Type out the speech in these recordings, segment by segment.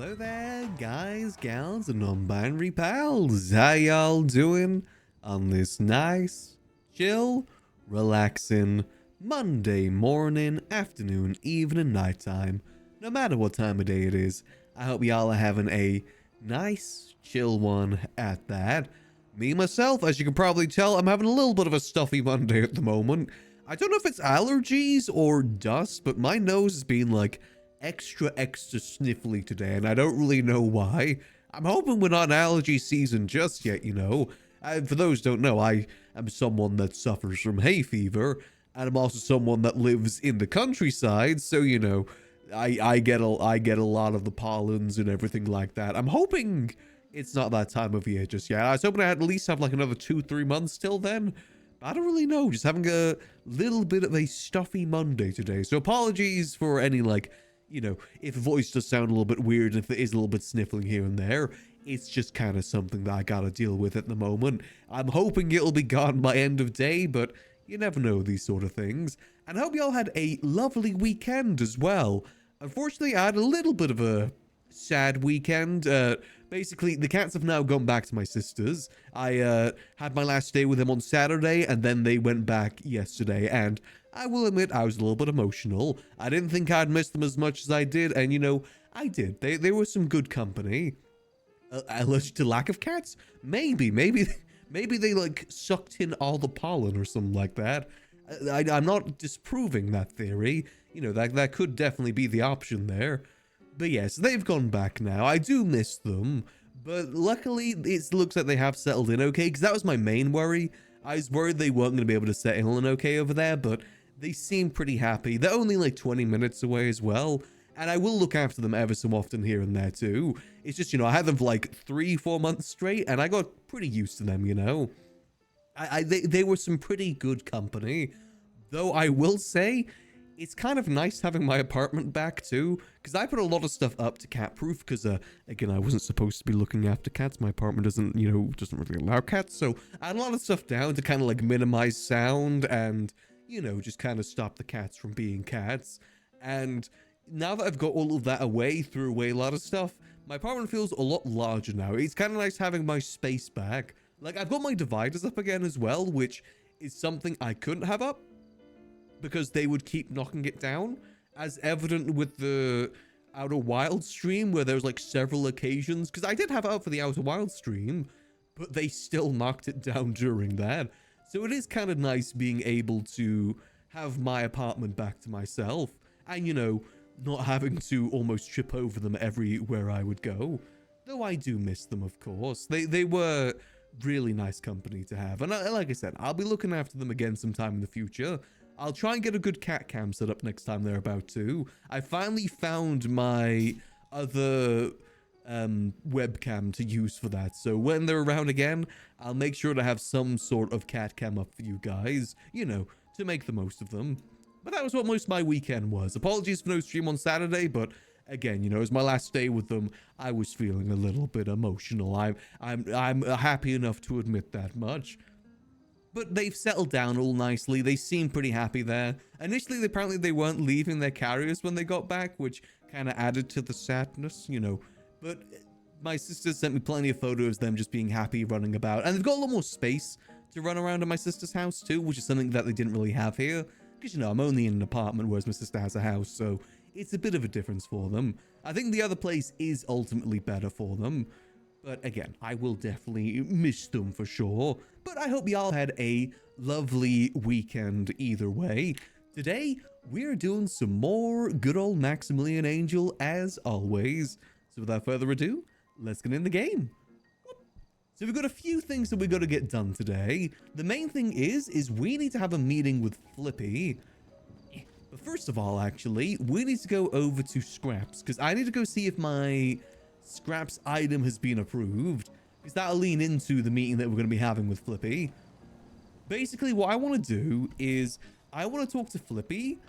Hello there, guys, gals, and non-binary pals. How y'all doing on this nice, chill, relaxing Monday morning, afternoon, evening, nighttime? No matter what time of day it is, I hope y'all are having a nice, chill one at that. Me, myself, as you can probably tell, I'm having a little bit of a stuffy Monday at the moment. I don't know if it's allergies or dust, but my nose has been like extra sniffly today, and I don't really know why. I'm hoping we're not in allergy season just yet, you know. For those who don't know, I am someone that suffers from hay fever, and I'm also someone that lives in the countryside, so you know, I get a lot of the pollens and everything like that. I'm hoping it's not that time of year just yet. I was hoping I'd at least have like another 2-3 months till then. I don't really know, just having a little bit of a stuffy Monday today. So apologies for any, like, you know, if the voice does sound a little bit weird, if it is a little bit sniffling here and there. It's just kind of something that I gotta deal with at the moment. I'm hoping it'll be gone by end of day, but you never know these sort of things. And I hope y'all had a lovely weekend as well. Unfortunately, I had a little bit of a sad weekend. Basically, the cats have now gone back to my sister's. I had my last day with them on Saturday, and then they went back yesterday, and I will admit I was a little bit emotional. I didn't think I'd miss them as much as I did, and you know, I did. They were some good company. Allergic to lack of cats? Maybe they like sucked in all the pollen or something like that. I'm not disproving that theory. You know, that could definitely be the option there. But yes, they've gone back now. I do miss them, but luckily it looks like they have settled in okay, because that was my main worry. I was worried they weren't going to be able to settle in okay over there, but they seem pretty happy. They're only like 20 minutes away as well, and I will look after them ever so often here and there too. It's just, you know, I had them for like 3-4 months straight, and I got pretty used to them, you know. They were some pretty good company, though I will say it's kind of nice having my apartment back too, because I put a lot of stuff up to cat proof, because again, I wasn't supposed to be looking after cats. My apartment doesn't really allow cats, so I had a lot of stuff down to kind of like minimize sound and, you know, just kind of stop the cats from being cats. And now that I've got all of that away, threw away a lot of stuff, my apartment feels a lot larger now. It's kind of nice having my space back. Like, I've got my dividers up again as well, which is something I couldn't have up, because they would keep knocking it down, as evident with the Outer Wild stream, where there was like several occasions, because I did have it up for the Outer Wild stream, but they still knocked it down during that. So it is kind of nice being able to have my apartment back to myself, and you know, not having to almost trip over them everywhere I would go. Though I do miss them, of course. They were really nice company to have, and like I said, I'll be looking after them again sometime in the future. I'll try and get a good cat cam set up next time they're about to. I finally found my other webcam to use for that. So when they're around again, I'll make sure to have some sort of cat cam up for you guys, you know, to make the most of them. But that was what most of my weekend was. Apologies for no stream on Saturday, but again, you know, as my last day with them, I was feeling a little bit emotional. I'm happy enough to admit that much. But they've settled down all nicely. They seem pretty happy there. Initially, apparently they weren't leaving their carriers when they got back, which kind of added to the sadness, you know. But my sister sent me plenty of photos of them just being happy running about. And they've got a lot more space to run around in my sister's house too, which is something that they didn't really have here. Because, you know, I'm only in an apartment, whereas my sister has a house, so it's a bit of a difference for them. I think the other place is ultimately better for them. But again, I will definitely miss them for sure. But I hope y'all had a lovely weekend either way. Today, we're doing some more good old Maximillian Angel as always. So without further ado, let's get in the game. So we've got a few things that we've got to get done today. The main thing is we need to have a meeting with Flippy. But first of all, actually, we need to go over to Scraps, because I need to go see if my Scraps item has been approved, because that'll lean into the meeting that we're going to be having with Flippy. Basically, what I want to do is I want to talk to Flippy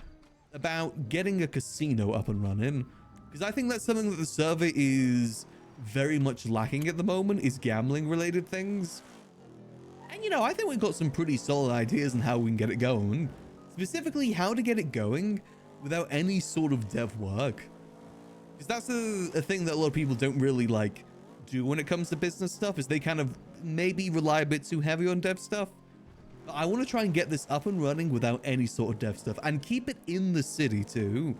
about getting a casino up and running, because I think that's something that the server is very much lacking at the moment, is gambling related things. And you know, I think we've got some pretty solid ideas on how we can get it going, specifically how to get it going without any sort of dev work. Because that's a thing that a lot of people don't really like do when it comes to business stuff, is they kind of maybe rely a bit too heavy on dev stuff. But I want to try and get this up and running without any sort of dev stuff and keep it in the city too.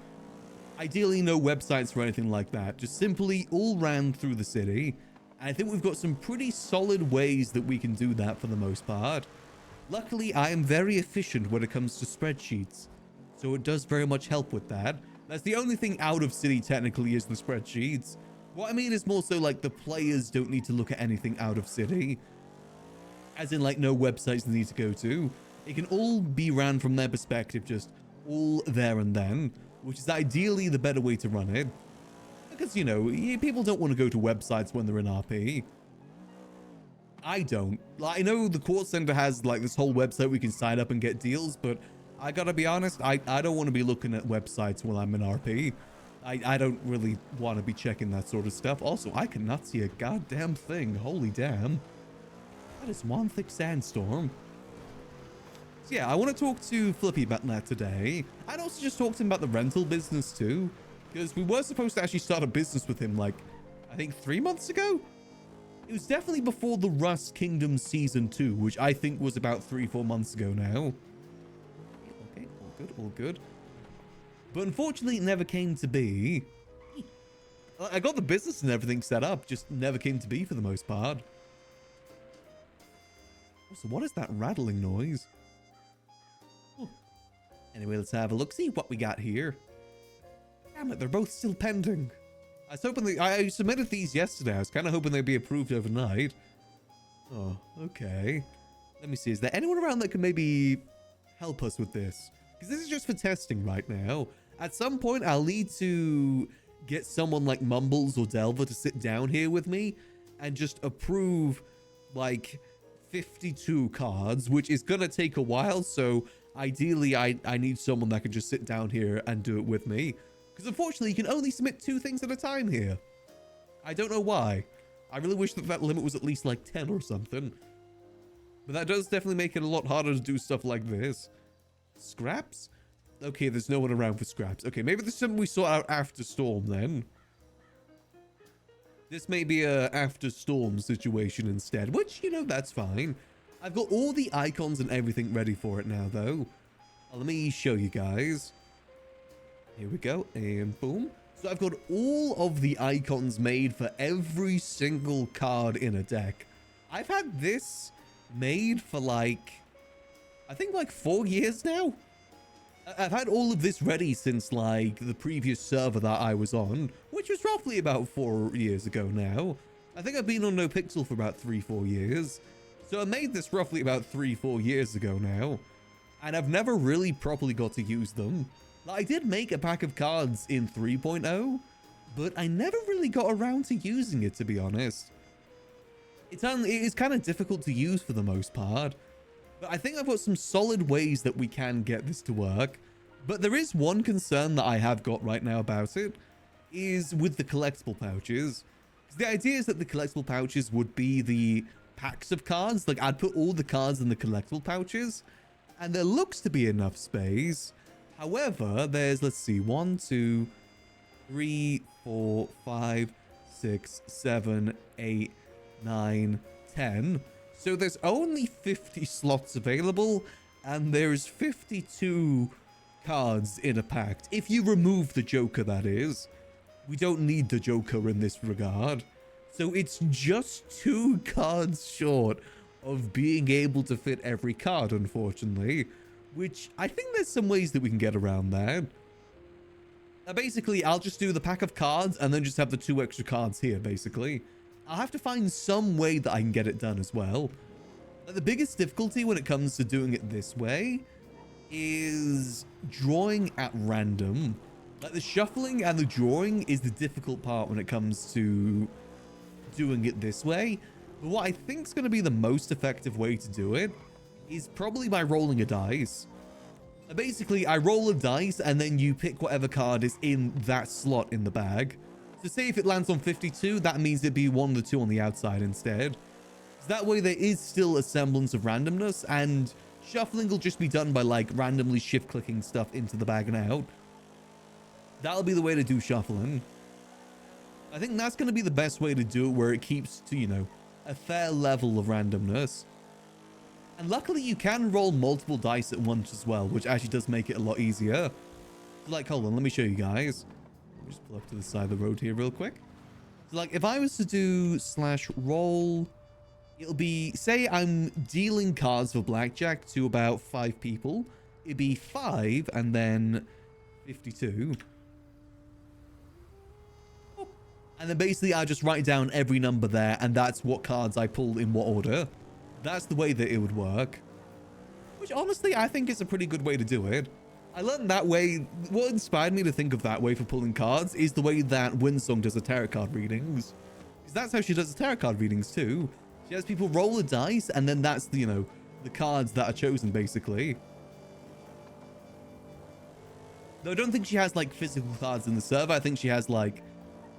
Ideally, no websites or anything like that. Just simply all ran through the city. And I think we've got some pretty solid ways that we can do that for the most part. Luckily, I am very efficient when it comes to spreadsheets. So it does very much help with that. That's the only thing out of city technically is the spreadsheets. What I mean is more so like the players don't need to look at anything out of city. As in like no websites they need to go to. It can all be ran from their perspective, just all there and then. Which is ideally the better way to run it. Because, you know, people don't want to go to websites when they're in RP. I don't. Like, I know the Quartz Center has like this whole website we can sign up and get deals, but I gotta be honest, I don't want to be looking at websites while I'm in RP. I don't really want to be checking that sort of stuff. Also, I cannot see a goddamn thing. Holy damn. That is one thick sandstorm. So yeah, I want to talk to Flippy about that today. I'd also just talk to him about the rental business too. Because we were supposed to actually start a business with him like, I think 3 months ago? It was definitely before the Rust Kingdom Season 2, which I think was about 3-4 months ago now. Okay, all good, all good. But unfortunately, it never came to be. I got the business and everything set up, just never came to be for the most part. So what is that rattling noise? Oh. Anyway, let's have a look, see what we got here. Damn it, they're both still pending. I was hoping I submitted these yesterday. I was kind of hoping they'd be approved overnight. Oh, okay. Let me see. Is there anyone around that can maybe help us with this? Because this is just for testing right now. At some point, I'll need to get someone like Mumbles or Delver to sit down here with me and just approve like 52 cards, which is going to take a while. So ideally, I need someone that can just sit down here and do it with me. Because unfortunately, you can only submit 2 things at a time here. I don't know why. I really wish that limit was at least like 10 or something. But that does definitely make it a lot harder to do stuff like this. Scraps? Okay, there's no one around for scraps. Okay, maybe this is something we sort out after Storm then. This may be a after Storm situation instead, which, you know, that's fine. I've got all the icons and everything ready for it now, though. Let me show you guys. Here we go, and boom. So I've got all of the icons made for every single card in a deck. I've had this made for like, I think like 4 years now. I've had all of this ready since like the previous server that I was on, which was roughly about 4 years ago now. I think I've been on NoPixel for about 3-4 years. So I made this roughly about 3-4 years ago now. And I've never really properly got to use them. I did make a pack of cards in 3.0, but I never really got around to using it, to be honest. It is kind of difficult to use for the most part, but I think I've got some solid ways that we can get this to work. But there is one concern that I have got right now about it, is with the collectible pouches. The idea is that the collectible pouches would be the packs of cards. Like, I'd put all the cards in the collectible pouches, and there looks to be enough space. However, there's, let's see, 1, 2, 3, 4, 5, 6, 7, 8, 9, 10. So there's only 50 slots available, and there's 52 cards in a pack. If you remove the Joker, that is. We don't need the Joker in this regard. So it's just 2 cards short of being able to fit every card, unfortunately. Which, I think there's some ways that we can get around that. Basically, I'll just do the pack of cards and then just have the 2 extra cards here, basically. I'll have to find some way that I can get it done as well. The biggest difficulty when it comes to doing it this way is drawing at random. Like, the shuffling and the drawing is the difficult part when it comes to doing it this way. But what I think is going to be the most effective way to do it is probably by rolling a dice. Basically, I roll a dice and then you pick whatever card is in that slot in the bag. So say if it lands on 52, that means it'd be 1 of the 2 on the outside instead. So that way there is still a semblance of randomness, and shuffling will just be done by like randomly shift clicking stuff into the bag and out. That'll be the way to do shuffling. I think that's going to be the best way to do it, where it keeps to, you know, a fair level of randomness. And luckily you can roll multiple dice at once as well, which actually does make it a lot easier. So like, hold on, let me show you guys. Let me just pull up to the side of the road here real quick. So like, if I was to do /roll, it'll be, say I'm dealing cards for blackjack to about 5 people. It'd be 5 and then 52. And then basically I just write down every number there, and that's what cards I pull in what order. That's the way that it would work. Which honestly, I think is a pretty good way to do it. I learned that way. What inspired me to think of that way for pulling cards is the way that Winsong does her tarot card readings. Because that's how she does the tarot card readings too. She has people roll the dice, and then that's the, you know, the cards that are chosen basically. Though I don't think she has like physical cards in the server. I think she has like,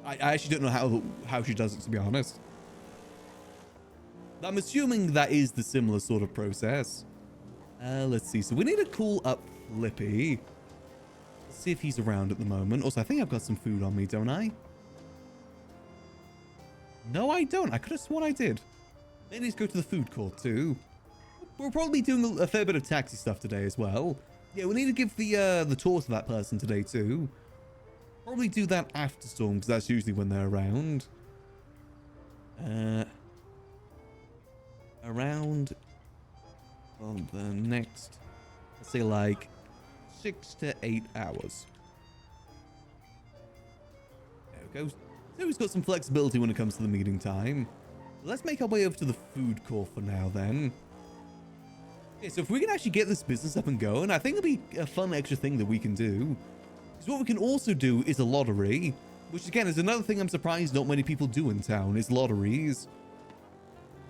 I actually don't know how she does it, to be honest. I'm assuming that is the similar sort of process. Let's see. So we need to call up Flippy. Let's see if he's around at the moment. Also, I think I've got some food on me, don't I? No, I don't. I could have sworn I did. Maybe let's go to the food court too. We're probably doing a fair bit of taxi stuff today as well. Yeah, we need to give the tour to that person today too. Probably do that after storm, because that's usually when they're around. Around on the next, let's say like 6 to 8 hours. There we go. So he's got some flexibility when it comes to the meeting time. Let's make our way over to the food court for now then. Yeah, so if we can actually get this business up and going, I think it'll be a fun extra thing that we can do. Because what we can also do is a lottery, which again is another thing I'm surprised not many people do in town, is lotteries.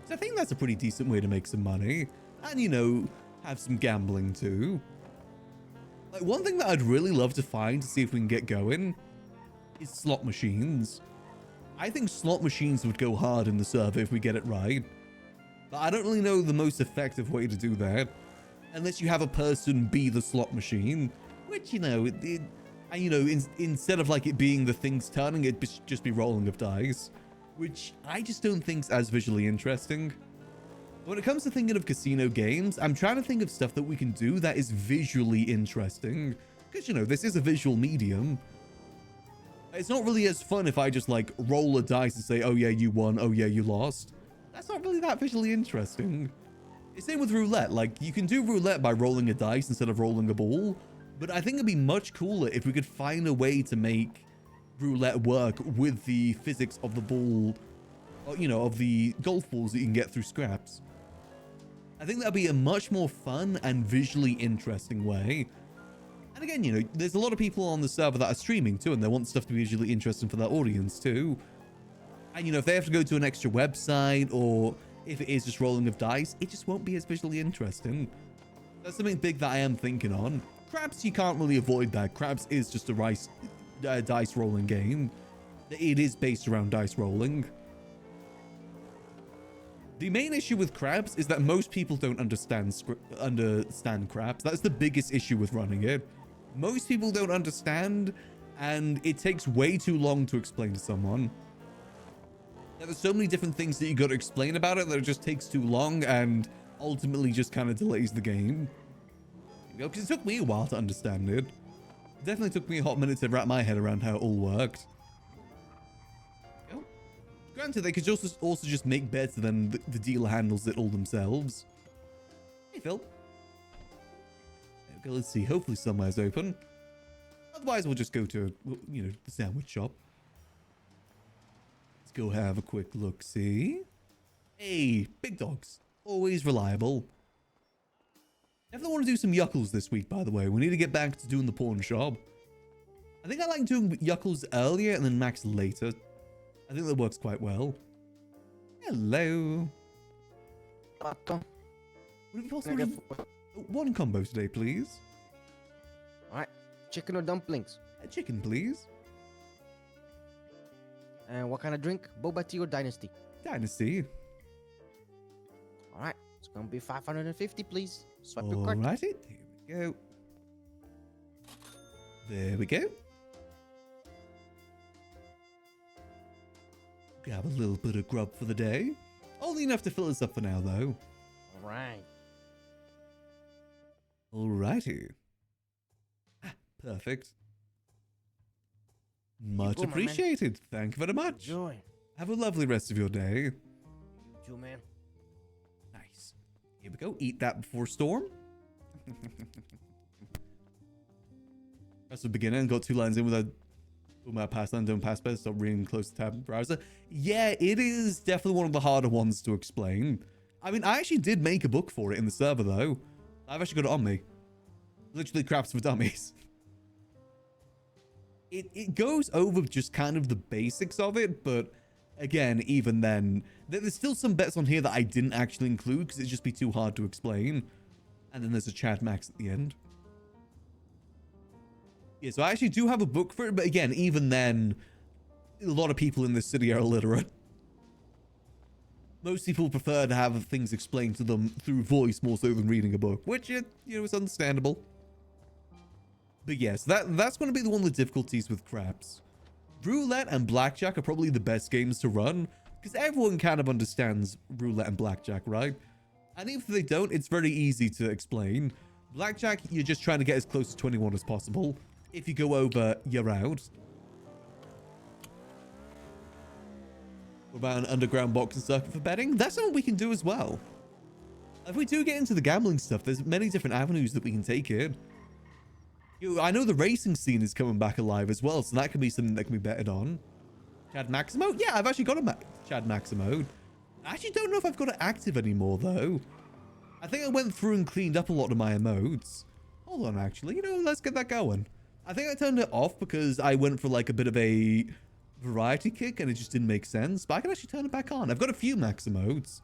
So I think that's a pretty decent way to make some money. And, you know, have some gambling too. Like, one thing that I'd really love to find to see if we can get going is slot machines. I think slot machines would go hard in the server if we get it right. But I don't really know the most effective way to do that. Unless you have a person be the slot machine. Which, you know, instead of like it being the things turning, it'd just be rolling of dice. Which I just don't think's as visually interesting. When it comes to thinking of casino games, I'm trying to think of stuff that we can do that is visually interesting. Because, you know, this is a visual medium. It's not really as fun if I just, like, roll a dice and say, oh yeah, you won, oh yeah, you lost. That's not really that visually interesting. It's same with roulette. Like, you can do roulette by rolling a dice instead of rolling a ball. But I think it'd be much cooler if we could find a way to make roulette work with the physics of the ball, or, you know, of the golf balls that you can get through scraps. I think that'd be a much more fun and visually interesting way. And again, you know, there's a lot of people on the server that are streaming too, and they want stuff to be visually interesting for their audience too. And, you know, if they have to go to an extra website, or if it is just rolling of dice, it just won't be as visually interesting. That's something big that I am thinking on. Craps, you can't really avoid that. Craps is just a dice rolling game. It is based around dice rolling. The main issue with Crabs is that most people don't understand Crabs. That's the biggest issue with running it. Most people don't understand, and it takes way too long to explain to someone. There's so many different things that you got to explain about it that it just takes too long and ultimately just kind of delays the game. Because it took me a while to understand it. It definitely took me a hot minute to wrap my head around how it all worked. Granted, they could also just make bets and then the dealer handles it all themselves. Hey, Phil. Okay, let's see. Hopefully somewhere's open. Otherwise, we'll just go to, you know, the sandwich shop. Let's go have a quick look-see. Hey, big dogs. Always reliable. Definitely want to do some yuckles this week, by the way. We need to get back to doing the pawn shop. I think I like doing yuckles earlier and then max later. I think that works quite well. Hello. Would it be possible to one combo today, please? Alright. Chicken or dumplings? A chicken, please. And what kind of drink? Boba tea or Dynasty? Dynasty. Alright. It's gonna be 550, please. Swipe your card. Alrighty. Here we go. There we go. Grab a little bit of grub for the day. Only enough to fill us up for now, though. All right. Alrighty. Perfect. Much go, my man. appreciated. Thank you very much. Enjoy. Have a lovely rest of your day. You too, man. Nice. Here we go. Eat that before storm. That's the beginning. Got 2 lines in with a my pass line, don't pass best. Stop reading close to tab browser. Yeah, it is definitely one of the harder ones to explain. I mean, I actually did make a book for it in the server, though. I've actually got it on me. Literally Craps for Dummies. It goes over just kind of the basics of it, but again, even then, there's still some bits on here that I didn't actually include because it'd just be too hard to explain. And then there's a Chad Max at the end. Yeah, so I actually do have a book for it, but again, even then, a lot of people in this city are illiterate. Most people prefer to have things explained to them through voice more so than reading a book, which, is understandable. But yes, that's going to be one of the difficulties with craps. Roulette and blackjack are probably the best games to run, because everyone kind of understands roulette and blackjack, right? And even if they don't, it's very easy to explain. Blackjack, you're just trying to get as close to 21 as possible. If you go over, you're out. What about an underground boxing circuit for betting? That's something we can do as well. If we do get into the gambling stuff, there's many different avenues that we can take it. I know the racing scene is coming back alive as well, so that can be something that can be betted on. Chad Maximo? Yeah, I've actually got a Chad Maximo. I actually don't know if I've got it active anymore, though. I think I went through and cleaned up a lot of my emotes. Hold on, actually. Let's get that going. I think I turned it off because I went for like a bit of a variety kick and it just didn't make sense. But I can actually turn it back on. I've got a few max emotes.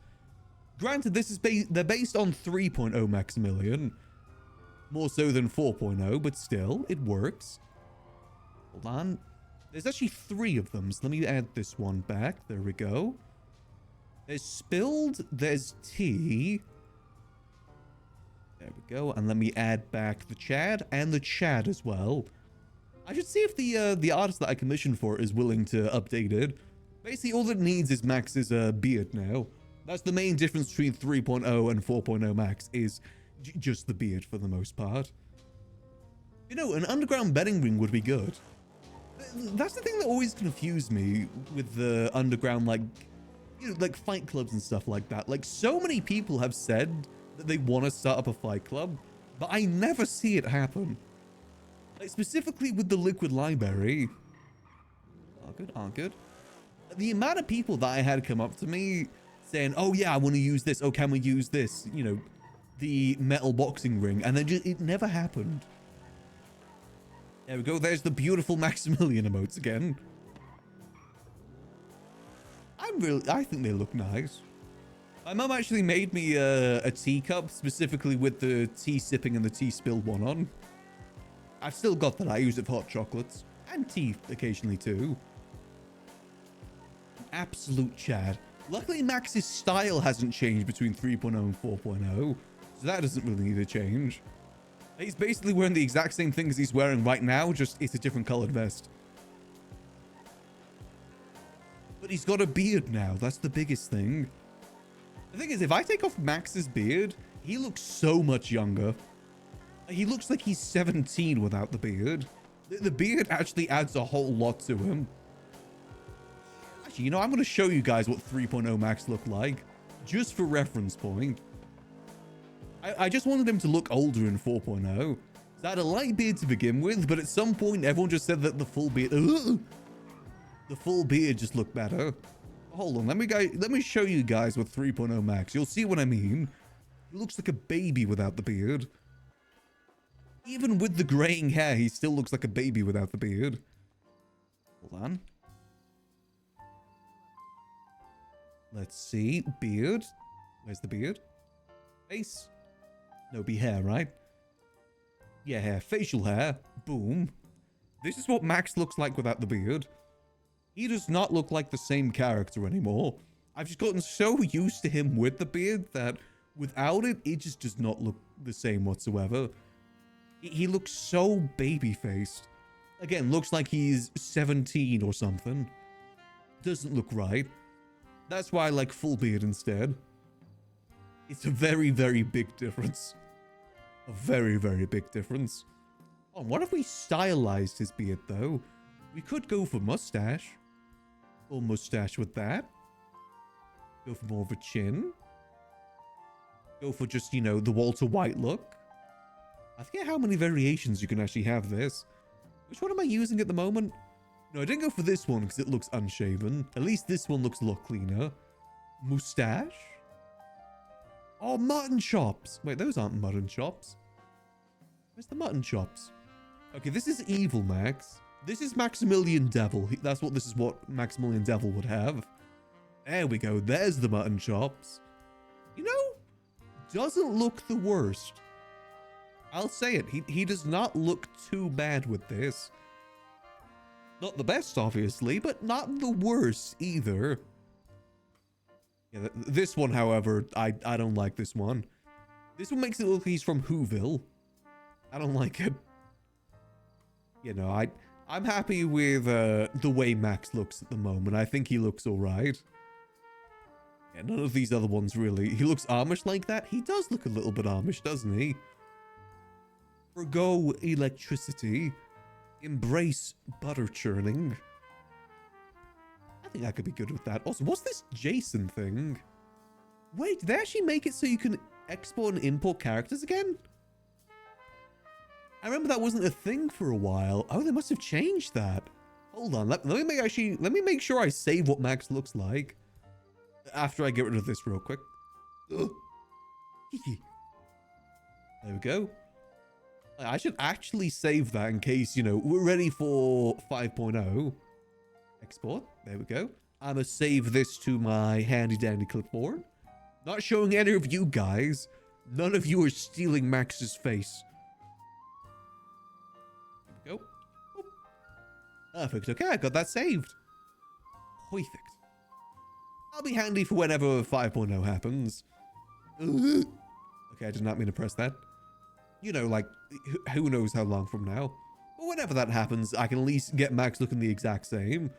Granted, they're based on 3.0 Maximillian. More so than 4.0, but still, it works. Hold on. There's actually 3 of them, so let me add this one back. There we go. There's spilled, there's tea. There we go. And let me add back the Chad and the Chad as well. I should see if the artist that I commissioned for is willing to update it. Basically, all it needs is Max's beard now. That's the main difference between 3.0 and 4.0 Max is just the beard for the most part. An underground betting ring would be good. That's the thing that always confused me with the underground, like fight clubs and stuff like that. Like, so many people have said that they want to start up a fight club, but I never see it happen. Like, specifically with the Liquid Library. All good. The amount of people that I had come up to me saying, oh yeah, I want to use this. Oh, can we use this? The metal boxing ring. And then it never happened. There we go. There's the beautiful Maximillian emotes again. I think they look nice. My mum actually made me a teacup specifically with the tea sipping and the tea spilled one on. I've still got that. I use it for hot chocolates and tea occasionally too. Absolute Chad. Luckily, Max's style hasn't changed between 3.0 and 4.0, so that doesn't really need a change. He's basically wearing the exact same thing as he's wearing right now, just it's a different colored vest. But he's got a beard now. That's the biggest thing. The thing is, if I take off Max's beard, he looks so much younger. He looks like he's 17 without the beard. The beard actually adds a whole lot to him. Actually, I'm going to show you guys what 3.0 Max looked like, just for reference point. I just wanted him to look older in 4.0. So I had a light beard to begin with, but at some point, everyone just said that the full beard... the full beard just looked better. Hold on, let me show you guys with 3.0 Max. You'll see what I mean. He looks like a baby without the beard. Even with the graying hair, he still looks like a baby without the beard. Hold on. Let's see. Beard. Where's the beard? Face. No, be hair, right? Yeah, hair. Facial hair. Boom. This is what Max looks like without the beard. He does not look like the same character anymore. I've just gotten so used to him with the beard that without it, it just does not look the same whatsoever. He looks so baby-faced. Again, looks like he's 17 or something. doesn't look right. That's why I like full beard instead. It's a very, very big difference. A very, very big difference. Oh, what if we stylized his beard, though? We could go for mustache. Full mustache with that. Go for more of a chin. Go for just, you know, the Walter White look. I forget how many variations you can actually have this. Which one am I using at the moment? No, I didn't go for this one because it looks unshaven. At least this one looks a lot cleaner. Mustache? Oh, mutton chops. Wait, those aren't mutton chops. Where's the mutton chops? Okay, this is evil Max. This is Maximillian Devil. That's what this is what Maximillian Devil would have. There we go. There's the mutton chops. You know, doesn't look the worst. I'll say it. He does not look too bad with this. Not the best, obviously, but not the worst either. Yeah, this one, however, I don't like this one. This one makes it look like he's from Whoville. I don't like it. You know, I'm happy with the way Max looks at the moment. I think he looks alright. Yeah, none of these other ones really. He looks Amish like that. He does look a little bit Amish, doesn't he? Forgo electricity. Embrace butter churning. I think I could be good with that. Also, what's this Jason thing? Wait, did they actually make it so you can export and import characters again? I remember that wasn't a thing for a while. Oh, they must have changed that. Hold on, let me make sure I save what Max looks like after I get rid of this real quick. Ugh. There we go. I should actually save that in case, you know, we're ready for 5.0. Export. There we go. I'm gonna save this to my handy dandy clipboard. Not showing any of you guys. None of you are stealing Max's face. There we go. Oop. Perfect. Okay, I got that saved. Perfect. I'll be handy for whenever 5.0 happens. Ugh. Okay, I did not mean to press that. You know, like, who knows how long from now. But whenever that happens, I can at least get Max looking the exact same.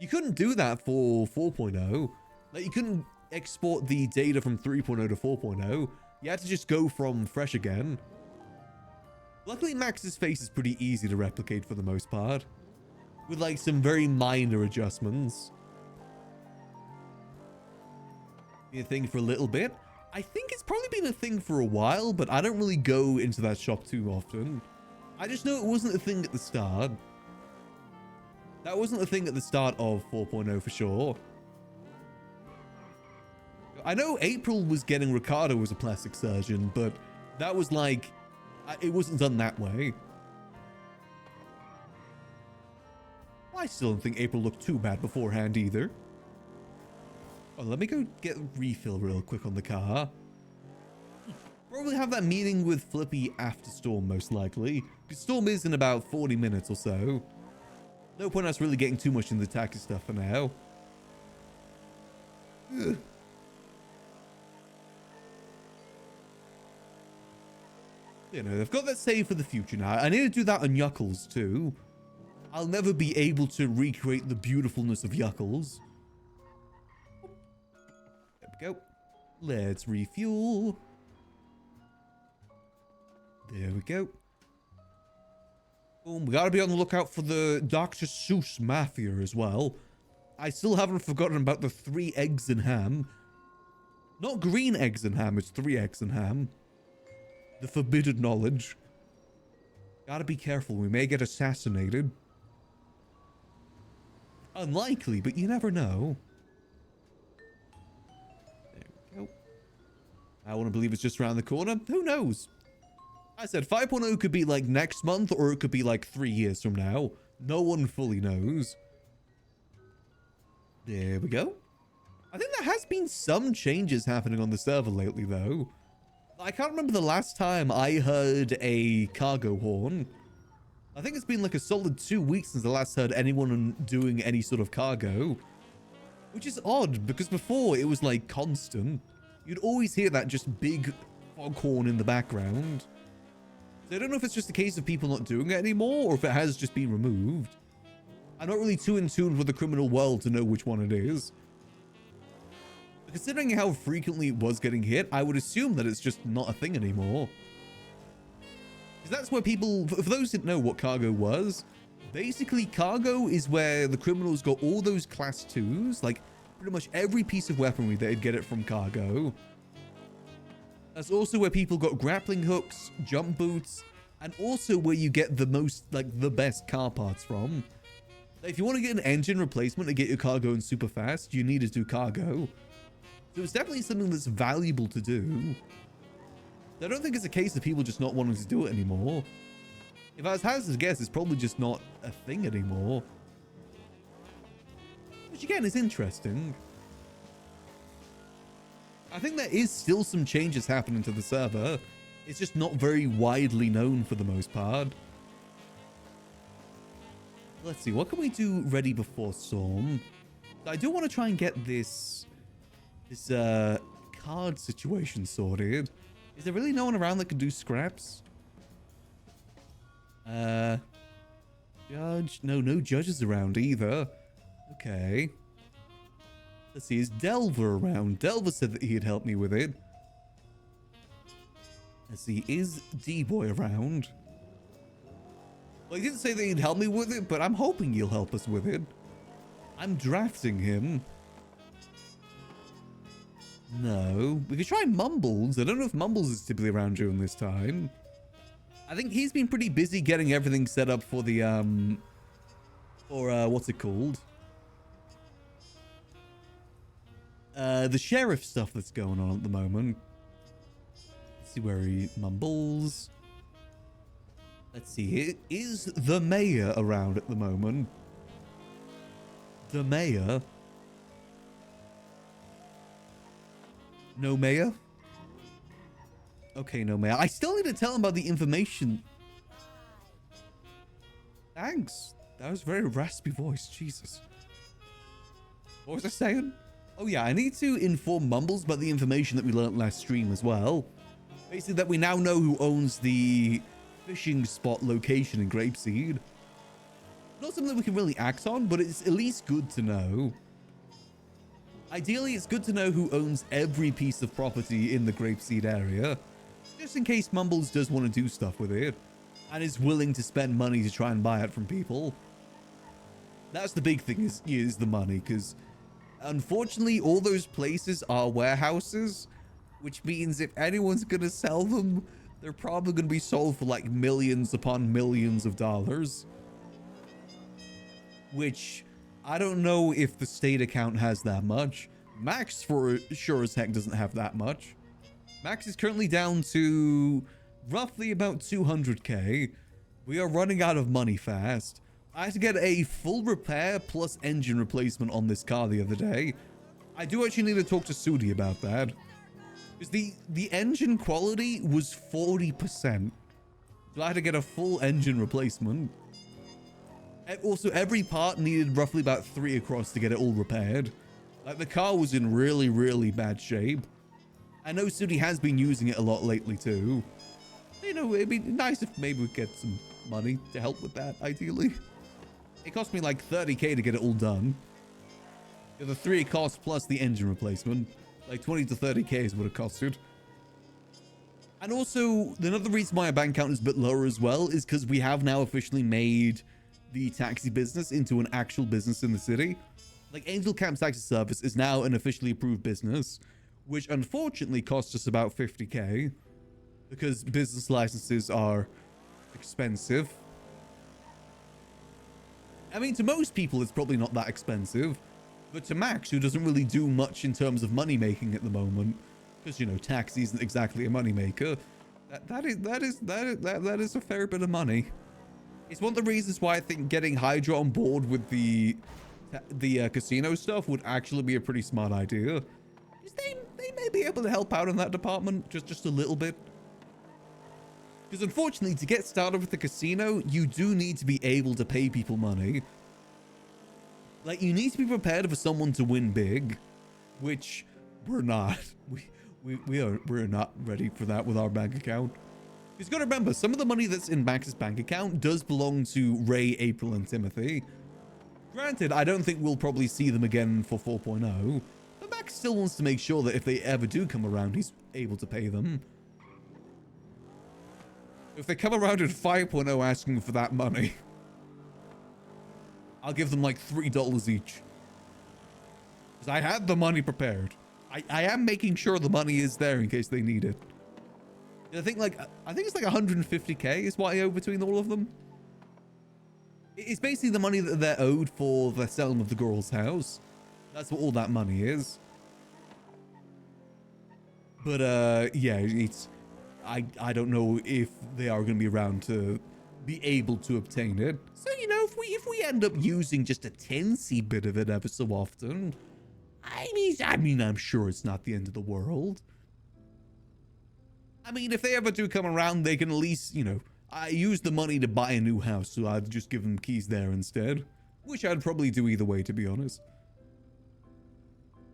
You couldn't do that for 4.0. Like, you couldn't export the data from 3.0 to 4.0. You had to just go from fresh again. Luckily, Max's face is pretty easy to replicate for the most part. With, like, some very minor adjustments. Be a thing for a little bit. I think it's probably been a thing for a while, but I don't really go into that shop too often. I just know it wasn't a thing at the start. That wasn't a thing at the start of 4.0 for sure. I know April was getting Ricardo as a plastic surgeon, but that was like, it wasn't done that way. I still don't think April looked too bad beforehand either. Oh, let me go get a refill real quick on the car. Probably have that meeting with Flippy after Storm, most likely. Because Storm is in about 40 minutes or so. No point us really getting too much into the taxi stuff for now. Ugh. You know, they've got that save for the future now. I need to do that on Yuckles too. I'll never be able to recreate the beautifulness of Yuckles. There we go. Let's refuel. There we go. Boom. We gotta be on the lookout for the Dr. Seuss Mafia as well. I still haven't forgotten about the 3 eggs and ham. Not green eggs and ham, it's 3 eggs and ham. The forbidden knowledge. Gotta be careful, we may get assassinated. Unlikely, but you never know. There we go. I want to believe it's just around the corner. Who knows? I said 5.0 could be like next month, or it could be like 3 years from now. No one fully knows. There we go. I think there has been some changes happening on the server lately, though. I can't remember the last time I heard a cargo horn. I think it's been like a solid 2 weeks since I last heard anyone doing any sort of cargo. Which is odd, because before it was like constant. You'd always hear that just big foghorn in the background. So I don't know if it's just a case of people not doing it anymore, or if it has just been removed. I'm not really too in tune with the criminal world to know which one it is. But considering how frequently it was getting hit, I would assume that it's just not a thing anymore. Because that's where people, for those that know what cargo was, basically cargo is where the criminals got all those class 2s, like pretty much every piece of weaponry, they'd get it from cargo. That's also where people got grappling hooks, jump boots, and also where you get the most, like the best car parts from. If you want to get an engine replacement to get your car going super fast, you need to do cargo. So it's definitely something that's valuable to do. I don't think it's a case of people just not wanting to do it anymore. If I was hazard to guess, it's probably just not a thing anymore. Which again is interesting. I think there is still some changes happening to the server. It's just not very widely known for the most part. Let's see, what can we do ready before storm? I do want to try and get this card situation sorted. Is there really no one around that can do scraps? Judge? No judges around either. Okay. Let's see, is Delver around? Delver said that he'd help me with it. Let's see, is D-Boy around? Well, he didn't say that he'd help me with it, but I'm hoping he'll help us with it. I'm drafting him. No. We could try Mumbles. I don't know if Mumbles is typically around during this time. I think he's been pretty busy getting everything set up for the, what's it called? The sheriff stuff that's going on at the moment. Let's see where he mumbles. Let's see, is the mayor around at the moment? The mayor? No mayor? Okay, no mayor. I still need to tell him about the information. Thanks. That was a very raspy voice, Jesus. What was I saying? Oh yeah, I need to inform Mumbles about the information that we learned last stream as well. Basically that we now know who owns the fishing spot location in Grapeseed. Not something that we can really act on, but it's at least good to know. Ideally, it's good to know who owns every piece of property in the Grapeseed area, just in case Mumbles does want to do stuff with it and is willing to spend money to try and buy it from people. That's the big thing, is the money, because unfortunately, all those places are warehouses, which means if anyone's going to sell them, they're probably going to be sold for like millions upon millions of dollars. Which, I don't know if the state account has that much. Max, for sure as heck, doesn't have that much. Max is currently down to roughly about 200k. We are running out of money fast. I had to get a full repair plus engine replacement on this car the other day. I do actually need to talk to Sudi about that. Because the engine quality was 40%. So I had to get a full engine replacement. Also, every part needed roughly about 3 across to get it all repaired. Like, the car was in really, really bad shape. I know Sudi has been using it a lot lately too. You know, it'd be nice if maybe we get some money to help with that, ideally. It cost me like 30k to get it all done. Yeah, the 3 costs plus the engine replacement. Like 20 to 30k is what it costed. And also, another reason why our bank account is a bit lower as well is because we have now officially made the taxi business into an actual business in the city. Like, Angel Camp's taxi service is now an officially approved business, which unfortunately costs us about 50k because business licenses are expensive. I mean, to most people, it's probably not that expensive. But to Max, who doesn't really do much in terms of money making at the moment, because, you know, taxi isn't exactly a money maker, that is a fair bit of money. It's one of the reasons why I think getting Hydra on board with the casino stuff would actually be a pretty smart idea. Because they may be able to help out in that department just a little bit. Because unfortunately, to get started with the casino, you do need to be able to pay people money. Like, you need to be prepared for someone to win big, which we're not. We're not ready for that with our bank account. You've got to remember, some of the money that's in Max's bank account does belong to Ray, April, and Timothy. Granted, I don't think we'll probably see them again for 4.0, but Max still wants to make sure that if they ever do come around, he's able to pay them. If they come around at 5.0 asking for that money, I'll give them like $3 each. Because I had the money prepared. I am making sure the money is there in case they need it. I think it's like 150k is what I owe between all of them. It's basically the money that they're owed for the selling of the girl's house. That's what all that money is. But yeah, it's I don't know if they are going to be around to be able to obtain it. So, you know, if we end up using just a teensy bit of it ever so often, I mean, I'm sure it's not the end of the world. I mean, if they ever do come around, they can at least, you know, I use the money to buy a new house, so I'd just give them keys there instead. Which I'd probably do either way, to be honest.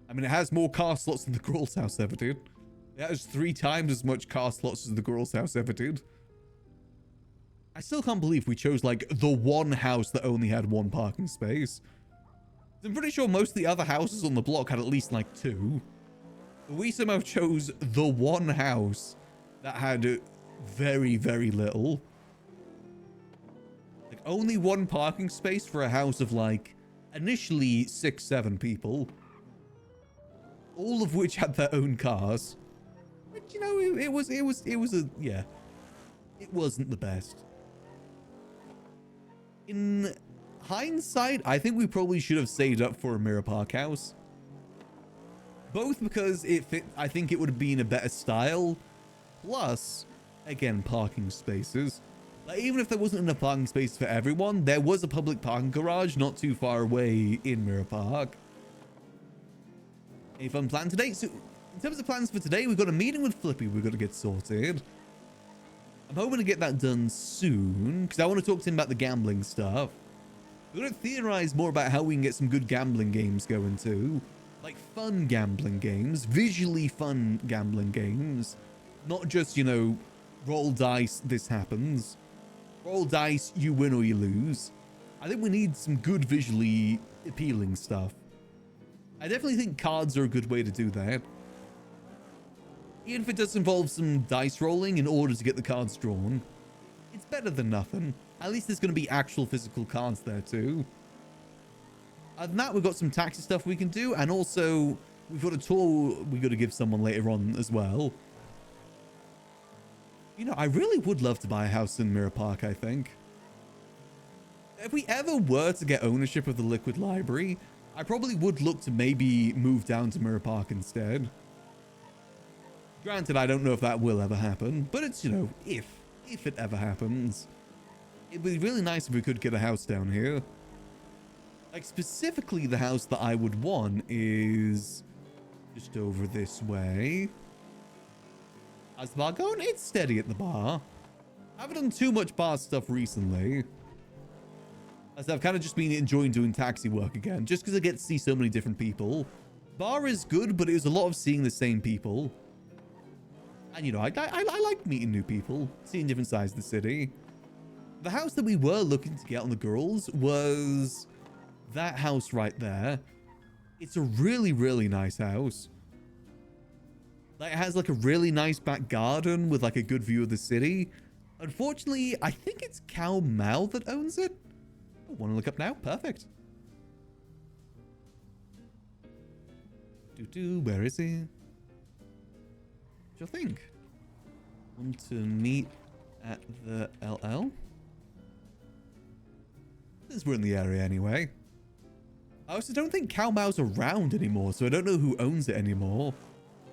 I mean, it has more car slots than the girl's house ever did. It has 3 times as much car slots as the girl's house ever did. I still can't believe we chose, like, the one house that only had 1 parking space. I'm pretty sure most of the other houses on the block had at least, like, 2. But we somehow chose the one house that had very, very little. Like, only 1 parking space for a house of, like, initially 6-7 people. All of which had their own cars. But, you know, it was yeah. It wasn't the best. In hindsight, I think we probably should have saved up for a Mirror Park house. Both because it fit, I think it would have been a better style. Plus, again, parking spaces. Like, even if there wasn't enough parking space for everyone, there was a public parking garage not too far away in Mirror Park. Any fun plan today? So, in terms of plans for today, we've got a meeting with Flippy we've got to get sorted. I'm hoping to get that done soon, because I want to talk to him about the gambling stuff. We're going to theorize more about how we can get some good gambling games going too. Like fun gambling games, visually fun gambling games. Not just, you know, roll dice, this happens. Roll dice, you win or you lose. I think we need some good visually appealing stuff. I definitely think cards are a good way to do that. Even if it does involve some dice rolling in order to get the cards drawn. It's better than nothing. At least there's going to be actual physical cards there too. Other than that, we've got some taxi stuff we can do. And also, we've got a tour we've got to give someone later on as well. You know, I really would love to buy a house in Mirror Park, I think. If we ever were to get ownership of the Liquid Library, I probably would look to maybe move down to Mirror Park instead. Granted, I don't know if that will ever happen, but it's, you know, if it ever happens. It'd be really nice if we could get a house down here. Like, specifically, the house that I would want is just over this way. How's the bar going? It's steady at the bar. I haven't done too much bar stuff recently. As I've kind of just been enjoying doing taxi work again, just because I get to see so many different people. Bar is good, but it was a lot of seeing the same people. And, you know, I like meeting new people, seeing different sides of the city. The house that we were looking to get on the girls was that house right there. It's a really, really nice house. Like, it has like a really nice back garden with like a good view of the city. Unfortunately, I think it's Cow Mal that owns it. I want to look up now. Perfect. Where is he? What do you think? Want to meet at the LL? Since we're in the area anyway. I also don't think Cow Mao's around anymore, so I don't know who owns it anymore.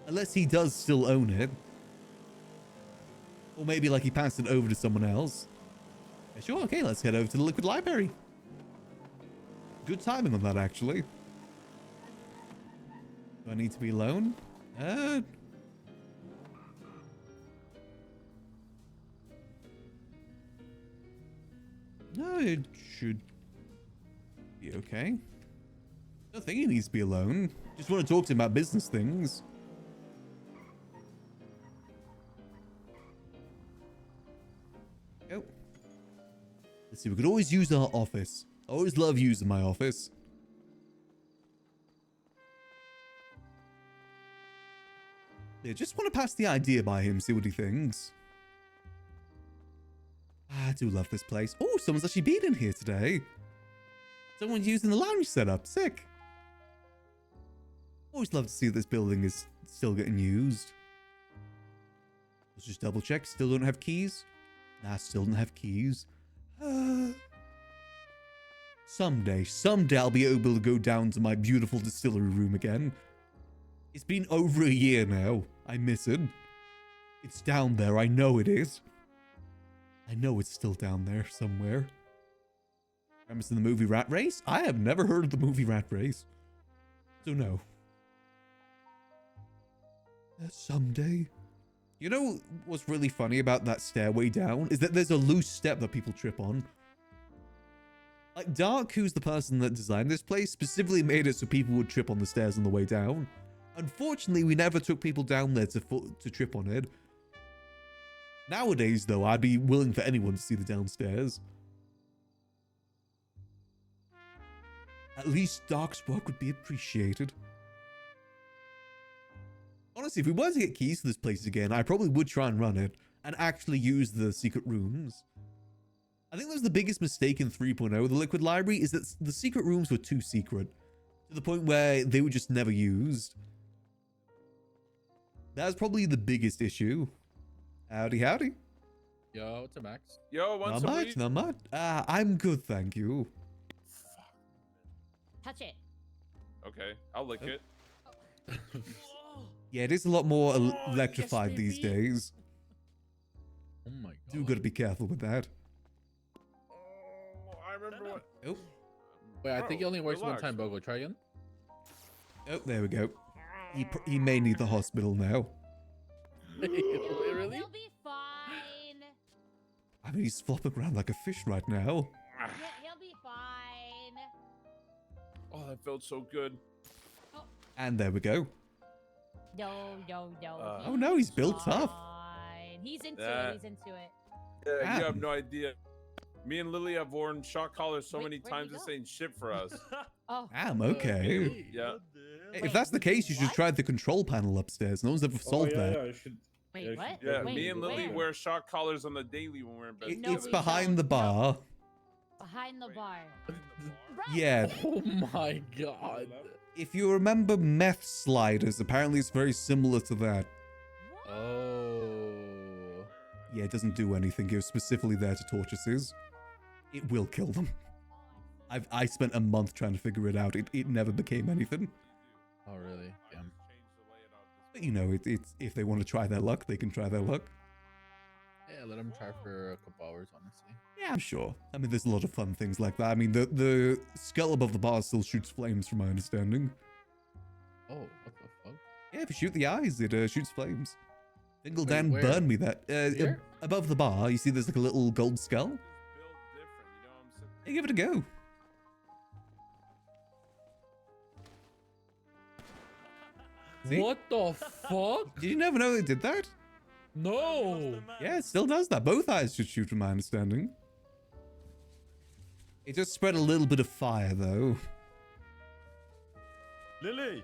Unless he does still own it. Or maybe like he passed it over to someone else. Yeah, sure, okay, let's head over to the Liquid Library. Good timing on that, actually. Do I need to be alone? No, it should be okay. I don't think he needs to be alone. Just want to talk to him about business things. Go. Let's see, we could always use our office. I always love using my office. Yeah, just want to pass the idea by him, see what he thinks. I do love this place. Oh, someone's actually been in here today. Someone's using the lounge setup. Sick. Always love to see that this building is still getting used. Let's just double check. Still don't have keys? Nah, still don't have keys. Someday I'll be able to go down to my beautiful distillery room again. It's been over a year now. I miss it. It's down there. I know it is. I know it's still down there somewhere. Premise in the movie Rat Race? I have never heard of the movie Rat Race. So no. Someday. You know what's really funny about that stairway down? Is that there's a loose step that people trip on. Like, Dark, who's the person that designed this place, specifically made it so people would trip on the stairs on the way down. Unfortunately, we never took people down there to trip on it. Nowadays, though, I'd be willing for anyone to see the downstairs. At least Dark's work would be appreciated. Honestly, if we were to get keys to this place again, I probably would try and run it and actually use the secret rooms. I think that was the biggest mistake in 3.0 of the Liquid Library, is that the secret rooms were too secret, to the point where they were just never used. That was probably the biggest issue. Howdy, howdy. Yo, what's up, Max? Yo, what's Not much, not much. I'm good, thank you. Touch it. Okay, I'll lick it. Yeah, it is a lot more electrified these days. Oh my god. Do gotta be careful with that. Oh, I remember what. Oh, Wait, I think it only works relax. one time, Bogo. Try again. oh, there we go. He may need the hospital now. Really? He'll be fine. I mean, he's flopping around like a fish right now. He'll be fine. Oh, that felt so good. And there we go. No. Oh no, he's built up. Fine. He's into Yeah. it. He's into it. Yeah, Damn. you have no idea. Me and Lily have worn shock collars so Wait, many where'd he times it's go? ain't shit for us. Oh. Damn, okay. Yeah. Hey, Wait, if that's the case, you should what? try the control panel upstairs. No one's ever solved that. Yeah, I should. Wait, Yeah, what? Yeah, Wait, me and Lily where? wear shock collars on the daily when we're in bed. No, It's we behind don't. the bar. Behind the bar. Right. Yeah, Oh my god. if you remember meth sliders, apparently it's very similar to that. What? Oh. Yeah, it doesn't do anything. It was specifically there to torture Sis. It will kill them. I spent a month trying to figure it out. It never became anything. Oh really? Damn. But you know, it's if they want to try their luck, they can try their luck. Yeah, let him try for a couple hours, honestly. Yeah, I'm sure. I mean, there's a lot of fun things like that. I mean, the skull above the bar still shoots flames, from my understanding. Oh, what the fuck? Yeah, if you shoot the eyes, it shoots flames. Fingal Wait, Dan where? burned me that. Here? Above the bar, you see there's like a little gold skull? Built different, you know what I'm saying? Hey, give it a go. See? What the fuck? Did you never know they did that? No. Yeah, it still does that. Both eyes should shoot, from my understanding. It just spread a little bit of fire, though. Lily.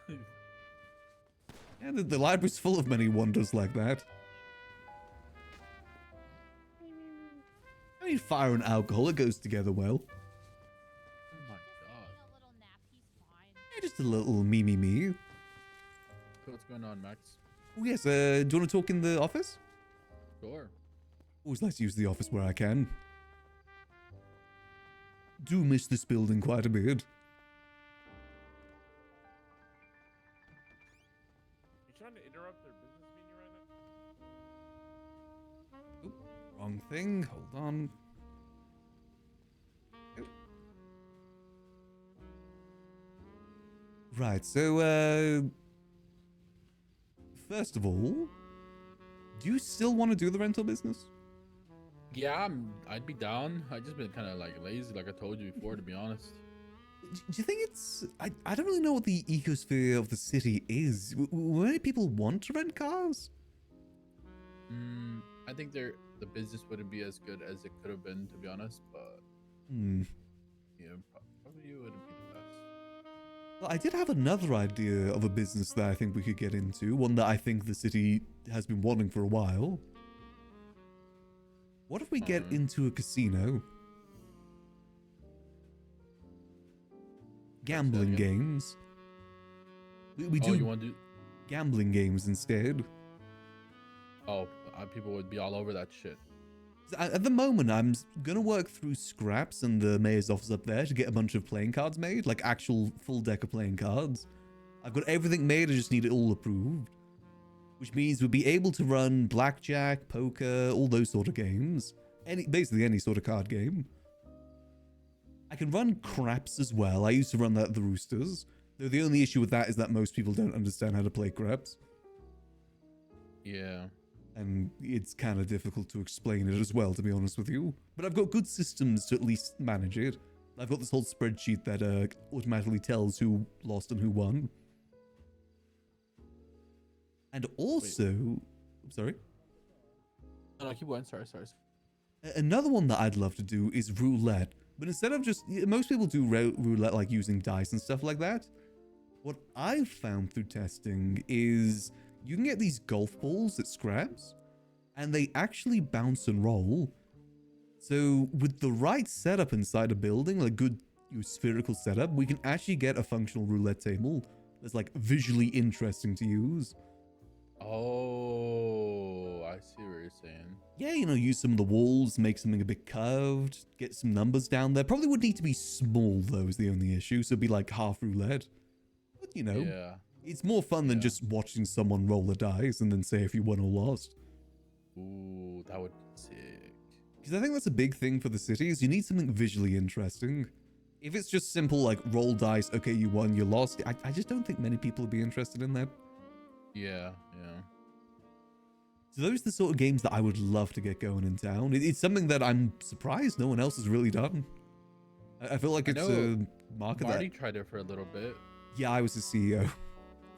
Yeah, the library's full of many wonders like that. I mean, fire and alcohol, it goes together well. Oh my god. A little nap. He's fine. Yeah, just a little me. So what's going on, Max? Oh, yes, do you want to talk in the office? Sure. Always like to use the office where I can. Do miss this building quite a bit. You trying to interrupt their business meeting right now? Oop, wrong thing. Hold on. Oop. Right, so, first of all, do you still want to do the rental business? Yeah, I'd be down. I just been kind of like lazy, like I told you before, to be honest. Do you think it's... I don't really know what the ecosphere of the city is. Many people want to rent cars? I think the business wouldn't be as good as it could have been, to be honest. But Hmm. Yeah, probably wouldn't be the best. Well, I did have another idea of a business that I think we could get into, one that I think the city has been wanting for a while. What if we get into a casino? Gambling again? games. We Oh, do you want to do? gambling games instead. Oh, people would be all over that shit. At the moment, I'm gonna work through scraps in the mayor's office up there to get a bunch of playing cards made, like actual full deck of playing cards. I've got everything made, I just need it all approved. Which means we'll be able to run blackjack, poker, all those sort of games. Basically any sort of card game. I can run craps as well. I used to run that at the Roosters. Though the only issue with that is that most people don't understand how to play craps. Yeah. And it's kind of difficult to explain it as well, to be honest with you. But I've got good systems to at least manage it. I've got this whole spreadsheet that automatically tells who lost and who won. And also... I'm sorry? No, keep going. Sorry. Another one that I'd love to do is roulette. But instead of just... Most people do roulette like using dice and stuff like that. What I've found through testing is... You can get these golf balls at scraps, and they actually bounce and roll. So with the right setup inside a building, like good spherical setup, we can actually get a functional roulette table that's like visually interesting to use. Oh, I see what you're saying. Yeah, you know, use some of the walls, make something a bit curved, get some numbers down there. Probably would need to be small though is the only issue, so it'd be like half roulette. But you know. Yeah. It's more fun than just watching someone roll the dice and then say if you won or lost. Ooh, that would be sick. Because I think that's a big thing for the cities. You need something visually interesting. If it's just simple like roll dice, okay, you won, you lost. I just don't think many people would be interested in that. Yeah. So those are the sort of games that I would love to get going in town. It's something that I'm surprised no one else has really done. I feel like it's a market Marty tried it for a little bit. Yeah, I was the CEO.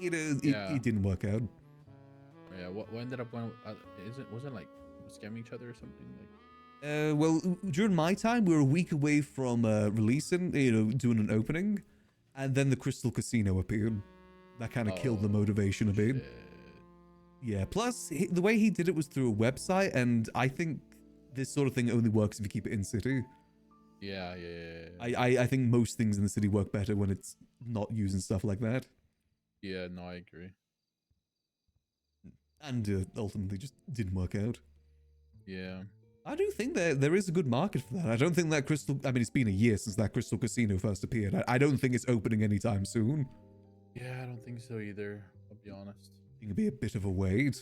It didn't work out. Yeah, what ended up going? Wasn't like scamming each other or something like? Well, during my time, we were a week away from releasing, doing an opening, and then the Crystal Casino appeared. That kind of killed the motivation a bit. Shit. Yeah. Plus, the way he did it was through a website, and I think this sort of thing only works if you keep it in city. Yeah. I think most things in the city work better when it's not using stuff like that. Yeah, no, I agree. And ultimately just didn't work out. Yeah. I do think there is a good market for that. I don't think that it's been a year since that Crystal Casino first appeared. I don't think it's opening anytime soon. Yeah, I don't think so either. I'll be honest. I think it'd be a bit of a wait.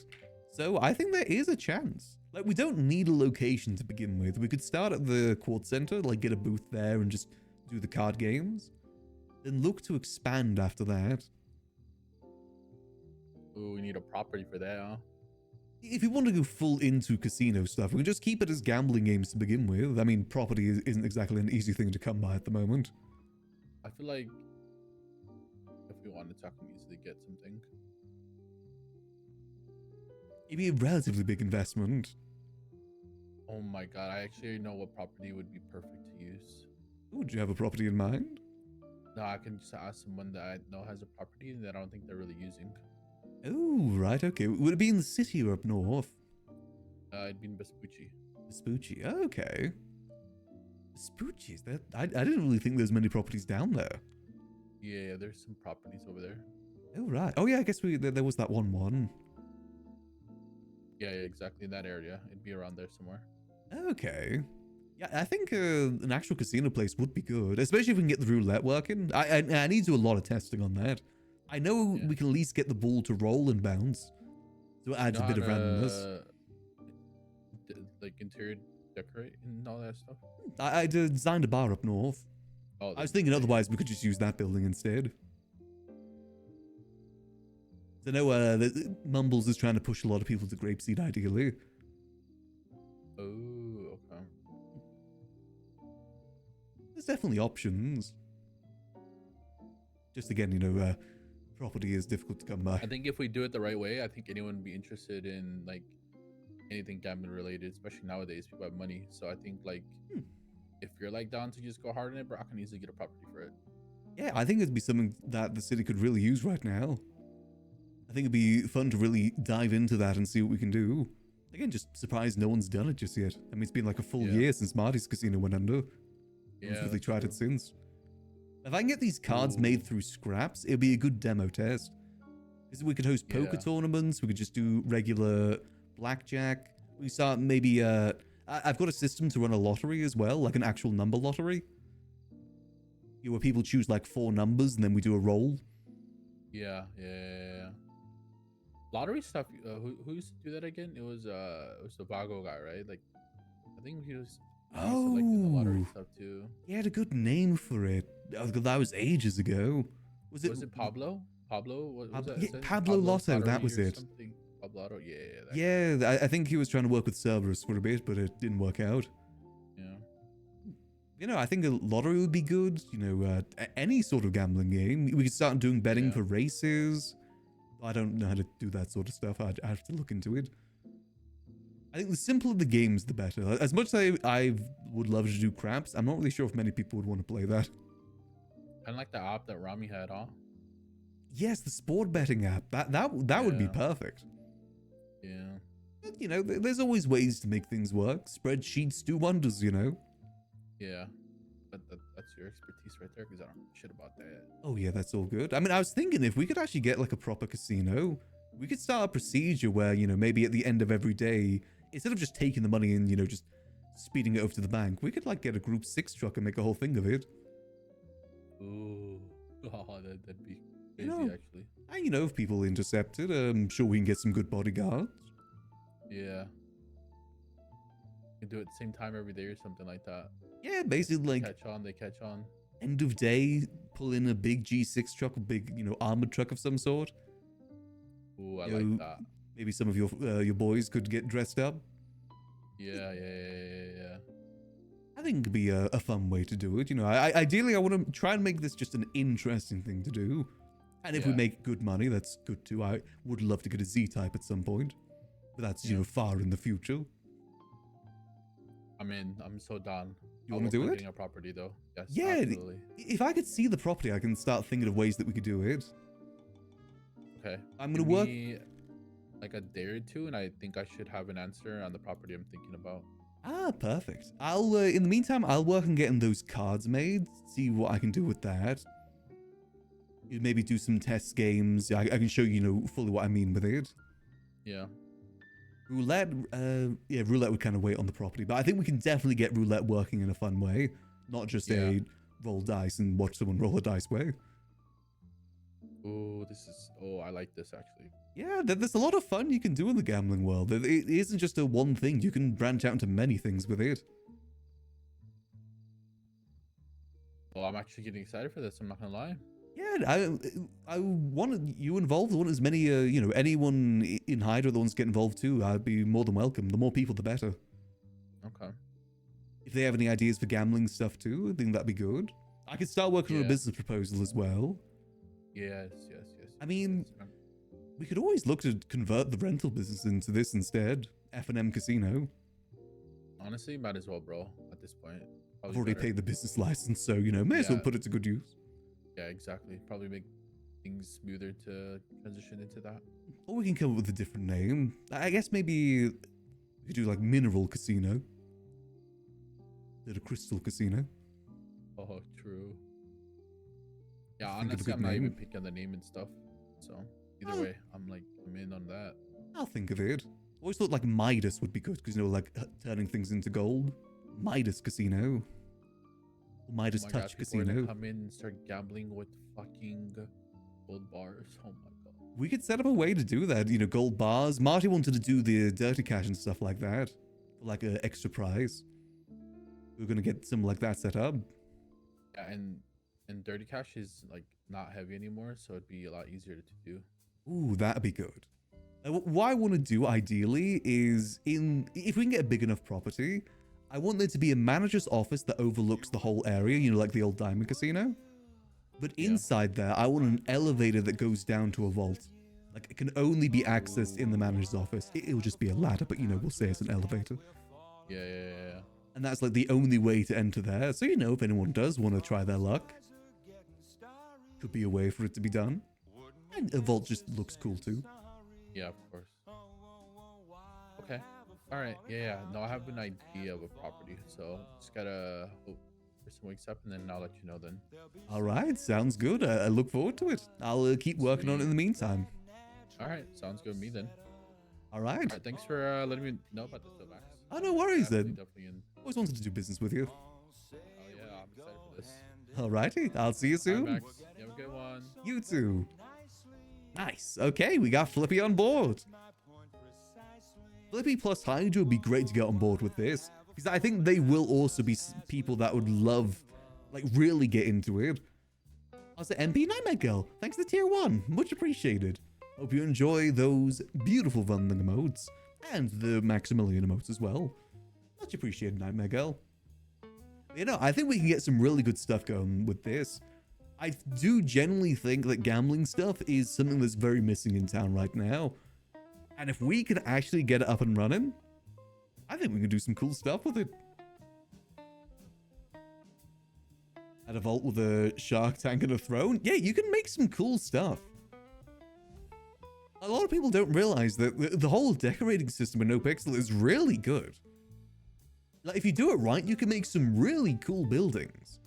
So I think there is a chance. Like, we don't need a location to begin with. We could start at the Quartz Center, like get a booth there and just do the card games. Then look to expand after that. Ooh, we need a property for that, huh? If you want to go full into casino stuff, we can just keep it as gambling games to begin with. I mean, property isn't exactly an easy thing to come by at the moment. I feel like if we wanted to, I can easily get something. It'd be a relatively big investment. Oh my god, I actually know what property would be perfect to use. Would you have a property in mind? No, I can just ask someone that I know has a property that I don't think they're really using. Oh, right, okay. Would it be in the city or up north? It'd be in Vespucci. Vespucci, okay. Vespucci, is that... I didn't really think there's many properties down there. Yeah, there's some properties over there. Oh, right. Oh, yeah, I guess there was that one. Yeah, exactly in that area. It'd be around there somewhere. Okay. Yeah, I think an actual casino place would be good, especially if we can get the roulette working. I need to do a lot of testing on that. I know we can at least get the ball to roll and bounce, so it adds a bit of randomness. Like interior decorate and all that stuff. I designed a bar up north. Oh, I was thinking otherwise we could just use that building instead. So I know Mumbles is trying to push a lot of people to Grapeseed ideally. Oh, okay. There's definitely options. Just again, property is difficult to come by. I think if we do it the right way, I think anyone would be interested in like anything gambling related, especially nowadays. People have money, so I think like if you're like down to just go hard on it, bro, I can easily get a property for it. Yeah, I think it'd be something that the city could really use right now. I think it'd be fun to really dive into that and see what we can do. Again, just surprised no one's done it just yet. I mean, it's been like a full year since Marty's Casino went under. No one's really tried it since. If I can get these cards made through scraps, it'd be a good demo test. Because we could host poker tournaments, we could just do regular blackjack. We start maybe, I've got a system to run a lottery as well, like an actual number lottery. Where people choose like 4 numbers and then we do a roll. Yeah. Lottery stuff. Who used to do that again? It was the Vago guy, right? Like, I think he was. Like the lottery stuff too. He had a good name for it. That was ages ago. Was it Pablo? Pablo? What was that? Yeah, Pablo Lotto. That was it. Something? Pablo Lotto. Yeah. Yeah, I think he was trying to work with Cerberus for a bit, but it didn't work out. Yeah. You know, I think a lottery would be good. You know, any sort of gambling game. We could start doing betting for races. I don't know how to do that sort of stuff. I'd have to look into it. I think the simpler the games, the better. As much as I would love to do craps, I'm not really sure if many people would want to play that. Kind of like the app that Rami had, huh? Yes, the sport betting app. That would be perfect. Yeah. But, you know, there's always ways to make things work. Spreadsheets do wonders, you know. Yeah. That's your expertise right there, because I don't know shit about that. Oh yeah, that's all good. I mean, I was thinking if we could actually get like a proper casino, we could start a procedure where, you know, maybe at the end of every day, instead of just taking the money and, you know, just speeding it over to the bank, we could like get a group 6 truck and make a whole thing of it. Ooh. Oh, that'd be crazy, actually. And, you know, if people intercept it, I'm sure we can get some good bodyguards. Yeah. You can do it at the same time every day or something like that. Yeah, basically like they catch on. End of day, pull in a big G6 truck, a big, you know, armored truck of some sort. Ooh, I like that. Maybe some of your boys could get dressed up. Yeah. I think it'd be a fun way to do it. You know, ideally, I want to try and make this just an interesting thing to do. And if we make good money, that's good too. I would love to get a Z-Type at some point. But that's, you know, far in the future. I'm in. I'm so down. You want to do it? Getting a property though. Yes, yeah. Absolutely. If I could see the property, I can start thinking of ways that we could do it. Okay. I'm going to work like a day or two, and I think I should have an answer on the property I'm thinking about. Ah, perfect. I'll in the meantime, I'll work on getting those cards made, see what I can do with that. Maybe do some test games. I can show you know, fully what I mean with it. Yeah. Roulette, roulette would kind of wait on the property, but I think we can definitely get roulette working in a fun way, not just a roll dice and watch someone roll a dice way. Oh, I like this actually. Yeah, there's a lot of fun you can do in the gambling world. It isn't just a one thing. You can branch out into many things with it. Well, I'm actually getting excited for this. I'm not gonna lie. Yeah, I want you involved. I want as many, you know, anyone in Hydra that wants to get involved too. I'd be more than welcome. The more people, the better. Okay. If they have any ideas for gambling stuff too, I think that'd be good. I could start working on a business proposal as well. Yes. I mean, we could always look to convert the rental business into this instead. F&M Casino. Honestly, might as well, bro. At this point, I've already paid the business license, so you know, may as well put it to good use. Yeah, exactly. Probably make things smoother to transition into that. Or we can come up with a different name. I guess maybe we could do like Mineral Casino. Instead of Crystal Casino. Oh, true. Yeah, honestly, I'm not even picking the name and stuff. So either way, I'm in on that. I'll think of it. Always thought like Midas would be good because, you know, like turning things into gold. Midas Casino. Midas Touch Casino. Come in and start gambling with fucking gold bars. Oh my god. We could set up a way to do that. You know, gold bars. Marty wanted to do the dirty cash and stuff like that, for like an extra prize. We're gonna get something like that set up. Yeah, and dirty cash is like not heavy anymore, so it'd be a lot easier to do. Ooh, that'd be good. What I want to do ideally is if we can get a big enough property, I want there to be a manager's office that overlooks the whole area, you know, like the old Diamond Casino. But inside there, I want an elevator that goes down to a vault. Like, it can only be accessed in the manager's office. It'll just be a ladder, but, you know, we'll say it's an elevator. Yeah. And that's like the only way to enter there. So, you know, if anyone does want to try their luck, could be a way for it to be done. And a vault just looks cool too. Yeah, of course. Okay. All right. Yeah. No, I have an idea of a property, so just gotta hope person wakes up, and then I'll let you know then. All right, sounds good. I look forward to it. I'll keep working on it in the meantime. All right. Sounds good with me then. All right. All right. Thanks for letting me know about this, though, Max. Oh, no worries then. Definitely in. Always wanted to do business with you. Oh yeah, I'm excited for this. All righty, I'll see you All soon. right, Max. You have a good one. You too. Nice. Okay, we got Flippy on board. Flippy plus Hydra would be great to get on board with this, because I think they will also be people that would love, like, really get into it. Also, MP Nightmare Girl, thanks to tier 1. Much appreciated. Hope you enjoy those beautiful vending emotes, and the Maximillian emotes as well. Much appreciated, Nightmare Girl. You know, I think we can get some really good stuff going with this. I do genuinely think that gambling stuff is something that's very missing in town right now. And if we can actually get it up and running, I think we can do some cool stuff with it. At a vault with a shark tank and a throne? Yeah, you can make some cool stuff. A lot of people don't realize that the whole decorating system in NoPixel is really good. Like, if you do it right, you can make some really cool buildings.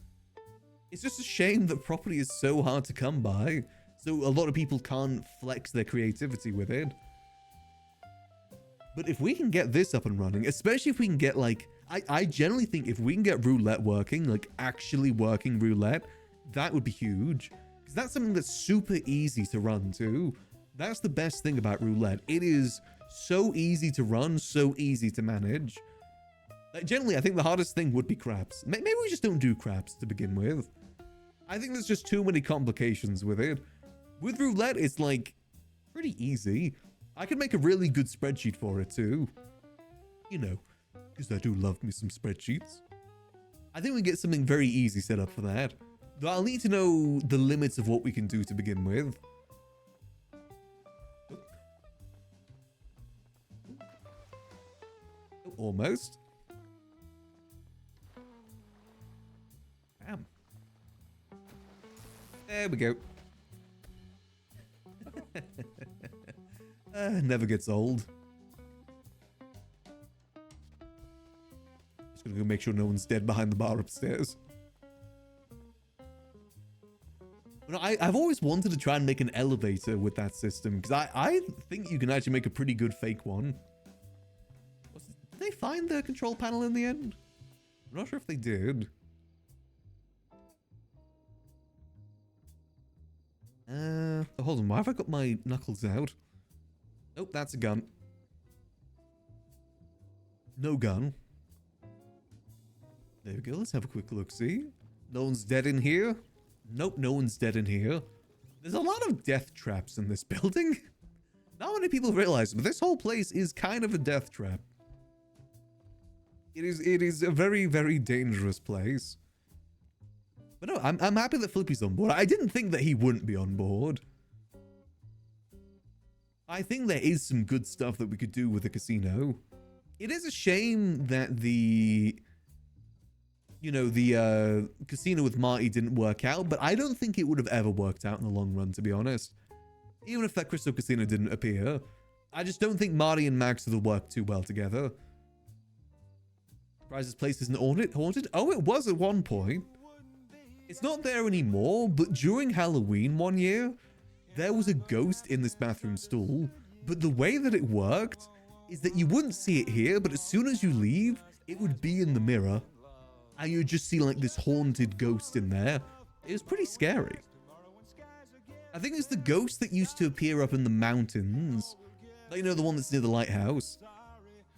It's just a shame that property is so hard to come by, so a lot of people can't flex their creativity with it. But if we can get this up and running, especially if we can get, like, I generally think if we can get roulette working, like actually working roulette, that would be huge. Because that's something that's super easy to run too. That's the best thing about roulette. It is so easy to run, so easy to manage. Like, generally, I think the hardest thing would be craps. Maybe we just don't do craps to begin with. I think there's just too many complications with it. With roulette, it's like pretty easy. I could make a really good spreadsheet for it too. You know, because I do love me some spreadsheets. I think we get something very easy set up for that. Though I'll need to know the limits of what we can do to begin with. Almost. Damn. There we go. Never gets old. Just gonna go make sure no one's dead behind the bar upstairs. But I've always wanted to try and make an elevator with that system, because I think you can actually make a pretty good fake one. Did they find the control panel in the end? I'm not sure if they did. Hold on, why have I got my knuckles out? Nope, that's a gun. No gun. There we go, let's have a quick look, see? No one's dead in here? Nope, no one's dead in here. There's a lot of death traps in this building. Not many people realize, but this whole place is kind of a death trap. It is a very, very dangerous place. But no, I'm happy that Flippy's on board. I didn't think that he wouldn't be on board. I think there is some good stuff that we could do with the casino. It is a shame that the casino with Marty didn't work out, but I don't think it would have ever worked out in the long run, to be honest. Even if that Crystal Casino didn't appear, I just don't think Marty and Max would have worked too well together. Prizes place isn't haunted? Oh, it was at one point. It's not there anymore, but during Halloween one year, there was a ghost in this bathroom stall, but the way that it worked is that you wouldn't see it here, but as soon as you leave, it would be in the mirror, and you'd just see like this haunted ghost in there. It was pretty scary. I think it's the ghost that used to appear up in the mountains. Like, you know, the one that's near the lighthouse.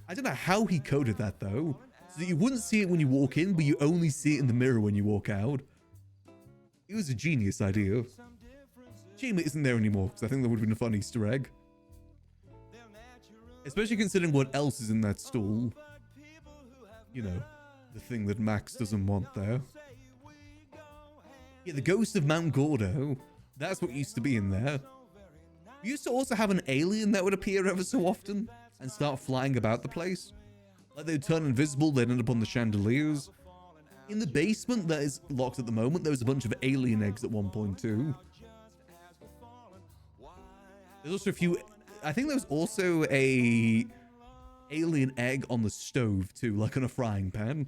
I don't know how he coded that though, so that you wouldn't see it when you walk in, but you only see it in the mirror when you walk out. It was a genius idea. Shame it isn't there anymore, because I think that would have been a fun Easter egg. Especially considering what else is in that stall. You know, the thing that Max doesn't want there. Yeah, the ghost of Mount Gordo. That's what used to be in there. We used to also have an alien that would appear ever so often and start flying about the place. Like they'd turn invisible, they'd end up on the chandeliers. In the basement that is locked at the moment, there was a bunch of alien eggs at one point too. There's also a few, I think there was also a alien egg on the stove too, like on a frying pan.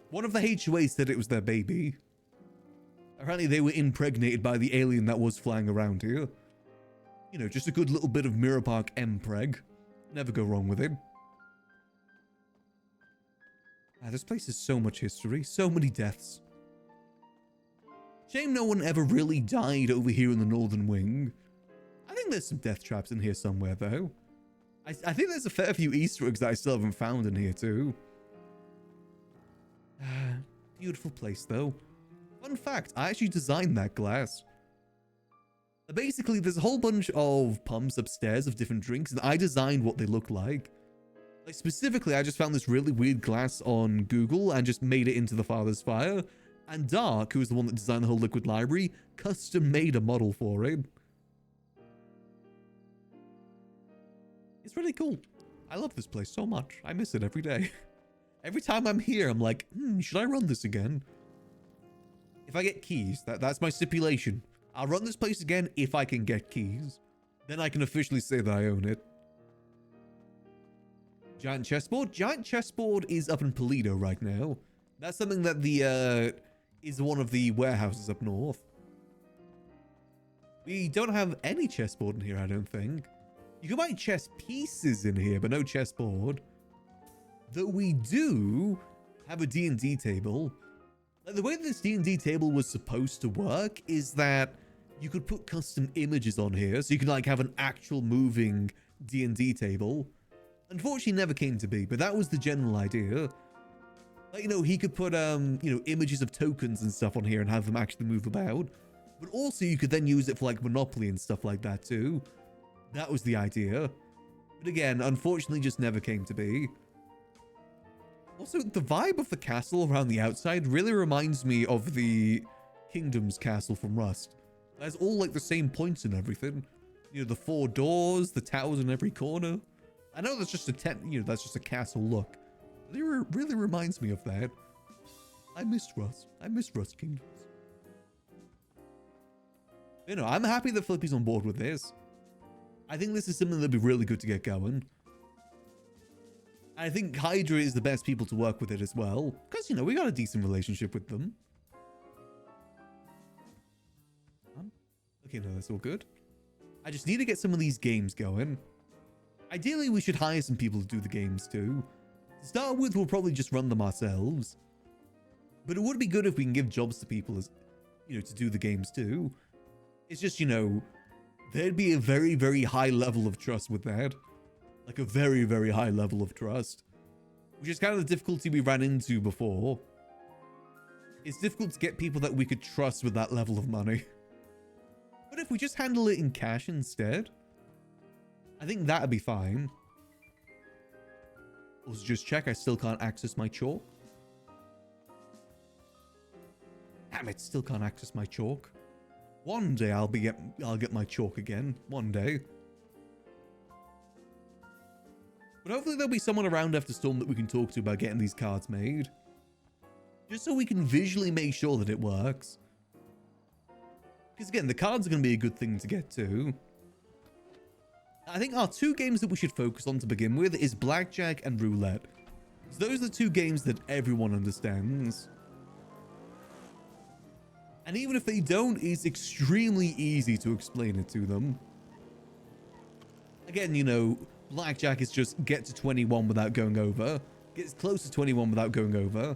One of the HOAs said it was their baby. Apparently they were impregnated by the alien that was flying around here. You know, just a good little bit of Mirror Park M-preg. Never go wrong with it. This place has so much history, so many deaths. Shame no one ever really died over here in the northern wing. I think there's some death traps in here somewhere though. I think there's a fair few Easter eggs that I still haven't found in here too. Beautiful place though. Fun fact, I actually designed that glass. Basically, there's a whole bunch of pumps upstairs of different drinks, and I designed what they look like. Like, specifically, I just found this really weird glass on Google and just made it into the Father's Fire. And Dark, who was the one that designed the whole liquid library, custom made a model for it. It's really cool. I love this place so much. I miss it every day. Every time I'm here, I'm like, should I run this again? If I get keys, that's my stipulation. I'll run this place again if I can get keys. Then I can officially say that I own it. Giant chessboard. Giant chessboard is up in Polito right now. That's something that the is one of the warehouses up north. We don't have any chessboard in here, I don't think. You can buy chess pieces in here, but no chessboard. Though we do have a D&D table. Like, the way this D&D table was supposed to work is that you could put custom images on here, so you can like have an actual moving D&D table. Unfortunately, never came to be, but that was the general idea. Like, you know, he could put you know, images of tokens and stuff on here and have them actually move about. But also, you could then use it for like Monopoly and stuff like that too. That was the idea. But again, unfortunately, just never came to be. Also, the vibe of the castle around the outside really reminds me of the Kingdom's castle from Rust. It has all like the same points and everything. You know, the 4 doors, the towers in every corner. I know that's just that's just a castle look. It really reminds me of that. I miss Rust. I miss Rust Kingdoms. You know, I'm happy that Flippy's on board with this. I think this is something that'd be really good to get going. I think Hydra is the best people to work with it as well. Because, you know, we got a decent relationship with them. Okay, no, that's all good. I just need to get some of these games going. Ideally, we should hire some people to do the games too. To start with, we'll probably just run them ourselves. But it would be good if we can give jobs to people, as you know, to do the games too. It's just, you know, there'd be a very, very high level of trust with that. Like a very, very high level of trust. Which is kind of the difficulty we ran into before. It's difficult to get people that we could trust with that level of money. But if we just handle it in cash instead, I think that'd be fine. Also, just check, I still can't access my chalk. Damn it, still can't access my chalk. One day I'll get my chalk again. One day. But hopefully there'll be someone around after Storm that we can talk to about getting these cards made. Just so we can visually make sure that it works. Because again, the cards are going to be a good thing to get to. I think our 2 games that we should focus on to begin with is Blackjack and Roulette. So those are the 2 games that everyone understands. And even if they don't, it's extremely easy to explain it to them. Again, you know, Blackjack is just get to 21 without going over. Get as close to 21 without going over.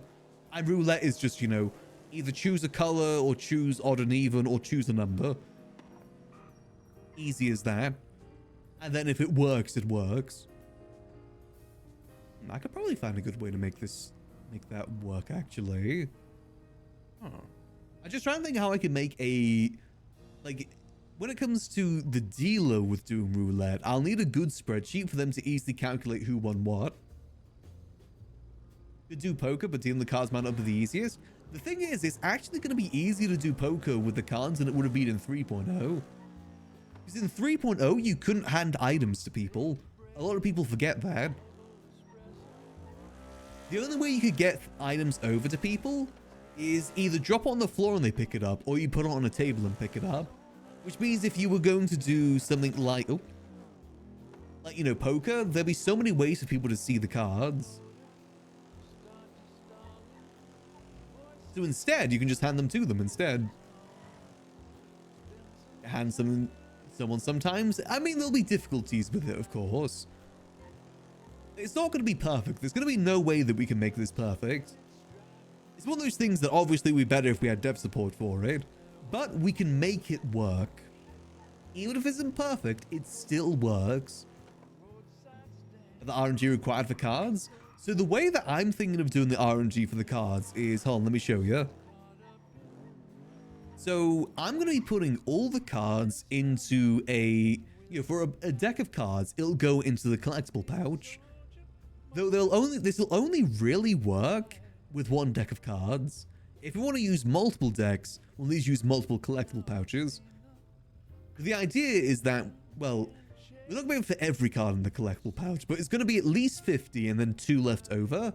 And Roulette is just, you know, either choose a color or choose odd and even or choose a number. Easy as that. And then if it works, it works. I could probably find a good way to make that work, actually. I just try and think how I can make a, like, when it comes to the dealer with doing roulette, I'll need a good spreadsheet for them to easily calculate who won what. Could do poker, but dealing the cards might not be the easiest. The thing is, it's actually going to be easier to do poker with the cards than it would have been in 3.0. Because in 3.0, you couldn't hand items to people. A lot of people forget that. The only way you could get items over to people is either drop it on the floor and they pick it up, or you put it on a table and pick it up. Which means if you were going to do something like, you know, poker, there'd be so many ways for people to see the cards. So instead, you can just hand them to them instead. Hand someone sometimes. I mean, there'll be difficulties with it, of course. It's not going to be perfect. There's going to be no way that we can make this perfect. It's one of those things that obviously would be better if we had dev support for it, but we can make it work. Even if it isn't perfect, it still works. The RNG required for cards. So the way that I'm thinking of doing the RNG for the cards is, hold on, let me show you. So I'm going to be putting all the cards into a, you know, for a deck of cards, it'll go into the collectible pouch. Though this will only really work with one deck of cards. If we want to use multiple decks, we'll need to use multiple collectible pouches. The idea is that, well, we're not going for every card in the collectible pouch, but it's going to be at least 50 and then 2 left over.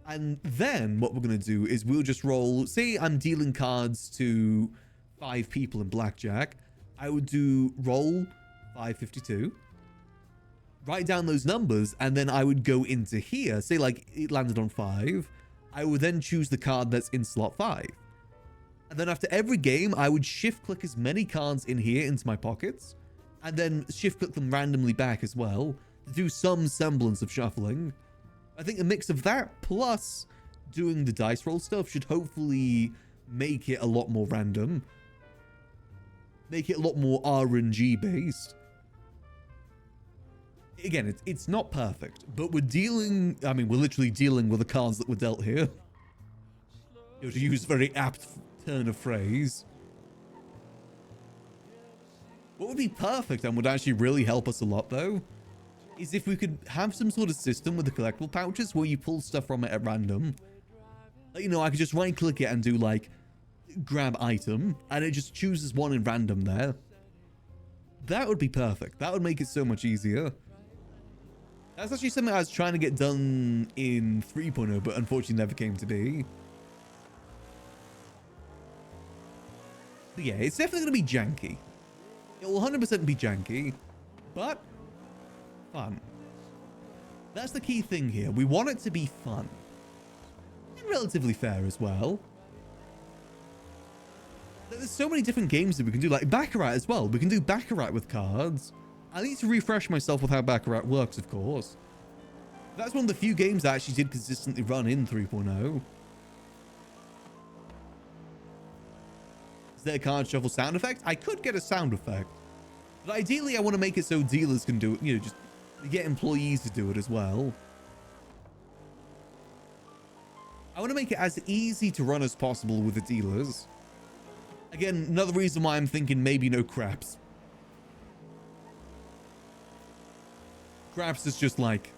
And then what we're going to do is we'll just roll, say I'm dealing cards to 5 people in blackjack. I would do roll 552. Write down those numbers, and then I would go into here. Say like it landed on 5. I would then choose the card that's in slot 5. And then after every game, I would shift click as many cards in here into my pockets, and then shift click them randomly back as well to do some semblance of shuffling. I think a mix of that plus doing the dice roll stuff should hopefully make it a lot more random. Make it a lot more RNG based. Again, it's not perfect, but we're dealing, I mean, we're literally dealing with the cards that were dealt here. You know, to use a very apt turn of phrase. What would be perfect and would actually really help us a lot, though, is if we could have some sort of system with the collectible pouches where you pull stuff from it at random. Like, you know, I could just right click it and do like, grab item, and it just chooses one in random there. That would be perfect. That would make it so much easier. That's actually something I was trying to get done in 3.0, but unfortunately never came to be. But yeah, it's definitely going to be janky. It will 100% be janky, but fun. That's the key thing here. We want it to be fun. And relatively fair as well. There's so many different games that we can do, like Baccarat as well. We can do Baccarat with cards. I need to refresh myself with how Baccarat works, of course. That's one of the few games I actually did consistently run in 3.0. Is there a card shuffle sound effect? I could get a sound effect. But ideally, I want to make it so dealers can do it, you know, just get employees to do it as well. I want to make it as easy to run as possible with the dealers. Again, another reason why I'm thinking maybe no craps. Craps is just like,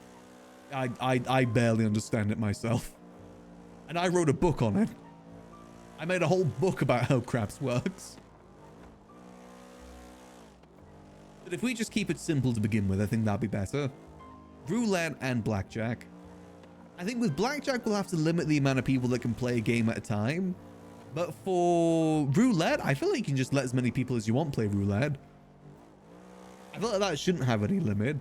I barely understand it myself. And I wrote a book on it. I made a whole book about how craps works. But if we just keep it simple to begin with, I think that'd be better. Roulette and blackjack. I think with blackjack, we'll have to limit the amount of people that can play a game at a time. But for roulette, I feel like you can just let as many people as you want play roulette. I feel like that shouldn't have any limit.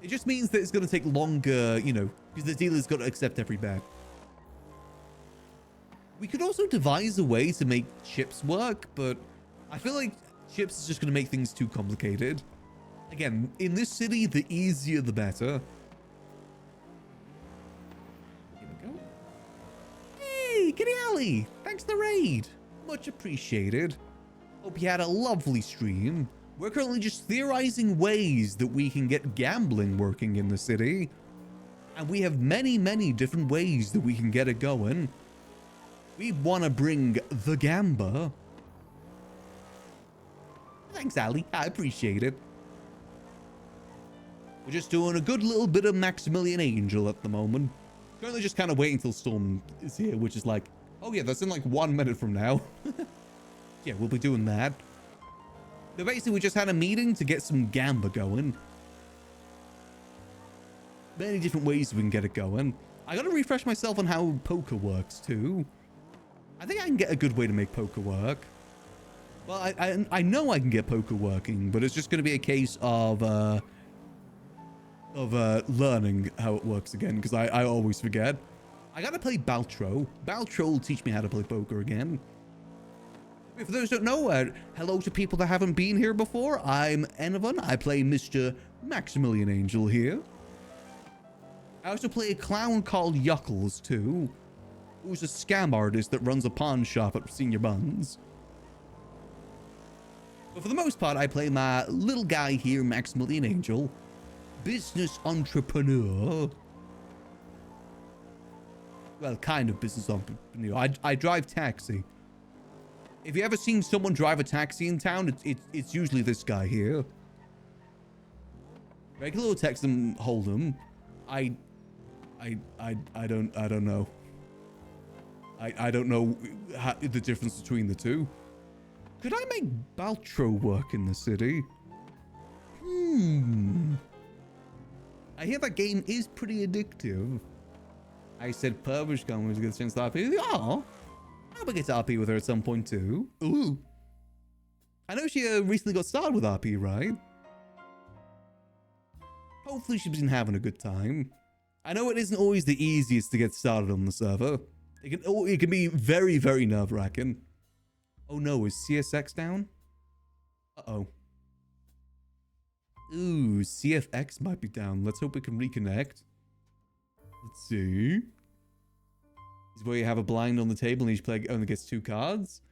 It just means that it's going to take longer, you know, because the dealer's got to accept every bet. We could also devise a way to make chips work, but I feel like chips is just going to make things too complicated. Again, in this city, the easier the better. Here we go. Hey, Kitty Alley! Thanks for the raid. Much appreciated. Hope you had a lovely stream. We're currently just theorizing ways that we can get gambling working in the city. And we have many, many different ways that we can get it going. We want to bring the gamba. Thanks, Ali. I appreciate it. We're just doing a good little bit of Maximillian Angel at the moment. Currently just kind of waiting until Storm is here, which is like, oh yeah, that's in like 1 minute from now. Yeah, we'll be doing that. But basically, we just had a meeting to get some gamba going. Many different ways we can get it going. I gotta refresh myself on how poker works too. I think I can get a good way to make poker work. Well, I know I can get poker working, but it's just gonna be a case of learning how it works again, because I always forget. I gotta play Baltro. Baltro will teach me how to play poker again. For those who don't know, hello to people that haven't been here before. I'm Enovan. I play Mr. Maximillian Angel here. I also play a clown called Yuckles too, who's a scam artist that runs a pawn shop at Senior Buns. But for the most part, I play my little guy here, Maximillian Angel, business entrepreneur. Well, kind of business entrepreneur. I drive taxi. If you ever seen someone drive a taxi in town, it's usually this guy here. Regular or Texas Hold'em. I don't know. I don't know the difference between the two. Could I make Baltro work in the city? I hear that game is pretty addictive. I said Purvish Gun was a good chance to RP. Oh, I'll get to RP with her at some point too. Ooh. I know she recently got started with RP, right? Hopefully she's been having a good time. I know it isn't always the easiest to get started on the server. It can be very, very nerve-wracking. Oh no, is CSX down? Uh-oh. Ooh, CFX might be down. Let's hope we can reconnect. Let's see. This is where you have a blind on the table and each player only gets 2 cards.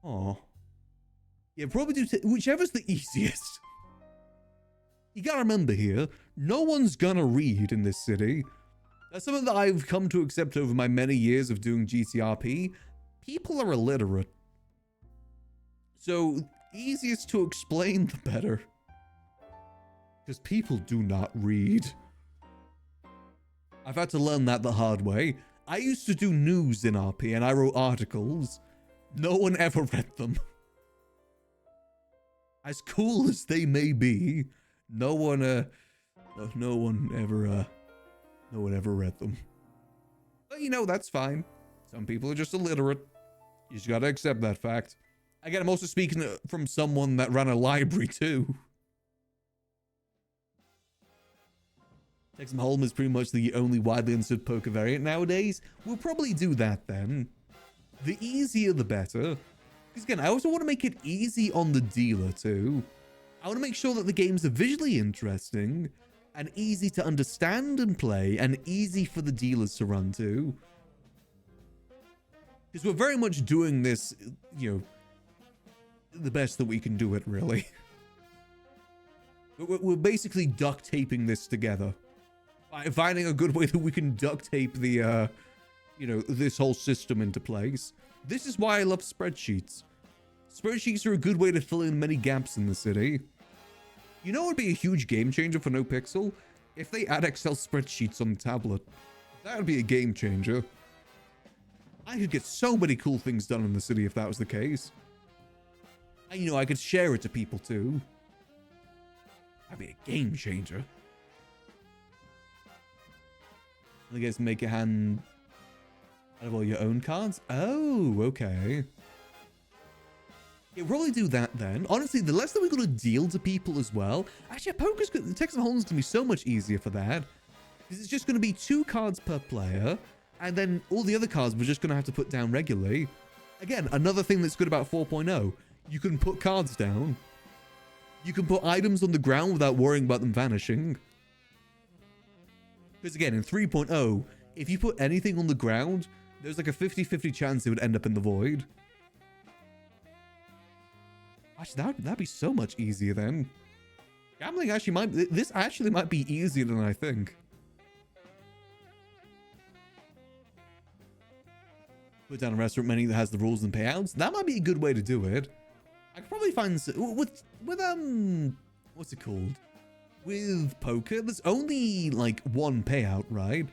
Oh. Yeah, probably do whichever's the easiest. You gotta remember here, no one's gonna read in this city. That's something that I've come to accept over my many years of doing GTRP. People are illiterate. So, easiest to explain, the better. Because people do not read. I've had to learn that the hard way. I used to do news in RP and I wrote articles. No one ever read them. As cool as they may be, no one ever read them. But you know, that's fine. Some people are just illiterate. You just gotta accept that fact. Again, I'm also speaking from someone that ran a library too. Texas Hold'em is pretty much the only widely understood poker variant nowadays. We'll probably do that then. The easier the better. Because again, I also want to make it easy on the dealer too. I want to make sure that the games are visually interesting and easy to understand and play and easy for the dealers to run to. Because we're very much doing this, you know, the best that we can do it, really. We're basically duct taping this together. By finding a good way that we can duct tape the, you know, this whole system into place. This is why I love spreadsheets. Spreadsheets are a good way to fill in many gaps in the city. You know what would be a huge game changer for NoPixel? If they add Excel spreadsheets on the tablet. That would be a game changer. I could get so many cool things done in the city if that was the case. And you know, I could share it to people too. That'd be a game changer. I guess make a hand out of all your own cards. Oh, okay. Yeah, probably do that then. Honestly, the less that we're going to deal to people as well. Actually, poker's good. Texas Hold'em's going to be so much easier for that. Because it's just going to be 2 cards per player. And then all the other cards we're just going to have to put down regularly. Again, another thing that's good about 4.0. You can put cards down. You can put items on the ground without worrying about them vanishing. Because again, in 3.0, if you put anything on the ground, there's like a 50-50 chance it would end up in the void. Actually, that'd be so much easier then. Gambling this actually might be easier than I think. Put down a restaurant menu that has the rules and payouts. That might be a good way to do it. I could probably find with what's it called? With poker, there's only like 1 payout, right?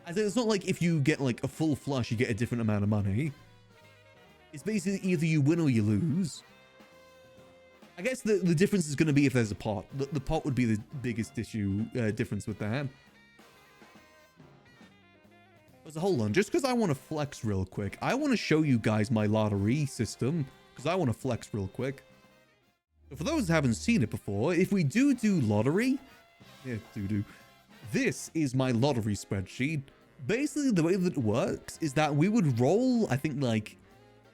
As in, it's not like if you get like a full flush, you get a different amount of money. It's basically either you win or you lose. I guess the difference is going to be if there's a pot. The pot would be the biggest difference with that. Because hold on, just because I want to flex real quick, I want to show you guys my lottery system. Because I want to flex real quick. So for those that haven't seen it before, if we do lottery, this is my lottery spreadsheet. Basically, the way that it works is that we would roll, I think, like,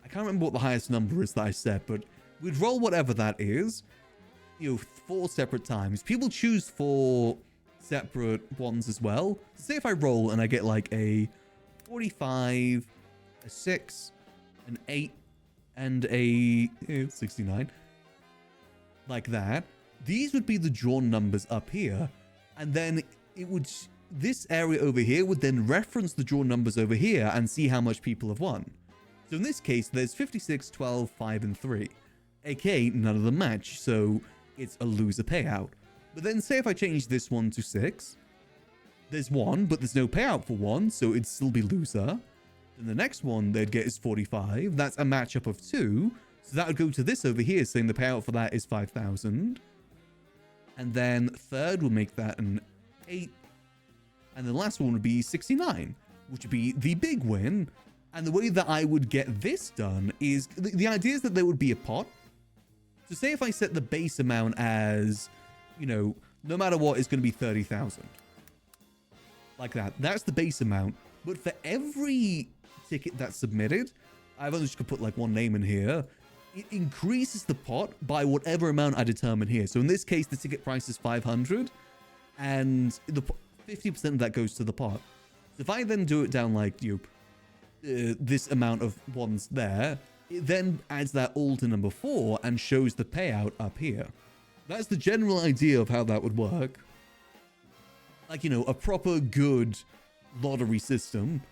I can't remember what the highest number is that I set, but we'd roll whatever that is, 4 separate times. People choose 4 separate ones as well. So say if I roll and I get like a 45, a 6, an 8, and a 69, like that, these would be the drawn numbers up here, and then it would, this area over here would then reference the drawn numbers over here and see how much people have won. So in this case, there's 56, 12, 5, and 3, aka none of them match, so it's a loser payout. But then say if I change this one to 6, there's 1, but there's no payout for 1, so it'd still be loser. Then the next one they'd get is 45. That's a matchup of 2. So that would go to this over here, saying the payout for that is 5,000. And then third would make that an 8. And the last one would be 69, which would be the big win. And the way that I would get this done is, the idea is that there would be a pot. So say if I set the base amount as, no matter what, it's going to be 30,000. Like that. That's the base amount. But for every ticket that's submitted, I've only just going to put like one name in here. It increases the pot by whatever amount I determine here. So in this case, the ticket price is 500. And the 50% of that goes to the pot. So if I then do it down like, this amount of ones there, it then adds that all to number 4 and shows the payout up here. That's the general idea of how that would work. Like, a proper good lottery system.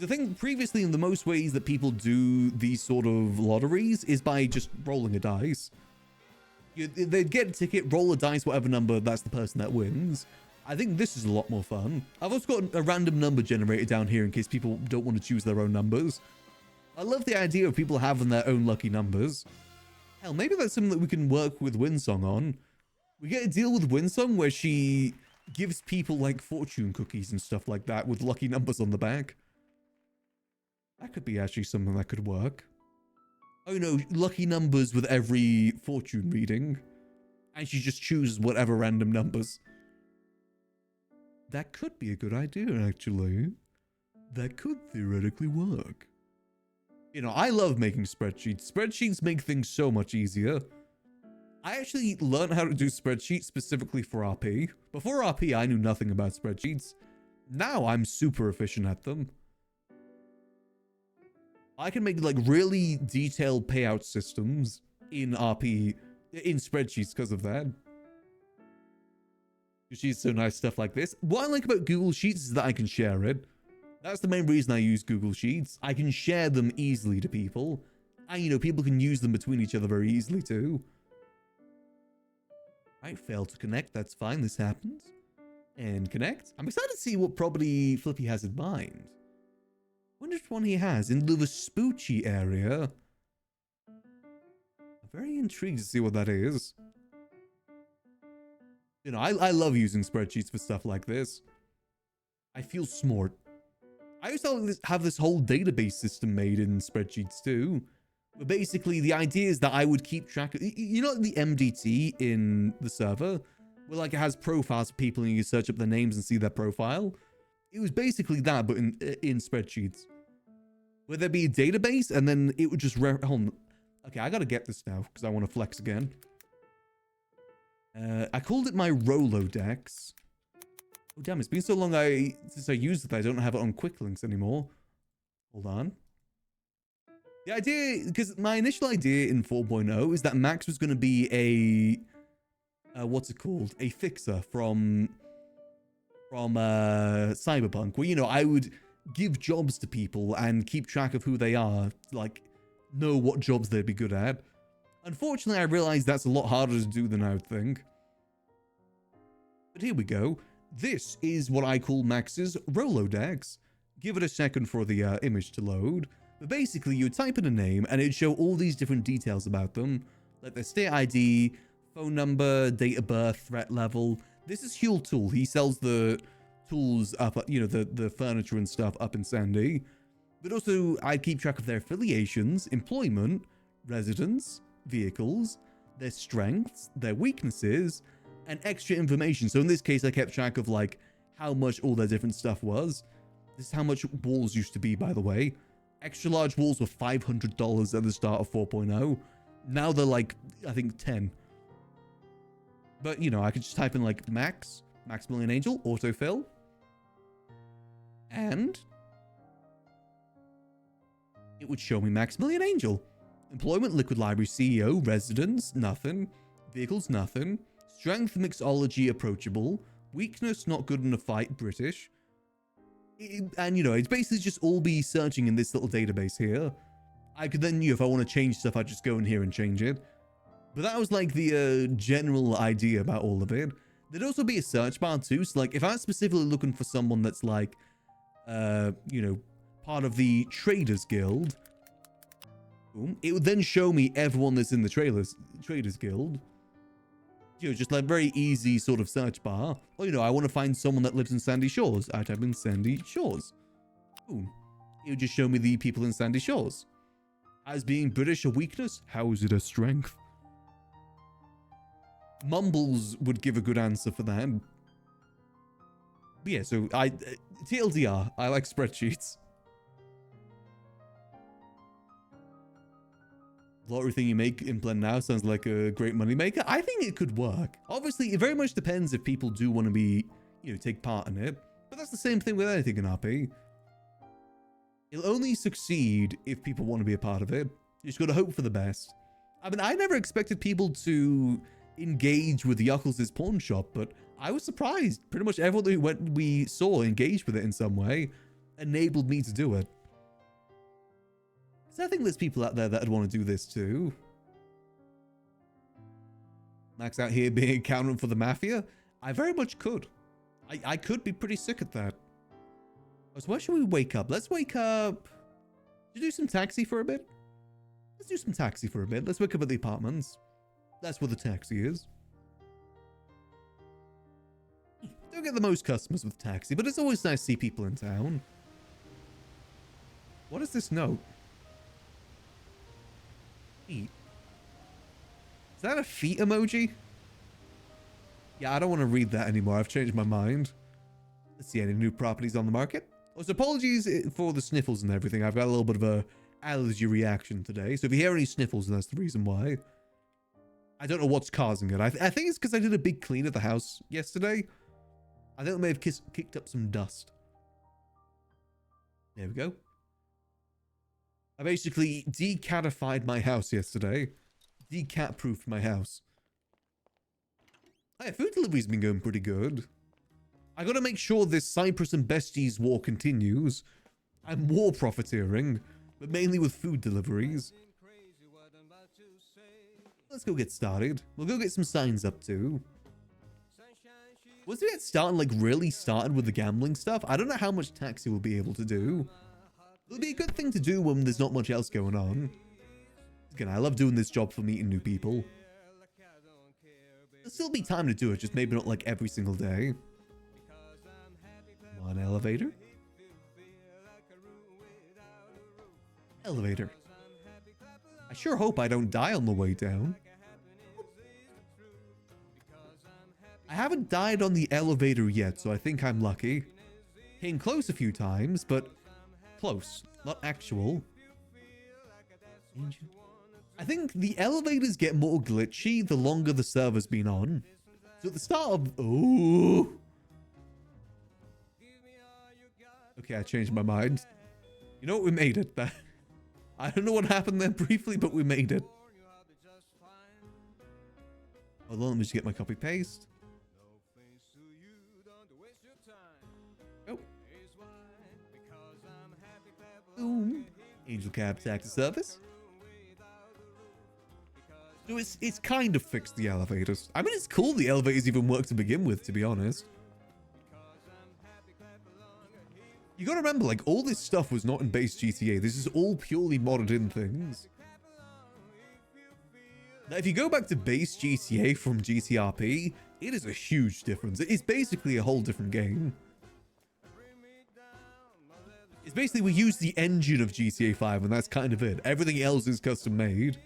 I think previously, in the most ways that people do these sort of lotteries is by just rolling a dice. They'd get a ticket, roll a dice, whatever number, that's the person that wins. I think this is a lot more fun. I've also got a random number generator down here in case people don't want to choose their own numbers. I love the idea of people having their own lucky numbers. Hell, maybe that's something that we can work with Winsong on. We get a deal with Winsong where she gives people like fortune cookies and stuff like that with lucky numbers on the back. That could be actually something that could work. Oh no, lucky numbers with every fortune reading. And she just chooses whatever random numbers. That could be a good idea, actually. That could theoretically work. I love making spreadsheets. Spreadsheets make things so much easier. I actually learned how to do spreadsheets specifically for RP. Before RP, I knew nothing about spreadsheets. Now I'm super efficient at them. I can make like really detailed payout systems in RP, in spreadsheets because of that. She's so nice, stuff like this. What I like about Google Sheets is that I can share it. That's the main reason I use Google Sheets. I can share them easily to people. And, people can use them between each other very easily too. Right, failed to connect. That's fine. This happens. And connect. I'm excited to see what property Flippy has in mind. Wonder which one he has in the Vespucci area. I'm very intrigued to see what that is. I love using spreadsheets for stuff like this. I feel smart. I used to have this whole database system made in spreadsheets too. But basically, the idea is that I would keep track of... the MDT in the server? Where like it has profiles of people and you can search up their names and see their profile? It was basically that, but in spreadsheets. Where there'd be a database and then it would just... Hold on. Okay, I gotta get this now because I want to flex again. I called it my Rolodex. Oh damn, it's been so long since I used it that I don't have it on quick links anymore. Hold on. The idea, because my initial idea in 4.0 is that Max was going to be a what's it called? A fixer from Cyberpunk, where I would give jobs to people and keep track of who they are, like know what jobs they'd be good at. Unfortunately, I realized that's a lot harder to do than I would think. But here we go. This is what I call Max's Rolodex. Give it a second for the image to load. But basically, you would type in a name and it'd show all these different details about them. Like their state ID, phone number, date of birth, threat level. This is Huel Tool. He sells the tools up, you know, the furniture and stuff up in Sandy. But also, I'd keep track of their affiliations, employment, residence, vehicles, their strengths, their weaknesses, and extra information. So in this case, I kept track of like how much all their different stuff was. This is how much walls used to be, by the way. Extra large walls were $500 at the start of 4.0. Now they're like, I think 10. But, you know, I could just type in like Maximillian Angel, autofill. And it would show me Maximillian Angel. Employment, Liquid Library, CEO, residence, nothing. Vehicles, nothing. Strength, mixology, approachable. Weakness, not good in a fight, British. And, you know, it's basically just all be searching in this little database here. I could then, you know, if I want to change stuff, I'd just go in here and change it. But that was like the general idea about all of it. There'd also be a search bar too. So like if I'm specifically looking for someone that's like, you know, part of the Traders Guild, boom, it would then show me everyone that's in the Traders Guild. You know, just like very easy sort of search bar. Or, you know, I want to find someone that lives in Sandy Shores. I type in Sandy Shores. Boom. It would just show me the people in Sandy Shores. As being British a weakness, how is it a strength? Mumbles would give a good answer for that. But yeah, so TLDR, I like spreadsheets. Lottery thing you make in Blend now sounds like a great money maker. I think it could work. Obviously, it very much depends if people do want to be, you know, take part in it. But that's the same thing with anything in RP. It'll only succeed if people want to be a part of it. You just got to hope for the best. I mean, I never expected people to engage with Yuckles' pawn shop, but I was surprised. Pretty much everyone we saw engaged with it in some way, enabled me to do it. So I think there's people out there that'd want to do this too. Max out here being accountant for the mafia. I very much could. I could be pretty sick at that. So where should we wake up? Let's wake up. Should we do some taxi for a bit? Let's do some taxi for a bit. Let's wake up at the apartments. That's where the taxi is. Don't get the most customers with taxi, but it's always nice to see people in town. What is this note? Feet. Is that a feet emoji? Yeah, I don't want to read that anymore. I've changed my mind. Let's see, any new properties on the market? Oh, so apologies for the sniffles and everything. I've got a little bit of a allergy reaction today. So if you hear any sniffles, that's the reason why. I don't know what's causing it. I think it's because I did a big clean of the house yesterday. I think I may have kicked up some dust. There we go. I basically decatified my house yesterday. Decat-proofed my house. Hey, food delivery's been going pretty good. I gotta make sure this Cyprus and Besties war continues. I'm war profiteering, but mainly with food deliveries. Let's go get started. We'll go get some signs up too. Once we get started, like really started with the gambling stuff, I don't know how much taxi we'll be able to do. It'll be a good thing to do when there's not much else going on. Again, I love doing this job for meeting new people. There'll still be time to do it, just maybe not like every single day. One elevator. Elevator. I sure hope I don't die on the way down. I haven't died on the elevator yet, so I think I'm lucky. Came close a few times, but close, not actual. I think the elevators get more glitchy the longer the server's been on. So at the start of... Ooh. Okay, I changed my mind. You know what? We made it. I don't know what happened there briefly, but we made it. Hold on, let me just get my copy paste. Oh. Boom. Angel Cab Taxi Service. So it's kind of fixed the elevators. I mean, it's cool the elevators even work to begin with, to be honest. You gotta remember, like, all this stuff was not in base GTA. This is all purely modded in things. Now, if you go back to base GTA from GTRP, it is a huge difference. It's basically a whole different game. It's basically we use the engine of GTA 5 and that's kind of it. Everything else is custom made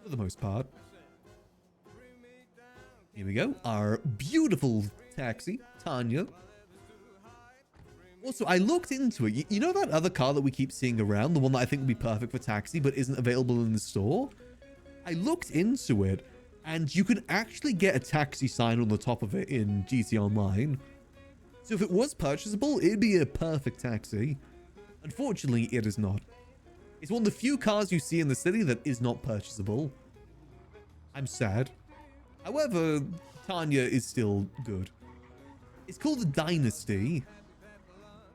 for the most part. Here we go. Our beautiful taxi, Tanya. Also, I looked into it. You know that other car that we keep seeing around? The one that I think would be perfect for taxi but isn't available in the store? I looked into it and you can actually get a taxi sign on the top of it in GTA Online. So if it was purchasable, it'd be a perfect taxi. Unfortunately, it is not. It's one of the few cars you see in the city that is not purchasable. I'm sad. However, Tanya is still good. It's called the Dynasty.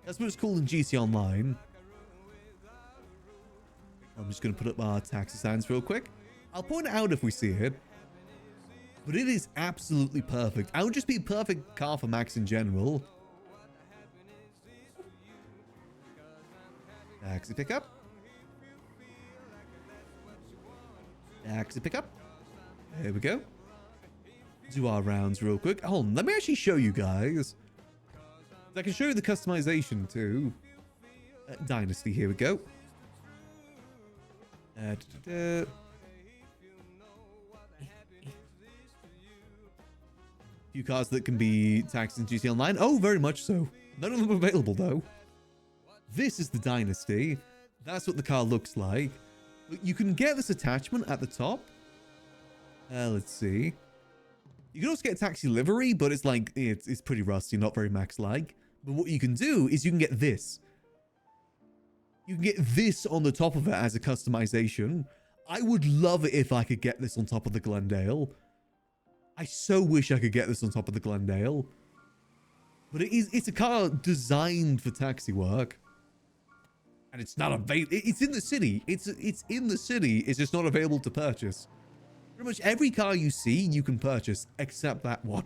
That's what it's called in GTA Online. I'm just going to put up our taxi signs real quick. I'll point it out if we see it. But it is absolutely perfect. I would just be a perfect car for Max in general. Taxi pickup. Taxi pickup. There we go. Do our rounds real quick. Hold on, let me actually show you guys. I can show you the customization too. Dynasty, here we go. Few cars that can be taxed in GTA Online. Oh, very much so. None of them available though. This is the Dynasty. That's what the car looks like. But you can get this attachment at the top. Let's see. You can also get a taxi livery, but it's like, it's pretty rusty, not very Max-like. But what you can do is you can get this. You can get this on the top of it as a customization. I would love it if I could get this on top of the Glendale. I so wish I could get this on top of the Glendale. But it's a car designed for taxi work. And it's not available. It's in the city. It's in the city. It's just not available to purchase. Pretty much every car you see, you can purchase, except that one.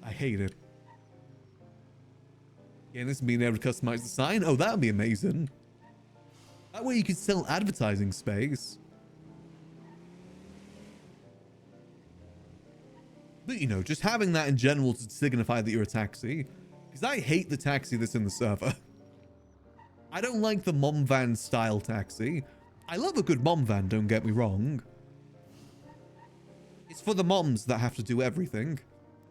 I hate it. Yeah, this being able to customize the sign. Oh, that would be amazing. That way you can sell advertising space. But, you know, just having that in general to signify that you're a taxi. Because I hate the taxi that's in the server. I don't like the mom van style taxi. I love a good mom van, don't get me wrong. It's for the moms that have to do everything.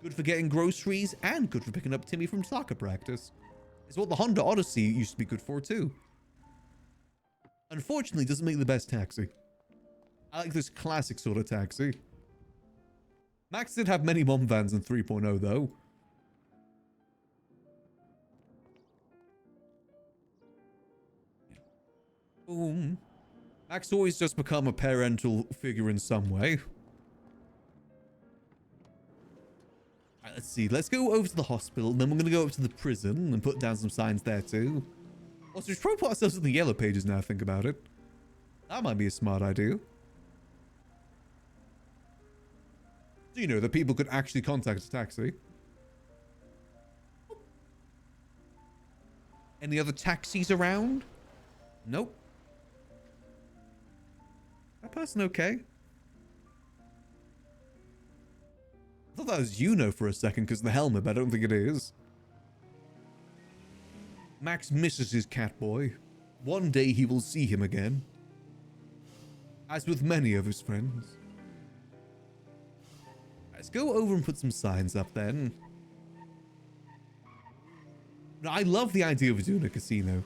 Good for getting groceries and good for picking up Timmy from soccer practice. It's what the Honda Odyssey used to be good for too. Unfortunately, it doesn't make the best taxi. I like this classic sort of taxi. Max did have many mom vans in 3.0 though. Boom. Max always just become a parental figure in some way. Alright, let's see. Let's go over to the hospital. Then we're going to go up to the prison and put down some signs there too. Also, we should probably put ourselves in the yellow pages now, think about it. That might be a smart idea. Do you know that people could actually contact a taxi? Any other taxis around? Nope. That person okay? I thought that was Yuno for a second because of the helmet, but I don't think it is. Max misses his cat boy. One day he will see him again. As with many of his friends. Let's go over and put some signs up then. Now, I love the idea of doing a casino.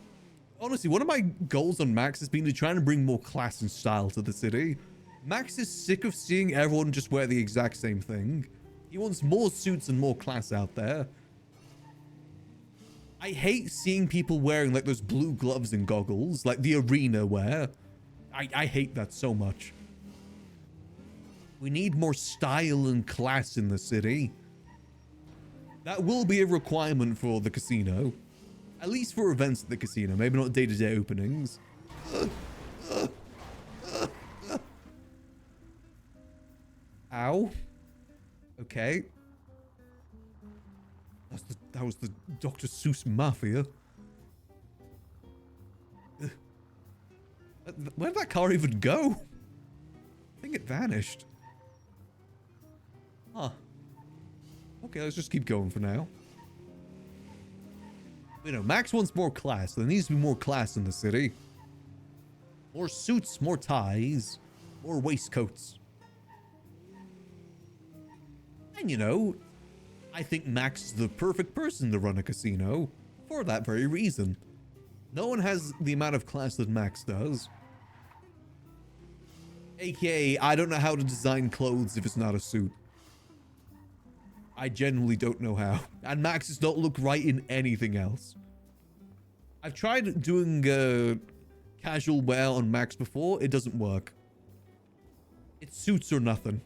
Honestly, one of my goals on Max has been to try and bring more class and style to the city. Max is sick of seeing everyone just wear the exact same thing. He wants more suits and more class out there. I hate seeing people wearing like those blue gloves and goggles, like the arena wear. I hate that so much. We need more style and class in the city. That will be a requirement for the casino. At least for events at the casino, maybe not day-to-day openings. Ow. Okay. That was the Dr. Seuss Mafia. Where did that car even go? I think it vanished. Huh. Okay, let's just keep going for now. You know, Max wants more class. There needs to be more class in the city. More suits, more ties, more waistcoats. And you know, I think Max is the perfect person to run a casino for that very reason. No one has the amount of class that Max does. AKA, I don't know how to design clothes if it's not a suit. I genuinely don't know how. And Max does not look right in anything else. I've tried doing casual wear on Max before. It doesn't work. It's suits or nothing.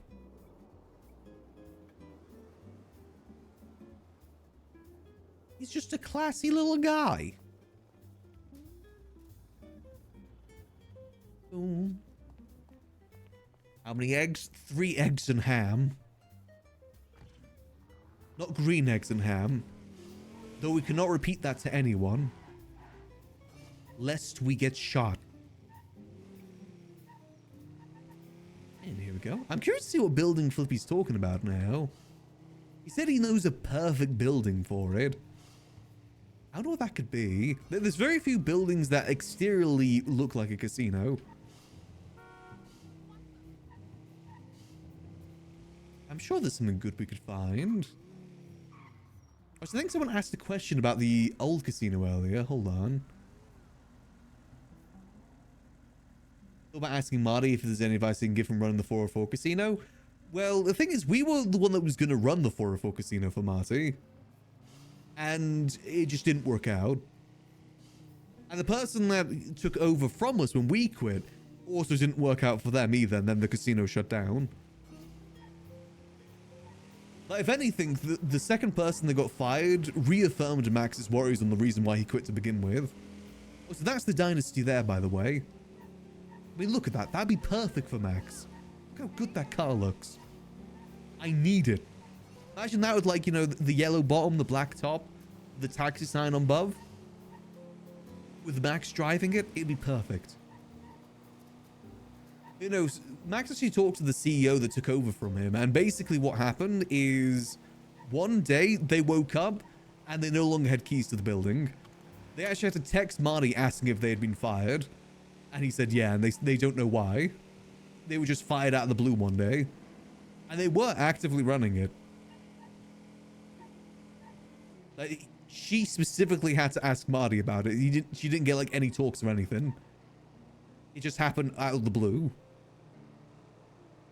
He's just a classy little guy. Boom. How many eggs? 3 eggs and ham. Not green eggs and ham. Though we cannot repeat that to anyone. Lest we get shot. And here we go. I'm curious to see what building Flippy's talking about now. He said he knows a perfect building for it. I don't know what that could be. There's very few buildings that exteriorly look like a casino. I'm sure there's something good we could find. I think someone asked a question about the old casino earlier. Hold on. Thought about asking Marty if there's any advice he can give him running the 404 casino. Well, the thing is, we were the one that was going to run the 404 casino for Marty. And it just didn't work out. And the person that took over from us when we quit also didn't work out for them either. And then the casino shut down. Like, if anything, the second person that got fired reaffirmed Max's worries on the reason why he quit to begin with. Oh, so that's the dynasty there, by the way. I mean, look at that. That'd be perfect for Max. Look how good that car looks. I need it. Imagine that with, like, you know, the yellow bottom, the black top, the taxi sign on above. With Max driving it, it'd be perfect. You know, Max actually talked to the CEO that took over from him, and basically what happened is one day they woke up and they no longer had keys to the building. They actually had to text Marty asking if they had been fired, and he said yeah, and they don't know why. They were just fired out of the blue one day, and they were actively running it. Like, she specifically had to ask Marty about it. She didn't get like any talks or anything. It just happened out of the blue.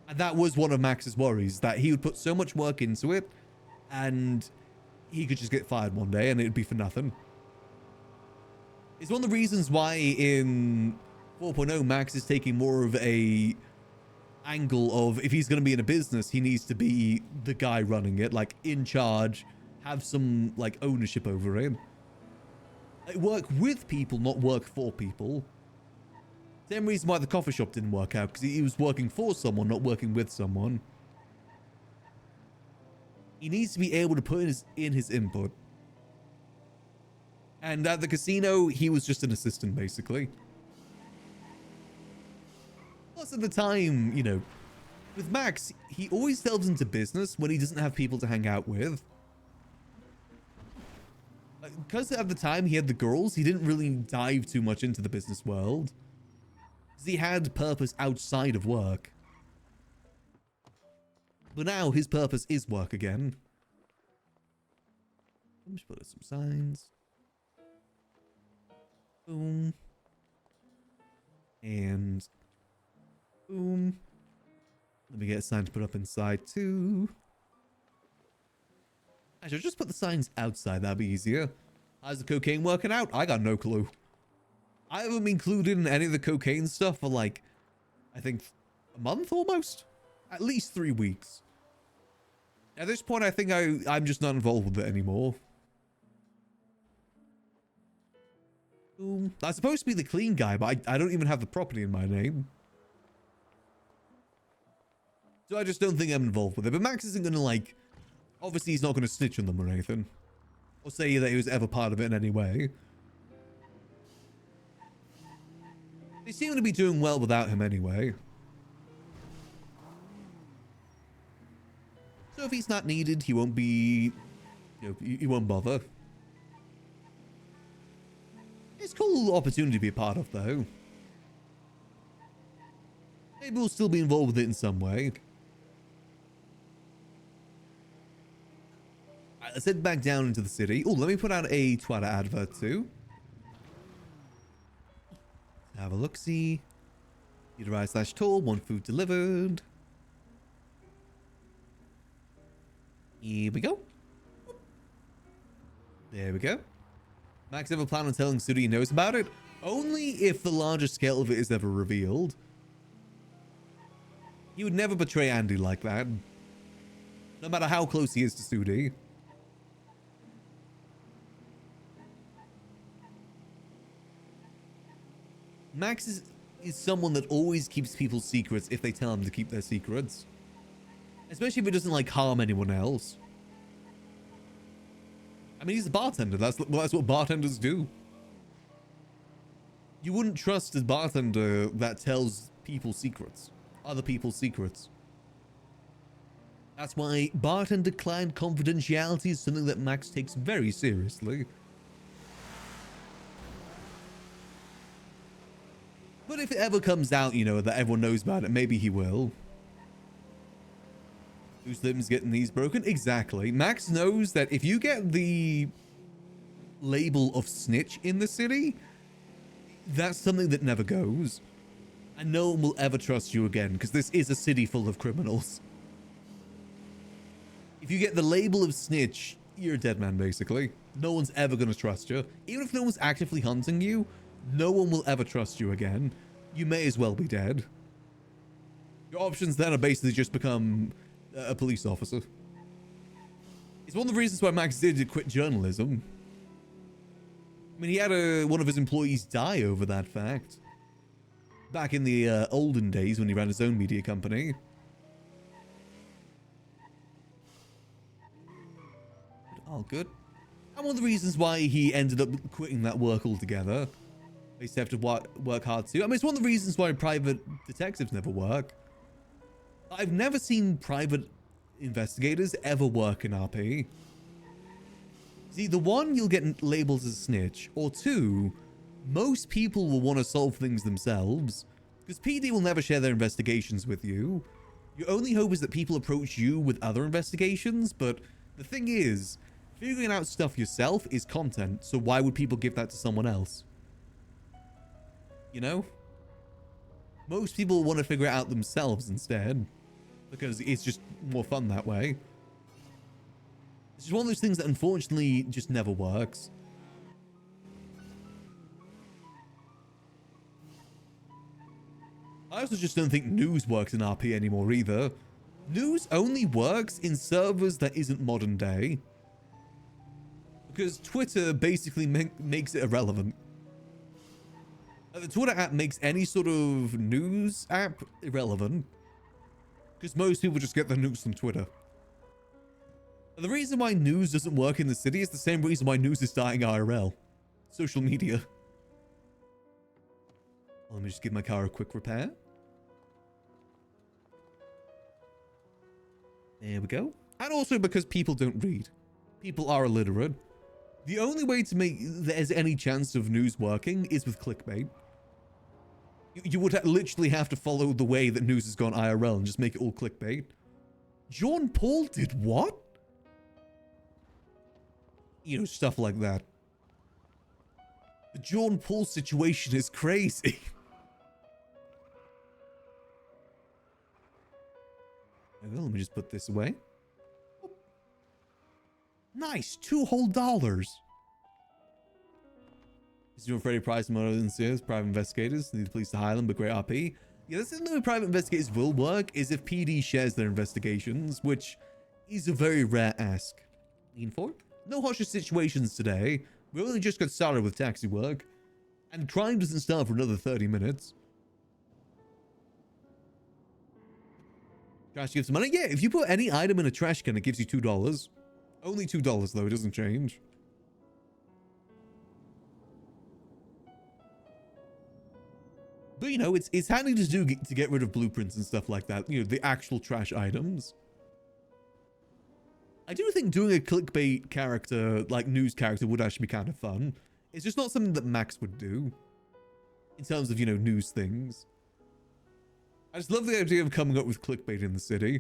And that was one of Max's worries, that he would put so much work into it and he could just get fired one day and it'd be for nothing. It's one of the reasons why in 4.0 Max is taking more of a angle of, if he's going to be in a business, he needs to be the guy running it, like in charge, have some like ownership over it. Like, work with people, not work for people. Same reason why the coffee shop didn't work out, because he was working for someone, not working with someone. He needs to be able to put in his input. And at the casino, he was just an assistant, basically. Plus, at the time, you know, with Max, he always delves into business when he doesn't have people to hang out with. Because at the time he had the girls, he didn't really dive too much into the business world. He had purpose outside of work. But now his purpose is work again. Let me just put up some signs. Boom. And boom. Let me get a sign to put up inside too. Actually, I'll just put the signs outside. That'd be easier. How's the cocaine working out? I got no clue. I haven't been included in any of the cocaine stuff for like, I think a month almost? At least 3 weeks. At this point, I think I'm just not involved with it anymore. Ooh, I'm supposed to be the clean guy, but I don't even have the property in my name. So I just don't think I'm involved with it. But Max isn't going to like, obviously he's not going to snitch on them or anything. Or say that he was ever part of it in any way. They seem to be doing well without him anyway. So if he's not needed, he won't be, you know, he won't bother. It's a cool opportunity to be a part of, though. Maybe we'll still be involved with it in some way. Let's head back down into the city. Oh, let me put out a Twitter advert too. Have a look-see. Eaterai/tour, one food delivered. Here we go. There we go. Max ever plan on telling Sudi he knows about it? Only if the larger scale of it is ever revealed. He would never betray Andy like that. No matter how close he is to Sudi. Max is someone that always keeps people's secrets if they tell him to keep their secrets. Especially if it doesn't, like, harm anyone else. I mean, he's a bartender. That's what bartenders do. You wouldn't trust a bartender that tells people secrets. Other people's secrets. That's why bartender-client confidentiality is something that Max takes very seriously. But if it ever comes out, you know, that everyone knows about it, maybe he will. Whose limbs getting these broken? Exactly. Max knows that if you get the label of snitch in the city, that's something that never goes. And no one will ever trust you again, because this is a city full of criminals. If you get the label of snitch, you're a dead man, basically. No one's ever going to trust you. Even if no one's actively hunting you, no one will ever trust you again. You may as well be dead. Your options then are basically just become a police officer. It's one of the reasons why Max did quit journalism. I mean, he had one of his employees die over that fact. Back in the olden days when he ran his own media company. All good. And one of the reasons why he ended up quitting that work altogether. They used to have to work hard too. I mean, it's one of the reasons why private detectives never work. I've never seen private investigators ever work in RP. See, the one, you'll get labeled as a snitch, or two, most people will want to solve things themselves, because PD will never share their investigations with you. Your only hope is that people approach you with other investigations, but the thing is, figuring out stuff yourself is content, so why would people give that to someone else? You know? Most people want to figure it out themselves instead, because it's just more fun that way. It's just one of those things that unfortunately just never works. I also just don't think news works in RP anymore either. News only works in servers that isn't modern day. Because Twitter basically makes it irrelevant. The Twitter app makes any sort of news app irrelevant. Because most people just get their news from Twitter. And the reason why news doesn't work in the city is the same reason why news is dying IRL. Social media. Let me just give my car a quick repair. There we go. And also because people don't read. People are illiterate. The only way to make there's any chance of news working is with clickbait. You would literally have to follow the way that news has gone IRL and just make it all clickbait. John Paul did what? You know, stuff like that. The John Paul situation is crazy. Okay, let me just put this away. Nice, $2 whole. Is your Freddy Price more than serious? Private investigators need the police to hire them, but great RP. Yeah, this is the way private investigators will work is if PD shares their investigations, which is a very rare ask. Lean forward. No hostage situations today. We only just got started with taxi work, and crime doesn't start for another 30 minutes. Trash gives money? Yeah, if you put any item in a trash can, it gives you $2. Only $2 though, it doesn't change. But you know, it's handy to get rid of blueprints and stuff like that. You know, the actual trash items. I do think doing a clickbait character, like news character, would actually be kind of fun. It's just not something that Max would do in terms of, you know, news things. I just love the idea of coming up with clickbait in the city.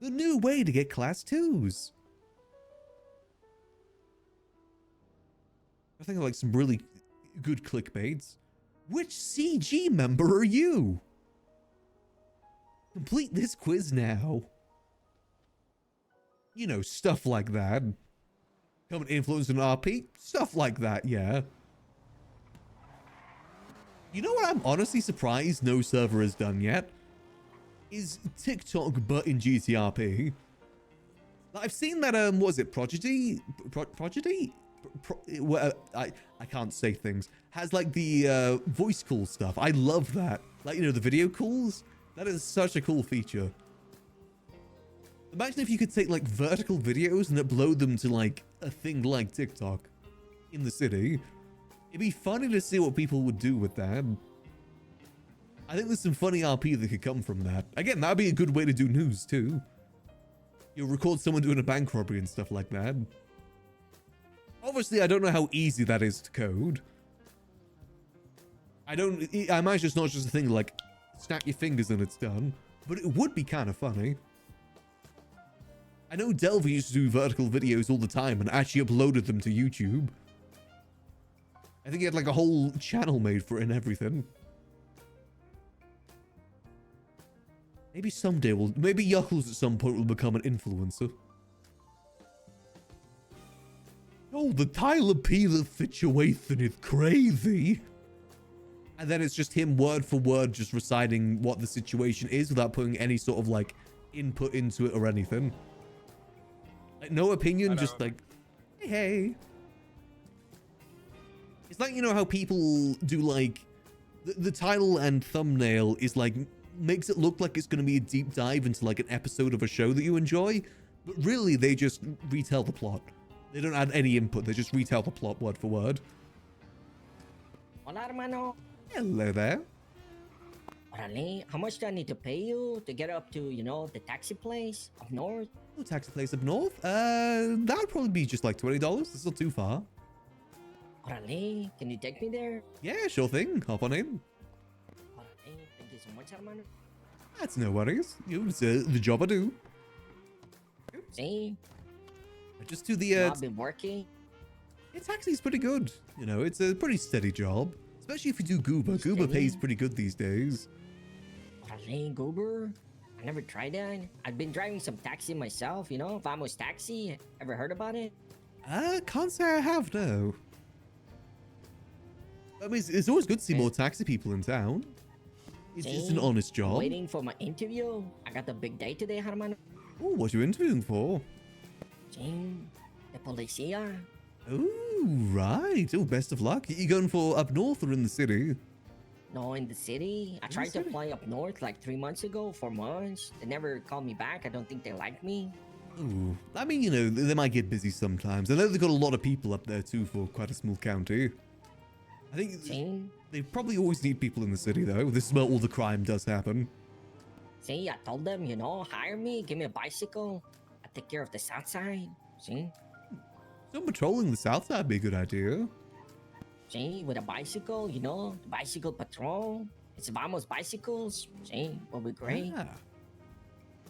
The new way to get class 2s. I think of like some really good clickbaits. Which CG member are you? Complete this quiz now. You know, stuff like that. Come and influence an RP? Stuff like that, yeah. You know what I'm honestly surprised no server has done yet? Is TikTok but in GTRP. I've seen that, what was it, Prodigy? Prodigy? I can't say things. Has like the voice call stuff. I love that. Like, you know, the video calls. That is such a cool feature. Imagine if you could take like vertical videos and upload them to like a thing like TikTok in the city. It'd be funny to see what people would do with that. I think there's some funny RP that could come from that. Again, that'd be a good way to do news too. You'll record someone doing a bank robbery and stuff like that. Obviously, I don't know how easy that is to code. I imagine it's not just a thing like snap your fingers and it's done, but it would be kind of funny. I know Delver used to do vertical videos all the time and actually uploaded them to YouTube. I think he had like a whole channel made for it and everything. Maybe someday maybe Yuckles at some point will become an influencer. Oh, the Tyler Peeler situation is crazy. And then it's just him word for word just reciting what the situation is without putting any sort of like input into it or anything. Like, no opinion, just like, hey. It's like, you know how people do like, the title and thumbnail is like, makes it look like it's going to be a deep dive into like an episode of a show that you enjoy. But really, they just retell the plot. They don't add any input, they just retell the plot word for word. Hola, hermano. Hello there. Orale, how much do I need to pay you to get up to, you know, the taxi place up north? Oh, taxi place up north? That would probably be just like $20. It's not too far. Orale, can you take me there? Yeah, sure thing. Hop on in. Orale, thank you so much, hermano. That's no worries. You know, it's the job I do. See, Just to the you know, I've been working. taxi's pretty good. You know, it's a pretty steady job. Especially if you do Goober. Goober pays pretty good these days. Orale, Goober. I never tried that. I've been driving some taxi myself, you know, Vamos Taxi. Ever heard about it? Can't say I have, no. I mean, it's always good to see more taxi people in town. It's just an honest job. Waiting for my interview. I got the big day today, hermano. Oh, what you interviewing for? See, the policia. Oh, right. Oh, best of luck. You going for up north or in the city? No, in the city. I tried to apply up north like 3 months ago, 4 months. They never called me back. I don't think they like me. Ooh, I mean, you know, they might get busy sometimes. I know they've got a lot of people up there too for quite a small county. I think See? they probably always need people in the city though. This is where all the crime does happen. See, I told them, you know, hire me, give me a bicycle. I take care of the south side. See? So patrolling the south side would be a good idea. See, with a bicycle, you know, the bicycle patrol. It's Vamos bicycles. See, will be great.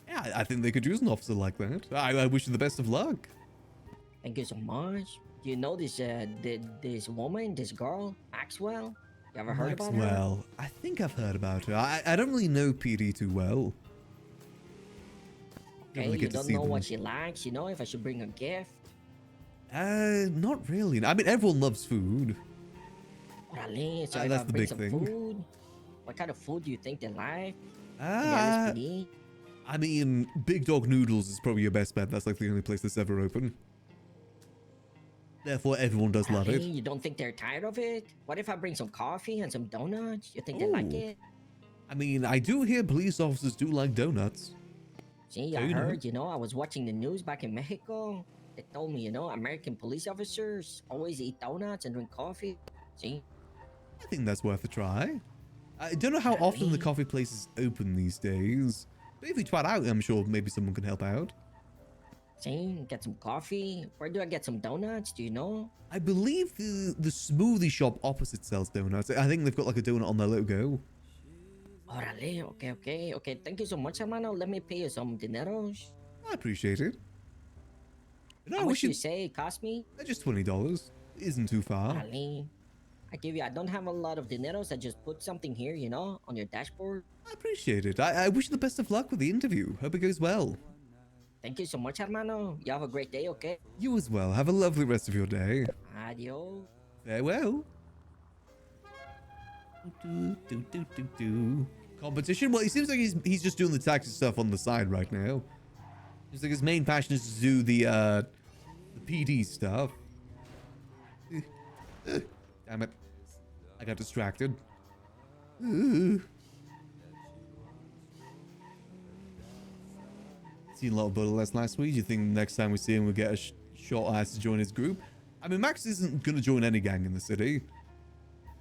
Yeah, I think they could use an officer like that. I wish you the best of luck. Thank you so much. Do you know this this woman, this girl, Maxwell? You ever heard about her? Maxwell, I think I've heard about her. I don't really know PD too well. Okay, really you get to don't see know them. what she likes, you know, if I should bring a gift. Not really. I mean, everyone loves food. Orale, so if That's I the bring big some thing. food, what kind of food do you think they like? In the Ah, LSPD? I mean, Big Dog Noodles is probably your best bet. That's like the only place that's ever open. Therefore, everyone does love it. Orale, you don't think they're tired of it? What if I bring some coffee and some donuts? You think they like Ooh. it? I mean, I do hear police officers do like donuts. See, So I you know. heard, you know, I was watching the news back in Mexico. They told me, you know, American police officers always eat donuts and drink coffee. See? I think that's worth a try. I don't know how often the coffee place is open these days. But if you try it out, I'm sure maybe someone can help out. See, get some coffee. Where do I get some donuts? Do you know? I believe the smoothie shop opposite sells donuts. I think they've got like a donut on their logo. Orale, okay. Thank you so much, hermano. Let me pay you some dineros. I appreciate it. No, How I much wish you you... say it cost me? They're just $20. Isn't too far. Orale. I don't have a lot of dineros. I just put something here, you know, on your dashboard. I appreciate it. I wish you the best of luck with the interview. Hope it goes well. Thank you so much, hermano. You have a great day, okay? You as well. Have a lovely rest of your day. Adios. Farewell. Competition? Well, it seems like he's just doing the taxi stuff on the side right now. Seems like his main passion is to do the PD stuff. Damn it. I got distracted. Seen a lot of Budaless last week. Do you think next time we see him we'll get a short ass to join his group? I mean, Max isn't going to join any gang in the city.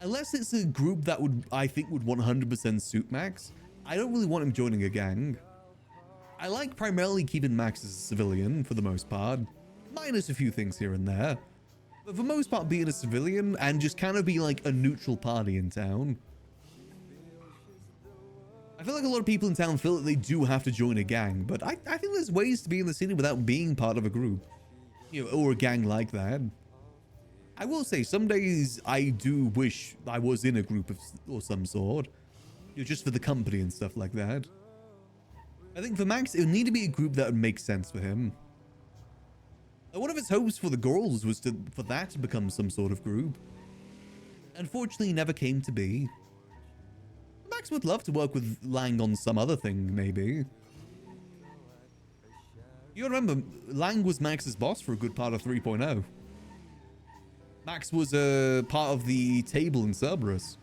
Unless it's a group that I think would 100% suit Max. I don't really want him joining a gang. I like primarily keeping Max as a civilian for the most part. Minus a few things here and there. But for the most part being a civilian and just kind of be like a neutral party in town. I feel like a lot of people in town feel that they do have to join a gang, but I think there's ways to be in the city without being part of a group. You know, or a gang like that. I will say, some days I do wish I was in a group or some sort. You know, just for the company and stuff like that. I think for Max, it would need to be a group that would make sense for him. And one of his hopes for the girls was for that to become some sort of group. Unfortunately, never came to be. Max would love to work with Lang on some other thing, maybe. You gotta remember, Lang was Max's boss for a good part of 3.0. Max was a part of the table in Cerberus.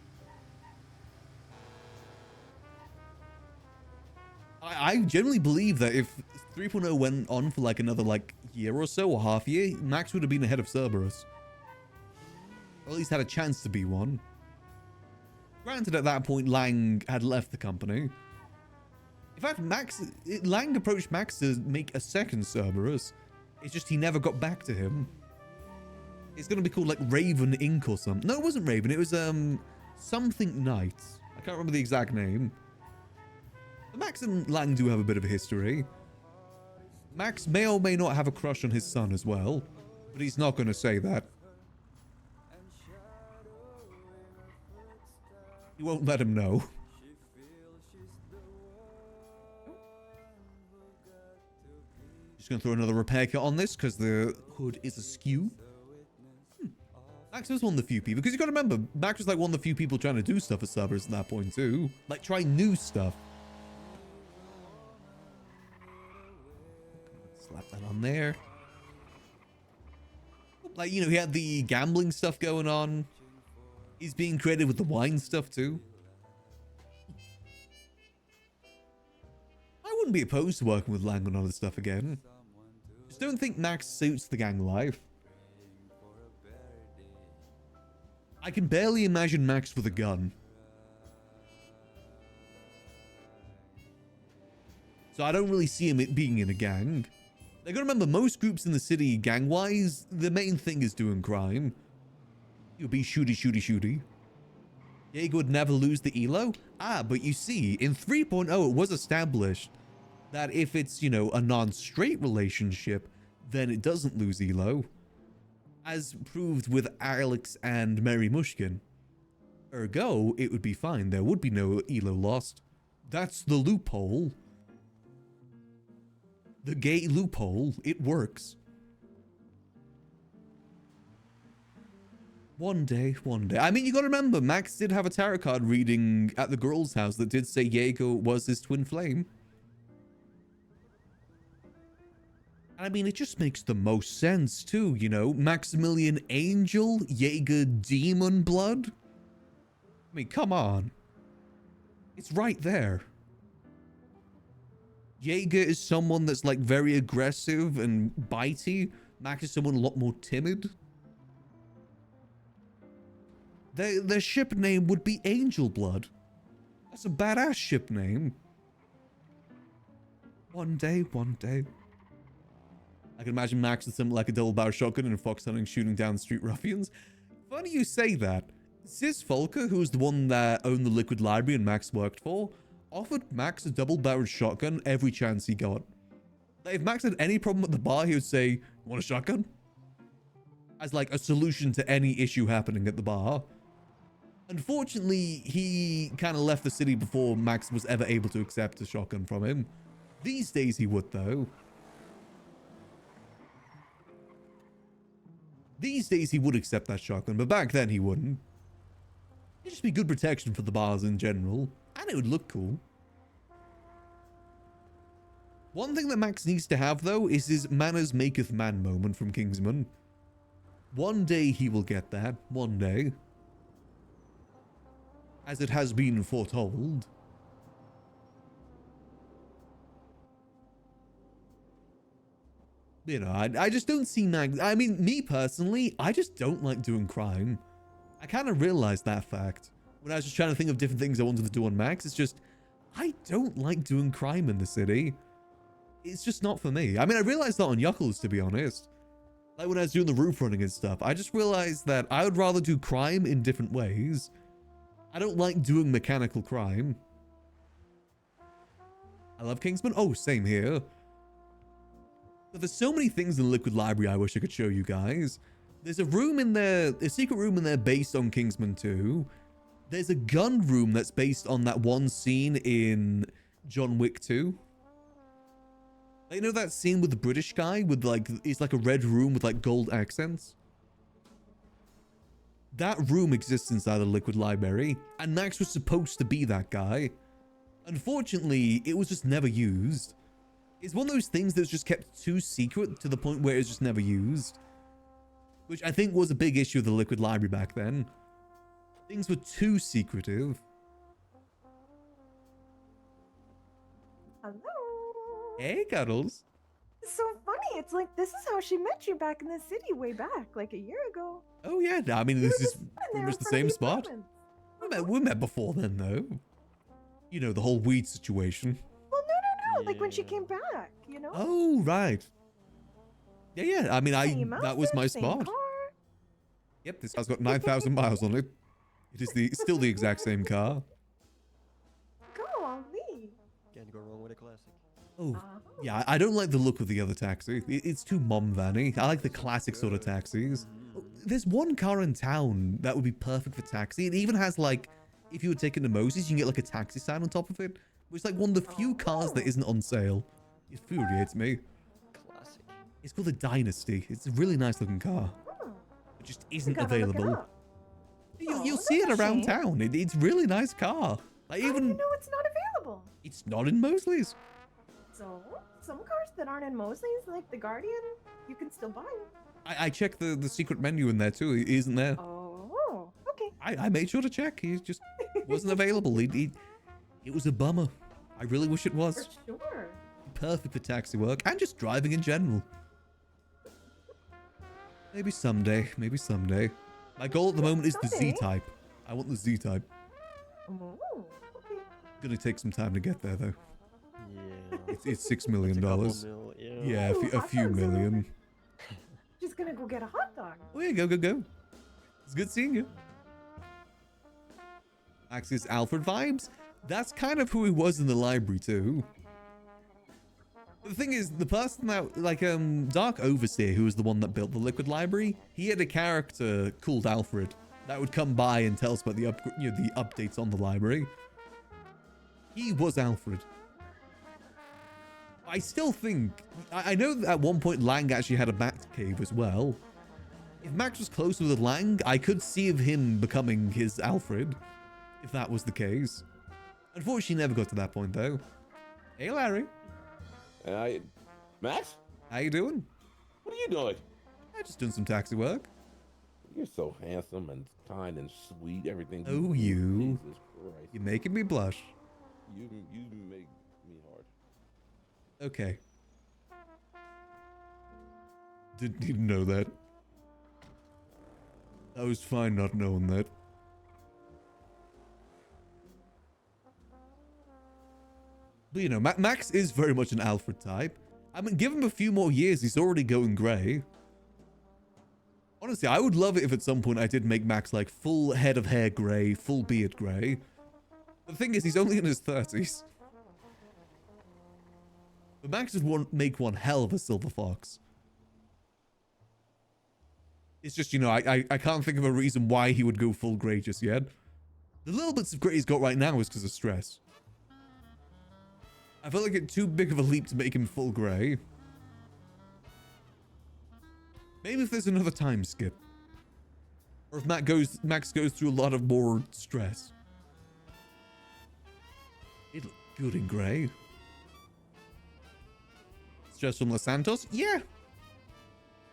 I generally believe that if 3.0 went on for like another year or so, or half year, Max would have been ahead of Cerberus. Or at least had a chance to be one. Granted, at that point, Lang had left the company. In fact, Lang approached Max to make a second Cerberus. It's just he never got back to him. It's going to be called like Raven Inc. or something. No, it wasn't Raven. It was something Knight. I can't remember the exact name. But Max and Lang do have a bit of a history. Max may or may not have a crush on his son as well, but he's not going to say that. He won't let him know. Just going to throw another repair kit on this because the hood is askew. Max was one of the few people, because you got to remember, Max was like one of the few people trying to do stuff at Cerberus at that point too. Like try new stuff. Slap that on there. Like, you know, he had the gambling stuff going on. He's being creative with the wine stuff too. I wouldn't be opposed to working with Lang on other stuff again. Just don't think Max suits the gang life. I can barely imagine Max with a gun. So I don't really see him being in a gang. You gotta remember, most groups in the city, gang-wise, the main thing is doing crime. You'll be shooty. Jaeger would never lose the ELO? Ah, but you see, in 3.0 it was established that if it's, you know, a non-straight relationship, then it doesn't lose ELO. As proved with Alex and Mary Mushkin. Ergo, it would be fine. There would be no ELO lost. That's the loophole. The gay loophole. It works. One day. I mean, you gotta remember, Max did have a tarot card reading at the girl's house that did say Jaeger was his twin flame. I mean, it just makes the most sense too, you know? Maximillian Angel, Jaeger Demon Blood. I mean, come on. It's right there. Jaeger is someone that's like very aggressive and bitey. Max is someone a lot more timid. Their ship name would be Angel Blood. That's a badass ship name. One day. I can imagine Max with something like a double-barrel shotgun and fox hunting, shooting down street ruffians. Funny you say that. Sis Volker, who was the one that owned the Liquid Library and Max worked for, offered Max a double-barreled shotgun every chance he got. Like, if Max had any problem at the bar, he would say, "You want a shotgun?" As like a solution to any issue happening at the bar. Unfortunately, he kind of left the city before Max was ever able to accept a shotgun from him. These days he would, though. These days he would accept that shotgun, but back then he wouldn't. It'd just be good protection for the bars in general, and it would look cool. One thing that Max needs to have, though, is his manners maketh man moment from Kingsman. One day he will get that. One day. As it has been foretold. You know, I just don't see Max. I mean, me personally, I just don't like doing crime. I kind of realized that fact when I was just trying to think of different things I wanted to do on Max. It's just, I don't like doing crime in the city. It's just not for me. I mean, I realized that on Yuckles, to be honest. Like when I was doing the roof running and stuff, I just realized that I would rather do crime in different ways. I don't like doing mechanical crime. I love Kingsman. Oh, same here. But there's so many things in the Liquid Library I wish I could show you guys. There's a room in there, a secret room in there based on Kingsman 2. There's a gun room that's based on that one scene in John Wick 2. You know that scene with the British guy with like, it's like a red room with like gold accents? That room exists inside the Liquid Library, and Max was supposed to be that guy. Unfortunately, it was just never used. It's one of those things that's just kept too secret to the point where it's just never used. Which I think was a big issue of the Liquid Library back then. Things were too secretive. Hello. Hey, Cuddles. It's so funny. It's like this is how she met you back in the city way back, like a year ago. Oh yeah, I mean, We were this is just sitting pretty there much in the front of same the spot. apartments. We met before then, though. You know, the whole weed situation. Well, no. Like when she came back, you know. Oh, right. Yeah. I mean, Same that was outfit, my same spot. car. Yep, this car's got 9,000 miles on it. It is still the exact same car. Go on me. Can't go wrong with a classic. Oh, yeah, I don't like the look of the other taxi. It's too mom-vanny. I like the classic sort of taxis. Oh, there's one car in town that would be perfect for taxi. It even has, like, if you were taken to Moses, you can get, like, a taxi sign on top of it. Which is, like, one of the few cars that isn't on sale. It infuriates me. Classic. It's called the Dynasty. It's a really nice-looking car. It just isn't gotta look it available. up. You'll Oh, see it that's a around shame. town. It's a really nice car. Like, How do even... you know it's not available? It's not in Mosley's. So some cars that aren't in Mosley's, like the Guardian, you can still buy them. I checked the secret menu in there, too. It isn't there. Oh, okay. I made sure to check. He just wasn't available. It was a bummer. I really wish it For was. sure. Perfect for taxi work and just driving in general. Maybe someday. Maybe someday. My goal at the moment is the Someday? Z-Type. I want the Z-Type. Oh, okay. Gonna take some time to get there, though. Yeah. It's $6 million. Yeah, Yeah. a few Ooh, million. Just gonna go get a hot dog. Oh yeah, go. It's good seeing you. Max's Alfred vibes? That's kind of who he was in the library too. The thing is, the person that, like, Dark Overseer, who was the one that built the Liquid Library, he had a character called Alfred that would come by and tell us about the the updates on the library. He was Alfred. I still think, I know that at one point Lang actually had a bat cave as well. If Max was closer with Lang, I could see of him becoming his Alfred, if that was the case. Unfortunately, never got to that point though. Hey Larry, Max, how you doing? what are you doing? I just doing some taxi work. You're so handsome and kind and sweet. Everything. Oh, do, you. Jesus Christ. You're making me blush. You make me hard. Okay. Didn't know that. I was fine not knowing that. But you know, Max is very much an Alfred type. I mean, give him a few more years, he's already going grey. Honestly, I would love it if at some point I did make Max like full head of hair grey, full beard grey. The thing is, he's only in his 30s. But Max would make one hell of a silver fox. It's just, you know, I can't think of a reason why he would go full grey just yet. The little bits of grey he's got right now is because of stress. I feel like it's too big of a leap to make him full grey. Maybe if there's another time skip. Or if Max goes through a lot of more stress. It looked good in grey. Stress from Los Santos? Yeah.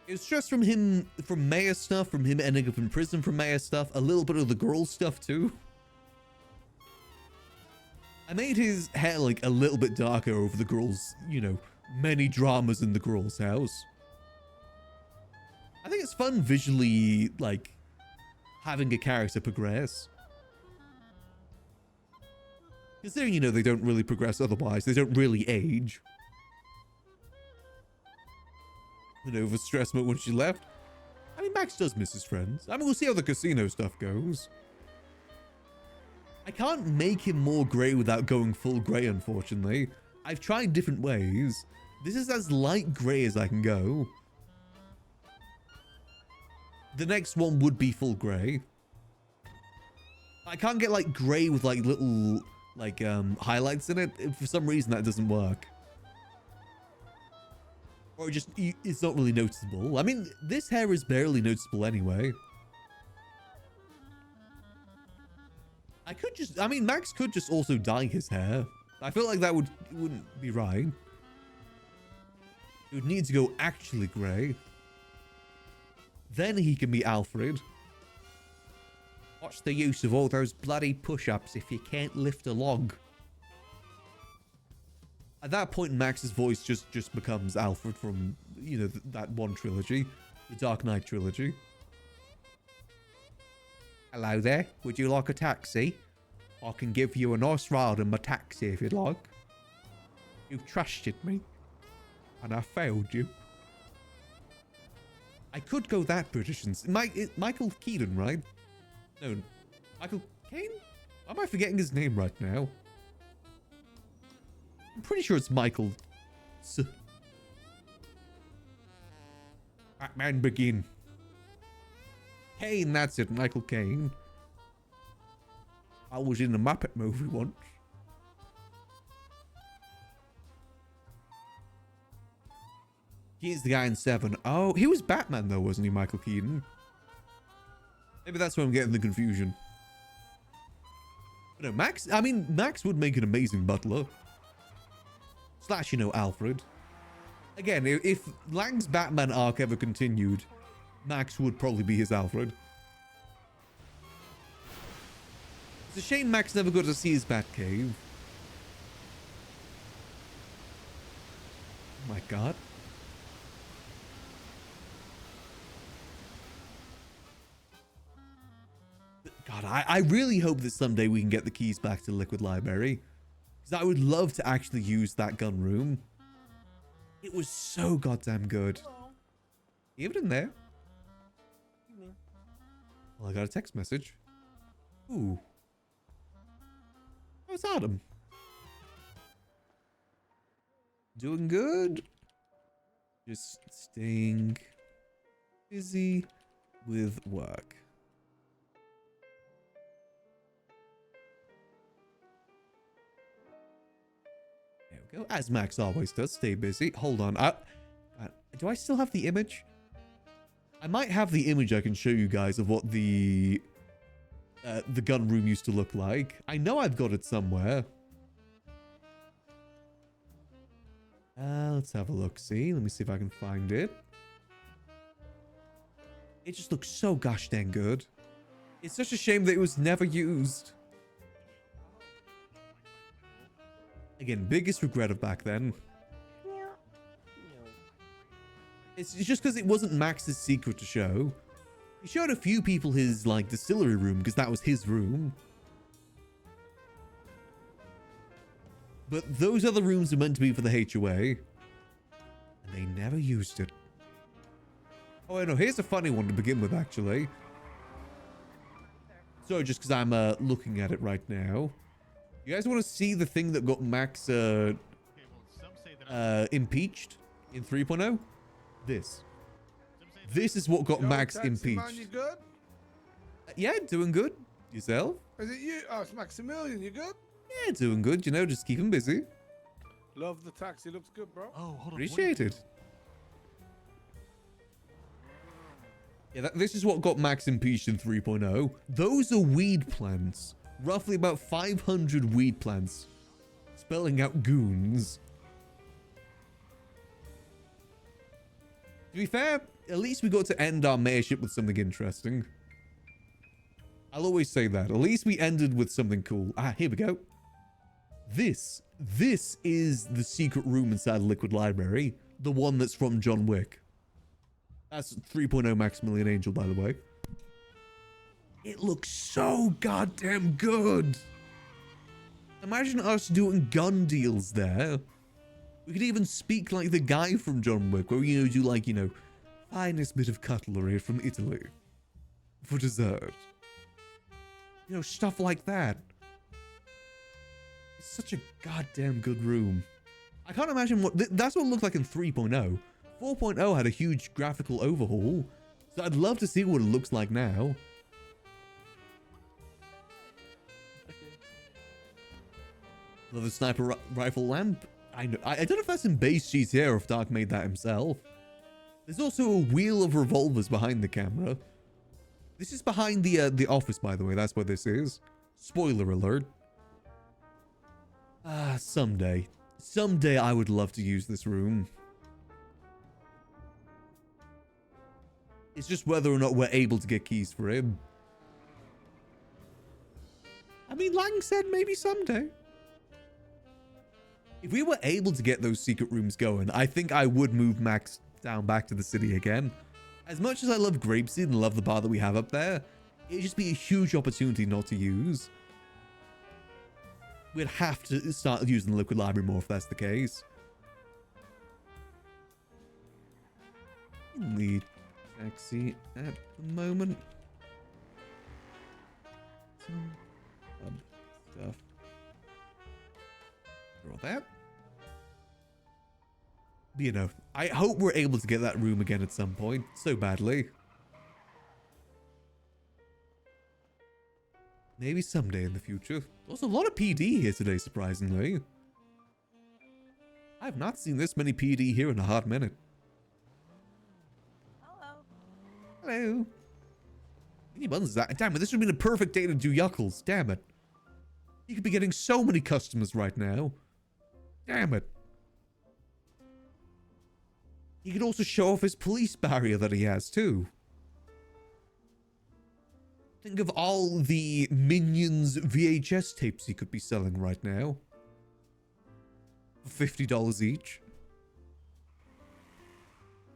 It was stress from him, from Maya stuff, from him ending up in prison from Maya stuff, a little bit of the girl stuff too. I made his hair like a little bit darker over the girl's, you know, many dramas in the girl's house. I think it's fun visually, like, having a character progress. Considering, you know, they don't really progress otherwise. They don't really age. An overstressed moment when she left. I mean, Max does miss his friends. I mean, we'll see how the casino stuff goes. I can't make him more grey without going full grey, unfortunately. I've tried different ways. This is as light grey as I can go. The next one would be full grey. I can't get like grey with like little like highlights in it. For some reason that doesn't work. Or just, it's not really noticeable. I mean, this hair is barely noticeable anyway. I mean, Max could just also dye his hair. I feel like that wouldn't be right. It would need to go actually grey. Then he can be Alfred. What's the use of all those bloody push-ups if you can't lift a log? At that point, Max's voice just becomes Alfred from, you know, that one trilogy. The Dark Knight trilogy. Hello there. Would you like a taxi? I can give you a nice ride in my taxi if you'd like. You trusted me. And I failed you. I could go that British and Michael Keaton, right? No, Michael Caine? Why am I forgetting his name right now? I'm pretty sure it's Michael. Batman Begin. Caine, that's it, Michael Caine. I was in a Muppet movie once. He's the guy in 7. Oh, he was Batman though, wasn't he, Michael Keaton? Maybe that's where I'm getting the confusion. But no, Max would make an amazing butler. Slash, you know, Alfred. Again, if Lang's Batman arc ever continued, Max would probably be his Alfred. It's a shame Max never got to see his Batcave. Oh my god. God, I really hope that someday we can get the keys back to Liquid Library. Because I would love to actually use that gun room. It was so goddamn good. Even in there. Well, I got a text message. Ooh. How's Adam? Doing good? Just staying busy with work. Go as Max always does. Stay busy. Hold on. Do I still have the image? I might have the image I can show you guys of what the gun room used to look like. I know I've got it somewhere. Let's have a look. See, let me see if I can find it. It just looks so gosh dang good. It's such a shame that it was never used. Again, biggest regret of back then. Yeah. It's just because it wasn't Max's secret to show. He showed a few people his, like, distillery room because that was his room. But those other rooms are meant to be for the HOA. They never used it. Oh, wait, no, here's a funny one to begin with, actually. So, just because I'm looking at it right now. You guys want to see the thing that got Max impeached in 3.0? This. This is what got Max impeached. Man, you good? Yeah, doing good. Yourself? Is it you? Oh, it's Maximillian. You good? Yeah, doing good. You know, just keep him busy. Love the taxi. Looks good, bro. Oh, hold on. Appreciate it. Yeah, this is what got Max impeached in 3.0. Those are weed plants. Roughly about 500 weed plants. Spelling out goons. To be fair, at least we got to end our mayorship with something interesting. I'll always say that. At least we ended with something cool. Ah, here we go. This is the secret room inside Liquid Library. The one that's from John Wick. That's 3.0 Maximillian Angel, by the way. It looks so goddamn good. Imagine us doing gun deals there. We could even speak like the guy from John Wick, where we, do like, finest bit of cutlery from Italy for dessert. Stuff like that. It's such a goddamn good room. I can't imagine what... that's what it looked like in 3.0. 4.0 had a huge graphical overhaul. So I'd love to see what it looks like now. Love the sniper rifle lamp. I don't know if that's in base GTA or if Dark made that himself. There's also a wheel of revolvers behind the camera. This is behind the office, by the way. That's what this is. Spoiler alert. Someday. Someday I would love to use this room. It's just whether or not we're able to get keys for him. I mean, Lang said maybe someday. If we were able to get those secret rooms going, I think I would move Max down back to the city again. As much as I love Grapeseed and love the bar that we have up there, it'd just be a huge opportunity not to use. We'd have to start using the Liquid Library more if that's the case. Lead taxi at the moment. Some stuff. Roll that. But, I hope we're able to get that room again at some point so badly. Maybe someday in the future. There's a lot of PD here today, surprisingly. I have not seen this many PD here in a hot minute. Hello. Hello. Any buttons is that? Damn it, this would have been a perfect day to do Yuckles. Damn it. You could be getting so many customers right now. Damn it. He could also show off his police barrier that he has, too. Think of all the Minions VHS tapes he could be selling right now. For $50 each.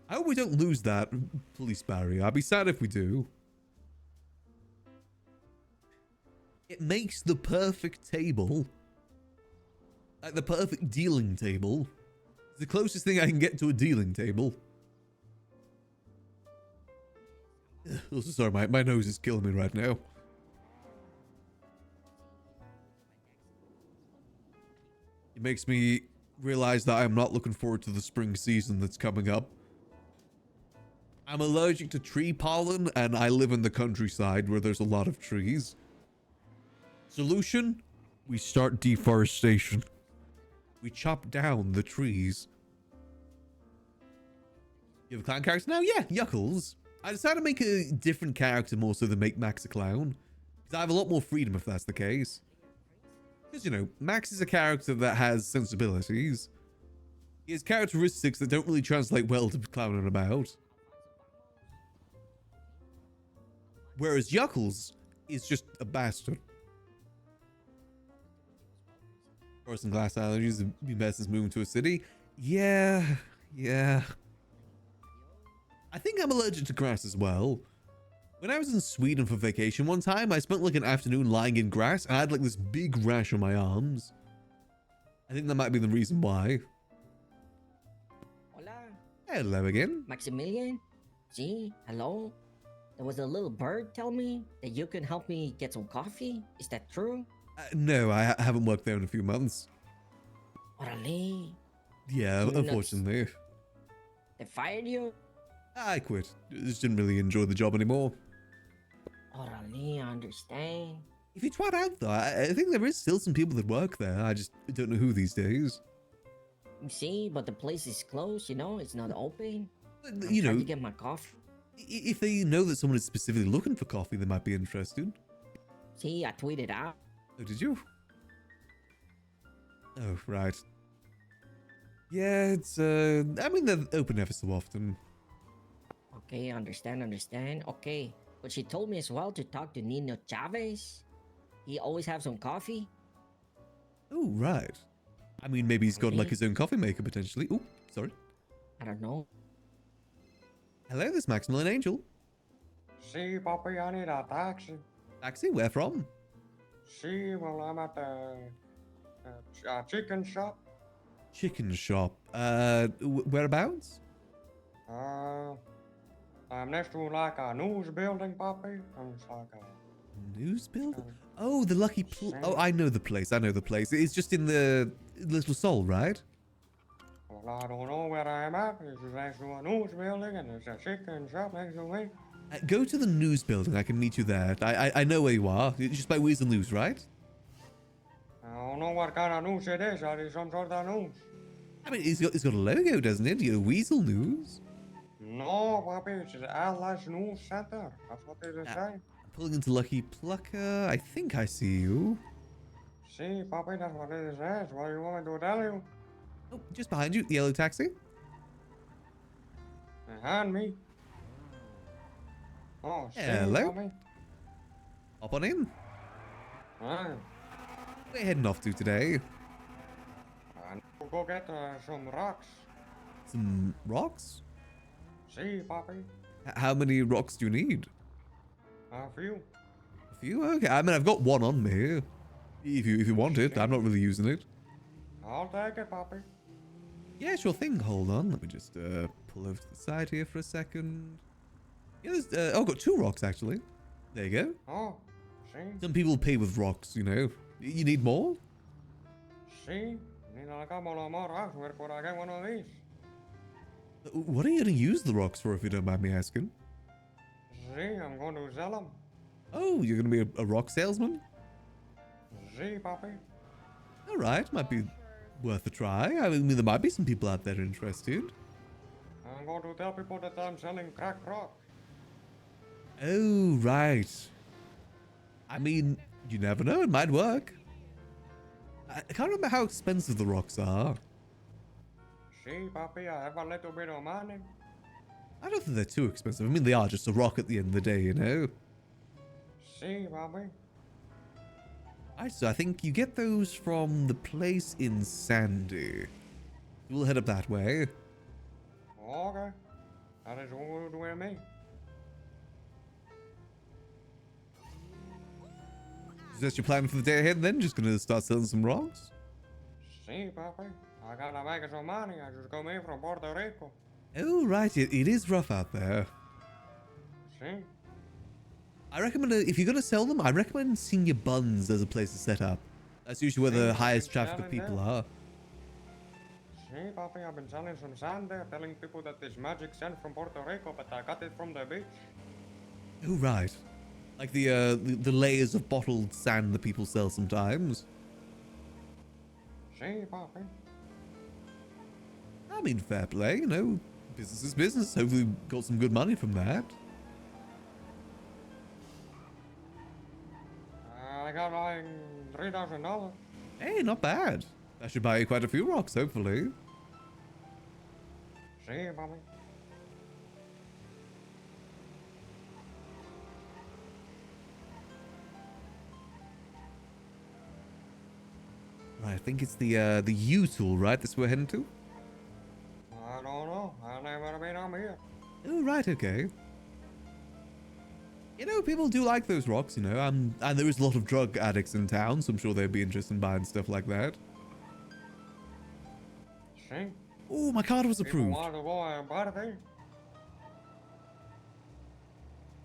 I hope we don't lose that police barrier. I'd be sad if we do. It makes the perfect table. Like the perfect dealing table. It's the closest thing I can get to a dealing table. Oh, sorry, my nose is killing me right now. It makes me realize that I'm not looking forward to the spring season that's coming up. I'm allergic to tree pollen, and I live in the countryside where there's a lot of trees. Solution? We start deforestation. We chop down the trees. You have a clown character now? Yeah, Yuckles. I decided to make a different character more so than make Max a clown. Because I have a lot more freedom if that's the case. Because, Max is a character that has sensibilities. He has characteristics that don't really translate well to clowning about. Whereas Yuckles is just a bastard. Or some glass allergies and be best is moving to a city. Yeah. I think I'm allergic to grass as well. When I was in Sweden for vacation one time, I spent like an afternoon lying in grass and I had like this big rash on my arms. I think that might be the reason why. Hola. Hello again. Maximilian? See? Hello? There was a little bird tell me that you can help me get some coffee. Is that true? No, I haven't worked there in a few months. Orale. Yeah, You're nuts. unfortunately. They fired you? I quit. Just didn't really enjoy the job anymore. Orale, I understand. If you try it out though, I think there is still some people that work there. I just don't know who these days. See, but the place is closed, you know? It's not open. I'm You trying know, to get my coffee. if they know that someone is specifically looking for coffee, they might be interested. See, I tweeted out. Oh, did you? Oh, right. Yeah, it's, I mean, they're open ever so often. Okay, understand. Okay. But she told me as well to talk to Nino Chavez. He always have some coffee. Oh, right. I mean, maybe he's got like Okay. his own coffee maker potentially. Oh, sorry. I don't know. Hello, this is Maximillian Angel. See, Poppy, I need a taxi. Taxi, where from? See, well, I'm at the chicken shop. Chicken shop. Whereabouts? I'm next to like a news building, Poppy. And it's like a... News building? Oh, the Lucky Oh, Same. I know the place. It's just in the Little Seoul, right? Well, I don't know where I'm at. It's just next to a news building and there's a chicken shop next to me. Go to the news building. I can meet you there. I know where you are. It's just by Weasel News, right? I don't know what kind of news it is. It is some sort of news. I mean, it's got a logo, doesn't it? You know, Weasel News. No, Poppy, it's the LS News Center. That's what they say. I'm pulling into Lucky Plucker. I think I see you. See, Poppy, that's what it says. What do you want me to tell you? Oh, just behind you, the yellow taxi. Behind me. Oh, see, Hello? Poppy? Hop on in. Ah, We're heading off to today. I need to go get some rocks. Some rocks? See, Poppy? How many rocks do you need? A few. A few? Okay. I mean, I've got one on me. If you want it, I'm not really using it. I'll take it, Poppy. Yeah, sure thing. Hold on. Let me just pull over to the side here for a second. Yeah, there's, I've got 2 rocks actually. There you go. Oh, see? Some people pay with rocks, you know. You need more? See? Need a couple of more rocks. Where could I get one of these? What are you going to use the rocks for, if you don't mind me asking? See, I'm going to sell them. Oh, you're going to be a rock salesman? See, Poppy? All right, might be worth a try. I mean, there might be some people out there interested. I'm going to tell people that I'm selling crack rock. Oh, right. I mean, you never know. It might work. I can't remember how expensive the rocks are. See, Poppy, I have a little bit of money. I don't think they're too expensive. I mean, they are just a rock at the end of the day, you know? See, Poppy? Alright, so I think you get those from the place in Sandy. We'll head up that way. Okay. That is good with me. Is that your plan for the day ahead then? Just gonna start selling some rocks? See, Poppy? I gotta make some money. I just come in from Puerto Rico. Oh, right. It is rough out there. See? I recommend, if you're gonna sell them, I recommend Senior Buns as a place to set up. That's usually where the Senior highest Buns traffic of selling people there? are. See, Poppy, I've been selling some sand there, telling people that this magic sand from Puerto Rico, but I got it from the beach. Oh, right. Like the layers of bottled sand that people sell sometimes. See, Poppy? I mean, fair play, you know. Business is business. Hopefully got some good money from that. I got like $3,000. Hey, not bad. That should buy you quite a few rocks, hopefully. See, Poppy? Right, I think it's the U-tool, right? That's what we're heading to? I don't know. I've never been up here. Oh, right, okay. You know, people do like those rocks, you know, and there is a lot of drug addicts in town, so I'm sure they'd be interested in buying stuff like that. See? Oh, my card was People approved. want to go to a party.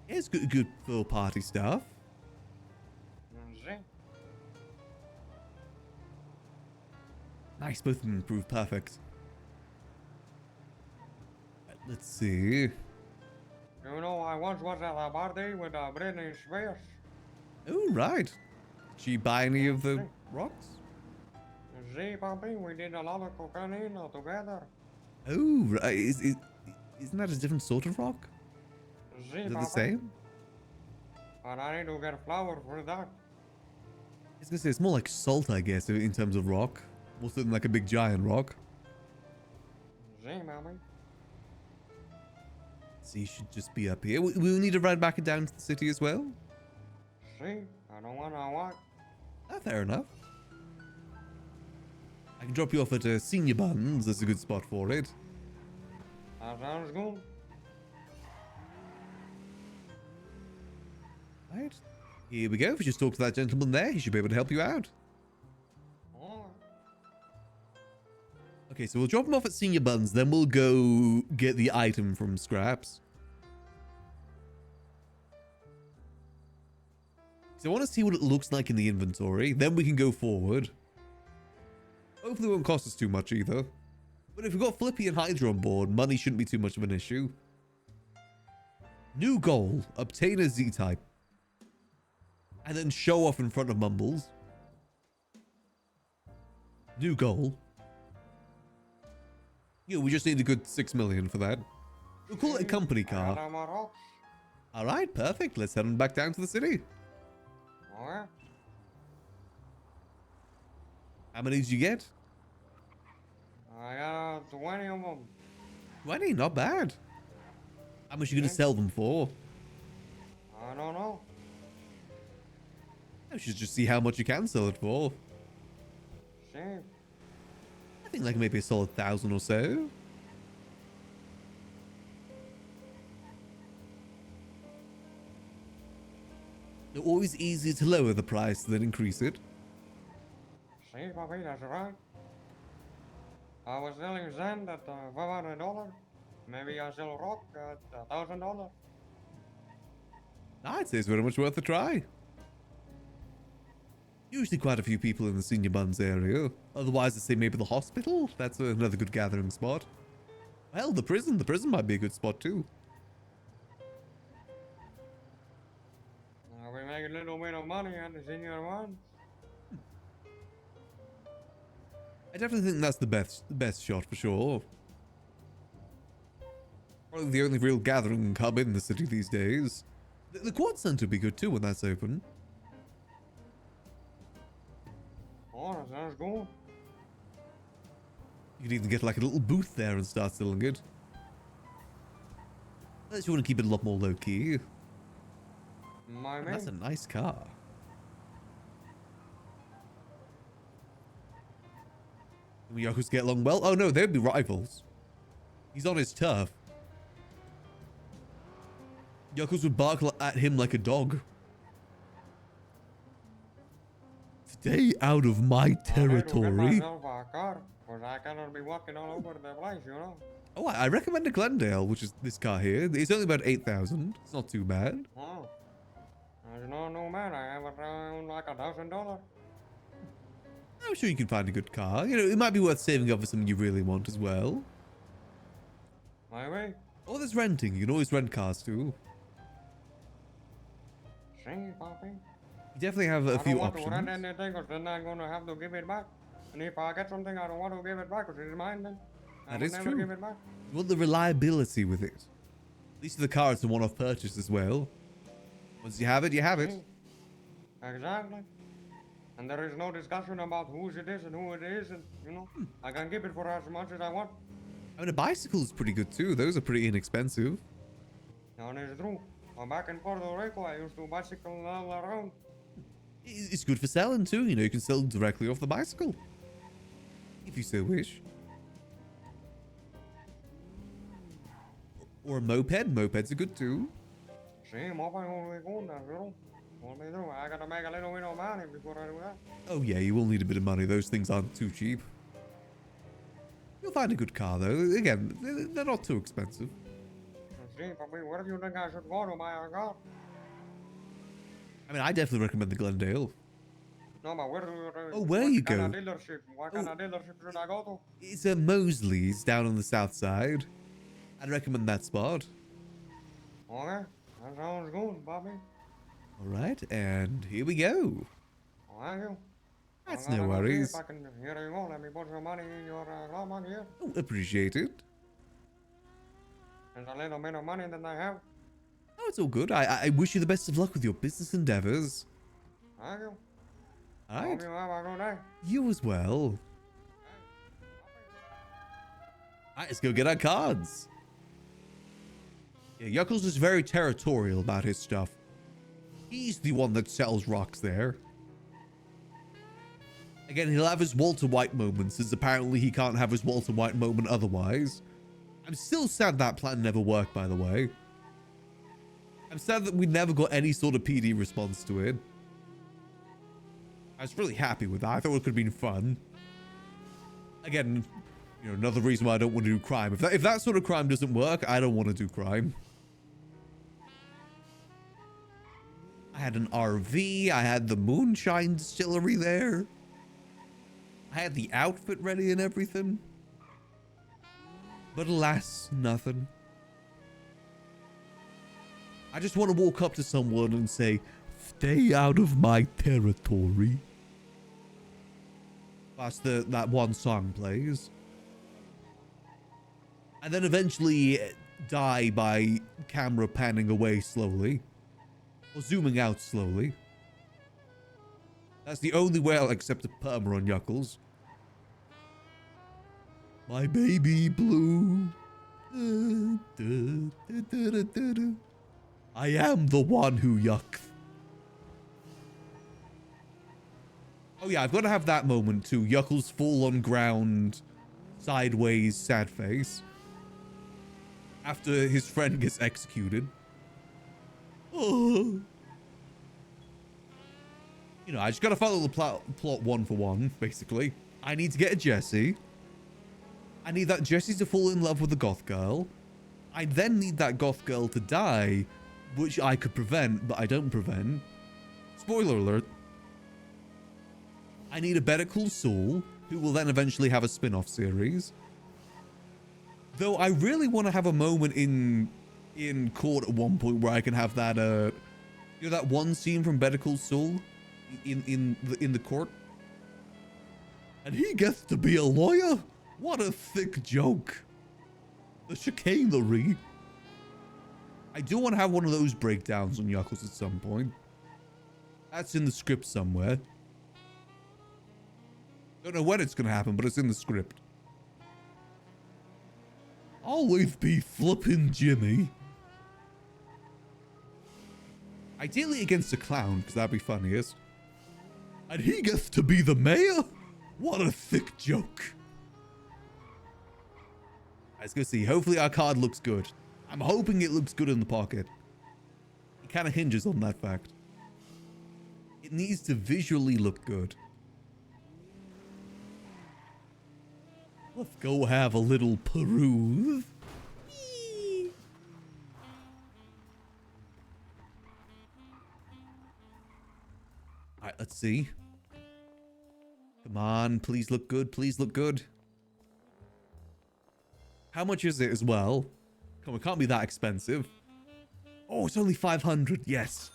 Yeah, it's good for party stuff. See? Nice, both of them improved. Perfect. Right, let's see. You know, I once was at a party with Britney Spears. Oh, right. Did she buy any of the rocks? See, Papi, we did a lot of cocaine together. Oh, right. Isn't that a different sort of rock? See, Is it the Papi? same? But I need to get flour for that. I was gonna say, it's more like salt, I guess, in terms of rock. More so than like a big giant rock. See, Papi? So you should just be up here. We'll need to ride back down to the city as well. See, I don't want to walk. Ah, fair enough. I can drop you off at Senior Buns. That's a good spot for it. That sounds good. Right. Here we go. If you just talk to that gentleman there, he should be able to help you out. Oh, Okay, so we'll drop him off at Senior Buns, then we'll go get the item from Scraps. So I want to see what it looks like in the inventory, then we can go forward. Hopefully it won't cost us too much either. But if we've got Flippy and Hydra on board, money shouldn't be too much of an issue. New goal, obtain a Z-type. And then show off in front of Mumbles. New goal. Yeah, we just need a good 6 million for that. We'll call it a company I got car. my rocks. Alright, perfect. Let's head on back down to the city. Oh, yeah? How many did you get? I got 20 of them. 20, not bad. How much are you going to sell them for? I don't know. I should just see how much you can sell it for. See? I think like maybe a solid 1,000 or so. They're always easier to lower the price than increase it. See, Papi, that's right. I was selling sand at $500. Maybe I sell rock at $1,000. I'd say it's very much worth a try. Usually quite a few people in the Senior Buns area. Otherwise, I'd say maybe the hospital. That's another good gathering spot. Well, the prison. The prison might be a good spot too. We make a little bit of money at the senior one. I definitely think that's the best shot for sure. Probably the only real gathering hub in the city these days. The Quad Center would be good too when that's open. Oh, that sounds good. You could even get like a little booth there and start selling it. Unless you want to keep it a lot more low key. My That's a man. nice car. The Yakos get along well? Oh no, they'd be rivals. He's on his turf. Yakos would bark at him like a dog. Stay out of my I need to get territory. myself a car, 'cause I cannot be walking all over the place, you know. Oh, I recommend a Glendale, which is this car here. It's only about 8,000. It's not too bad. Oh. There's no man. I have around like $1,000. I'm sure you can find a good car. You know, it might be worth saving up for something you really want as well. My way. Or there's renting. You can always rent cars too. See, Papi. You definitely have a I few don't want to rent options. anything, 'cause then I'm gonna have to give it back. And if I get something, I don't want to give it back, 'cause it's mine then. I That will is never true. give it back. You want the reliability with it. At least the car is a one-off purchase as well. Once you have it, you have it. See? Exactly. And there is no discussion about whose it is and who it is, and you know, I can give it for as much as I want. I mean, a bicycle is pretty good too. Those are pretty inexpensive. And it's true. Back in Puerto Rico, I used to bicycle all around. It's good for selling too. You know, you can sell directly off the bicycle. If you so wish. Or a moped. Mopeds are good too. See, mobile will be good, that's true. Will be true. I gotta make a little bit of money before I do that. Oh yeah, you will need a bit of money. Those things aren't too cheap. You'll find a good car though. Again, they're not too expensive. See, but where do you think I should go to buy a car? I mean, I definitely recommend the Glendale. No, but where do you Oh, where you kind go? of dealership? What kind of dealership should I go to? It's a Mosley's down on the south side. I'd recommend that spot. Okay, that sounds good, Bobby. All right, and here we go. Thank you. That's I'm no gonna go see worries. if I can, here you go, let me put some money in your glove box here. Oh, appreciate it. There's a little bit of money that I have. Oh, it's all good. I wish you the best of luck with your business endeavors. Thank you. All Hope right, you have a good day. you as well. All right, let's go get our cards. Yeah, Yuckles is very territorial about his stuff. He's the one that sells rocks there. Again, he'll have his Walter White moments, as apparently he can't have his Walter White moment otherwise. I'm still sad that plan never worked, by the way. I'm sad that we never got any sort of PD response to it. I was really happy with that. I thought it could have been fun. Again, you know, another reason why I don't want to do crime. If that sort of crime doesn't work, I don't want to do crime. I had an RV. I had the moonshine distillery there. I had the outfit ready and everything. But alas, nothing. I just want to walk up to someone and say, "Stay out of my territory." That's that one song plays. And then eventually die by camera panning away slowly. Or zooming out slowly. That's the only way I'll accept a perma on Yuckles. My baby blue. I am the one who yucks. Oh yeah, I've got to have that moment too. Yuckles fall on ground, sideways, sad face. After his friend gets executed. Oh. You know, I just gotta follow the plot one for one, basically. I need to get a Jessie. I need that Jessie to fall in love with the goth girl. I then need that goth girl to die, which I could prevent, but I don't prevent. Spoiler alert. I need a Better Call Saul, who will then eventually have a spin-off series. Though I really want to have a moment in court at one point where I can have that you know that one scene from Better Call Saul in the court, and he gets to be a lawyer. What a thick joke. The chicanery. I do want to have one of those breakdowns on Yuckles at some point. That's in the script somewhere. Don't know when it's gonna happen, but it's in the script. Always be flippin' Jimmy. Ideally against a clown, because that'd be funniest. And he gets to be the mayor? What a thick joke. Let's go see. Hopefully our card looks good. I'm hoping it looks good in the pocket. It kind of hinges on that fact. It needs to visually look good. Let's go have a little peruse. Alright, let's see. Come on, please look good. Please look good. How much is it as well? Come on, it can't be that expensive. Oh, it's only 500. Yes.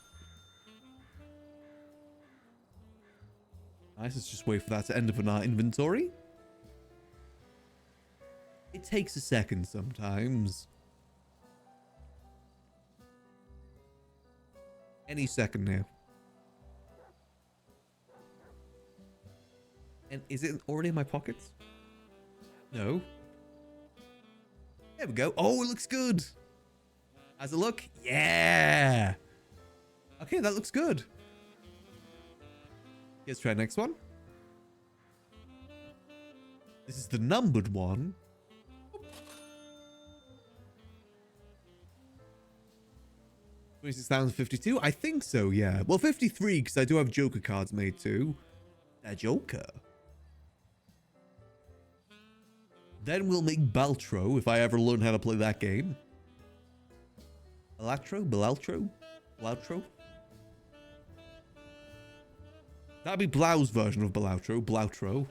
Nice, let's just wait for that to end up in our inventory. It takes a second sometimes. Any second now. And is it already in my pockets? No. There we go. Oh, it looks good. How's it look? Yeah. Okay, that looks good. Let's try next one. This is the numbered one. 26,052? I think so, yeah. Well, 53, because I do have Joker cards made too. The Joker. Then we'll make Baltro if I ever learn how to play that game. Belaltro? That'd be Blau's version of Blautro.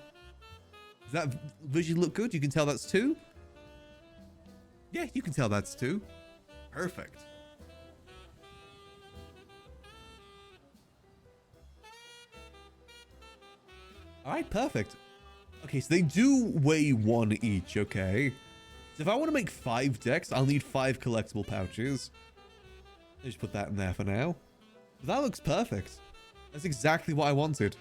Does that visually look good? You can tell that's 2? Yeah, you can tell that's 2. Perfect. Alright, perfect. Okay, so they do weigh 1 each, okay. So if I want to make 5 decks, I'll need 5 collectible pouches. Let's just put that in there for now. But that looks perfect. That's exactly what I wanted.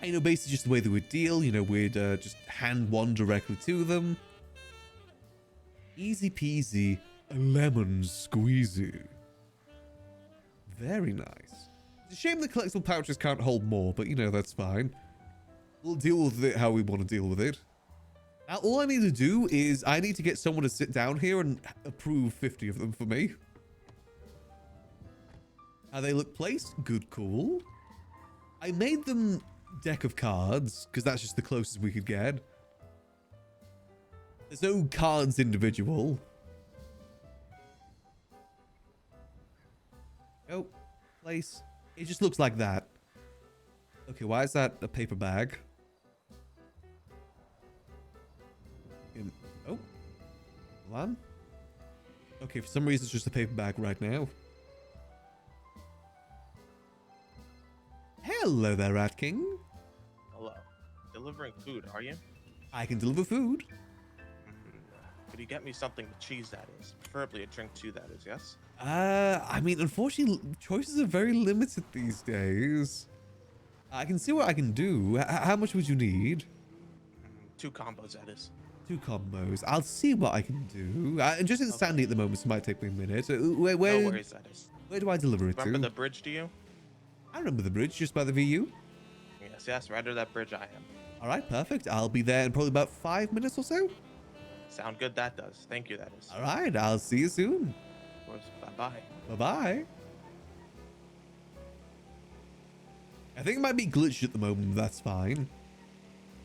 And, you know, basically just the way they would deal. You know, we'd just hand 1 directly to them. Easy peasy, lemon squeezy. Very nice. It's a shame the collectible pouches can't hold more, but you know, that's fine. We'll deal with it how we want to deal with it. Now, all I need to do is I need to get someone to sit down here and approve 50 of them for me. How they look placed? Good, cool. I made them deck of cards, because that's just the closest we could get. There's no cards individual. Oh, place. It just looks like that. Okay, why is that a paper bag? Oh. Hold on. Okay, for some reason it's just a paper bag right now. Hello there, Rat King. Hello. Delivering food, are you? I can deliver food. Could you get me something with cheese, that is? Preferably a drink too, that is, yes? I mean, unfortunately, choices are very limited these days. I can see what I can do. How much would you need? 2 combos, that is. 2 combos. I'll see what I can do. Just in Sandy at the moment, so it might take me a minute. Where, No worries, that is. where do I deliver it Remember to? the bridge, do you? I remember the bridge, just by the VU. Yes, right under that bridge I am. All right, perfect. I'll be there in probably about 5 minutes or so. Sound good, that does. Thank you, that is. All right, I'll see you soon. Of course, bye-bye. Bye-bye. I think it might be glitched at the moment, but that's fine.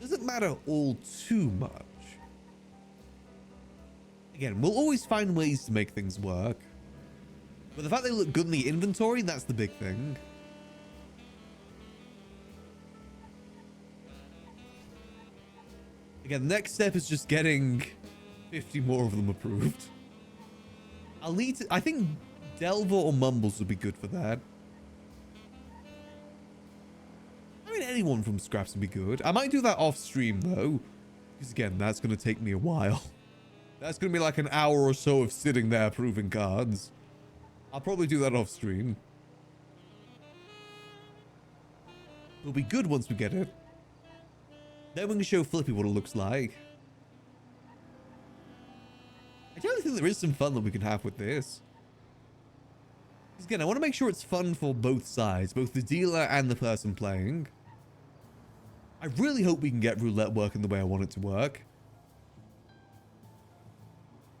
Doesn't matter all too much. Again, we'll always find ways to make things work. But the fact they look good in the inventory, that's the big thing. Again, the next step is just getting 50 more of them approved. I'll need to... I think Delver or Mumbles would be good for that. I mean, anyone from Scraps would be good. I might do that off stream, though. Because, again, that's going to take me a while. That's going to be like an hour or so of sitting there approving cards. I'll probably do that off stream. It'll be good once we get it. Then we can show Flippy what it looks like. I generally think there is some fun that we can have with this. Because again, I want to make sure it's fun for both sides, both the dealer and the person playing. I really hope we can get roulette working the way I want it to work.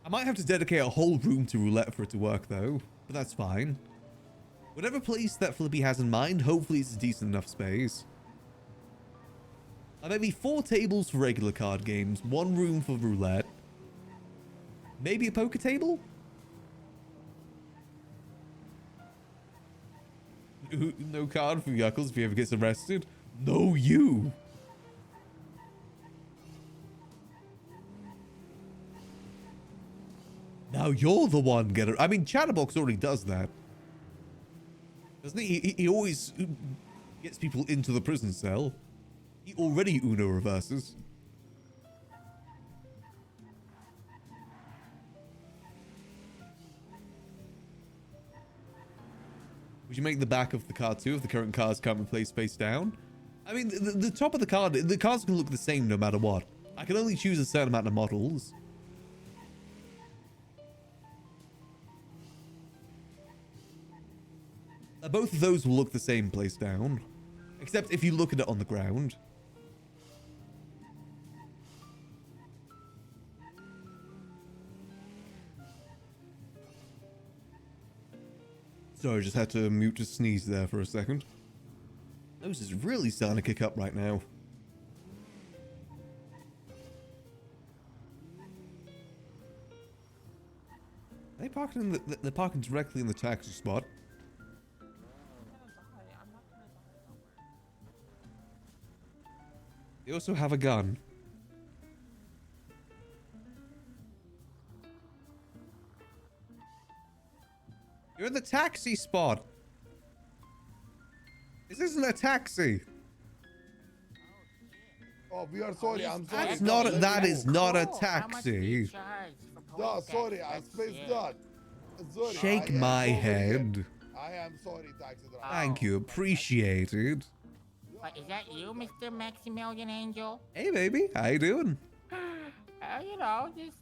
I might have to dedicate a whole room to roulette for it to work though, but that's fine. Whatever place that Flippy has in mind, hopefully it's a decent enough space. Maybe 4 tables for regular card games, 1 room for roulette. Maybe a poker table? No card for Yuckles if he ever gets arrested. No, you. Now you're the one getter. I mean, Chatterbox already does that. Doesn't he? He always gets people into the prison cell. He already Uno reverses. Would you make the back of the card too if the current cards can't be placed face down? I mean, the top of the cards can look the same no matter what. I can only choose a certain amount of models. Both of those will look the same placed down. Except if you look at it on the ground. Sorry, I just had to mute to sneeze there for a second. Nose is really starting to kick up right now. They parking in they're parking directly in the taxi spot. They also have a gun. You're in the taxi spot. This isn't a taxi. Oh, we are sorry. I'm sorry. That's not. That is not a taxi. No, sorry. I spaced that. Sorry. Shake I am my sorry. head. I am sorry, taxi driver. Thank you. Appreciated. Is that you, Mr. Maximillian Angel? Hey, baby. How you doing? You know, just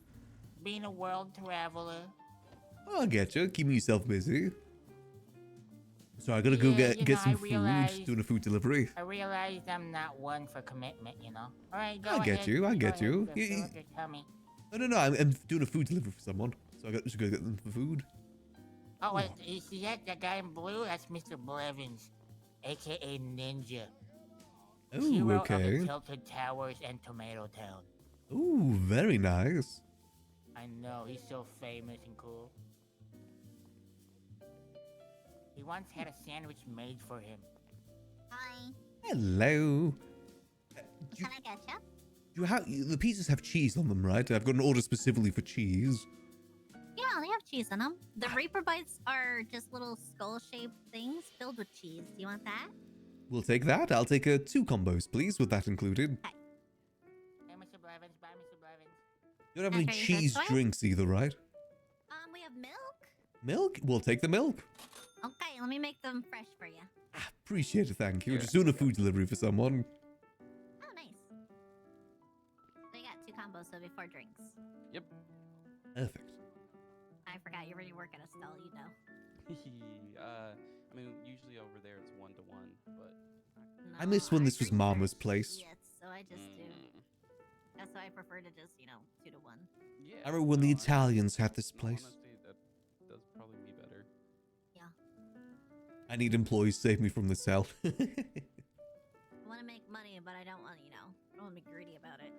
being a world traveler. I'll get you. Keeping yourself busy. So I gotta go get some food. Doing a food delivery. I realized I'm not one for commitment, you know. All right, go I get ahead. you. I get Go you. ahead, You- fill up your tummy. No. I'm doing a food delivery for someone. So I got just go get them the food. Oh, wait, you see that guy in blue? That's Mr. Blevins, aka Ninja. Oh, Hero of okay. the Tilted Towers and Tomato Town. Ooh, very nice. I know, he's so famous and cool. He once had a sandwich made for him. Hi. Hello. Can I get you? You have the pizzas have cheese on them, right? I've got an order specifically for cheese. Yeah, they have cheese in them. The Reaper Bites are just little skull-shaped things filled with cheese. Do you want that? We'll take that. I'll take 2 combos, please, with that included. Hey, Mr. Blevins, bye, Mr. Blevins. You don't have any Okay, this cheese way? drinks either, right? We have milk. Milk? We'll take the milk. Okay, let me make them fresh for you. Appreciate it, thank you. Just doing a food delivery for someone. Oh, nice. So you got 2 combos, so before drinks. Yep. Perfect. I forgot you already work at a stall, you know. I mean, usually over there it's 1-to-1, but I miss when this was Mama's place. Yes, so I just do. That's why I prefer to just, 2 to 1. yeah. I remember when the no, Italians had this no, place. honestly, that does probably be better. I need employees to save me from the cell. I want to make money, but I don't want, I don't want to be greedy about it.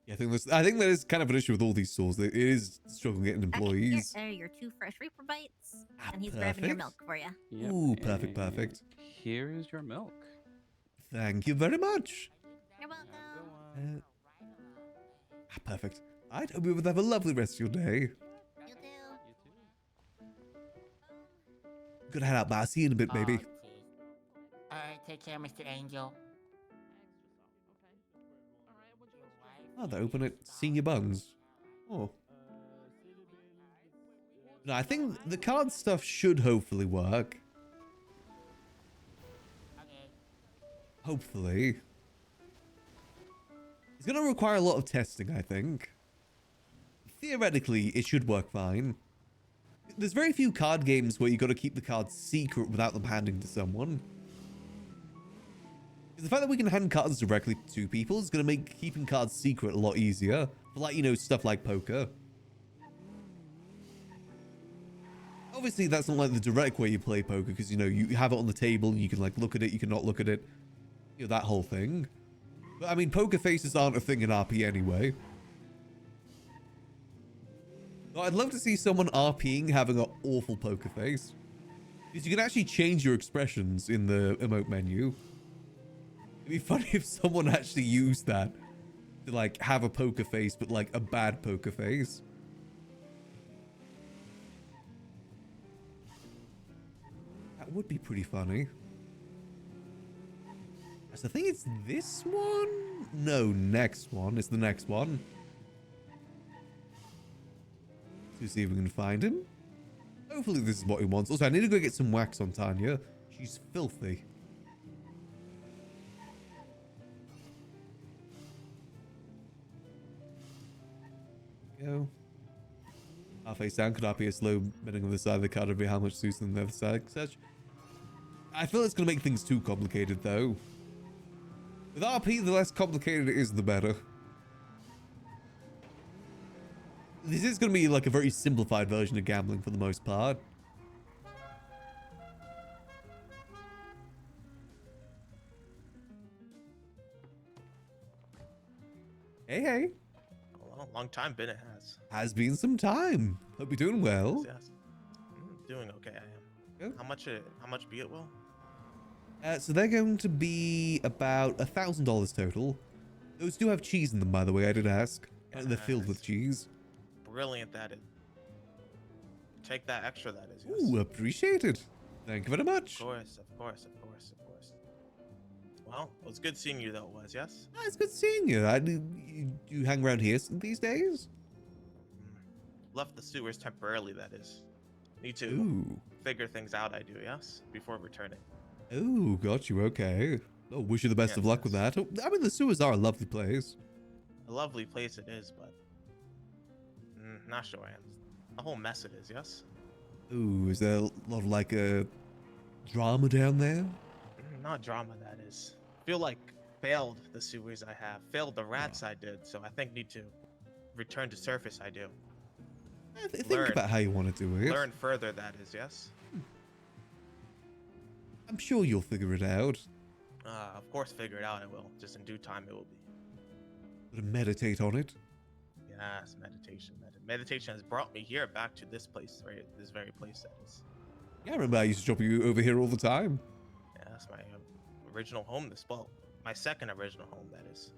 Yeah, I think that is kind of an issue with all these stores. It is struggling getting employees. Okay, here are your 2 fresh Reaper Bites, and he's grabbing your milk for you. Yep, Ooh, perfect, and perfect. Here is your milk. Thank you very much. You're welcome. Perfect. I hope you have a lovely rest of your day. You too. You too. Gonna head out, but I'll see you in a bit, baby. Alright, take care, Mr. Angel. Oh, they're open at Senior Buns. Oh. No, I think the card stuff should hopefully work. Okay. Hopefully. It's gonna require a lot of testing, I think. Theoretically, it should work fine. There's very few card games where you gotta keep the cards secret without them handing to someone. The fact that we can hand cards directly to people is going to make keeping cards secret a lot easier. For like, stuff like poker. Obviously, that's not like the direct way you play poker because, you have it on the table, you can like look at it, you can not look at it. That whole thing. But I mean, poker faces aren't a thing in RP anyway. Though I'd love to see someone RPing having an awful poker face. Because you can actually change your expressions in the emote menu. It'd be funny if someone actually used that to like have a poker face, but like a bad poker face. That would be pretty funny. So I think it's this one? No, next one. It's the next one. Let's see if we can find him. Hopefully this is what he wants. Also, I need to go get some wax on Tanya. She's filthy. Go. Half face down, could RP a slow bending on the side of the card to be how much suits on the other side, such. I feel it's gonna make things too complicated though. With RP, the less complicated it is, the better. This is gonna be like a very simplified version of gambling for the most part. Hey, hey. Hello. long time been it has. Has been some time. Hope you're doing well. Yes. Doing okay, I am. Good. How much be it will? So they're going to be about $1,000 total. Those do have cheese in them, by the way, I did ask. And they're filled with cheese. Brilliant that is. Take that extra that is. Yes. Ooh, appreciate it. Thank you very much. Of course. Well, it was good seeing you though, it was, yes? Ah, it's good seeing you. You hang around here these days? Left the sewers temporarily, that is. Need to Ooh. figure things out, I do, yes? Before returning. Oh, got you. Okay. Oh, wish you the best of luck with that. Oh, I mean, the sewers are a lovely place. A lovely place it is, but... not sure I am. A whole mess it is, yes? Ooh, is there a lot of, like, drama down there? Not drama, that is. Feel like failed the sewers I have. Failed the rats I did, so I think need to return to surface I do. Think about how you want to do it. Learn further, that is, yes? I'm sure you'll figure it out. Of course figure it out I will. Just in due time it will be. But meditate on it. Yes, meditation. Meditation has brought me here back to this place, right? This very place that is. Yeah, I remember I used to drop you over here all the time. Yeah, that's my original home. My second original home, that is.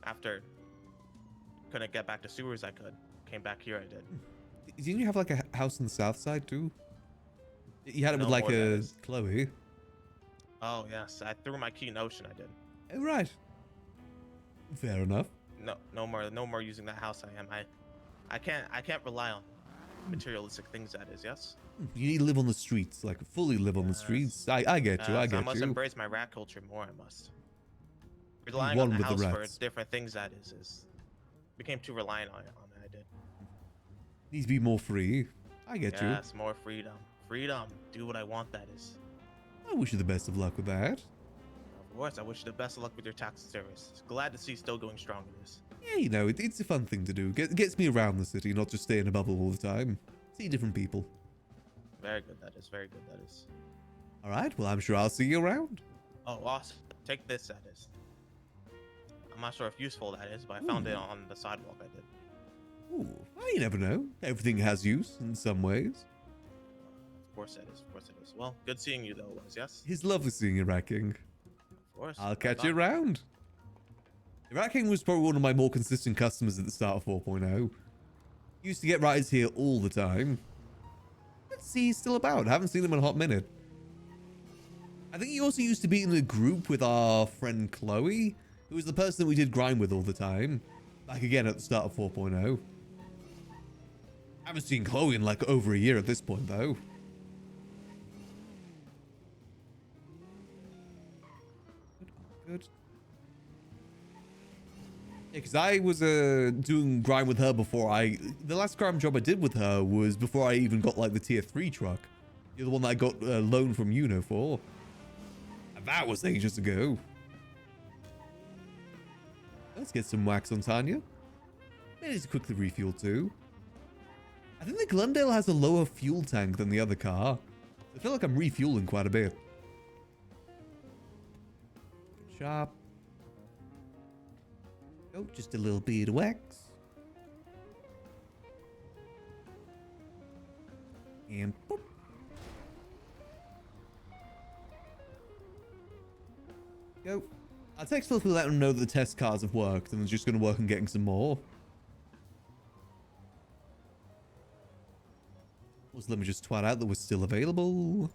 After couldn't get back to sewers, I came back here. I did. Didn't you have like a house on the south side too? You had it No with like more, that a is. Chloe. Oh yes, I threw my key in the ocean. I did. Oh, right. Fair enough. No more using that house. I can't rely on materialistic things. That is, yes. You need to live on the streets, like fully live on the streets. I get you. I get I must you. embrace my rat culture more. I must. Relying One on the with the house for rats. different things. That is became too reliant on it. I did. Needs to be more free. I get you. Yes, more freedom. Freedom. Do what I want. That is. I wish you the best of luck with that. Of course, I wish you the best of luck with your tax service. Glad to see still going strong in this. Yeah, you know, it's a fun thing to do. Gets me around the city, not just stay in a bubble all the time. See different people. Very good. That is. Very good. That is. All right. Well, I'm sure I'll see you around. Oh, awesome. Take this. That is. I'm not sure if useful that is, but I found it on the sidewalk. I did. Ooh, well, you never know. Everything has use in some ways. Of course it is. Of course it is. Well, good seeing you though, was yes. It's lovely seeing you, Rat King. Of course. I'll catch you around. Rat King was probably one of my more consistent customers at the start of 4.0. Used to get rides here all the time. Let's see, he's still about. I haven't seen him in a hot minute. I think he also used to be in a group with our friend Chloe, who was the person that we did grind with all the time. Back again at the start of 4.0. I haven't seen Chloe in like over a year at this point, though. Good. Yeah, because I was doing grind with her before the last grind job I did with her was before I even got like the tier 3 truck. You're the one that I got a loan from Uno for. And that was ages ago. Let's get some wax on Tanya. Maybe to quickly refuel too. I think the Glendale has a lower fuel tank than the other car. I feel like I'm refueling quite a bit. Sharp. Oh, just a little bit of wax. And boop. Go. I'll text Phil to let him know that the test cars have worked and I'm just going to work on getting some more. Also, let me just twat out that we're still available.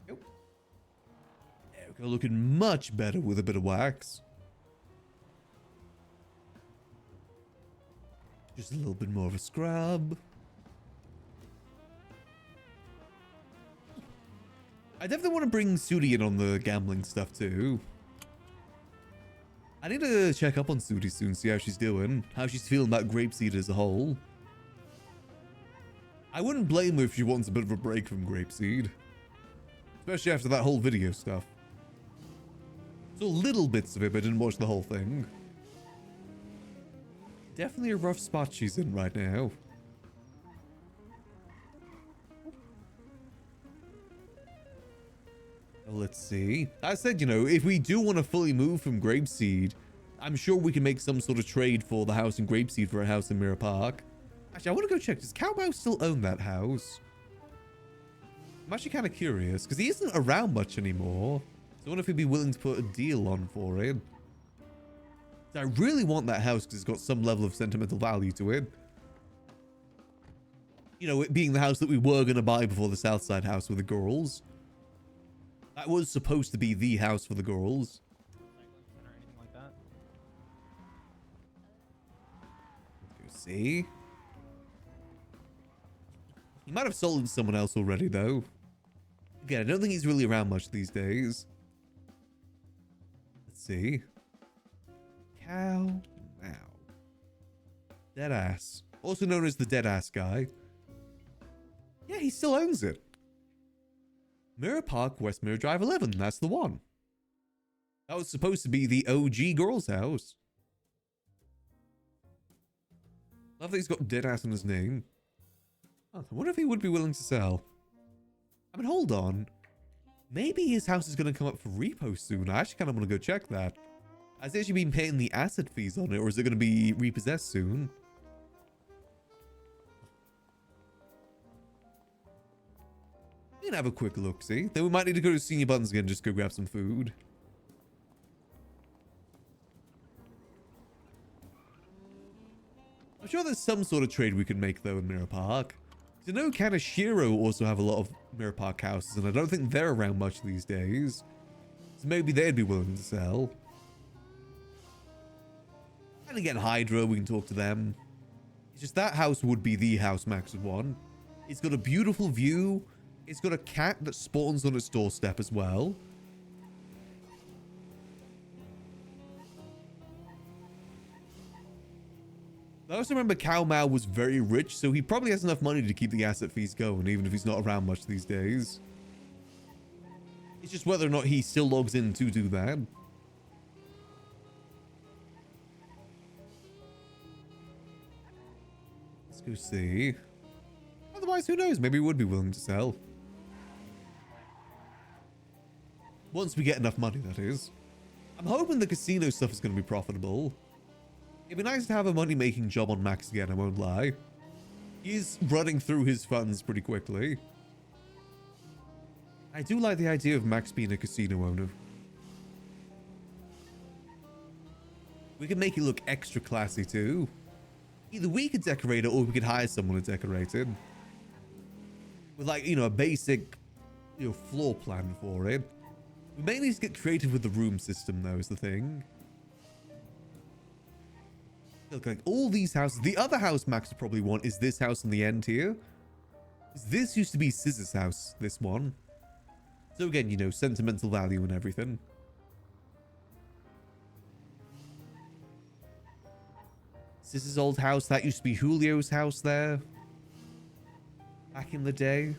Nope. Yeah, we're looking much better with a bit of wax. Just a little bit more of a scrub. I definitely want to bring Sudi in on the gambling stuff too. I need to check up on Sudi soon, see how she's doing, how she's feeling about Grapeseed as a whole. I wouldn't blame her if she wants a bit of a break from Grapeseed. Especially after that whole video stuff. Saw little bits of it, but didn't watch the whole thing. Definitely a rough spot she's in right now. Let's see. I said, you know, if we do want to fully move from Grapeseed, I'm sure we can make some sort of trade for the house in Grapeseed for a house in Mirror Park. Actually, I want to go check. Does Cow Mouse still own that house? I'm actually kind of curious because he isn't around much anymore. So I wonder if he'd be willing to put a deal on for it. I really want that house because it's got some level of sentimental value to it. You know, it being the house that we were going to buy before the Southside house with the girls. That was supposed to be the house for the girls. Or anything like that. Let's go see. He might have sold it to someone else already, though. Again, I don't think he's really around much these days. Let's see. Cow Now. Deadass. Also known as the Deadass guy. Yeah, he still owns it. Mirror Park, West Mirror Drive 11. That's the one. That was supposed to be the OG girl's house. Love that he's got Deadass in his name. Oh, I wonder if he would be willing to sell. I mean, hold on. Maybe his house is going to come up for repost soon. I actually kind of want to go check that. Has he actually been paying the asset fees on it, or is it going to be repossessed soon? We can have a quick look, see? Then we might need to go to Senior Buttons again, just go grab some food. I'm sure there's some sort of trade we can make, though, in Mirror Park. I know Kanashiro also have a lot of Mirror Park houses, and I don't think they're around much these days. So maybe they'd be willing to sell. And again, Hydra, we can talk to them. It's just that house would be the house Max would want. It's got a beautiful view. It's got a cat that spawns on its doorstep as well. I also remember Cow Mao was very rich, so he probably has enough money to keep the asset fees going, even if he's not around much these days. It's just whether or not he still logs in to do that. Let's go see. Otherwise, who knows? Maybe he would be willing to sell. Once we get enough money, that is. I'm hoping the casino stuff is going to be profitable. It'd be nice to have a money-making job on Max again, I won't lie. He's running through his funds pretty quickly. I do like the idea of Max being a casino owner. We can make it look extra classy too. Either we could decorate it or we could hire someone to decorate it. With like, you know, a basic, you know, floor plan for it. We may need to get creative with the room system though, is the thing. Look, like all these houses. The other house Max would probably want is this house on the end here. This used to be Scissor's house, this one. So again, you know, sentimental value and everything. Scissor's old house, that used to be Julio's house there. Back in the day.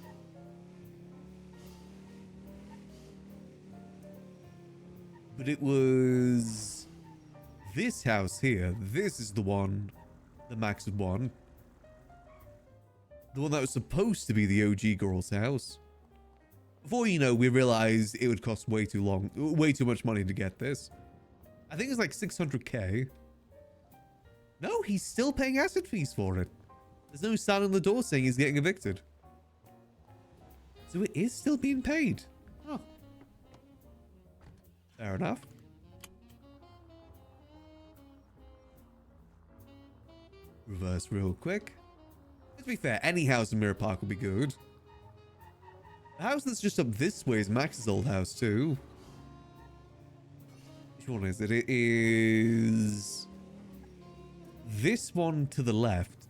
But it was this house here. This is the one that Max would want. The one that was supposed to be the OG girl's house. Before, you know, we realized it would cost way too much money to get this. I think it's like 600k. No, he's still paying asset fees for it. There's no sign on the door saying he's getting evicted. So it is still being paid. Oh. Fair enough. Reverse real quick. Let's be fair, any house in Mirror Park would be good. The house that's just up this way is Max's old house too. Which one is it? It is this one to the left.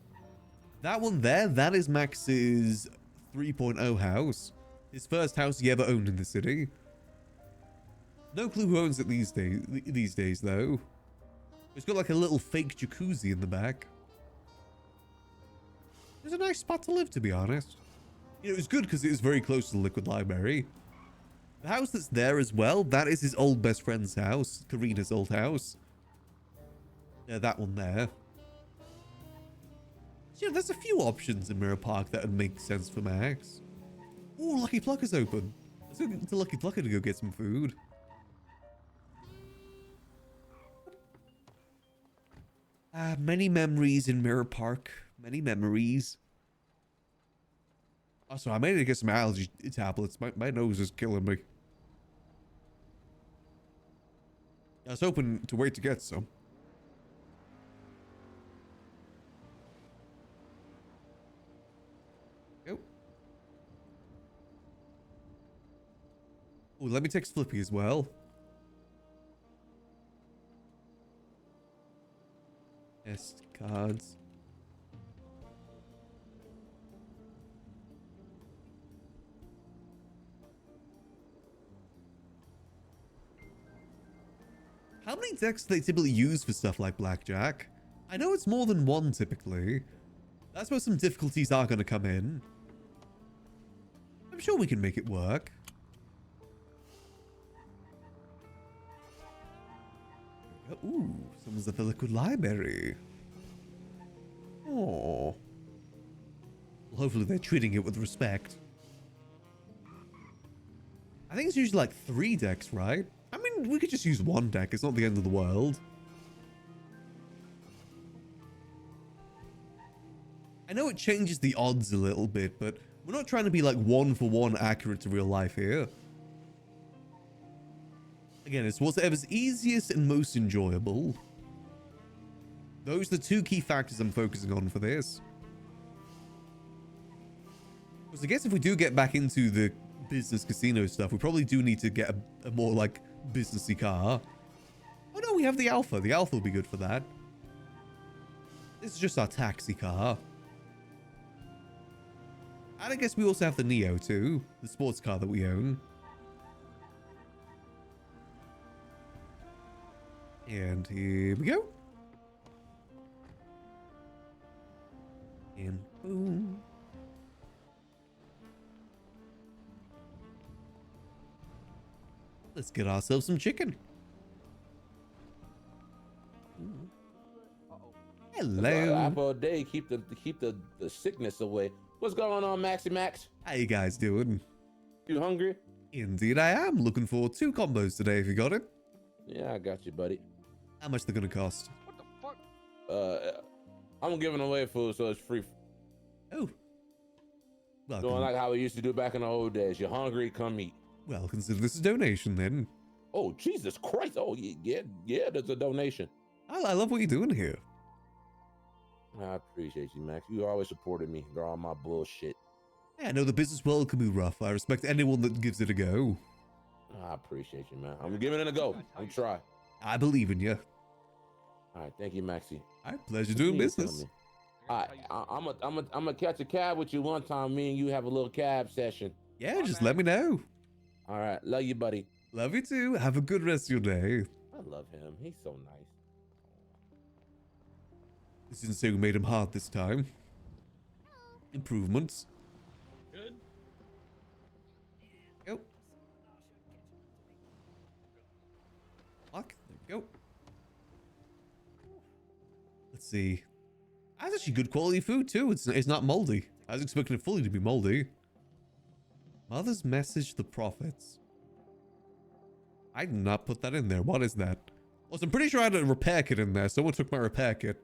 That one there, that is Max's 3.0 house. His first house he ever owned in the city. No clue who owns it these days though. It's got like a little fake jacuzzi in the back. It's a nice spot to live, to be honest. You know, it was good because it was very close to the Liquid Library. The house that's there as well, that is his old best friend's house. Karina's old house. Yeah, that one there. So, yeah, there's a few options in Mirror Park that would make sense for Max. Ooh, Lucky Pluck is open. It's a lucky plucker to go get some food. Many memories in Mirror Park. Many memories. Also, I made it to get some allergy tablets. My nose is killing me. I was hoping to wait to get some. Go. Oh, let me text Flippy as well. Test cards. How many decks do they typically use for stuff like blackjack? I know it's more than one typically. That's where some difficulties are going to come in. I'm sure we can make it work. Ooh, someone's at the Liquid Library. Oh. Well, hopefully they're treating it with respect. I think it's usually like 3 decks, right? I mean, we could just use 1 deck. It's not the end of the world. I know it changes the odds a little bit, but we're not trying to be like 1-for-1 accurate to real life here. Again, it's whatever's easiest and most enjoyable. Those are the 2 key factors I'm focusing on for this. Because I guess if we do get back into the business casino stuff, we probably do need to get a more like businessy car. Oh no, we have the Alpha. The Alpha will be good for that. This is just our taxi car. And I guess we also have the Neo too, the sports car that we own. And here we go. And boom. Let's get ourselves some chicken. Hello. Apple a day keep the sickness away. What's going on, Maxi Max? How you guys doing? You hungry? Indeed I am. Looking for 2 combos today if you got it. Yeah, I got you, buddy. How much they're gonna cost? What the fuck? I'm giving away food, so it's free. Oh. Well, Doing like how we used to do back in the old days. You're hungry, come eat. Well, consider this a donation then. Oh, Jesus Christ. Oh, yeah, there's a donation. I love what you're doing here. I appreciate you, Max. You always supported me through all my bullshit. Yeah, I know the business world can be rough. I respect anyone that gives it a go. I appreciate you, man. I'm giving it a go. I'm try. I believe in you. All right, thank you, Maxie. All right, pleasure doing business. All right, I'm gonna catch a cab with you one time. Me and you have a little cab session. Yeah, just let me know. All right, love you, buddy. Love you too. Have a good rest of your day. I love him. He's so nice. This isn't saying we made him hard this time. Improvements. Good. Go. Lock. There we go. Let's see. That's actually good quality food too. It's not moldy. I was expecting it fully to be moldy. Mother's message to the prophets. I did not put that in there. What is that? Well, I'm pretty sure I had a repair kit in there. Someone took my repair kit.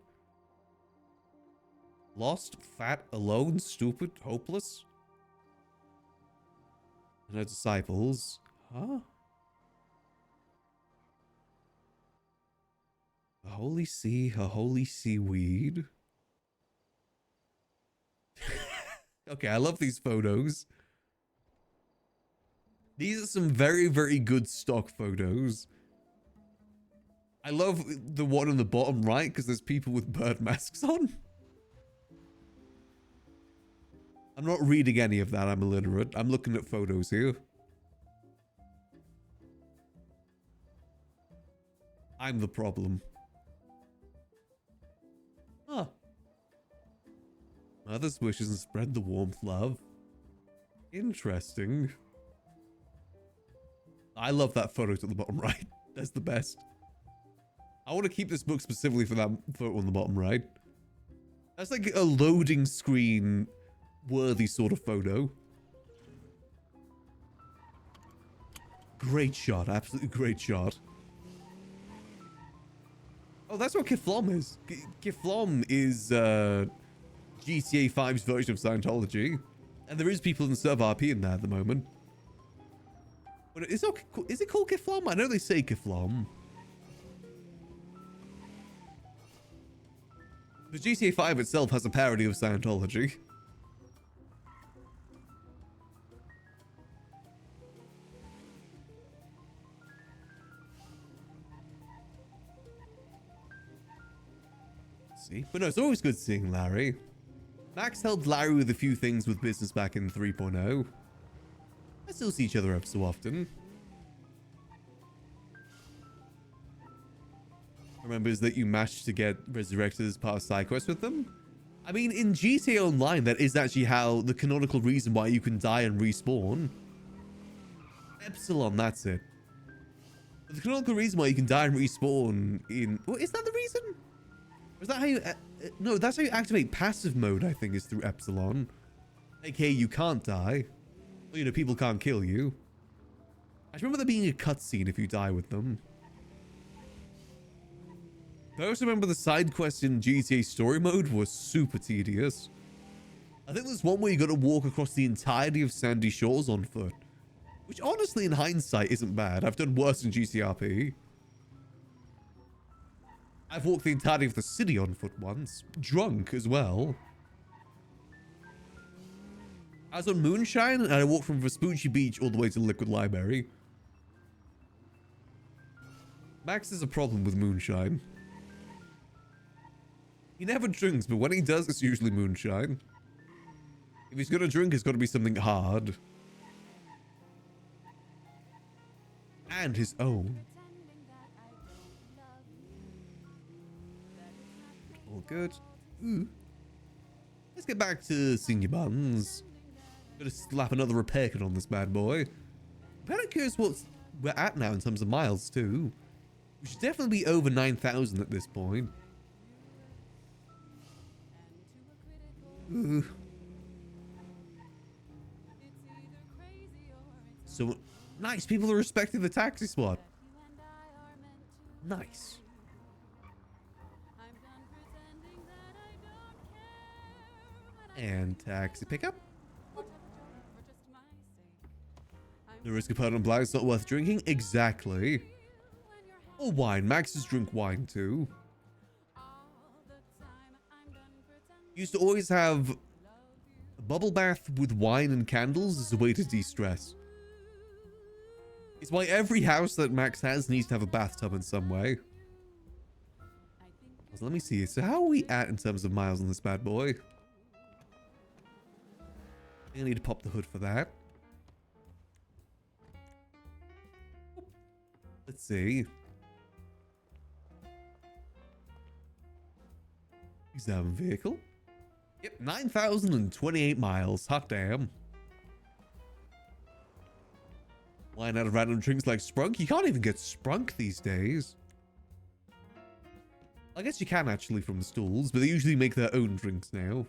Lost, fat, alone, stupid, hopeless. And her disciples. Huh? A holy sea, a holy seaweed. Okay, I love these photos. These are some very, very good stock photos. I love the one on the bottom right because there's people with bird masks on. I'm not reading any of that. I'm illiterate. I'm looking at photos here. I'm the problem. Huh. Mother's wishes and spread the warmth, love. Interesting. I love that photo at the bottom right. That's the best. I want to keep this book specifically for that photo on the bottom right. That's like a loading screen worthy sort of photo. Great shot. Absolutely great shot. Oh, that's what Kiflom is. Kiflom is GTA 5's version of Scientology. And there is people in Serve RP in there at the moment. But is it called Kiflom? I know they say Kiflom. The GTA 5 itself has a parody of Scientology. See? But no, it's always good seeing Larry. Max helped Larry with a few things with business back in 3.0. I still see each other every so often. Remembers that you managed to get resurrected as part of side quests with them? I mean, in GTA Online, that is actually how the canonical reason why you can die and respawn. Epsilon, that's it. The canonical reason why you can die and respawn in... Well, is that the reason? Or is that how you... no, that's how you activate passive mode, I think, is through Epsilon. AKA, you can't die. Well, you know, people can't kill you. I remember there being a cutscene if you die with them. I also remember the side quest in GTA Story Mode was super tedious. I think there's one where you got to walk across the entirety of Sandy Shores on foot. Which honestly, in hindsight, isn't bad. I've done worse in GCRP. I've walked the entirety of the city on foot once. Drunk as well. I was on Moonshine and I walked from Vespucci Beach all the way to Liquid Library. Max has a problem with Moonshine. He never drinks, but when he does, it's usually Moonshine. If he's gonna drink, it's gotta be something hard. And his own. All good. Ooh. Let's get back to Senior Buns. Gonna slap another repair kit on this bad boy. I'm kind of curious what we're at now in terms of miles, too. We should definitely be over 9,000 at this point. Ooh. So, nice. People are respecting the taxi squad. Nice. And taxi pickup. The risk of pardon blind is not worth drinking. Exactly. Or wine. Maxes drink wine too. Used to always have a bubble bath with wine and candles as a way to de-stress. It's why every house that Max has needs to have a bathtub in some way. So let me see. So how are we at in terms of miles on this bad boy? I need to pop the hood for that. Let's see. Examine vehicle. Yep, 9,028 miles. Hot damn. Wine out of random drinks like Sprunk. You can't even get Sprunk these days. I guess you can actually from the stalls, but they usually make their own drinks now.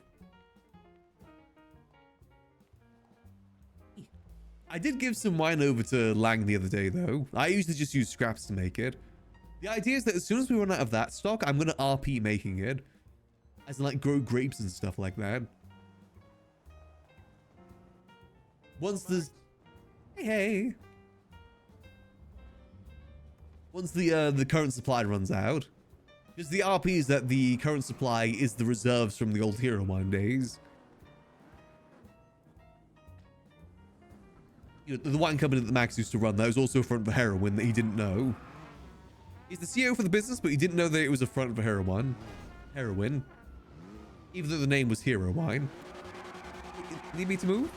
I did give some wine over to Lang the other day, though. I usually just use scraps to make it. The idea is that as soon as we run out of that stock, I'm going to RP making it. As in, like, grow grapes and stuff like that. Once there's... Hey! Once the current supply runs out. Because the RP is that the current supply is the reserves from the old Hero Wine days. You know, the wine company that Max used to run, that was also a front for heroin that he didn't know. He's the CEO for the business, but he didn't know that it was a front for heroin. Even though the name was Hero Wine. Need me to move?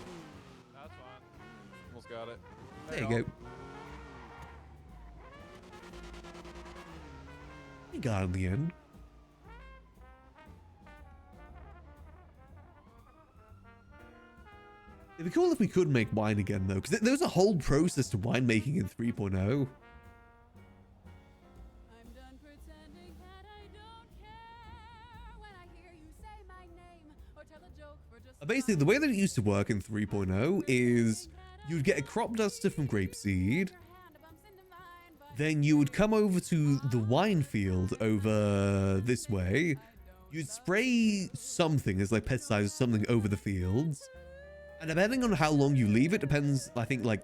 That's fine. Almost got it. There you go. We got it in the end. It'd be cool if we could make wine again, though, because there was a whole process to winemaking in 3.0. Basically, the way that it used to work in 3.0 is you'd get a crop duster from grapeseed, then you would come over to the wine field over this way. You'd spray something as like pesticide or something over the fields. And depending on how long you leave it, depends, I think, like,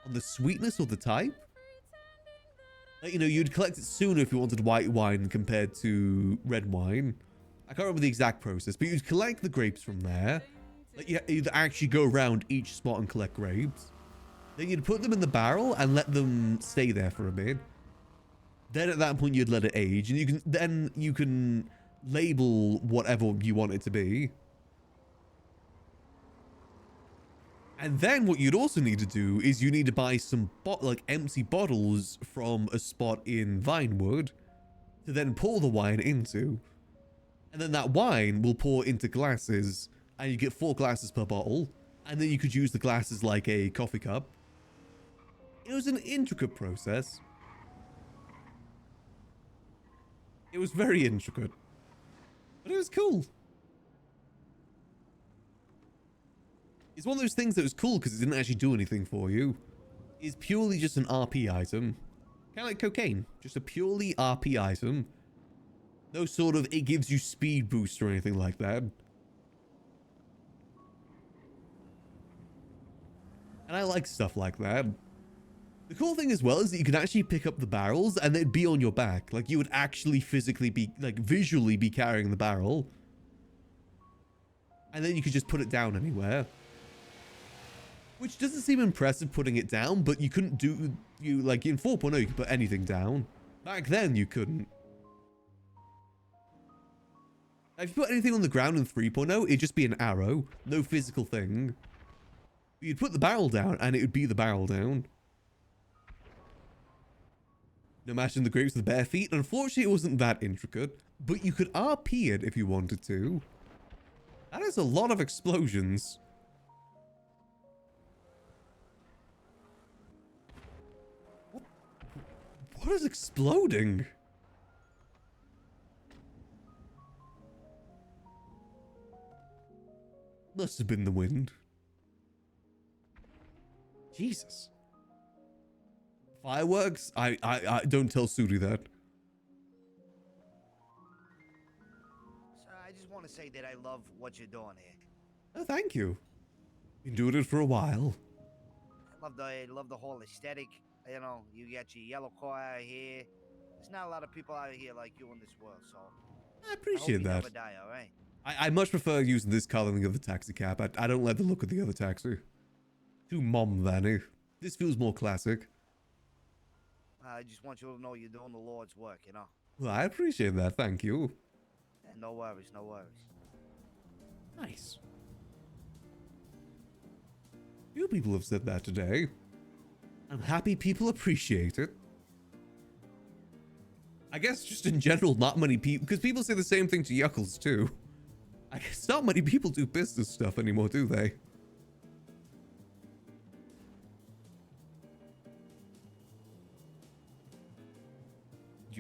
on the sweetness or the type. Like, you know, you'd collect it sooner if you wanted white wine compared to red wine. I can't remember the exact process, but you'd collect the grapes from there. Like, you'd actually go around each spot and collect grapes. Then you'd put them in the barrel and let them stay there for a bit. Then at that point, you'd let it age, and you can label whatever you want it to be. And then what you'd also need to do is you need to buy some like empty bottles from a spot in Vinewood to then pour the wine into. And then that wine will pour into glasses, and you get 4 glasses per bottle. And then you could use the glasses like a coffee cup. It was an intricate process. It was very intricate. But it was cool. It's one of those things that was cool because it didn't actually do anything for you. It's purely just an RP item. Kind of like cocaine. Just a purely RP item. No sort of, it gives you speed boost or anything like that. And I like stuff like that. The cool thing as well is that you can actually pick up the barrels and they'd be on your back. Like you would actually physically be, like visually be carrying the barrel. And then you could just put it down anywhere. Which doesn't seem impressive putting it down, but you couldn't do, like in 4.0 you could put anything down. Back then you couldn't. If you put anything on the ground in 3.0, it'd just be an arrow. No physical thing. But you'd put the barrel down and it would be the barrel down. No matching the grapes with bare feet. Unfortunately, it wasn't that intricate, but you could RP it if you wanted to. That is a lot of explosions. What is exploding? Must have been the wind. Jesus. Fireworks? I don't tell Sudi that. So I just want to say that I love what you're doing here. Oh, thank you. Been doing it for a while. I love the whole aesthetic. You know, you got your yellow car out here. There's not a lot of people out here like you in this world, so I appreciate that. Never die, all right? I much prefer using this coloring of the taxi cab. I don't like the look of the other taxi. Too mom-vanny. This feels more classic. I just want you to know you're doing the Lord's work, you know? Well, I appreciate that. Thank you. Yeah, no worries, no worries. Nice. Few people have said that today. I'm happy people appreciate it. I guess just in general, not many people, because people say the same thing to Yuckles too. I guess not many people do business stuff anymore, do they?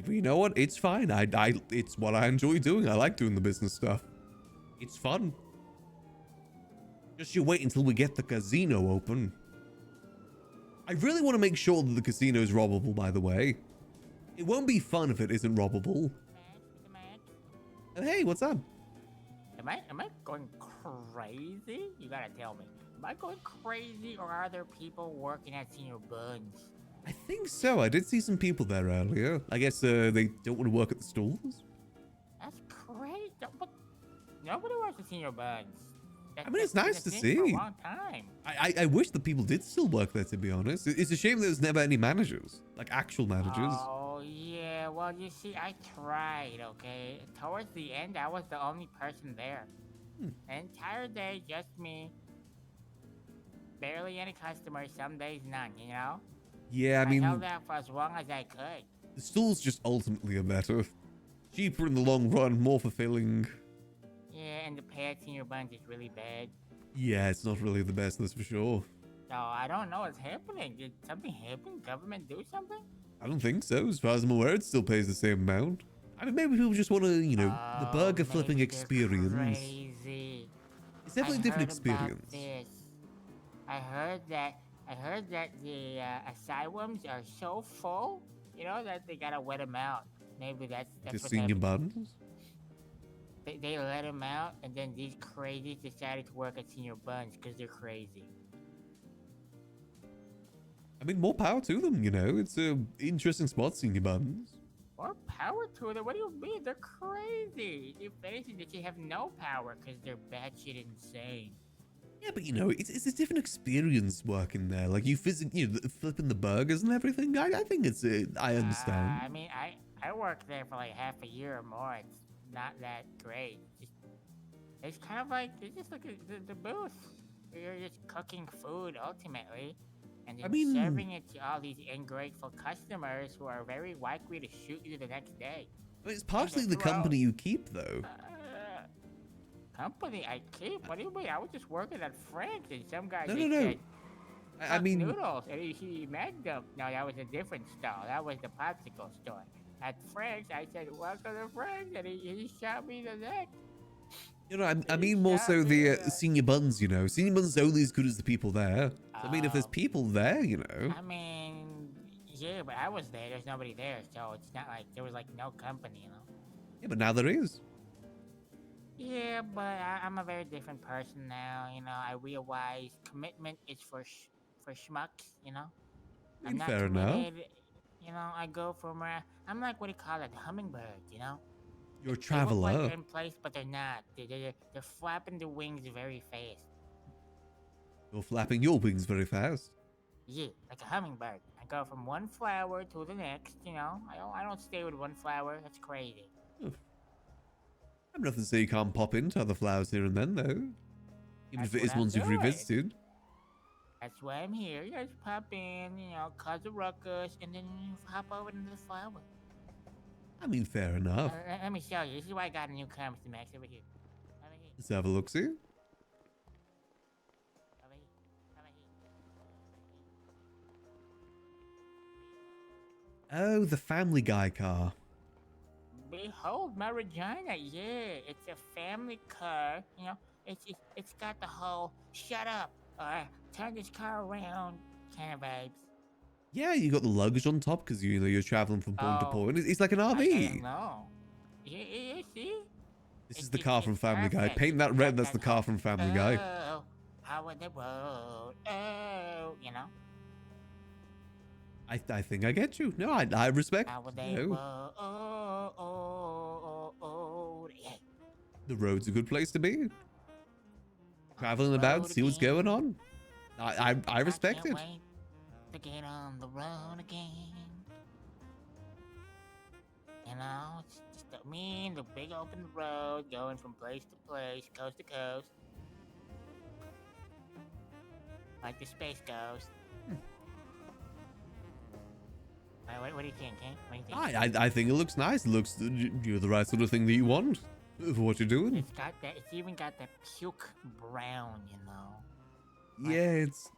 You know what? It's fine. It's what I enjoy doing. I like doing the business stuff. It's fun. Just you wait until we get the casino open. I really want to make sure that the casino is robbable, by the way. It won't be fun if it isn't robbable. Oh, hey, what's up? Am I going crazy? You gotta tell me. Am I going crazy or are there people working at Senior Buns? I think so. I did see some people there earlier. I guess they don't want to work at the stalls. That's crazy. But nobody works at Senior Buns. I mean, it's nice to see. For a long time. I wish the people did still work there, to be honest. It's a shame there's never any managers, like actual managers. Oh, yeah. Well, you see, I tried, okay? Towards the end, I was the only person there. The entire day, just me. Barely any customers, some days none, you know? Yeah, I mean, held out for as long as I could. The stalls just ultimately are better. Cheaper in the long run, more fulfilling. Yeah, and the pay at Senior Buns is really bad. Yeah, it's not really the best, that's for sure. So I don't know what's happening. Did something happen? Government do something? I don't think so. As far as I'm aware, it still pays the same amount. I mean, maybe people just want to, you know, the burger flipping experience. Crazy. It's definitely a different experience. I heard that the asylums are so full You know that they gotta wet him out. Maybe that's Just what's senior happening. buns? They let him out, and then these crazies decided to work at Senior Buns because they're crazy. I mean, more power to them, you know? It's a interesting spot, senior buns. More power to them? What do you mean? They're crazy. If anything, they should have no power because they're batshit insane. Yeah, but you know, it's a different experience working there. Like, you know, flipping the burgers and everything. I think it's, I understand. I mean, I worked there for like half a year or more. It's not that great. It's kind of like, it's just like the booth. You're just cooking food, ultimately. And then serving it to all these ungrateful customers who are very likely to shoot you the next day. I mean, it's partially the company you keep, though. Company I keep? What do you mean? I was just working at Frank's and some guy No. said, I mean... noodles, and he made them. No, that was a different stall. That was the popsicle store. At Frank's, I said, welcome to Frank's, and he shot me in the neck. You know, I mean more so the senior buns, you know. Senior buns are only as good as the people there. So, I mean, if there's people there, you know. I mean, yeah, but I was there. There's nobody there, so it's not like there was like no company, you know. Yeah, but now there is. Yeah, but I'm a very different person now. You know, I realize commitment is for schmucks. You know, I mean, fair enough. You know, I go from where I'm like, what do you call it, hummingbird? You know. You're a They look traveler. like they're in place, but they're not. They're flapping the wings very fast. You're flapping your wings very fast. Yeah, like a hummingbird. I go from one flower to the next. You know, I don't stay with one flower. That's crazy. I'm nothing to say you can't pop into other flowers here and then, though. Even if it is ones you've revisited. That's why I'm here. You guys pop in, you know, cause a ruckus, and then you hop over into the flower. I mean, fair enough. Let me show you. This is why I got a new camera, Max, over here. Over here. Let's have a look-see. Over here. Over here. Oh, the Family Guy car. Behold my Regina. Yeah, it's a family car. You know, it's got the whole "shut up" or "turn this car around" kind of vibes. Yeah, you got the luggage on top because you know you're traveling from point to point. It's like an RV. I don't know. Yeah, see? This is the car from Family Guy. Paint that red. That's the car from Family Guy. Oh, how would the road? Oh, you know. I think I get you. No, I respect. How would they You know, road? Oh, yeah. the road's a good place to be. Traveling about, see what's going on. I respect it. Wait to get on the road again. You know, it's just me and the big open road going from place to place, coast to coast. Like the Space Ghost. What do you think, eh? What do you think? I think it looks nice. It looks you're the right sort of thing that you want for what you're doing. It's got that. It's even got that puke brown, you know. Yeah, it's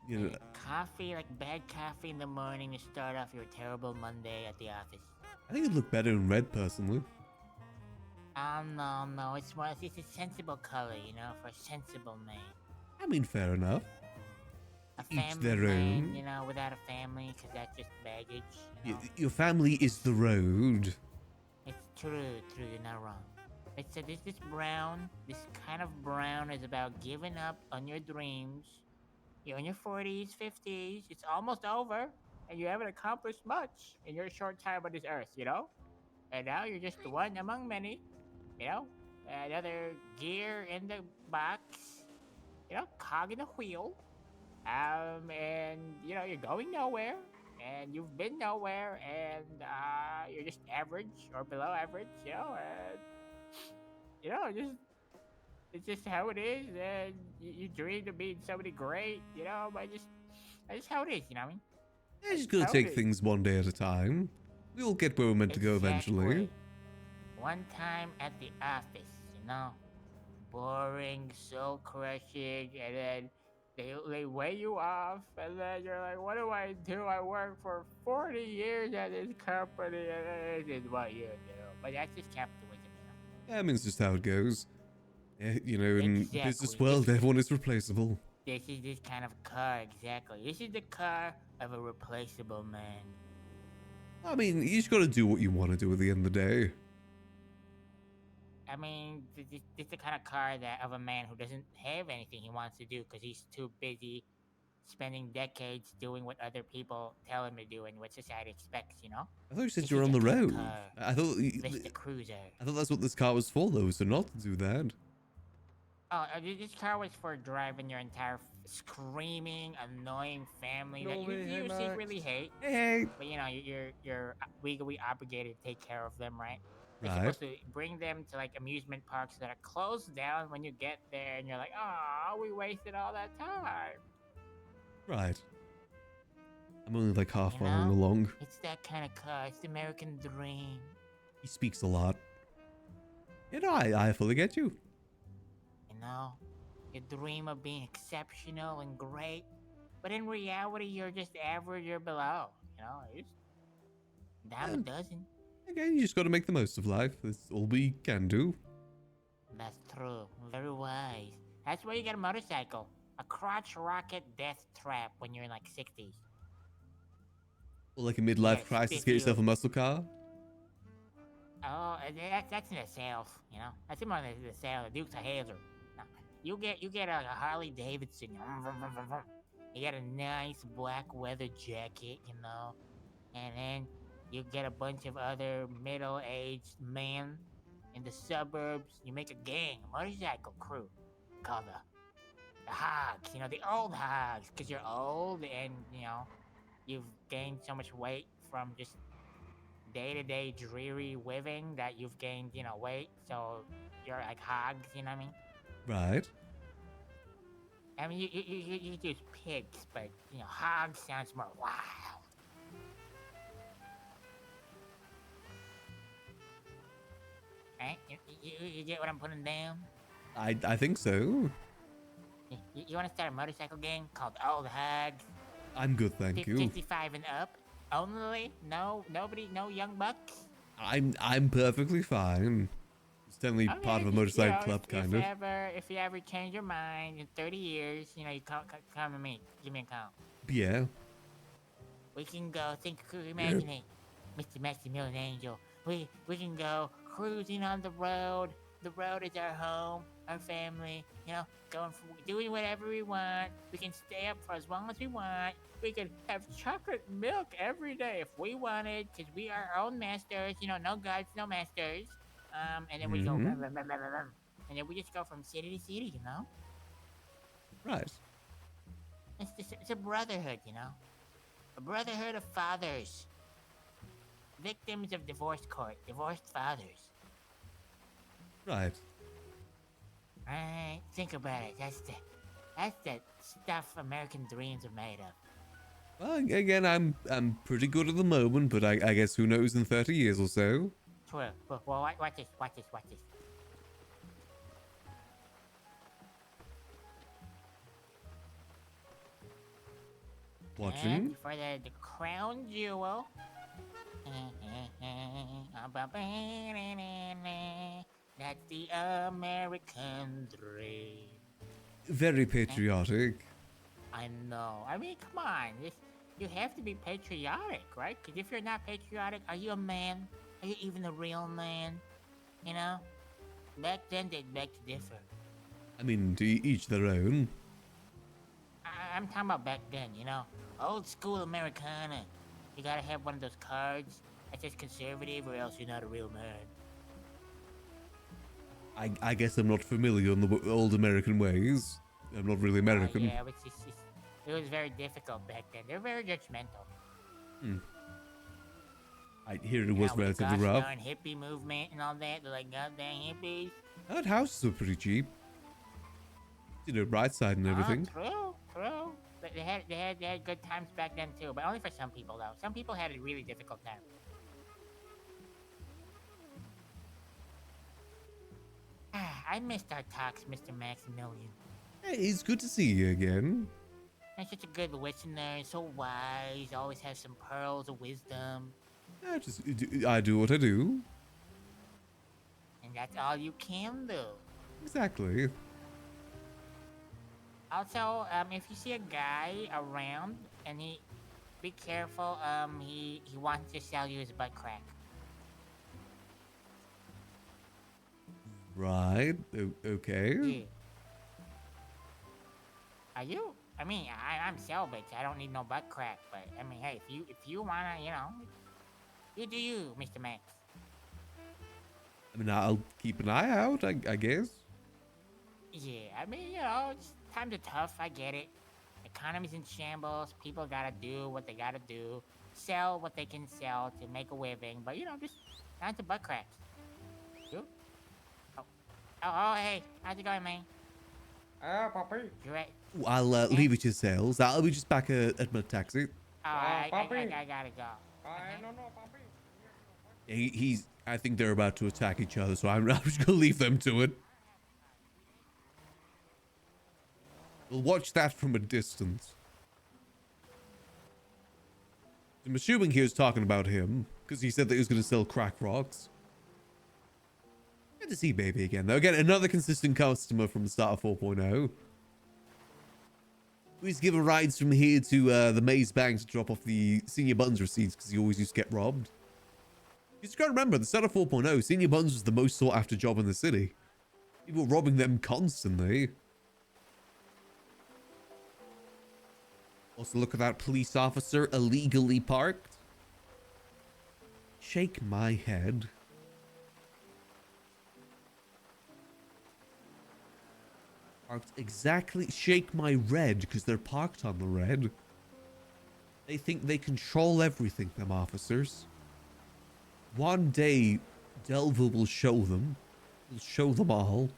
you know. Coffee, like bad coffee in the morning to start off your terrible Monday at the office. I think it'd look better in red, personally. No. It's a sensible color, you know, for a sensible man. I mean, fair enough. A Each family their man, own. you know, without a family, because that's just baggage. You know? Your family is the road. It's true, you're not wrong. But so this brown, this kind of brown is about giving up on your dreams. You're in your 40s, 50s, it's almost over, and you haven't accomplished much in your short time on this earth, you know? And now you're just one among many, you know? Another gear in the box, you know, cog in the wheel. And, you know, you're going nowhere, and you've been nowhere, and, you're just average or below average, you know, and, you know, it's just how it is, and you dream of being somebody great, you know, but that's just how it is, you know what I mean? Yeah, just gotta take things one day at a time. We'll get where we're meant to go eventually. One time at the office, you know, boring, soul crushing, and then they weigh you off, and then you're like, what do? I work for 40 years at this company, and this is what you do. But that's just capitalism, you know? Yeah, I mean, it's just how it goes. Yeah, you know, in Exactly. business world, everyone is replaceable. This is this kind of car, exactly. This is the car of a replaceable man. I mean, you just gotta do what you want to do at the end of the day. I mean, this is the kind of car that of a man who doesn't have anything he wants to do because he's too busy spending decades doing what other people tell him to do and what society expects, you know? I thought you said This you were is on the kind of road. car, I thought Mr. Cruiser. I thought that's what this car was for, though, so not to do that. Oh, this car was for driving your entire screaming, annoying family that you secretly hate. Hey. But you know, you're legally obligated to take care of them, right? You're Right. supposed to bring them to like amusement parks that are closed down when you get there, and you're like, "Oh, we wasted all that time." Right. I'm only like half You following know? along. It's that kind of car. It's the American dream. He speaks a lot. You know, I fully get you. You know, you dream of being exceptional and great, but in reality, you're just average or below. You know, it's dime a dozen. Again, you just gotta make the most of life. That's all we can do. That's true. Very wise. That's why you get a motorcycle. A crotch rocket death trap when you're in like 60s. Or like a midlife crisis, get yourself a muscle car. Oh, that's in itself, you know. That's more than the sale. The Dukes of Hazzard. No, you get a Harley Davidson. You get a nice black leather jacket, you know, and then you get a bunch of other middle-aged men in the suburbs. You make a gang, a motorcycle crew called the Hogs. You know, the old Hogs, because you're old and you know you've gained so much weight from just day-to-day dreary living that you've gained, you know, weight. So you're like hogs, you know what I mean? Right. I mean, you use pigs, but, you know, hog sounds more wild. Right? You get what I'm putting down? I think so. You want to start a motorcycle gang called Old Hogs? I'm good, thank you. 55 and up? Only? Nobody, no young bucks? I'm perfectly fine. It's definitely part of a motorcycle club, kind of. If you ever change your mind in 30 years, you know, you come to me. Give me a call. Yeah. We can go, imagine it, Mr. Maximillian Angel. We can go cruising on the road. The road is our home, our family, you know, doing whatever we want. We can stay up for as long as we want. We could have chocolate milk every day if we wanted, because we are our own masters, you know, no gods, no masters. And then we go, and then we just go from city to city, you know? Right. It's a brotherhood, you know? A brotherhood of fathers. Victims of divorce court, divorced fathers. Right. Right, think about it. That's the stuff American dreams are made of. Well, again, I'm pretty good at the moment, but I guess who knows in 30 years or so. True. Well, watch this. Watching? And for the crown jewel. That's the American dream. Very patriotic. I know. I mean, come on. You have to be patriotic, right? Because if you're not patriotic, are you a man? Are you even a real man? You know? Back then, they'd beg to differ. I mean, to each their own. I'm talking about back then, you know? Old school Americana. You gotta have one of those cards that says conservative or else you're not a real man. I guess I'm not familiar in the old American ways. I'm not really American. Yeah, it was very difficult back then. They're very judgmental. I hear it was relatively the rough. darn hippie movement and all that. They're like goddamn hippies. That houses are pretty cheap. You know, right side and everything. True. But they had good times back then too, but only for some people though. Some people had a really difficult time. I missed our talks, Mr. Maximillian. Hey, it's good to see you again. You're such a good listener, so wise, always has some pearls of wisdom. I do what I do. And that's all you can do. Exactly. Also, if you see a guy around and be careful. He wants to sell you his butt crack. Right. Okay. Yeah. Are you? I mean, I'm salvage. I don't need no butt crack. But I mean, hey, if you wanna, you do you, Mr. Max. I mean, I'll keep an eye out, I guess. Yeah, I mean, times are tough. I get it. Economy's in shambles. People gotta do what they gotta do. Sell what they can sell to make a living. But just down to butt cracks. You? Oh, hey, how's it going, man? Puppy. You right? Ooh, I'll leave it to sales. I'll be just back at my taxi. Oh, I gotta go. No, puppy. He's. I think they're about to attack each other, so I'm just gonna leave them to it. We'll watch that from a distance. I'm assuming he was talking about him, because he said that he was going to sell crack rocks. Good to see Baby again, though. Again, another consistent customer from the start of 4.0. We used to give him rides from here to the Maze Bank to drop off the Senior Buns receipts, because he always used to get robbed. You just gotta remember, at the start of 4.0, Senior Buns was the most sought after job in the city. People were robbing them constantly. Also, look at that police officer illegally parked. Shake my head. Parked exactly. Shake my red, because they're parked on the red. They think they control everything, them officers. One day, Delva will show them. He'll show them all.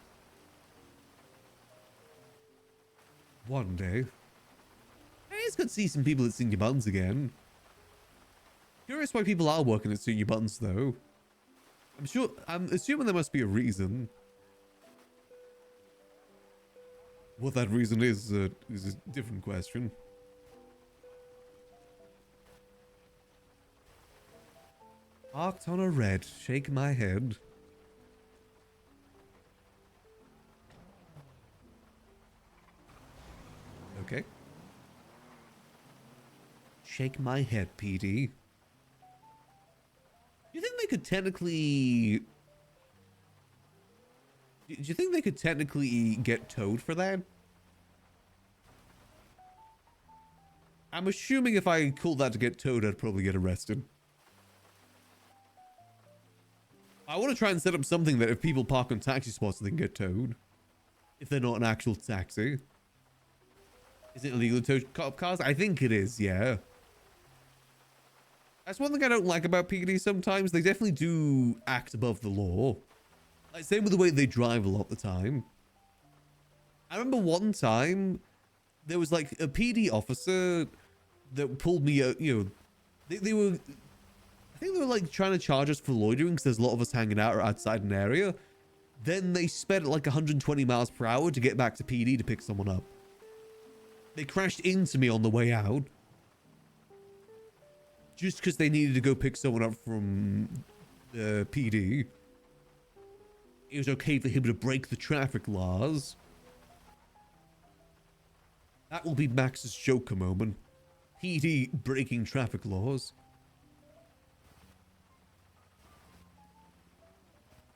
One day. It's good to see some people at Senior Buns again. Curious why people are working at Senior Buns, though. I'm assuming there must be a reason. What that reason is a different question. Parked on a red. Shake my head. Okay. Shake my head, PD. You think they could technically... Do you think they could technically get towed for that? I'm assuming if I called that to get towed, I'd probably get arrested. I want to try and set up something that if people park on taxi spots, they can get towed. If they're not an actual taxi. Is it illegal to tow cop cars? I think it is, yeah. That's one thing I don't like about PD sometimes. They definitely do act above the law. Like, same with the way they drive a lot of the time. I remember one time, there was like a PD officer that pulled me out, they were... I think they were like trying to charge us for loitering because there's a lot of us hanging out outside an area. Then they sped at like 120 miles per hour to get back to PD to pick someone up. They crashed into me on the way out. Just because they needed to go pick someone up from the PD. It was okay for him to break the traffic laws. That will be Max's Joker moment. PD breaking traffic laws.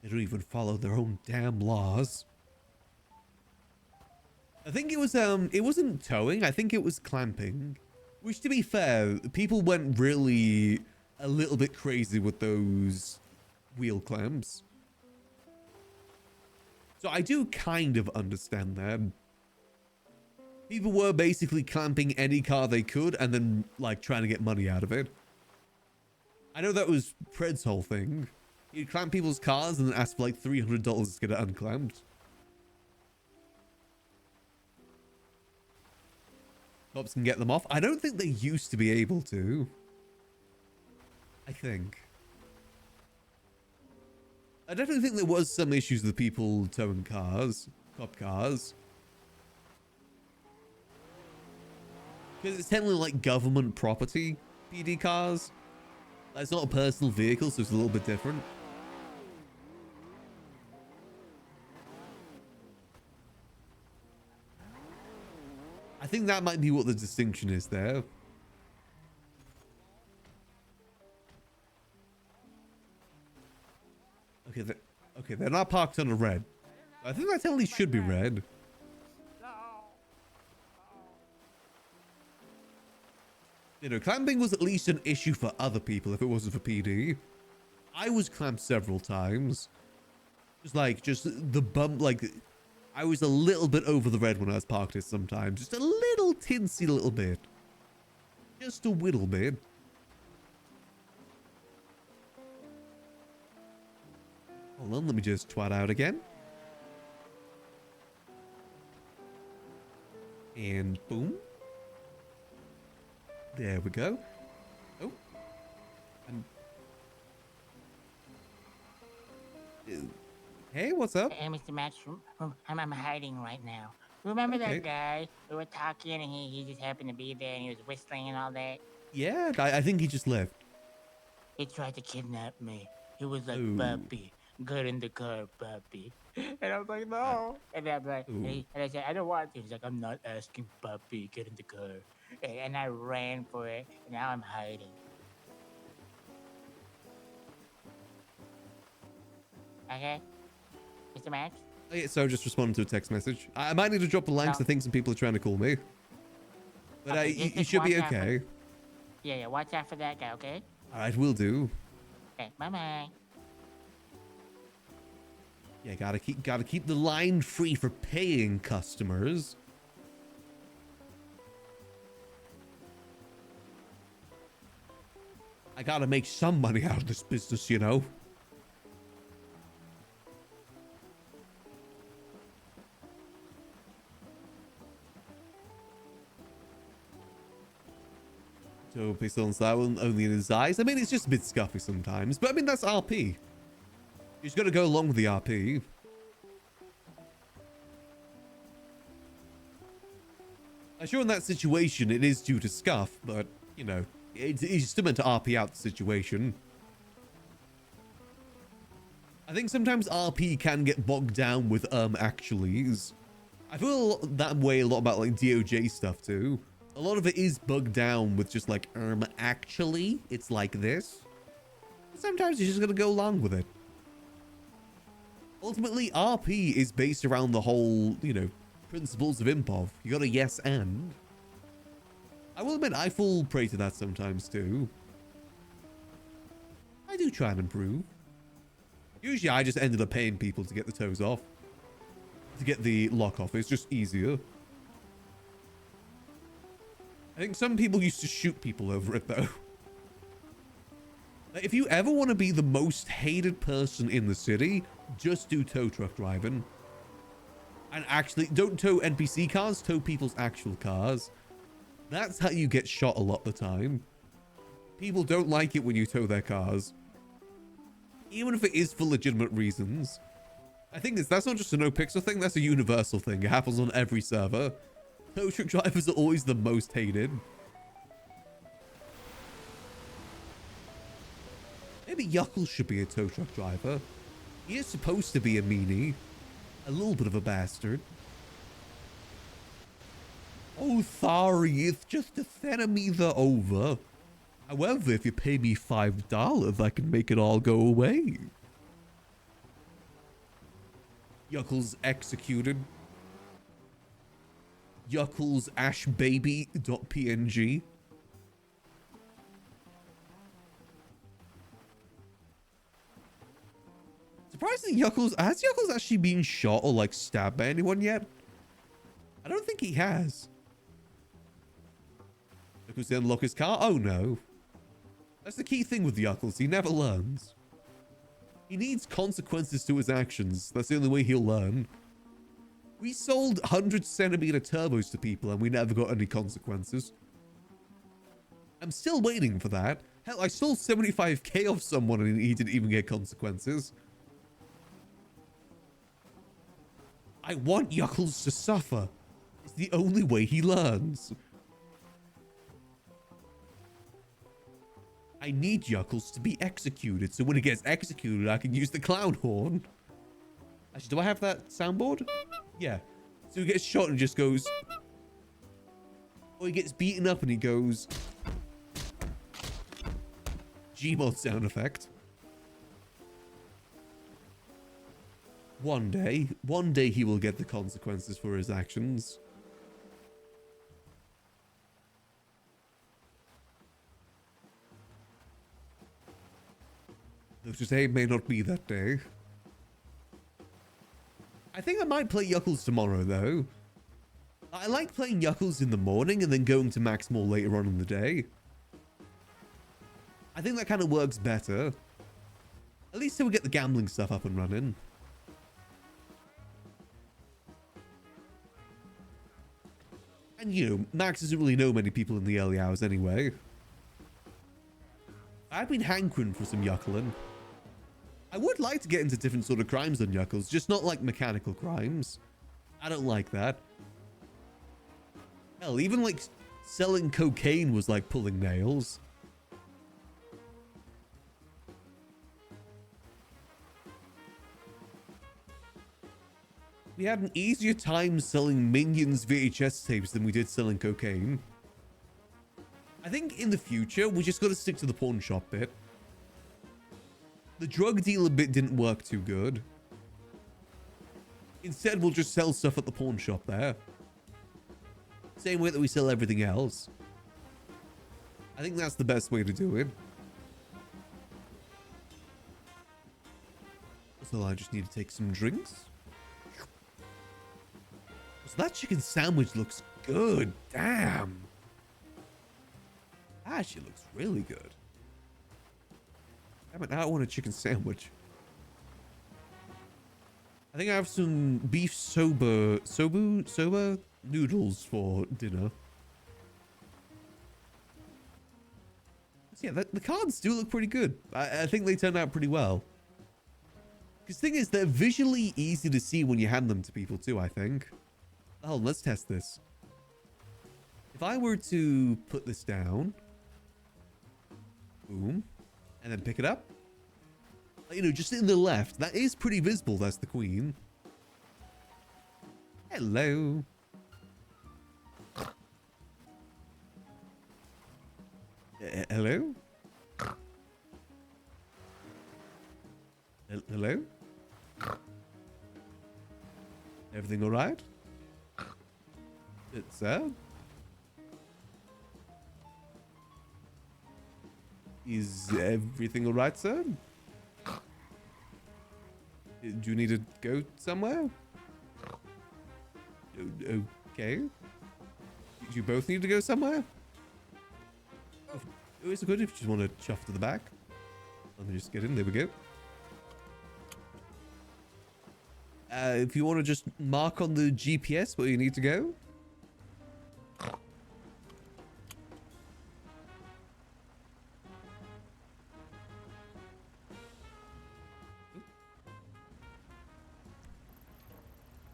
They don't even follow their own damn laws. I think it wasn't towing, I think it was clamping. Which, to be fair, people went really a little bit crazy with those wheel clamps. So I do kind of understand that. People were basically clamping any car they could and then, like, trying to get money out of it. I know that was Pred's whole thing. He'd clamp people's cars and then ask for like $300 to get it unclamped. Cops can get them off. I don't think they used to be able to. I think. I definitely think there was some issues with people towing cars. Cop cars. Because it's technically like government property, PD cars. It's not a personal vehicle, so it's a little bit different. I think that might be what the distinction is there. they're not parked on a red. I think that technically should be red. You know, clamping was at least an issue for other people if it wasn't for PD. I was clamped several times. Just the bump, like, I was a little bit over the red when I was parked here sometimes. Just a little tinsy little bit. Just a whittle bit. Hold on, let me just twat out again. And boom. There we go. Oh. And... Hey, what's up? Hey, Mr. Match, I'm hiding right now. Remember that guy we were talking and he just happened to be there and he was whistling and all that? Yeah, I think he just left. He tried to kidnap me. He was like, Ooh. puppy, get in the car, puppy. And I was like, no. And I'm like, and I said, I don't want to. He's like, I'm not asking, puppy, get in the car. And I ran for it, and now I'm hiding. Okay? Mr. Max? Oh, yeah, so just responding to a text message. I might need to drop the line 'cause I think some people are trying to call me. But Okay, you should be watch out okay. for- Yeah, watch out for that guy, okay? Alright, will do. Okay, bye-bye. Yeah, gotta keep the line free for paying customers. I gotta make some money out of this business, you know. So pistol on that one, only in his eyes. I mean, it's just a bit scuffy sometimes, but I mean, that's RP. You just gotta go along with the RP. I'm sure in that situation, it is due to scuff, but, you know, it's still meant to RP out the situation. I think sometimes RP can get bogged down with, actuallys. I feel that way a lot about, like, DOJ stuff, too. A lot of it is bugged down with just, like, actually, it's like this. Sometimes you just gotta go along with it. Ultimately, RP is based around the whole, you know, principles of improv. You got a yes and. I will admit, I fall prey to that sometimes too. I do try and improve. Usually I just ended up paying people to get the toes off. To get the lock off. It's just easier. I think some people used to shoot people over it though. If you ever want to be the most hated person in the city, just do tow truck driving. And actually, don't tow NPC cars, tow people's actual cars. That's how you get shot a lot of the time. People don't like it when you tow their cars. Even if it is for legitimate reasons. I think that's not just a NoPixel thing, that's a universal thing. It happens on every server. Tow truck drivers are always the most hated. Maybe Yuckles should be a tow truck driver. He is supposed to be a meanie. A little bit of a bastard. Oh, sorry, it's just a centimeter over. However, if you pay me $5, I can make it all go away. Yuckles executed. Yuckles ashbaby.png. Surprisingly, has Yuckles actually been shot or like stabbed by anyone yet? I don't think he has. Yuckles didn't unlock his car? Oh no. That's the key thing with Yuckles, he never learns. He needs consequences to his actions. That's the only way he'll learn. We sold 100cm turbos to people and we never got any consequences. I'm still waiting for that. Hell, I sold 75k off someone and he didn't even get consequences. I want Yuckles to suffer. It's the only way he learns. I need Yuckles to be executed, so when he gets executed, I can use the clown horn. Actually, do I have that soundboard? Yeah. So he gets shot and just goes... Or he gets beaten up and he goes... Gmod sound effect. One day he will get the consequences for his actions. Though today may not be that day. I think I might play Yuckles tomorrow, though. I like playing Yuckles in the morning and then going to Max more later on in the day. I think that kind of works better. At least till we get the gambling stuff up and running. And, you know, Max doesn't really know many people in the early hours anyway. I've been hankering for some Yuckling. I would like to get into different sort of crimes on Yuckles, just not like mechanical crimes. I don't like that. Hell, even like selling cocaine was like pulling nails. We had an easier time selling Minions VHS tapes than we did selling cocaine. I think in the future, we just got to stick to the pawn shop bit. The drug dealer bit didn't work too good. Instead, we'll just sell stuff at the pawn shop there. Same way that we sell everything else. I think that's the best way to do it. So I just need to take some drinks. So that chicken sandwich looks good. Damn. That actually looks really good. Damn it, now I want a chicken sandwich. I think I have some beef soba noodles for dinner. So yeah, the cards do look pretty good. I think they turned out pretty well. Because the thing is, they're visually easy to see when you hand them to people too, I think. Oh, let's test this. If I were to put this down, boom, and then pick it up, you know, just in the left, that is pretty visible. That's the queen. Hello. Hello? Hello? Everything all right? Sir? Is everything all right, sir? Do you need to go somewhere? Okay. Do you both need to go somewhere? Oh, it's good if you just want to chuff to the back. Let me just get in. There we go. If you want to just mark on the GPS where you need to go.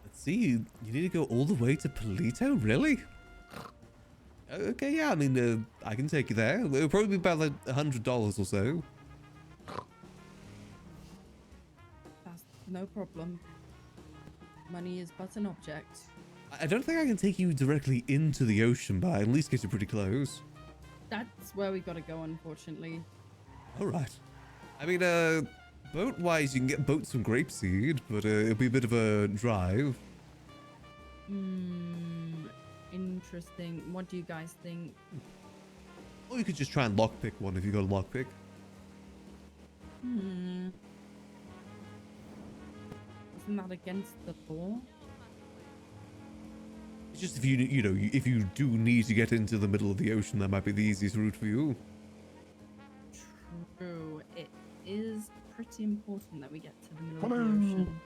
Let's see, you need to go all the way to Polito? Really? Okay, yeah, I mean, I can take you there. It'll probably be about like $100 or so. That's no problem. Money is but an object. I don't think I can take you directly into the ocean, but I at least get you pretty close. That's where we gotta go, unfortunately. All right. I mean, boat-wise, you can get boats from Grapeseed, but it'll be a bit of a drive. Interesting. What do you guys think? Or you could just try and lockpick one if you got a lockpick. Isn't that against the law? It's just if if you do need to get into the middle of the ocean, that might be the easiest route for you. True. It is pretty important that we get to the middle of the ocean.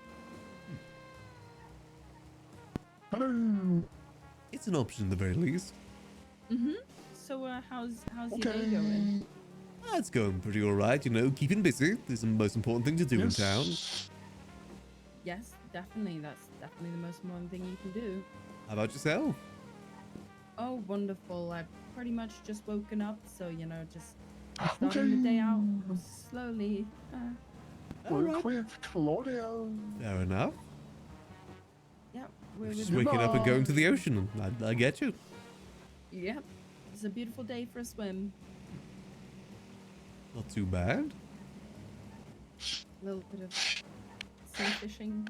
Hello. It's an option at the very least. So, how's your day going? It's going pretty all right, you know, keeping busy. This is the most important thing to do in town. Yes, definitely. That's definitely the most important thing you can do. How about yourself? Oh, wonderful. I've pretty much just woken up, so, you know, just starting the day out slowly. Work with Claudio. Fair enough. Yeah, we're Just waking up and going to the ocean. I get you. Yep. It's a beautiful day for a swim. Not too bad. A little bit of sea fishing.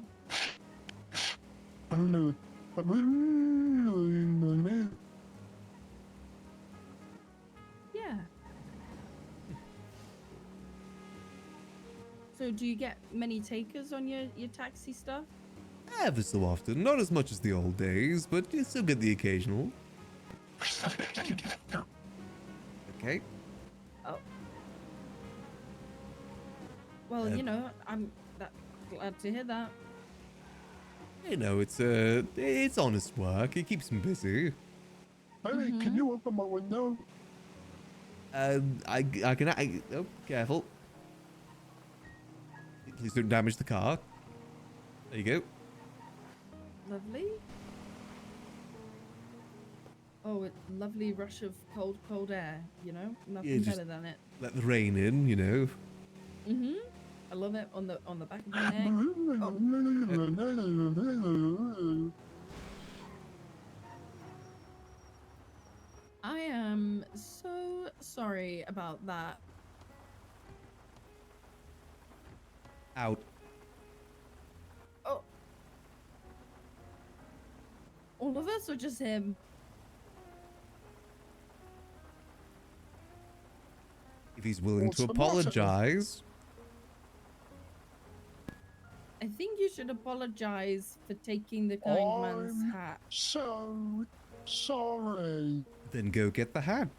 Yeah. So do you get many takers on your taxi stuff? Ever so often, not as much as the old days, but you still get the occasional. Okay. Oh. Well, you know, I'm glad to hear that. You know, it's honest work. It keeps me busy. Hey, can you open my window? I can. Oh, careful. Please don't damage the car. There you go. Lovely. Oh, a lovely rush of cold air, you know? Nothing just better than it. let the rain in, you know. Mm-hmm. I love it on the back of the neck. I am so sorry about that. Out. Oh. All of us or just him? If he's willing What's to the matter? apologize. I think you should apologize for taking the kind man's hat. So sorry. Then go get the hat.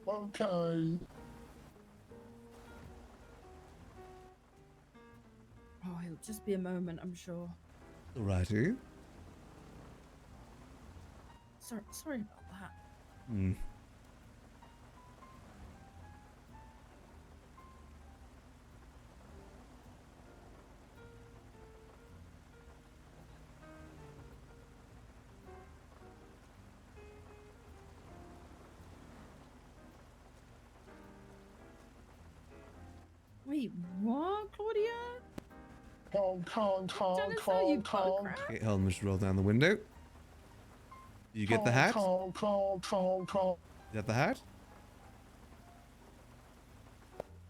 Okay. Oh, it'll just be a moment, I'm sure. Alrighty. Sorry about that. Hmm. Wait, what, Claudia? Con. Okay, Helmut, roll down the window. Did you get the hat? Con. Is that the hat?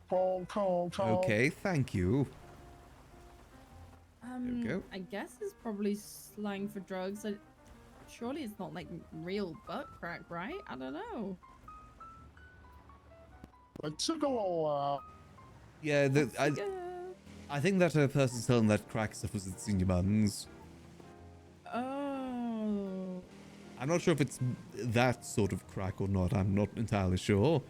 Con. Okay, thank you. we go. I guess it's probably slang for drugs. Surely it's not like real butt crack, right? I don't know. Let's go. Yeah, I think that person selling that crack stuff was at Senior Buns. Oh. I'm not sure if it's that sort of crack or not. I'm not entirely sure.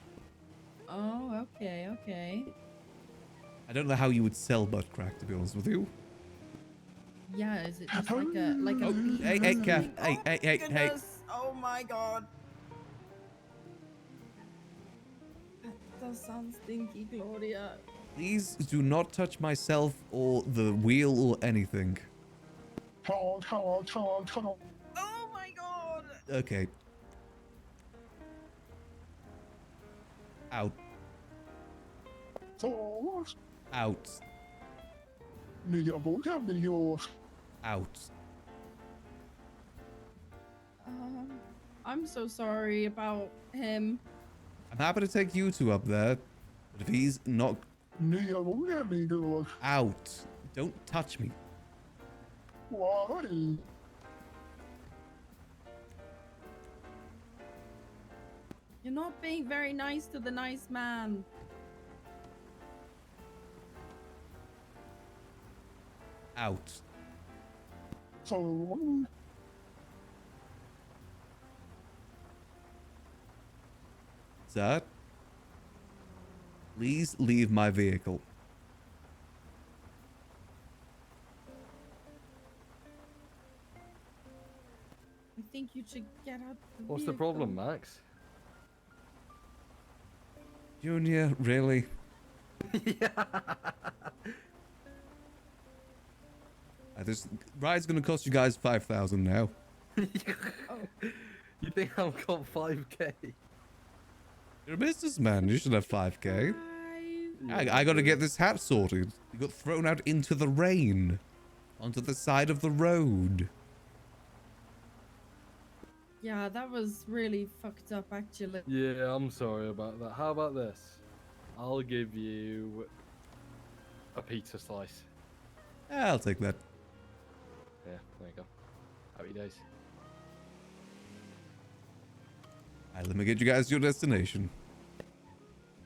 Oh, okay. I don't know how you would sell butt crack, to be honest with you. Yeah, is it just like a Oh, beat hey, or Kev. something? Hey. Goodness. Oh my god. That does sound stinky, Claudia. Please do not touch myself or the wheel or anything. Con. Oh my god. Okay. Out. Out. Out. I'm so sorry about him. I'm happy to take you two up there, but if he's not out, don't touch me. You're not being very nice to the nice man. Out. Sir, please leave my vehicle. I think you should get out the What's the vehicle. problem, Max? Junior, really? This ride's gonna cost you guys 5,000 now. You think I've got 5k? You're a businessman. You should have 5k. I gotta get this hat sorted. You got thrown out into the rain, onto the side of the road. Yeah, that was really fucked up, actually. Yeah, I'm sorry about that. How about this? I'll give you a pizza slice. I'll take that. Yeah, there you go. Happy days. Alright, let me get you guys to your destination.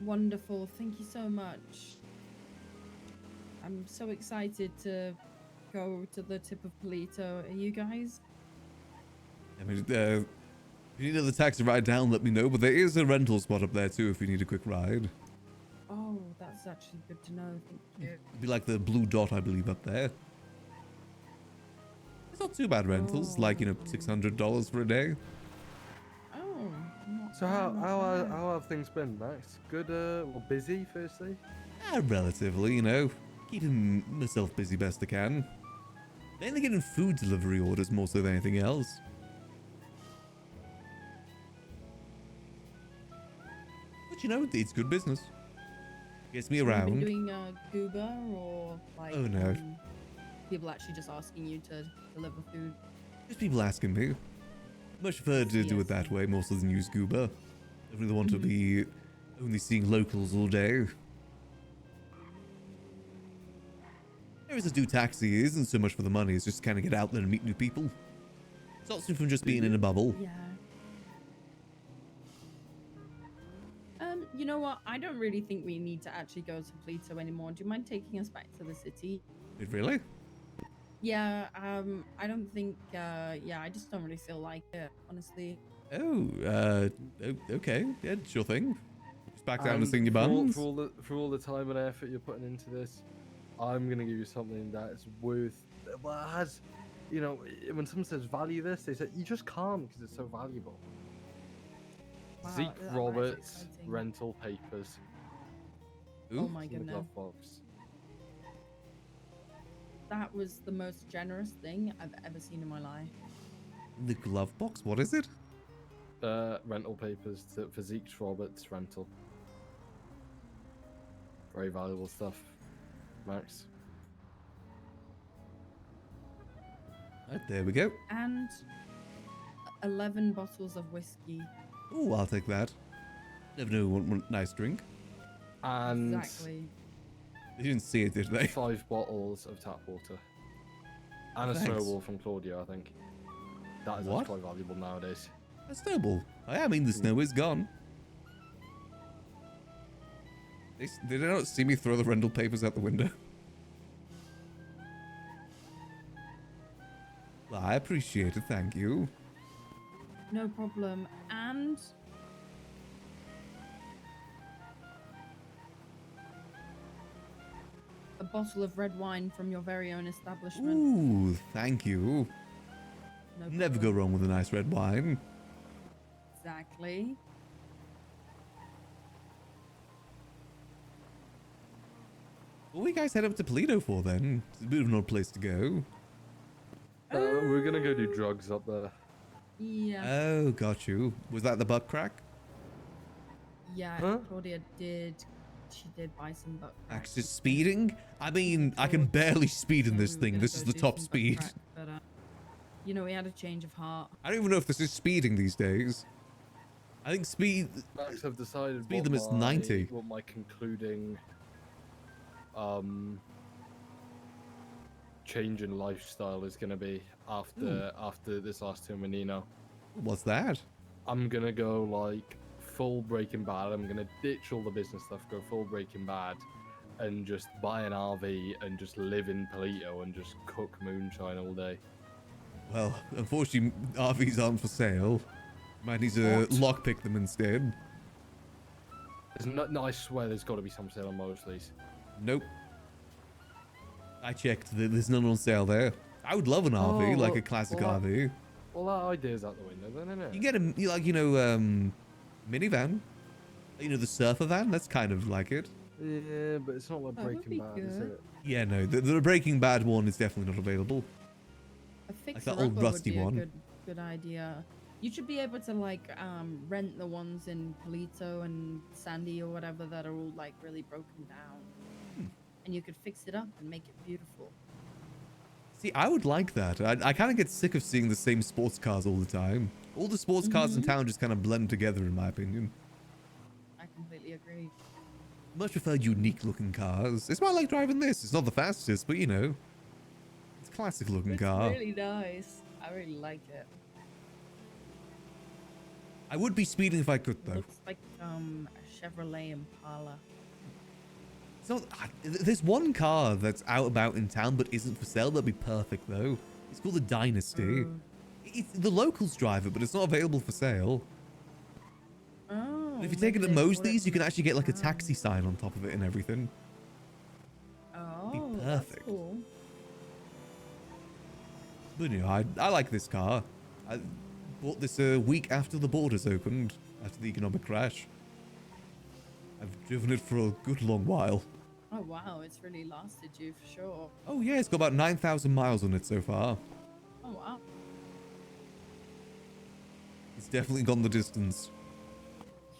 Wonderful. Thank you so much. I'm so excited to go to the tip of Polito. Are you guys? I mean, if you need another taxi ride down, let me know. But there is a rental spot up there too if you need a quick ride. Oh, that's actually good to know. Thank you. It'd be like the blue dot, I believe, up there. It's not too bad rentals, like, you know, $600 for a day. Oh. So how have things been, Max? Good, well, busy, firstly? Relatively, you know. Keeping myself busy best I can. Mainly getting food delivery orders more so than anything else. But you know, it's good business. Gets me Have you around. been doing Goober or like? Oh, no. People actually just asking you to deliver food. Just people asking me. Much prefer to do it that way more so than use Goober. I really want to be only seeing locals all day. There is a do taxi, it isn't so much for the money, it's just to kind of get out there and meet new people. Stops me from just being in a bubble. Yeah. You know what? I don't really think we need to actually go to Polito anymore. Do you mind taking us back to the city? Really? Yeah, I don't think, yeah, I just don't really feel like it, honestly. Oh, okay. Yeah, sure thing. Just back down to And sing your for all- buns. For all the time and effort you're putting into this, I'm gonna give you something that's worth. Well, it has, you know, when someone says value this, they say you just can't because it's so valuable. Wow, Zeke that's Roberts exciting. rental papers. Oh my in the goodness. glove box. That was the most generous thing I've ever seen in my life. The glove box? What is it? Rental papers for Zeke Roberts rental. Very valuable stuff, Max. Right, there we go. And 11 bottles of whiskey. Oh, I'll take that. Never knew one nice drink. And Exactly. They didn't see it, did they? 5 bottles of tap water. And a Thanks. snowball from Claudio, I think. That is What? quite valuable nowadays. A snowball. I mean, the snow is gone. They did not see me throw the rental papers out the window. Well, I appreciate it, thank you. No problem. And a bottle of red wine from your very own establishment. Ooh, thank you. No Never problem. go wrong with a nice red wine. Exactly. What will you guys head up to Polito for then? It's a bit of an odd place to go. We're gonna go do drugs up there. Yeah. Oh, got you. Was that the butt crack? Yeah, Huh? Claudia did. She did buy some butt crack. Actually, speeding? I mean, I can barely speed in this thing. This is the top speed. But, you know, he had a change of heart. I don't even know if this is speeding these days. I think speed... Max, I've decided Speed what limit is 90. What my concluding change in lifestyle is gonna be after this last tour with Nino. What's that? I'm gonna go like full Breaking Bad. I'm gonna ditch all the business stuff, go full Breaking Bad, and just buy an RV and just live in Polito and just cook moonshine all day. Well, unfortunately, RVs aren't for sale. Might need to What? lockpick them instead. No, I swear there's got to be some sale on most of these. Nope. I checked. There's none on sale there. I would love an RV, like a classic RV. Well, that idea's out the window, then, isn't it? You get a, minivan. You know, the surfer van? That's kind of like it. Yeah, but it's not like That would Breaking be Bad, is good. it? Yeah, no, the Breaking Bad one is definitely not available. A Like fixer that old rusty would be one. a good idea. You should be able to like rent the ones in Polito and Sandy or whatever that are all like really broken down, and you could fix it up and make it beautiful. See, I would like that. I kind of get sick of seeing the same sports cars all the time. All the sports cars in town just kind of blend together, in my opinion. I completely agree. Much prefer unique looking cars. It's why I like driving this. It's not the fastest, but you know, it's classic looking It's car. really nice. I really like it. I would be speeding if I could, though. Looks like a Chevrolet Impala. So there's one car that's out about in town but isn't for sale. That'd be perfect though. It's called the Dynasty. The locals drive it, but it's not available for sale. Oh. But if you take it to Mosley's, you can actually get like a taxi sign on top of it and everything. Oh, perfect. that's cool. But you know, I like this car. I bought this a week after the borders opened, after the economic crash. I've driven it for a good long while. Oh wow, it's really lasted you for sure. Oh yeah, it's got about 9,000 miles on it so far. Oh wow. It's definitely gone the distance.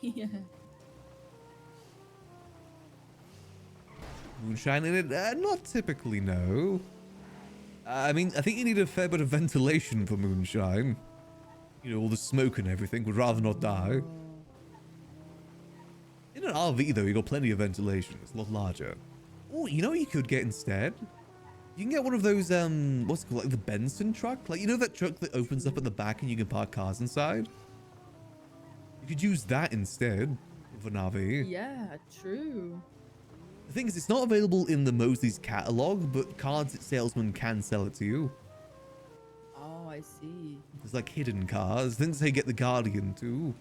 Yeah. Moonshine in it? Not typically, no. I mean, I think you need a fair bit of ventilation for moonshine. You know, all the smoke and everything would rather not die. In an RV, though, you got plenty of ventilation. It's a lot larger. Oh, you know what you could get instead? You can get one of those, what's it called, like the Benson truck? Like, you know that truck that opens up at the back and you can park cars inside? You could use that instead of an RV. Yeah, true. The thing is, it's not available in the Mosley's catalog, but Cards Salesman can sell it to you. Oh, I see. There's like hidden cars. Things they get the Guardian too.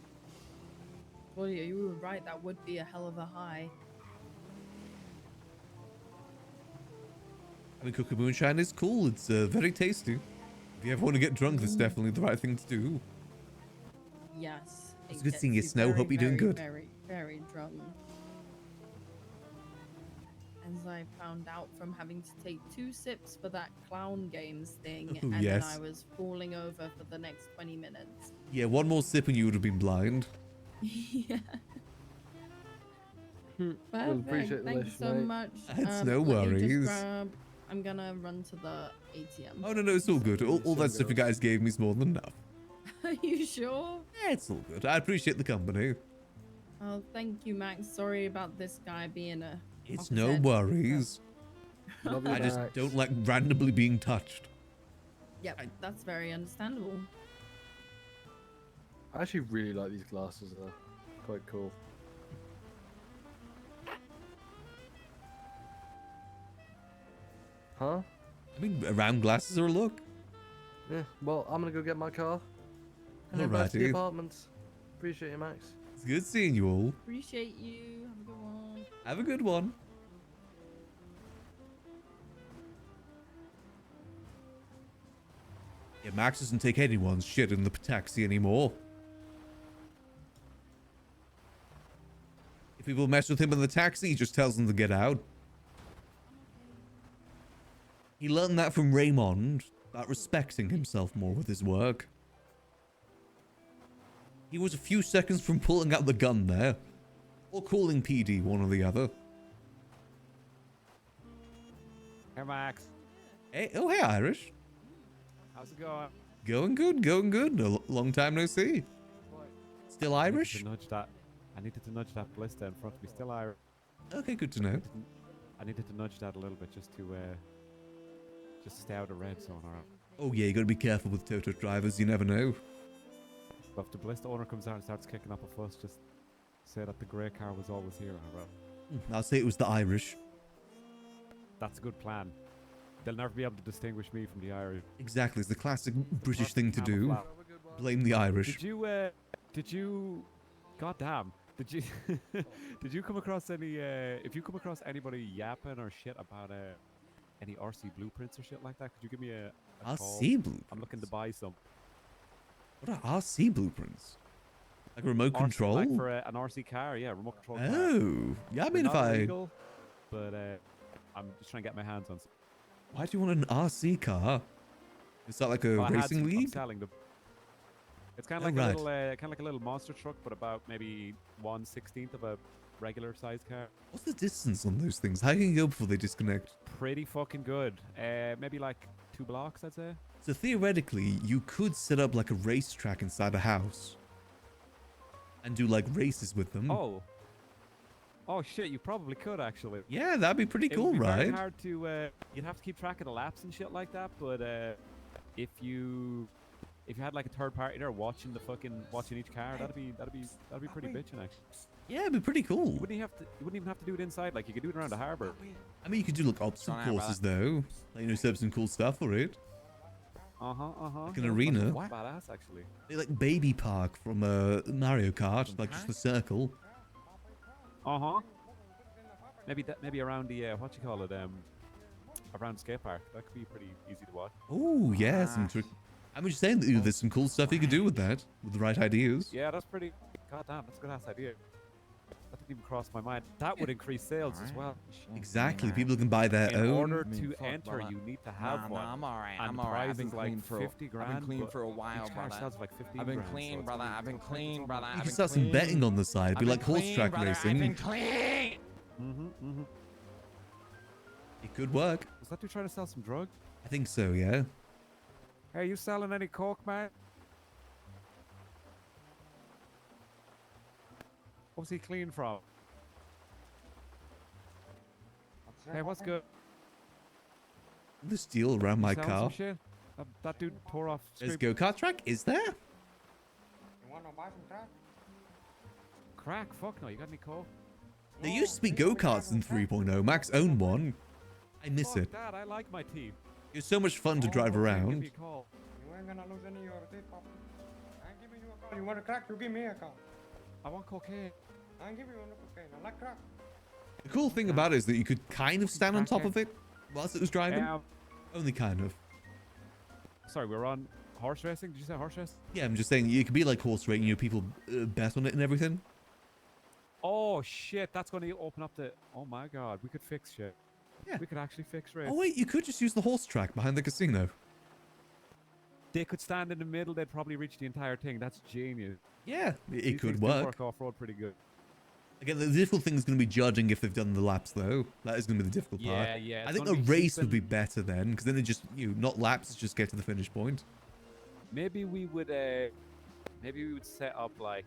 Well, yeah, you were right. That would be a hell of a high. I mean, cookie moonshine is cool. It's very tasty. If you ever want to get drunk, that's definitely the right thing to do. Yes. It's it good seeing you, gets Snow. very, Hope you're doing very, good. Very, very drunk. As I found out from having to take 2 sips for that clown games thing, Oh, and yes. then I was falling over for the next 20 minutes. Yeah, one more sip and you would have been blind. Yeah. Well, Perfect. appreciate the Thanks lift, so mate. much. It's no let me just worries. I'm gonna run to the ATM. Oh, no, it's all good. All that stuff you guys gave me is more than enough. Are you sure? Yeah, it's all good. I appreciate the company. Oh, thank you, Max. Sorry about this guy being a. It's fuckhead. no worries. Love you, I just Max. don't like randomly being touched. Yep, that's very understandable. I actually really like these glasses though. Quite cool. Huh? I mean, round glasses are a look. Yeah, well, I'm gonna go get my car. And then back to the Alrighty. apartments. Appreciate you, Max. It's good seeing you all. Appreciate you. Have a good one. Have a good one. Yeah, Max doesn't take anyone's shit in the taxi anymore. If people mess with him in the taxi, he just tells them to get out. He learned that from Raymond, about respecting himself more with his work. He was a few seconds from pulling out the gun there. Or calling PD, one or the other. Hey, Max. Hey, oh, hey, Irish. How's it going? Going good, going good. Long time no see. Still Irish? I needed to nudge that blister in front of me. Still Irish. Okay, good to know. I needed to nudge that a little bit just to stay out of red zone. Alright. Oh yeah, you gotta be careful with tow truck drivers, you never know. But if the blister owner comes out and starts kicking up a fuss, just say that the grey car was always here. Alright. I'll say it was the Irish. That's a good plan. They'll never be able to distinguish me from the Irish. Exactly, it's the classic British thing to do. Blame the Irish. Did you, goddamn, did you, did you come across any, if you come across anybody yapping or shit about, any RC blueprints or shit like that, could you give me a call? RC blueprints? I'm looking to buy some. What are RC blueprints? Like a remote RC, control? Like for an RC car, yeah, remote control car. Oh, yeah, I mean, They're if not I... illegal, but I'm just trying to get my hands on some. Why do you want an RC car? Is that like a Well, I had racing some, I'm league? selling them. It's kind Oh, of like right. a little, kind of like a little monster truck, but about maybe 1/16 of a regular sized car. What's the distance on those things? How can you go before they disconnect? Pretty fucking good. Maybe like 2 blocks, I'd say. So theoretically, you could set up like a racetrack inside a house and do like races with them. Oh. Oh shit, you probably could actually. Yeah, that'd be pretty It cool, would be very right? hard to. You'd have to keep track of the laps and shit like that. But if you had like a third party there watching each car, that'd be pretty bitchin' actually. Yeah, it'd be pretty cool. You wouldn't even have to do it inside. Like you could do it around the harbor. I mean, you could do like obstacle courses though. Like, you know, set up some cool stuff for it. Like an arena. Badass actually. Like Baby Park from Mario Kart, like just the circle. Maybe around the what you call it around the skate park. That could be pretty easy to watch. Oh yeah, some trick. I'm just saying that there's some cool stuff you could do with that, with the right ideas. Yeah, that's pretty. Goddamn, that's a good ass idea. That didn't even cross my mind. That would increase sales as well. Exactly, people can buy their In own. order to enter, you need to have one. I'm alright. And I'm the alright. I've price been is like clean for 50 grand. I've been clean but for a while, each car brother. sells for like 15 I've been grand, clean, so it's brother. only- I've been clean, brother. You can start some betting on the side, be like horse track racing. I've been clean. It could work. Was that dude trying to sell some drugs? I think so, yeah. Hey, you selling any coke, man? What was he clean from? Hey, what's good? The steel around my Selling car. some shit? That dude tore off. There's screen- go-kart track, is there? You wanna buy some crack? Crack? Fuck no, you got any coke? There used to be go-karts in 3.0. Max owned one. I miss Fuck it. that, I like my teeth. It was so much fun to drive Give me around. a call. You ain't gonna lose any of your teeth, Papa. I ain't giving you a call. You want a crack? You give me a call. I want cocaine. I ain't giving you no cocaine. I like crack. The cool thing about it is that you could kind of stand on top of it whilst it was driving. Only kind of. Sorry, we're on horse racing? Did you say horse racing? Yeah, I'm just saying, you could be like horse racing, you know, people bet on it and everything. Oh shit, that's going to open up the... Oh my god, we could fix shit. Yeah. We could actually fix race. Oh wait, you could just use the horse track behind the casino. They could stand in the middle, they'd probably reach the entire thing. That's genius. Yeah, it These could things do work. work off-road pretty good. Again, the difficult thing is going to be judging if they've done the laps, though. That is going to be the difficult part. Yeah, I it's think gonna a be race would be keeping- better then, because then it just, you know, not laps, just get to the finish point. Maybe we would set up like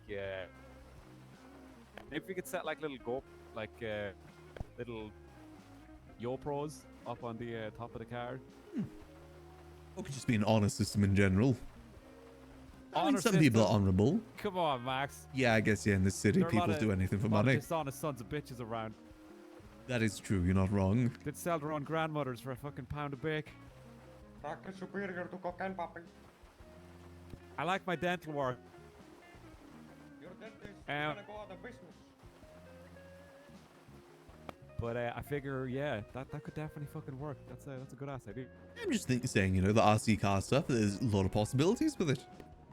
maybe we could set like little little YoPros up on the top of the car. Or it could just be an honor system in general. I mean, Honor some people are system? honorable. Come on, Max. Yeah, I guess, yeah, in this city, There are a lot people of- do anything for a lot of money. dishonest sons of bitches around. That is true, you're not wrong. They'd sell their own grandmothers for a fucking pound of bake. Crack is superior to cocaine, Papi. I like my dental work. Your dentist is Um, gonna go out of business. But I figure, yeah, that could definitely fucking work. That's a good ass idea. I'm just saying, you know, the RC car stuff, there's a lot of possibilities with it.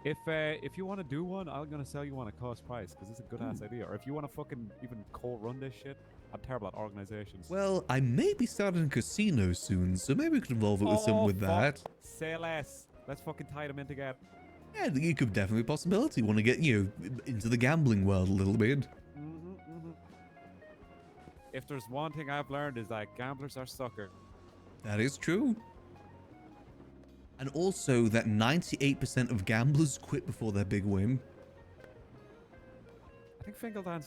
If you want to do one, I'm gonna sell you one at cost price because it's a good ass idea. Or if you want to fucking even co-run this shit, I'm terrible at organizations. Well, I may be starting a casino soon, so maybe we could involve it with some with that. Say less. Let's fucking tie them in together. Yeah, I think it could definitely be a possibility. Want to get, you know, into the gambling world a little bit. If there's one thing I've learned is that gamblers are sucker. That is true. And also that 98% of gamblers quit before their big win. I think Finkeldan's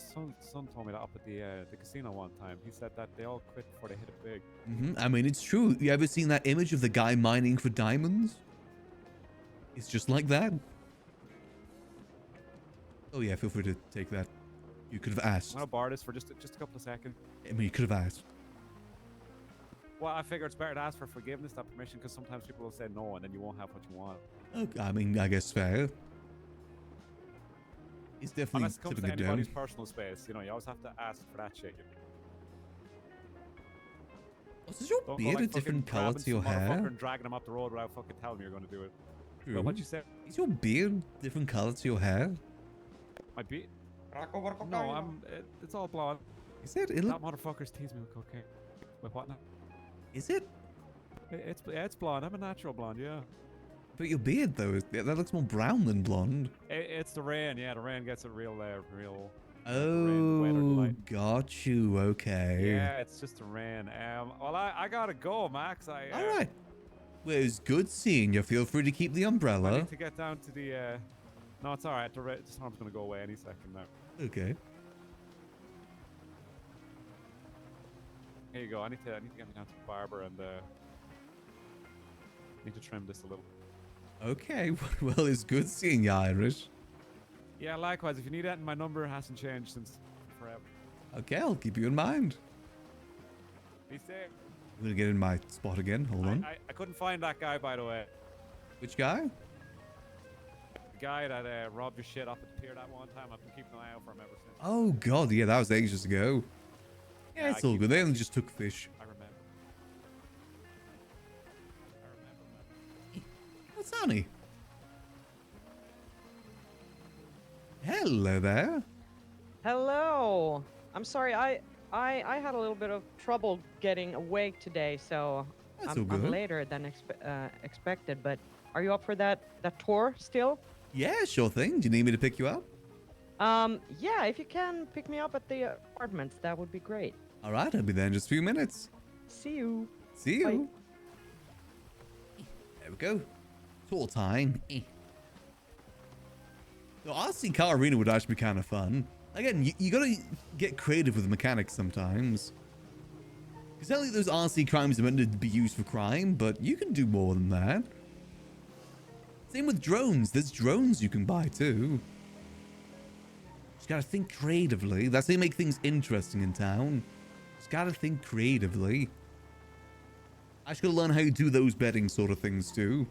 son told me that up at the casino one time. He said that they all quit before they hit it big. I mean, it's true. You ever seen that image of the guy mining for diamonds? It's just like that. Oh yeah, feel free to take that. You could have asked. I'm gonna borrow this for just a couple of seconds. I mean, you could have asked. Well, I figure it's better to ask for forgiveness than permission because sometimes people will say no and then you won't have what you want. Okay, I mean, I guess fair. It's definitely Unless it comes to tipping it anybody's down. personal space, you know, you always have to ask for that shit. Oh, is your Don't go, beard like, a different fucking color grabbing to your some motherfucker hair? and dragging him up the road without fucking telling me you're going to do it. True. But what you say? Is your beard different color to your hair? My beard? Crack over cocaine. No, it's all blonde. Is it? That motherfucker's teased me with cocaine. With what now? Is it? It's blonde. I'm a natural blonde, yeah. But your beard though, that looks more brown than blonde. It's the rain, yeah. The rain gets it real, real. Oh, got you. Okay. Yeah, it's just the rain. Well, I gotta go, Max. All right. Well, it was good seeing you. Feel free to keep the umbrella. I need to get down to the. No, it's all right. The storm's gonna go away any second now. Okay. Here you go. I need to get me down to the barber and need to trim this a little. Okay, well, it's good seeing you, Irish. Yeah, likewise. If you need anything, my number hasn't changed since forever. Okay, I'll keep you in mind. Be safe. I'm gonna get in my spot again. Hold on. I couldn't find that guy, by the way. Which guy? The guy that robbed your shit off at the pier that one time. I've been keeping an eye out for him ever since. Oh god, yeah, that was ages ago. Yeah, it's all good. They only just took fish. I remember. What's Annie? Hello there. Hello. I'm sorry. I had a little bit of trouble getting awake today, so That's all I'm good. later than expected. But are you up for that tour still? Yeah, sure thing. Do you need me to pick you up? Yeah. If you can pick me up at the apartments, that would be great. All right, I'll be there in just a few minutes. See you. See you. There we go. Tour time. The RC car arena would actually be kind of fun. Again, you gotta get creative with the mechanics sometimes. Because certainly those RC crimes are meant to be used for crime, but you can do more than that. Same with drones. There's drones you can buy too. Just gotta think creatively. That's how you make things interesting in town. Just gotta think creatively. I just gotta learn how to do those betting sort of things too.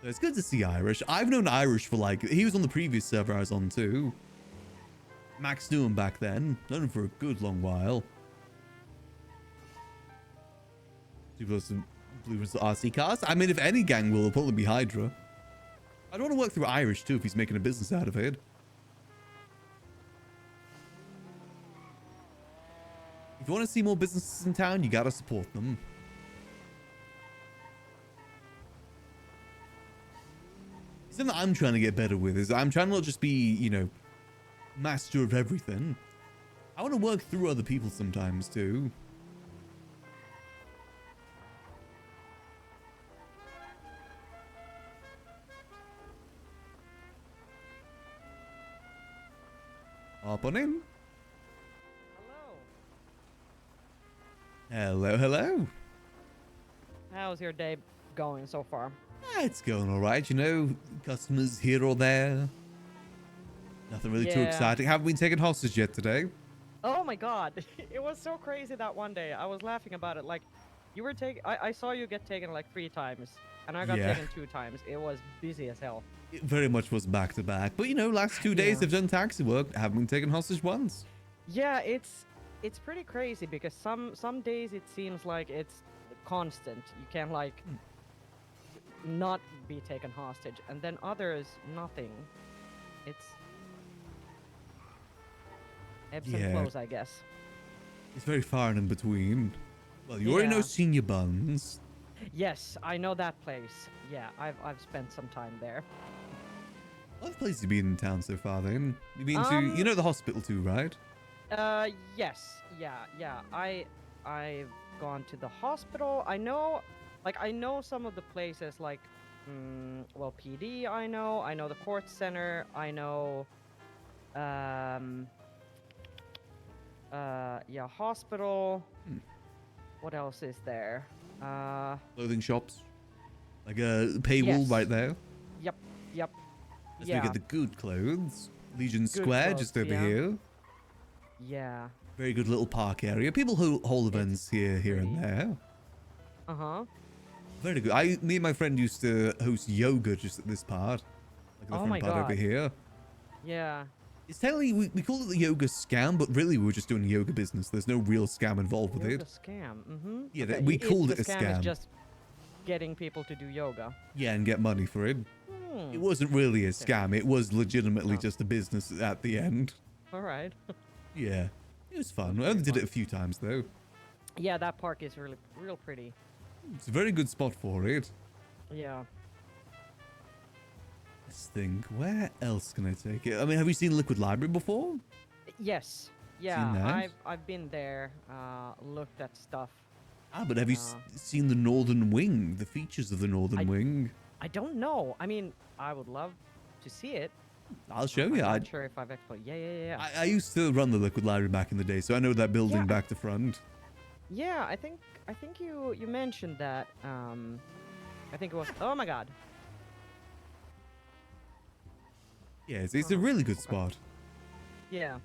So it's good to see Irish. I've known Irish for he was on the previous server I was on too. Max knew him back then. Known him for a good long while. Blue RC cars. I mean, if any gang will, it'll probably be Hydra. I'd want to work through Irish too if he's making a business out of it. If you want to see more businesses in town, you gotta support them. Something I'm trying to get better with is I'm trying to not just be, you know, master of everything. I want to work through other people sometimes too. Hop on in. Hello, hello. How's your day going so far? It's going all right, you know, customers here or there. Nothing really too Yeah. exciting. Haven't been taken hostage yet today. Oh my god, it was so crazy that one day. I was laughing about it. Like, you were taken. I saw you get taken like 3 times, and I got Yeah. taken 2 times. It was busy as hell. It very much was back to back. But you know, last 2 days Yeah. they've done taxi work. Haven't been taken hostage once. Yeah, it's pretty crazy because some days it seems like it's constant. You can't like not be taken hostage, and then others nothing. It's ebbs Yeah. and flows, I guess. It's very far and in between. Well, you already know Yeah. Senior Buns. Yes, I know that place. Yeah, I've spent some time there. What places have you been in town so far then? You've been to, you know the hospital too, right? Yes, yeah. I've gone to the hospital. I know some of the places like, well, PD. I know the court center. I know, yeah, hospital. What else is there? Clothing shops. Like a paywall Yes. right there. Yep. Let's Yeah. look at the good clothes. Legion Good Square clothes, just over yeah. here. Yeah. Very good little park area. People who hold events here and there. Very good. Me and my friend used to host yoga just at this part. Like the Oh front my part over God. here. Yeah. It's technically, we call it the yoga scam, but really we were just doing yoga business. There's no real scam involved with Yoga it. scam. Mm-hmm. Yeah, we called it a The scam. is just getting people to do yoga. Yeah, and get money for it. It wasn't really a scam. It was legitimately just a business at the end. All right. Yeah. It was fun. I only did it a few times though. Yeah, that park is real pretty. It's a very good spot for it. Yeah. Let's think. Where else can I take it? I mean, have you seen Liquid Library before? Yes. Yeah, that? I've been there, looked at stuff. But have you seen the Northern Wing? The features of the Northern Wing? I don't know. I mean, I would love to see it. I'll show I'm you. not sure if I've explored. Yeah. I used to run the liquid library back in the day, so I know that building Yeah. back to front. Yeah, I think you mentioned that. I think it was. Oh my God. Yeah, it's a really good spot. Yeah.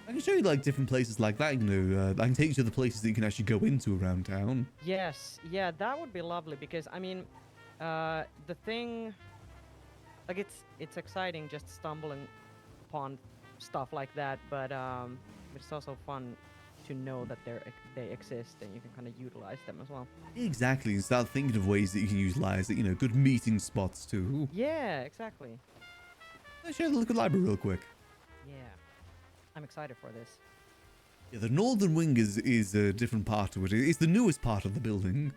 I can show you like different places like that. You know, I can take you to the places that you can actually go into around town. Yes. Yeah, that would be lovely because I mean, the thing, like it's exciting just stumbling upon stuff like that, but it's also fun to know that they exist and you can kind of utilize them as well. Exactly, and start thinking of ways that you can utilize it. You know, good meeting spots too. Yeah, exactly. Let's show the liquid library real quick. Yeah, I'm excited for this. Yeah, the northern wing is a different part to it. It's the newest part of the building.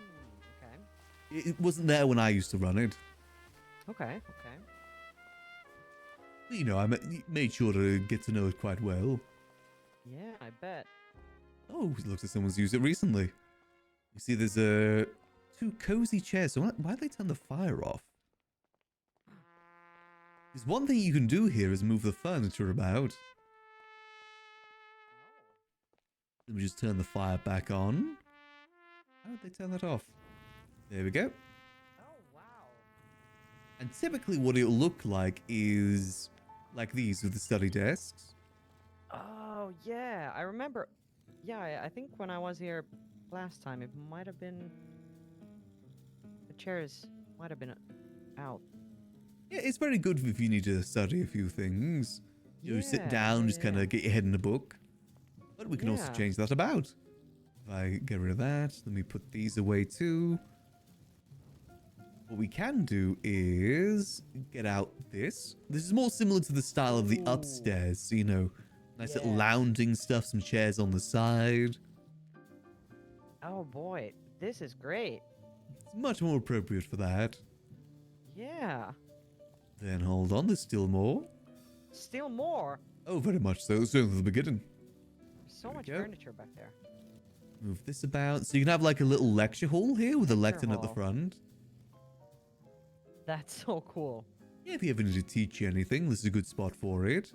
Okay. It wasn't there when I used to run it. Okay. But, you know, made sure to get to know it quite well. Yeah, I bet. Oh, it looks like someone's used it recently. You see, there's two cozy chairs. So why did they turn the fire off? There's one thing you can do here is move the furniture about. Let me just turn the fire back on. How did they turn that off? There we go. Oh, wow. And typically what it'll look like is like these with the study desks. Oh, yeah, I remember. Yeah, I think when I was here last time, it might have been... The chairs might have been out. Yeah, it's very good if you need to study a few things. You know, sit Yeah, down, yeah, just kind of get your head in a book. But we can also Yeah. change that about. If I get rid of that, let me put these away too. What we can do is get out this. This is more similar to the style of the upstairs. So, you know, nice little lounging stuff, some chairs on the side. Oh, boy, this is great. It's much more appropriate for that. Yeah. Then hold on, there's still more. Still more. Oh, very much so. It's only the beginning. So much go. furniture back there. Move this about. So you can have like a little lecture hall here with a Lecture lectern at the hall. front. That's so cool. Yeah, if you ever need to teach you anything, this is a good spot for it.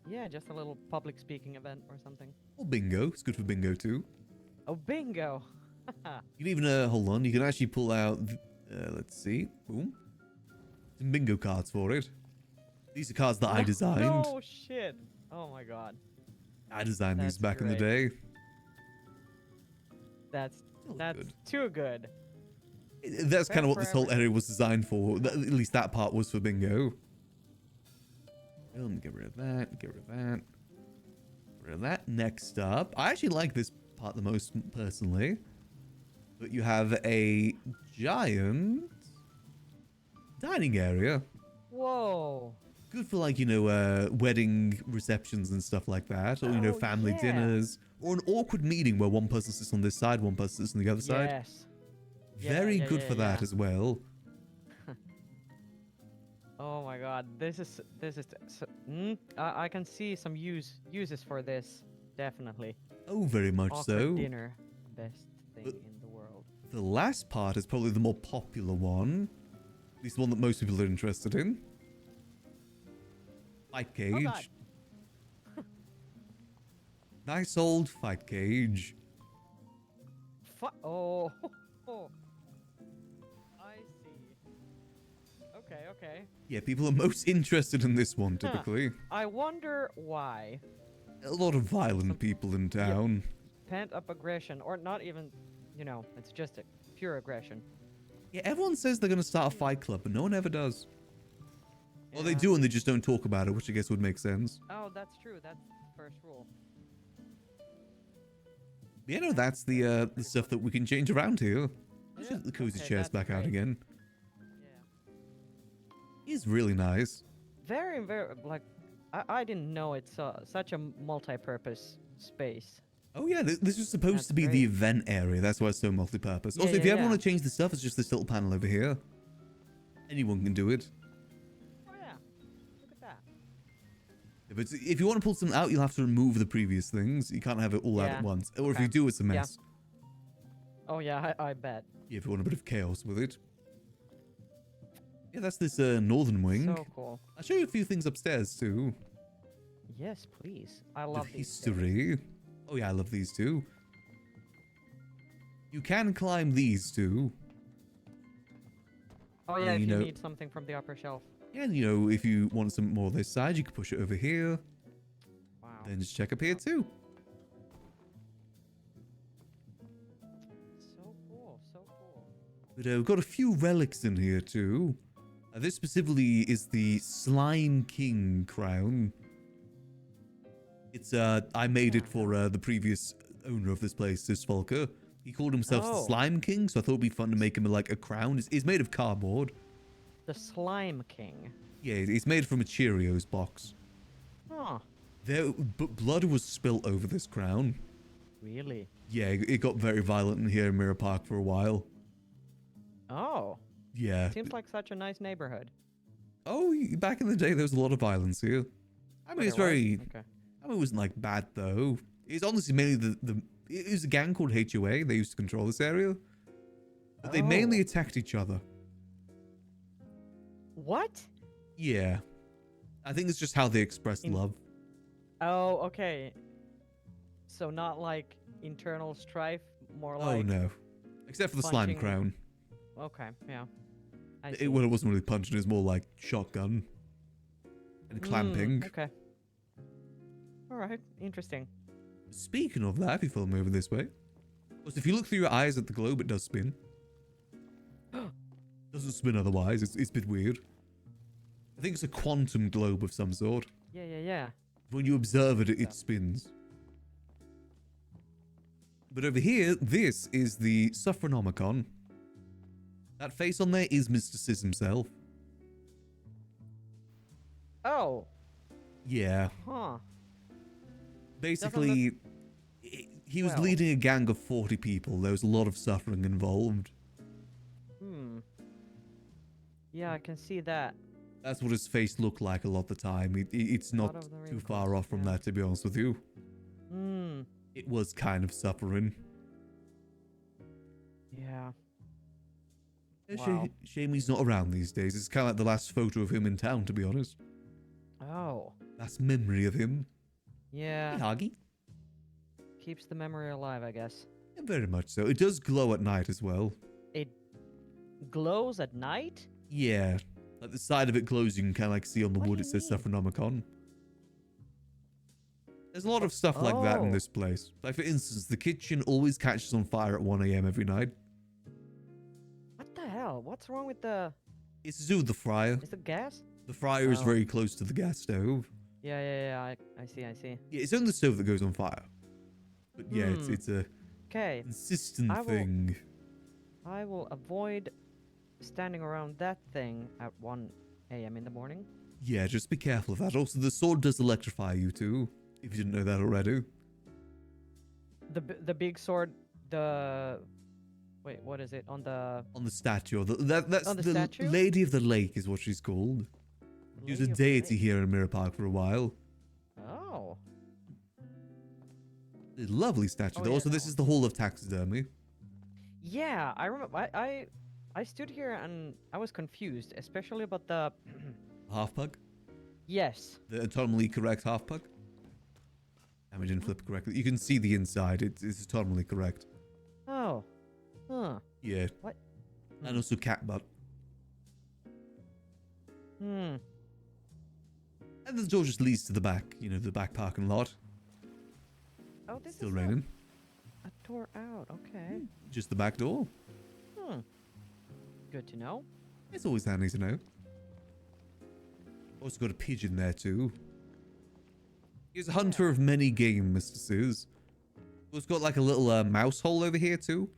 Yeah, just a little public speaking event or something. Or bingo. It's good for bingo too. Oh, bingo. You can even, hold on, you can actually pull out, let's see, boom. Some bingo cards for it. These are cards that I designed. No shit. Oh my god. I designed these That's back in the great. day. That's good. too good. That's kind of what for this whole everything. area was designed for. At least that part was for bingo. Get rid of that, get rid of that. Get rid of that. Next up, I actually like this part the most personally. But you have a giant dining area. Whoa. Good for like, you know, wedding receptions and stuff like that. Or, you know, Oh, family yeah. dinners. Or an awkward meeting where one person sits on this side, one person sits on the other side. Yes. Yeah, Very yeah, good yeah, for that yeah. as well. Oh my god, this is I can see some uses for this, definitely. Oh, very much Awkward so. dinner, best thing in the world. The last part is probably the more popular one. At least the one that most people are interested in. Fight cage. God. Nice old fight cage. Oh, I see. Okay. Yeah, people are most interested in this one, Huh. typically. I wonder why. A lot of violent people in town. Pent up aggression, or not even, you know, it's just a pure aggression. Yeah, everyone says they're going to start a fight club, but no one ever does. Or they Yeah. do and they just don't talk about it, which I guess would make sense. Oh, that's true. That's the first rule. Yeah, no, that's the stuff that we can change around here. Let's Yeah, get the cozy okay, chairs that's back out great. again. It's really nice. Very, like, I didn't know it's such a multi-purpose space. Oh yeah, this was supposed That's to be the great. event area. That's why it's so multi-purpose. Yeah, Also, if yeah, you ever yeah. want to change the stuff, it's just this little panel over here. Anyone can do it. Oh yeah, look at that. If you want to pull something out, you'll have to remove the previous things. You can't have it all out Yeah, at once. Or if okay. you do, it's a Yeah. mess. Oh yeah, I bet. Yeah, if you want a bit of chaos with it. Yeah, that's this northern wing. So cool. I'll show you a few things upstairs too. Yes, please. I The love these stairs. history. Oh yeah, I love these too. You can climb these too. Oh yeah, if you you know- need something from the upper shelf. Yeah, and you know, if you want some more this side, you can push it over here. Wow. Then just check up here too. So cool, so cool. But we've got a few relics in here too. This specifically is the Slime King crown. It's I made it for the previous owner of this place, this Volker. He called himself the Oh. Slime King, so I thought it'd be fun to make him like a crown. It's made of cardboard. The Slime King. Yeah, it's made from a Cheerios box. Huh. But blood was spilt over this crown. Really? Yeah, it got very violent in here in Mirror Park for a while. Oh. Yeah. Seems like such a nice neighborhood. Oh, back in the day, there was a lot of violence here. I mean, it's There was? very... Okay. I mean, it wasn't like bad though. It's honestly mainly it was a gang called HOA. They used to control this area. But they mainly Oh. attacked each other. What? Yeah. I think it's just how they expressed love. Oh, okay. So not like internal strife, more like. Oh no. Except for the slime punching- crown. Okay, yeah. I It, see. well, it wasn't really punching, it was more like shotgun. And clamping. Okay. Alright, interesting. Speaking of that, if you follow me over this way. Because if you look through your eyes at the globe, it does spin. Doesn't spin otherwise, it's a bit weird. I think it's a quantum globe of some sort. Yeah, yeah, yeah. When you observe it, it spins. But over here, this is the Suffranomicon. That face on there is Mr. Sis himself. Oh. Yeah. Huh. Basically, he was well. leading a gang of 40 people. There was a lot of suffering involved. Hmm. Yeah, I can see that. That's what his face looked like a lot of the time. It's lot not of the too far off from that, to be honest with you. Hmm. It was kind of suffering. Yeah. It's Wow. shame he's not around these days. It's kind of like the last photo of him in town, to be honest. Oh. Last memory of him. Yeah. Hey, Huggy. Keeps the memory alive, I guess. Yeah, very much so. It does glow at night as well. It glows at night? Yeah. Like the side of it glows, you can kind of like see on the What do wood, you it says mean? Suffranomicon. There's a lot of stuff like that in Oh. this place. Like, for instance, the kitchen always catches on fire at 1 a.m. every night. What the hell? What's wrong with the... It's to do with the fryer. Is it gas? The fryer is Oh. very close to the gas stove. Yeah, yeah, yeah. I see, I see. Yeah, it's only the stove that goes on fire. But yeah, Hmm. it's a Okay. consistent I will- thing. I will avoid standing around that thing at 1 a.m. in the morning. Yeah, just be careful of that. Also, the sword does electrify you too, if you didn't know that already. The big sword, the... Wait, what is it? On the... On the statue. That's On the the statue? Lady of the Lake is what she's called. She was a Lady of the deity Lake. here in Mirror Park for a while. Oh. A lovely statue. Oh, though. yeah, Also, that this is the Hall of Taxidermy. Yeah, I remember. I stood here and I was confused, especially about the... Half pug? Yes. The atomically correct half pug? And we didn't flip correctly. You can see the inside. It's atomically correct. Oh. Huh. Yeah. What? And also cat butt. Hmm. And the door just leads to the back. You know, the back parking lot. Oh, this Still is raining. a door out. Okay. Just the back door. Hmm. Good to know. It's always handy to know. Also got a pigeon there too. He's a hunter of many game, Mr. Sis. Also got like a little mouse hole over here too.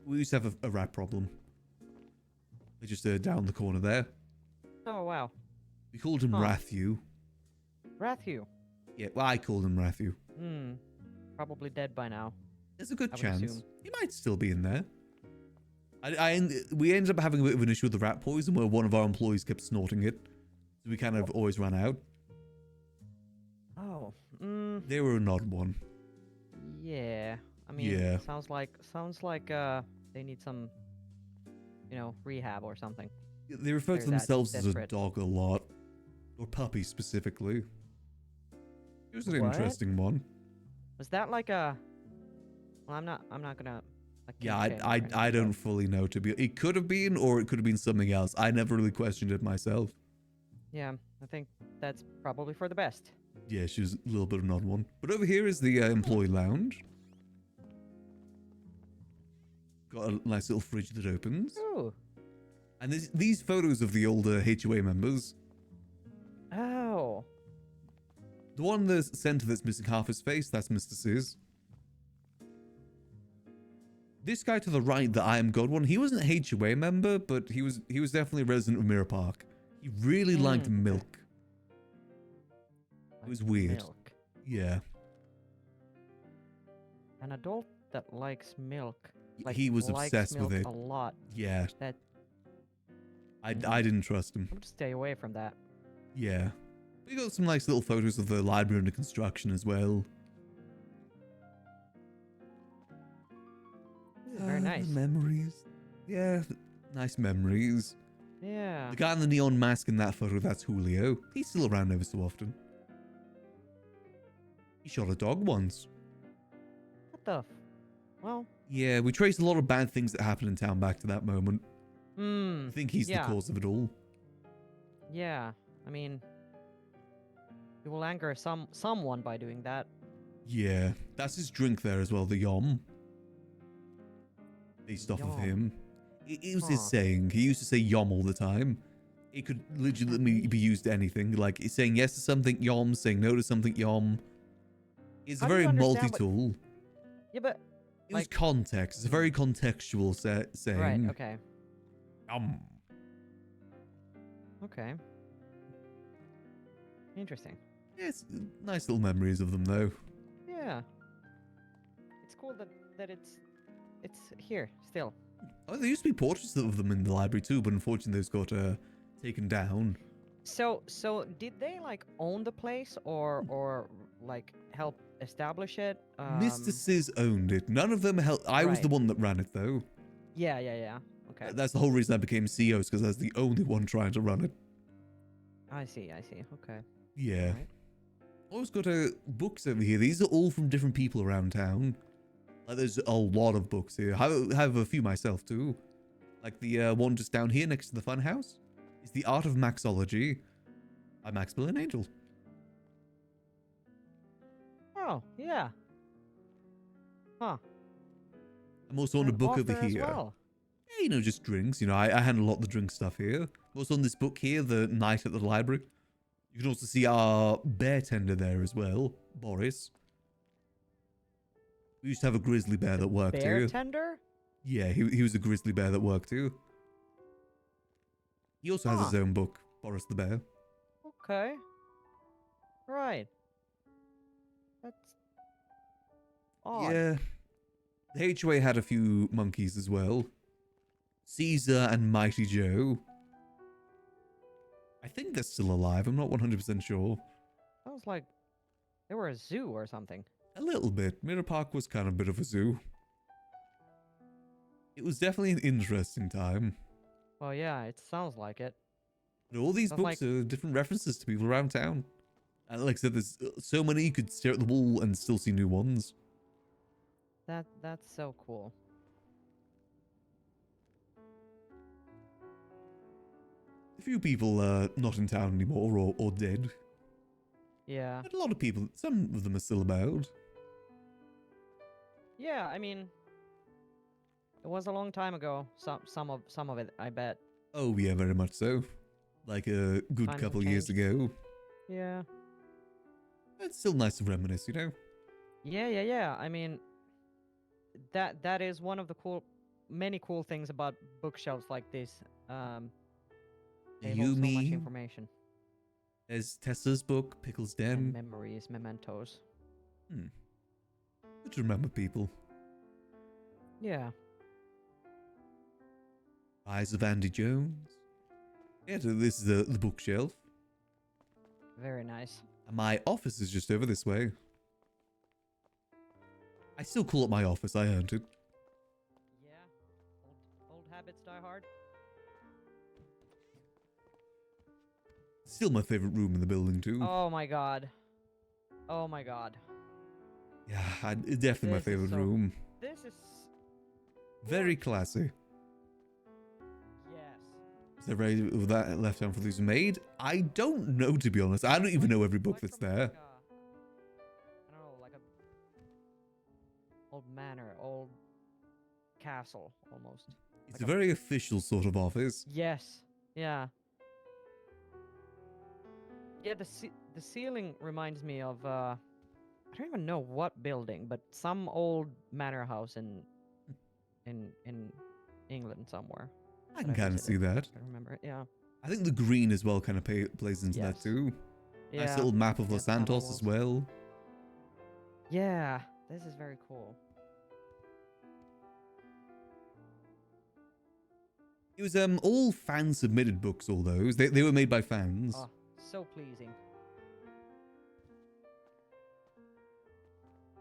We used to have a rat problem. They're just down the corner there. Oh, wow. We called him Huh. Rathu. Rathu. Yeah, well, I called him Rathu. Hmm. Probably dead by now. There's a good I would chance. assume. He might still be in there. We ended up having a bit of an issue with the rat poison where one of our employees kept snorting it. So we kind of always ran out. Oh. Mm. They were an odd one. Yeah. I mean, Yeah. sounds like they need some, rehab or something. They refer to They're that themselves as a desperate. dog a lot. Or puppy specifically. It was an What? interesting one. Was that like a? Well, I'm not gonna. Like, Yeah, kink shame or I anything, don't but- fully know to be. It could have been, or it could have been something else. I never really questioned it myself. Yeah, I think that's probably for the best. Yeah, she was a little bit of an odd one. But over here is the employee lounge. Got a nice little fridge that opens. Ooh. And there's these photos of the older HOA members. Oh. The one in the center that's missing half his face, that's Mr. Sis. This guy to the right, the I Am God one, he wasn't a HOA member, but he was definitely a resident of Mirror Park. He really liked milk. It was weird. Milk. Yeah. An adult that likes milk. Like, He was likes obsessed with milk it. a lot. Yeah. That I didn't trust him. I would stay away from that. Yeah. We got some nice little photos of the library under construction as well. This is very nice. Memories. Yeah, nice memories. Yeah. The guy in the neon mask in that photo, that's Julio. He's still around ever so often. He shot a dog once. What the? Well. Yeah, we traced a lot of bad things that happened in town back to that moment. Hmm. I think he's yeah. the cause of it all. Yeah. I mean, you will anger someone by doing that. Yeah, that's his drink there as well, the Yom. Based off of Yom. him. It was his Huh. saying. He used to say Yom all the time. It could legitimately be used to anything. Like, he's saying yes to something, Yom. Saying no to something, Yom. It's How a do you very understand what- multi-tool. Yeah, but It was context. It's a very contextual saying. right. Okay. Yum. Okay. Interesting. Yeah, it's nice little memories of them, though. Yeah. It's cool that it's here still. Oh, there used to be portraits of them in the library too, but unfortunately those got taken down. So did they like own the place or like help establish it? Mr. Sis owned it. None of them held. I was the Right. one that ran it, though. Yeah. Okay. That's the whole reason I became CEO, because I was the only one trying to run it. I see. Okay. Yeah. Alright. Always got books over here. These are all from different people around town. Like, there's a lot of books here. I have a few myself too. Like the one just down here next to the fun house is The Art of Maxology by Maximillian Angel. Oh, yeah. Huh. I'm also on a An book over author as here. well. Yeah, you know, just drinks. You know, I handle a lot of the drink stuff here. Also on this book here, The Night at the Library. You can also see our bartender there as well, Boris. We used to have a grizzly bear that worked here. Bartender? Yeah, he was a grizzly bear that worked too. He also has his own book, Boris the Bear. Okay. Right. That's odd. Yeah. The HOA had a few monkeys as well. Caesar and Mighty Joe. I think they're still alive. I'm not 100% sure. Sounds like they were a zoo or something. A little bit. Mirror Park was kind of a bit of a zoo. It was definitely an interesting time. Well, yeah, it sounds like it. But all these Sounds books like- are different references to people around town. And like I said, there's so many you could stare at the wall and still see new ones. That's so cool. A few people not in town anymore or dead. Yeah. But a lot of people, some of them are still about. Yeah, I mean, it was a long time ago. Some of it, I bet. Oh yeah, very much so. Like a good Times have couple years changed. ago. Yeah. It's still nice to reminisce, you know? Yeah. I mean, that is one of the many cool things about bookshelves like this. They hold so much information. There's Tessa's book, Pickle's And Den. memories, mementos. Good to remember people. Yeah. Eyes of Andy Jones. Yeah, so this is the bookshelf. Very nice. And my office is just over this way. I still call it my office, I earned it. Yeah. Old habits die hard. Still my favorite room in the building too. Oh my god. Oh my god. Yeah, definitely my This is favorite so- room. This is Very classy. yes. Is there ready with that left hand for these made? I don't know, to be honest. I don't even know every book that's there. I don't know, like a old manor, old castle almost. It's a very official sort of office. Yes. Yeah. Yeah, the ceiling reminds me of I don't even know what building, but some old manor house in England somewhere. I that can kind of see visited. that. I remember it. Yeah. I think the green as well kind of plays into that Yes. too. Nice Yeah. little map of Yeah, Los the panel Santos walls. as well. Yeah, this is very cool. It was all fan submitted books, all those. They were made by fans. Oh, so pleasing.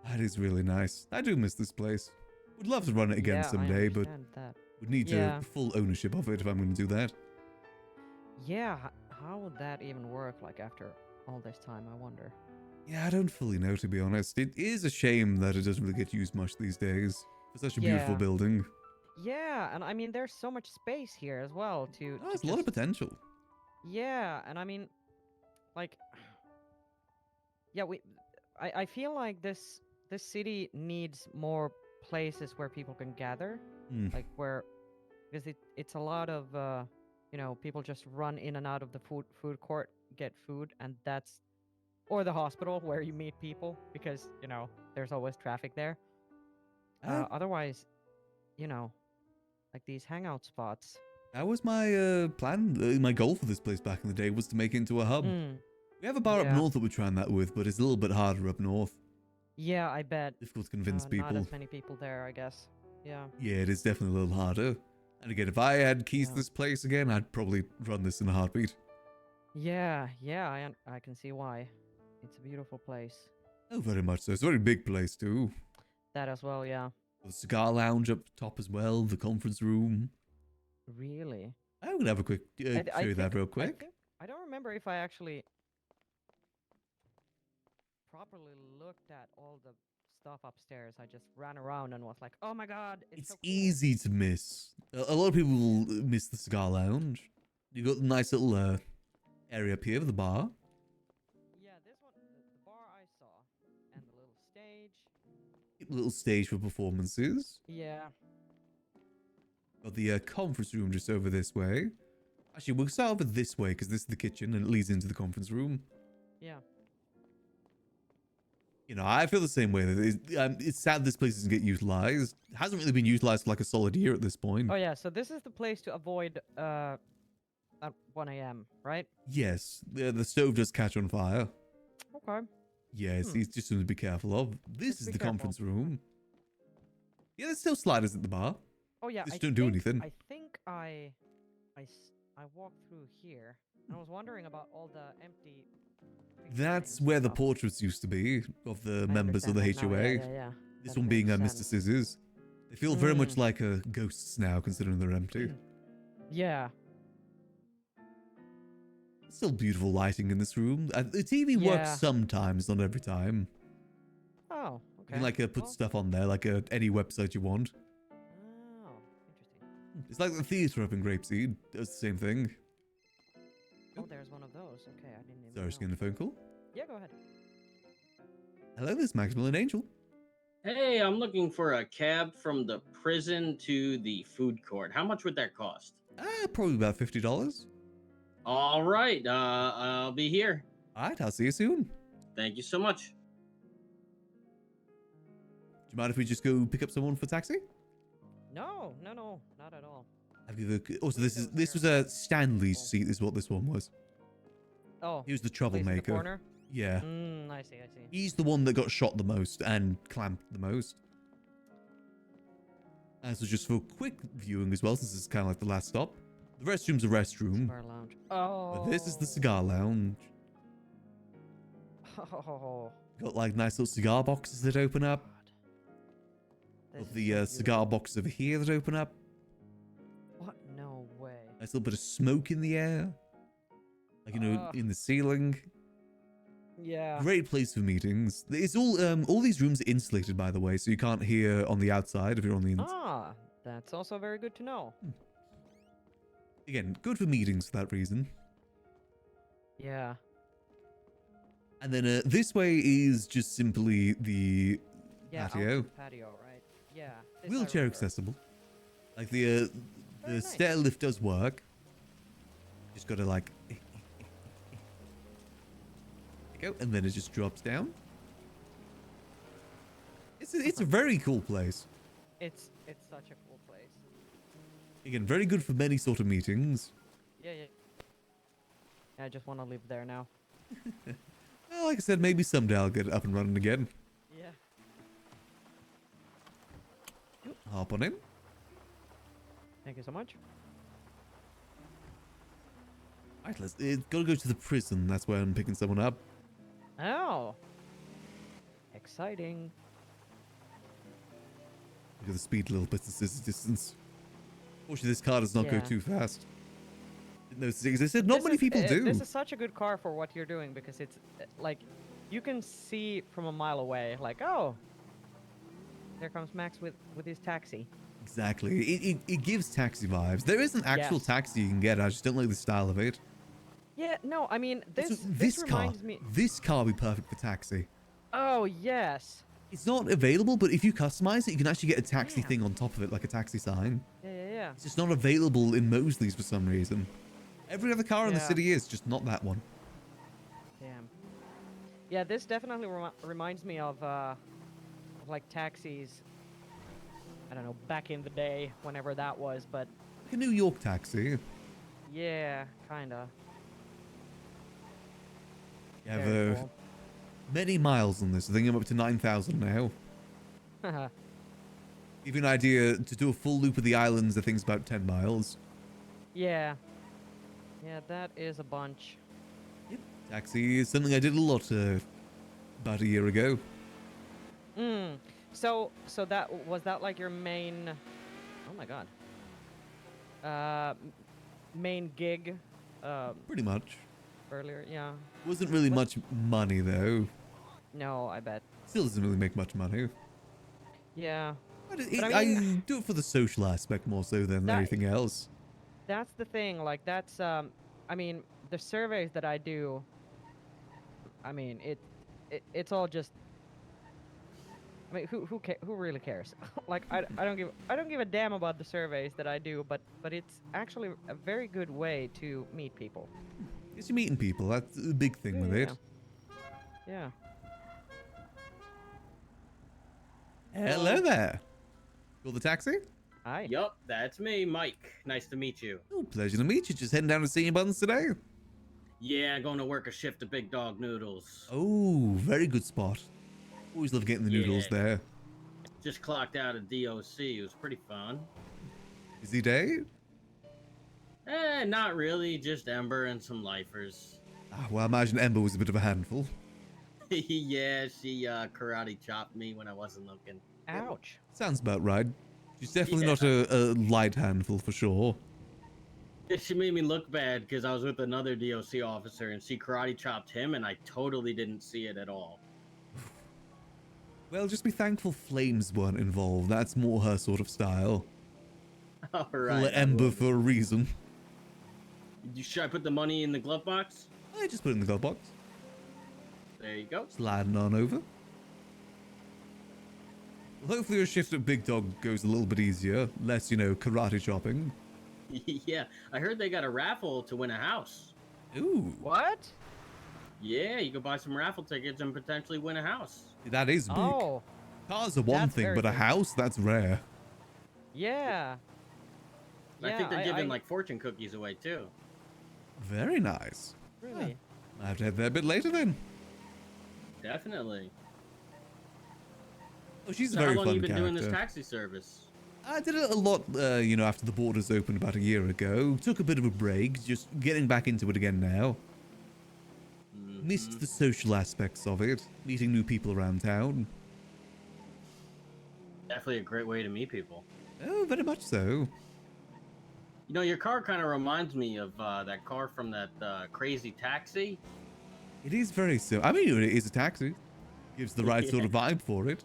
That is really nice. I do miss this place. Would love to run it again Yeah, I someday, but understand that. would need Yeah. full ownership of it if I'm going to do that. Yeah, how would that even work? Like after all this time, I wonder. Yeah, I don't fully know, to be honest. It is a shame that it doesn't really get used much these days. For such a beautiful Yeah. building. Yeah, and I mean, there's so much space here as well to. Oh, there's a lot of potential. Yeah, and I mean, like, yeah, I feel like this city needs more places where people can gather, Hmm. like where, because it's a lot of people just run in and out of the food court, get food, and that's, or the hospital where you meet people because there's always traffic there. Otherwise, like these hangout spots. That was my plan. My goal for this place back in the day was to make it into a hub. Mm. We have a bar up Yeah. north that we're trying that with, but it's a little bit harder up north. Yeah, I bet. Difficult to convince Not people. as many people there, I guess. Yeah. Yeah, it is definitely a little harder. And again, if I had keys to Yeah. this place again, I'd probably run this in a heartbeat. Yeah, I can see why. It's a beautiful place. Oh, very much so. It's a very big place too. That as well, yeah. The cigar lounge up top as well, the conference room. Really? I'm gonna have a quick show you that real quick. I don't remember if I actually properly looked at all the stuff upstairs. I just ran around and was like, "Oh my god, it's It's so cool." easy to miss. A lot of people will miss the cigar lounge. You got the nice little area up here with the bar. Yeah, this one, the bar I saw, and the little stage. Little stage for performances. Yeah. Got the conference room just over this way. Actually, we'll start over this way because this is the kitchen and it leads into the conference room. Yeah. I feel the same way. That it's sad this place doesn't get utilized. It hasn't really been utilized for like a solid year at this point. Oh yeah, so this is the place to avoid at 1 a.m., right? Yes, the stove does catch on fire. Okay. Yes, it's just something to be careful of. This Just is be the careful. conference room. Yeah, there's still sliders at the bar. Oh yeah, Just I don't do think- anything. I think I walked through here, and I was wondering about all the empty. That's where the portraits used to be of the members of the understand HOA. that now, yeah. This That one being makes Mr. sense. Scissors. They feel very much Mm. like ghosts now, considering they're empty. Yeah. Still beautiful lighting in this room. The TV Yeah. works sometimes, not every time. Oh, okay. You can like put Well, stuff on there, like any website you want. Oh, interesting. It's like the theater up in Grapeseed. Does the same thing. Oh, there's one of those. Okay, I didn't even. Sorry, just know. getting a phone call. Yeah, go ahead. Hello, this is Maximillian Angel. Hey, I'm looking for a cab from the prison to the food court. How much would that cost? Probably about $50. All right, I'll be here. All right, I'll see you soon. Thank you so much. Do you mind if we just go pick up someone for taxi? No, not at all. Have you ever? Oh, so this was a Stanley's seat. Is what this one was. Oh. He was the place in the troublemaker. corner? Yeah. I see. He's the one that got shot the most and clamped the most. And so just for quick viewing as well, since it's kind of like the last stop. The restroom's a restroom. Cigar lounge. Oh. But this is the cigar lounge. Oh. Got like nice little cigar boxes that open up. This Got is the so cigar box over here that open up. What? No way. Nice little bit of smoke in the air. like, you know, in the ceiling. Yeah. Great place for meetings. It's all these rooms are insulated, by the way, so you can't hear on the outside if you're on the inside. Ah, that's also very good to know. Again, good for meetings for that reason. Yeah. And then this way is just simply the patio. Patio, right? Yeah. this I Wheelchair remember. accessible. Like the stair lift does work. Just gotta like go, and then it just drops down. It's a very cool place. It's such a cool place. Again, very good for many sort of meetings. Yeah. I just want to live there now. Well, like I said, maybe someday I'll get it up and running again. Yeah. Hop on in. Thank you so much. Alright, let's gotta go to the prison. That's where I'm picking someone up. Oh. Exciting. Look at the speed, little bits of distance. Fortunately, this car does not go Yeah. too fast. Didn't notice it existed. Not many people do. This is such a good car for what you're doing because it's like you can see from a mile away. Like, oh, there comes Max with his taxi. Exactly. It gives taxi vibes. There is an actual Yes. taxi you can get. I just don't like the style of it. Yeah. No, I mean Also, this car. reminds me. This car would be perfect for taxi. Oh yes. It's not available, but if you customize it, you can actually get a taxi thing on top of it, like a taxi sign. Yeah. It's just not available in Mosley's for some reason. Every other car in the Yeah. city is, just not that one. Damn. Yeah, this definitely reminds me of like taxis. I don't know, back in the day, whenever that was, but Like a New York taxi. yeah, kinda. You have Very cool. many miles on this. I think I'm up to 9,000 now. Give you an idea, to do a full loop of the islands, I think it's about 10 miles. Yeah. Yeah, that is a bunch. Taxi is something I did a lot about a year ago. So that was that like your main? Oh my god. Main gig. Pretty much. Earlier, yeah. Wasn't really much money though. No, I bet. Still doesn't really make much money. Yeah. But I I mean, do it for the social aspect more so than That- anything else. that's the thing. Like that's I mean, the surveys that I do. I mean, it's all just. I mean, who really cares? Like I don't give a damn about the surveys that I do, but it's actually a very good way to meet people. Yes, you're meeting people. That's a big thing with it. Yeah. Hello there. Call the taxi? Hi. Yup, that's me, Mike. Nice to meet you. Oh, pleasure to meet you. Just heading down to Senior Buttons today. Yeah, going to work a shift at Big Dog Noodles. Oh, very good spot. Always love getting the noodles Yeah. there. Just clocked out of DOC. It was pretty fun. Busy day? Not really. Just Ember and some lifers. Ah, well, I imagine Ember was a bit of a handful. Yeah, she karate chopped me when I wasn't looking. Ouch. Sounds about right. She's definitely Yeah. not a light handful for sure. She made me look bad because I was with another DOC officer and she karate chopped him and I totally didn't see it at all. Well, just be thankful Flames weren't involved. That's more her sort of style. All Call right. it Ember for a reason. Should I put the money in the glove box? I just put it in the glove box. There you go. Sliding on over. Well, hopefully your shift at Big Dog goes a little bit easier. Less, you know, karate chopping. Yeah, I heard they got a raffle to win a house. Ooh. What? Yeah, you could buy some raffle tickets and potentially win a house. That is big. Oh. Cars are one That's thing, very but a big. house, that's rare. Yeah. I think they're I- giving I- like fortune cookies away too. Very nice. Really? I have to head there a bit later then. Definitely. Oh, she's So a very how long fun you been doing this character. taxi service? I did it a lot, you know, after the borders opened about a year ago. Took a bit of a break, just getting back into it again now. Missed the social aspects of it, meeting new people around town. Definitely a great way to meet people. Oh, very much so. You know, your car kind of reminds me of that car from that Crazy Taxi. It is very simple. I mean, it is a taxi. Gives the right sort of vibe for it.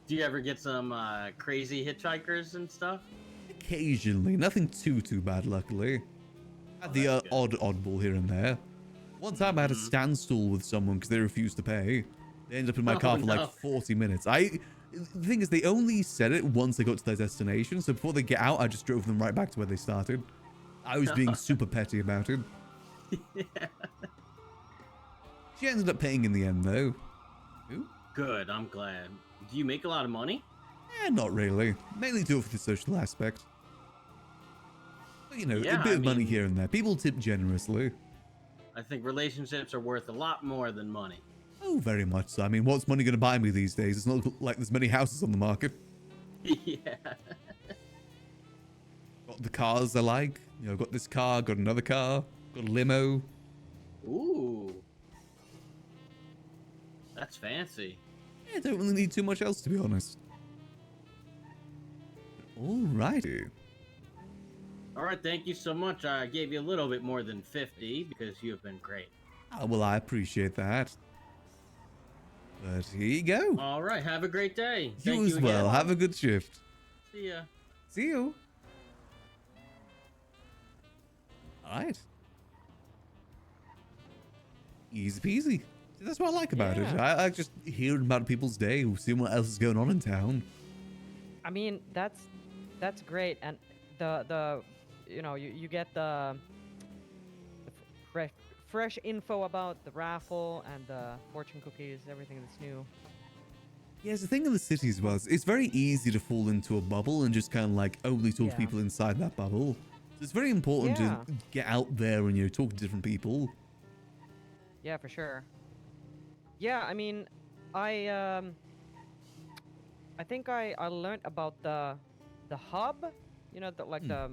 Do you ever get some crazy hitchhikers and stuff? Occasionally. Nothing too bad, luckily. Had the oddball here and there. One time I had a standstill with someone because they refused to pay. They ended up in my car for like 40 minutes. The thing is, they only said it once they got to their destination. So before they get out, I just drove them right back to where they started. I was being super petty about it. She ended up paying in the end, though. Ooh. Good, I'm glad. Do you make a lot of money? Not really. Mainly do it for the social aspect. But, you know, Yeah, a bit I of money mean- here and there. People tip generously. I think relationships are worth a lot more than money. Oh, very much so. I mean, what's money going to buy me these days? It's not like there's many houses on the market. Yeah. Got the cars I like. You know, got this car, got another car, got a limo. Ooh. That's fancy. Yeah, I don't really need too much else, to be honest. Alrighty. All right, thank you so much. I gave you a little bit more than 50 because you have been great. Oh, well, I appreciate that. But here you go. All right, have a great day. You Thank as again. well. Have a good shift. See ya. See you. Alright. Easy peasy. See, that's what I like about it. Yeah. I like just hearing about people's day, seeing what else is going on in town. I mean, that's great, and the you know you get the fresh info about the raffle and the fortune cookies, everything that's new. Yeah, it's the thing in the cities was it's very easy to fall into a bubble and just kind of like only talk to Yeah. people inside that bubble. So it's very important Yeah. to get out there and talk to different people. Yeah, for sure. Yeah, I mean, I think I learned about the hub, you know, like the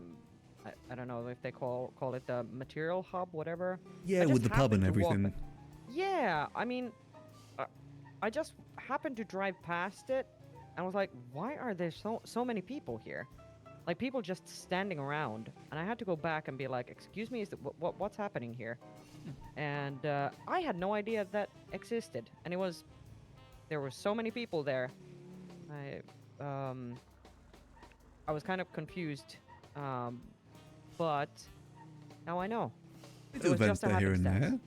I don't know if they call it the material hub, whatever. Yeah, I with just the pub and happened to walk- everything. Yeah, I mean, I just happened to drive past it, and I was like, why are there so many people here? Like people just standing around, and I had to go back and be like, excuse me, what's happening here? And I had no idea that existed, and there were so many people there. I was kind of confused, but now I know. They It do was events just a there here and there. happenstance.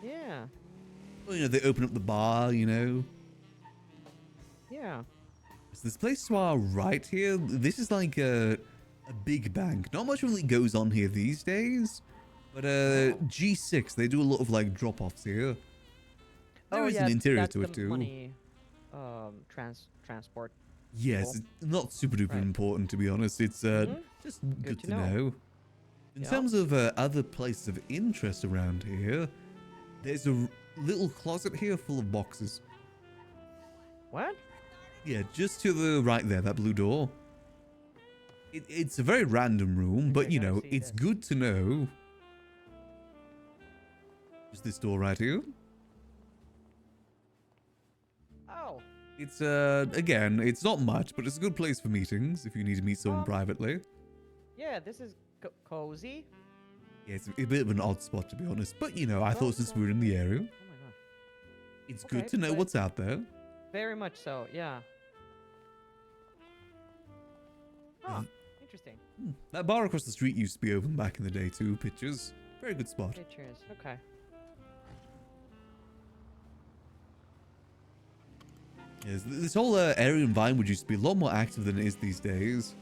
Yeah, Well, they open up the bar, yeah. So this place to our right here, this is like a big bank. Not much really goes on here these days. But G6, they do a lot of like drop-offs here. There is an interior that's to it the too. Money, transport. Yes, people. it's not super duper Right. important to be honest. It's just good to know. In Yep. terms of other places of interest around here, there's a little closet here full of boxes. What? Yeah, just to the right there, that blue door. It's a very random room, but you know, it's good to know. Just this door right here. Oh. It's again, it's not much, but it's a good place for meetings if you need to meet someone privately. Yeah, this is cozy. Yeah, it's a bit of an odd spot to be honest, but you know, I thought since we're in the area, Oh my god. it's Okay, good to know but- what's out there. Very much so. Yeah. Oh, interesting. That bar across the street used to be open back in the day too. Pictures, very good spot. Pictures. Okay. Yes, this whole area in Vinewood used to be a lot more active than it is these days.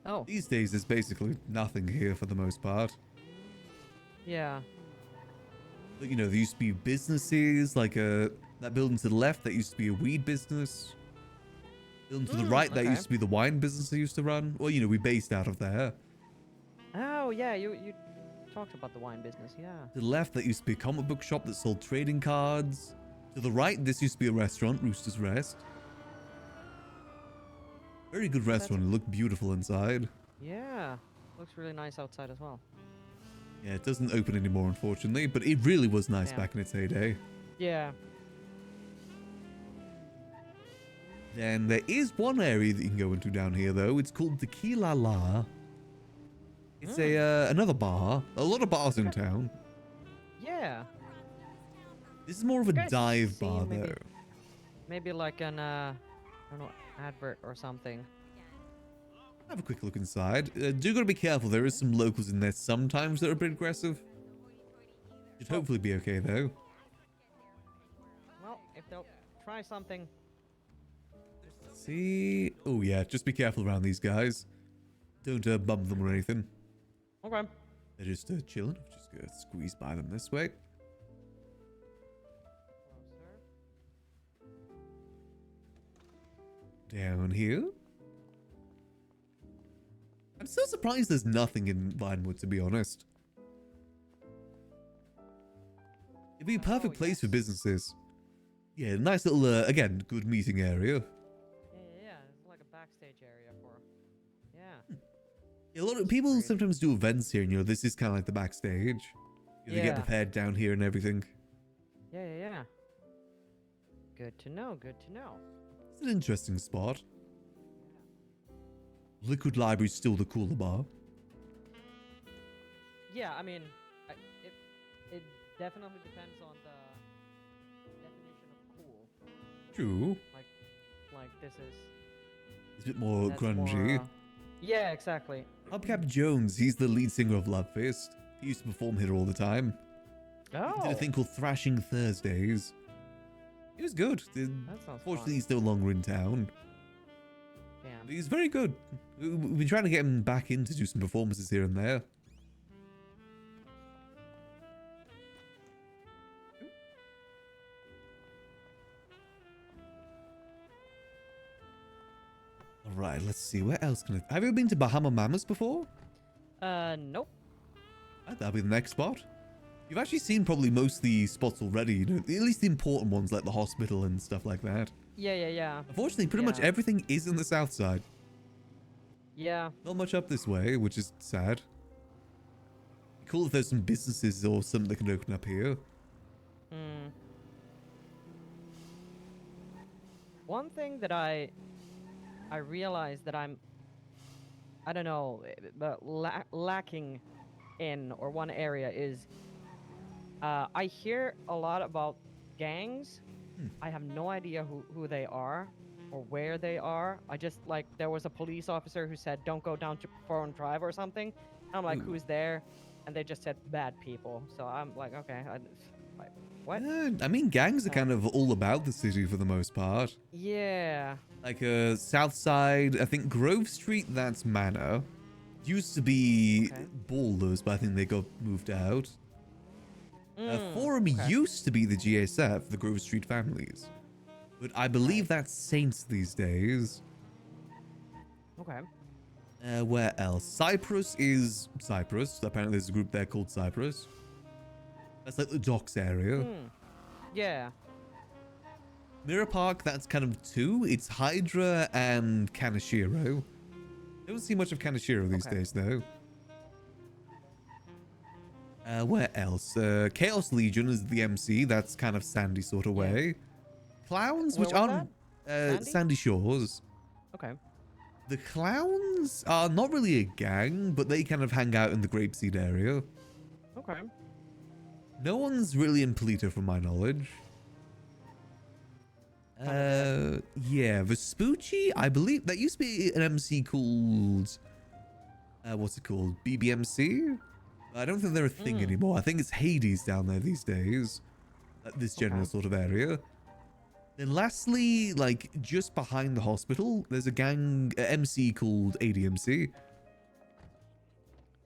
Oh. These days, there's basically nothing here for the most part. Yeah. But, you know, there used to be businesses, like that building to the left, that used to be a weed business. Building to the right, that okay. used to be the wine business I used to run. Well, you know, we based out of there. Oh yeah, you talked about the wine business. Yeah. To the left, that used to be a comic book shop that sold trading cards. To the right, this used to be a restaurant, Rooster's Rest. Very good restaurant. It looked beautiful inside. Yeah. Looks really nice outside as well. Yeah, it doesn't open anymore, unfortunately, but it really was nice Yeah. back in its heyday. Yeah. Then there is one area that you can go into down here, though. It's called Tequila La. It's a another bar. A lot of bars in town. Yeah. This is more of a You guys dive seen bar maybe- though. Maybe like an I don't know, advert or something. Have a quick look inside. Do gotta be careful. There is some locals in there sometimes that are a bit aggressive. Should hopefully be okay though. Well, if they'll try something. See? Oh yeah, just be careful around these guys. Don't bump them or anything. Okay. They're just chilling. Just gonna squeeze by them this way. Down here. I'm still surprised there's nothing in Vinewood, to be honest. It'd be a perfect place for businesses. Yeah, nice little, again, good meeting area. Yeah, it's like a backstage area for. Yeah. Yeah, a lot of people sometimes do events here, and this is kind of like the backstage. They get Yeah. prepared down here and everything. Yeah. Good to know. Good to know. It's an interesting spot. Liquid Library's still the cooler bar. Yeah, I mean, it definitely depends on the definition of cool. True. Like this is. It's a bit more that's grungy. more, yeah, exactly. Hubcap Jones, he's the lead singer of Love Fist. He used to perform here all the time. Oh. He did a thing called Thrashing Thursdays. It was good. Fortunately, he's no longer in town. Damn. But he's very good. We've been trying to get him back in to do some performances here and there. Alright, let's see. Where else can I... Have you been to Bahama Mamas before? Nope. That'll be the next spot. You've actually seen probably most of the spots already, at least the important ones like the hospital and stuff like that. Yeah. Unfortunately, pretty much everything is in the south side. Yeah. Not much up this way, which is sad. Cool if there's some businesses or something that can open up here. One thing that I realized that I don't know, but lacking in or one area is I hear a lot about gangs. I have no idea who they are or where they are. I just like there was a police officer who said don't go down to Foreign Drive or something. I'm like, who's there? And they just said bad people. So I'm like, okay, like, what? I mean, gangs are kind of all about the city for the most part. Yeah. Like south side, I think Grove Street, that's Manor. Used to be Ballers, but I think they got moved out. Forum used to be the GSF, the Grove Street families. But I believe that's Saints these days. Okay. Where else? Cyprus is Cyprus. Apparently there's a group there called Cyprus. That's like the docks area. Yeah. Mirror Park, that's kind of two. It's Hydra and Kanashiro. Don't see much of Kanashiro these days, though. Where else? Chaos Legion is the MC. That's kind of Sandy sort of way. Clowns, which Where was aren't that? Sandy Shores. Okay. The Clowns are not really a gang, but they kind of hang out in the Grapeseed area. Okay. No one's really in Polito from my knowledge. Yeah, Vespucci, I believe that used to be an MC called what's it called? BBMC? I don't think they're a thing anymore. I think it's Hades down there these days. This general sort of area. Then lastly, like just behind the hospital, there's a gang MC called ADMC.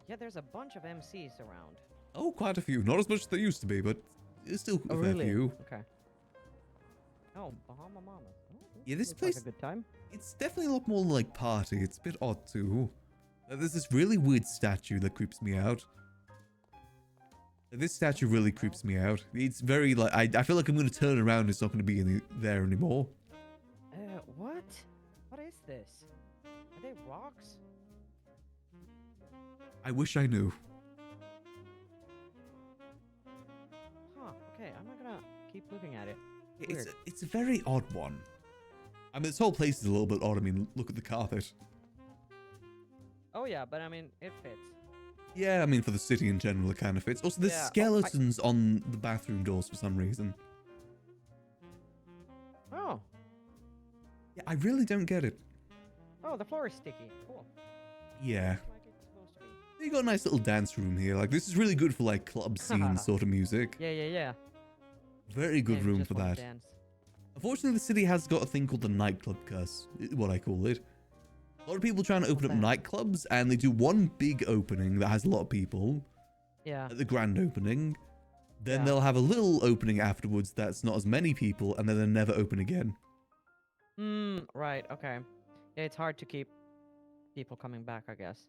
Yeah, there's a bunch of MCs around. Oh, quite a few. Not as much as there used to be, but it's still a fair few. Okay. Oh, Bahama Mama. Yeah, this Looks place, like a good time. It's definitely a lot more like party. It's a bit odd too. There's this really weird statue that creeps me out. This statue really creeps me out. It's very like, I feel like I'm going to turn around and it's not going to be there anymore. What? What is this? Are they rocks? I wish I knew. Huh, okay, I'm not gonna keep looking at it. It's a very odd one. I mean, this whole place is a little bit odd. I mean, look at the carpet. Oh yeah, but I mean, it fits. Yeah, I mean, for the city in general, it kind of fits. Also, there's Yeah, skeletons on the bathroom doors for some reason. Oh. Yeah, I really don't get it. Oh, the floor is sticky. Cool. Yeah. You got a nice little dance room here. Like, this is really good for, like, club scene sort of music. Yeah. Very good Yeah, if you room just for wanna that. dance. Unfortunately, the city has got a thing called the nightclub curse, what I call it. A lot of people trying to open up nightclubs, and they do one big opening that has a lot of people. Yeah. At the grand opening. Then Yeah. they'll have a little opening afterwards that's not as many people, and then they'll never open again. Right, okay. Yeah, it's hard to keep people coming back, I guess.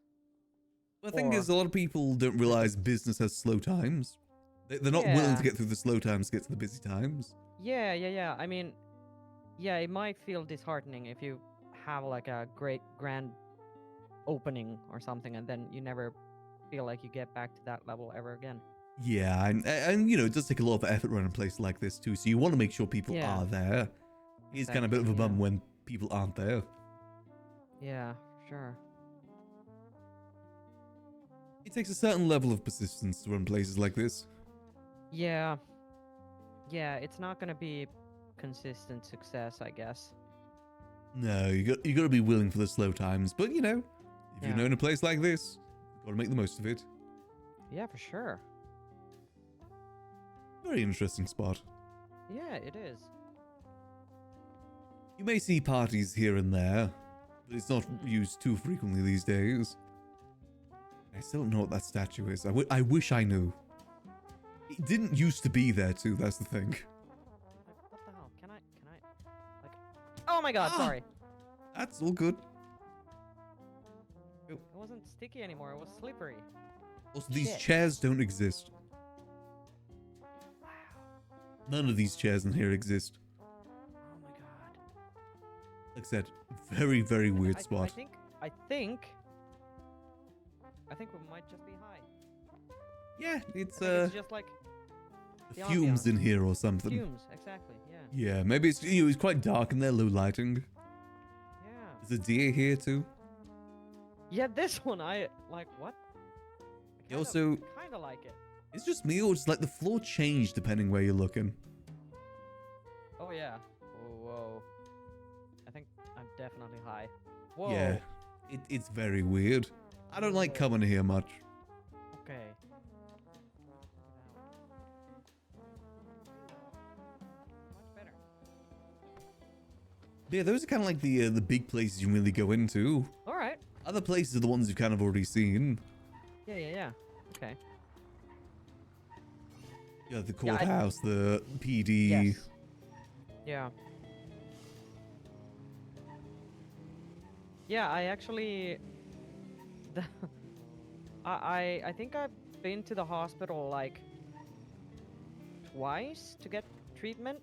The thing is, a lot of people don't realize business has slow times. They're not willing Yeah. to get through the slow times to get to the busy times. Yeah. I mean, yeah, it might feel disheartening if you have like a great grand opening or something, and then you never feel like you get back to that level ever again. Yeah, and you know, it does take a lot of effort running a place like this too, so you want to make sure people Yeah. are there. It's kind of a bit of a Exactly, bum when people aren't there. Yeah, sure. It takes a certain level of persistence to run places like this. Yeah. Yeah, it's not gonna be consistent success, I guess. No, you got to be willing for the slow times, but you know, if Yeah. you're known a place like this, you got to make the most of it. Yeah, for sure. Very interesting spot. Yeah, it is. You may see parties here and there, but it's not used too frequently these days. I still don't know what that statue is. I wish I knew. It didn't used to be there too, that's the thing. What the hell? Can I like Oh my god, sorry. That's all good. It wasn't sticky anymore, it was slippery. Also, these Shit. chairs don't exist. None of these chairs in here exist. Oh my god. Like I said, very, very weird spot. I think we might just be high. Yeah, it's it's just like the fumes ambiance. in here or something. Fumes, exactly, yeah. Yeah, maybe it's, you know, it's quite dark in there, low lighting. Yeah. There's a deer here too. Yeah, this one I like what? You also, Kinda like it. it's just me or just like the floor changed depending where you're looking. Oh yeah. Whoa. I think I'm definitely high. Whoa. Yeah, it's very weird. I don't like coming here much. Okay. Yeah, those are kind of like the big places you really go into. All right. Other places are the ones you've kind of already seen. Yeah. Okay. Yeah, the Yeah, I- courthouse, the PD. Yes. Yeah. Yeah, I actually I think I've been to the hospital like twice to get treatment,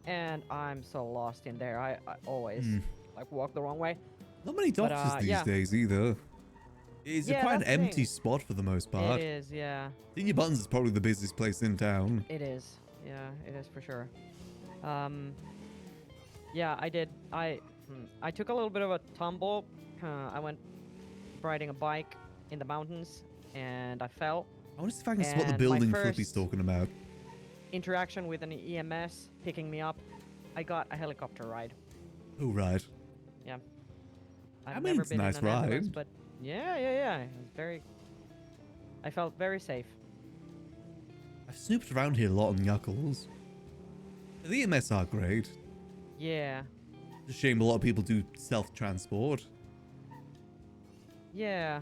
and I'm so lost in there. I always like walk the wrong way. Not many But, doctors these yeah. days either. It's Yeah, quite an that's the empty thing. spot for the most part. It is, yeah. Senior Buttons is probably the busiest place in town. It is. Yeah, it is for sure. Yeah, I took a little bit of a tumble. I went riding a bike in the mountains and I fell. I wonder if I can spot the And my building first Flippy's talking about. interaction with an EMS picking me up, I got a helicopter ride. Oh, right. Yeah. I've I mean, never it's a been nice in an ambulance, ride. but yeah. It was very. I felt very safe. I've snooped around here a lot on Yuckles. The EMS are great. Yeah. It's a shame a lot of people do self-transport. Yeah.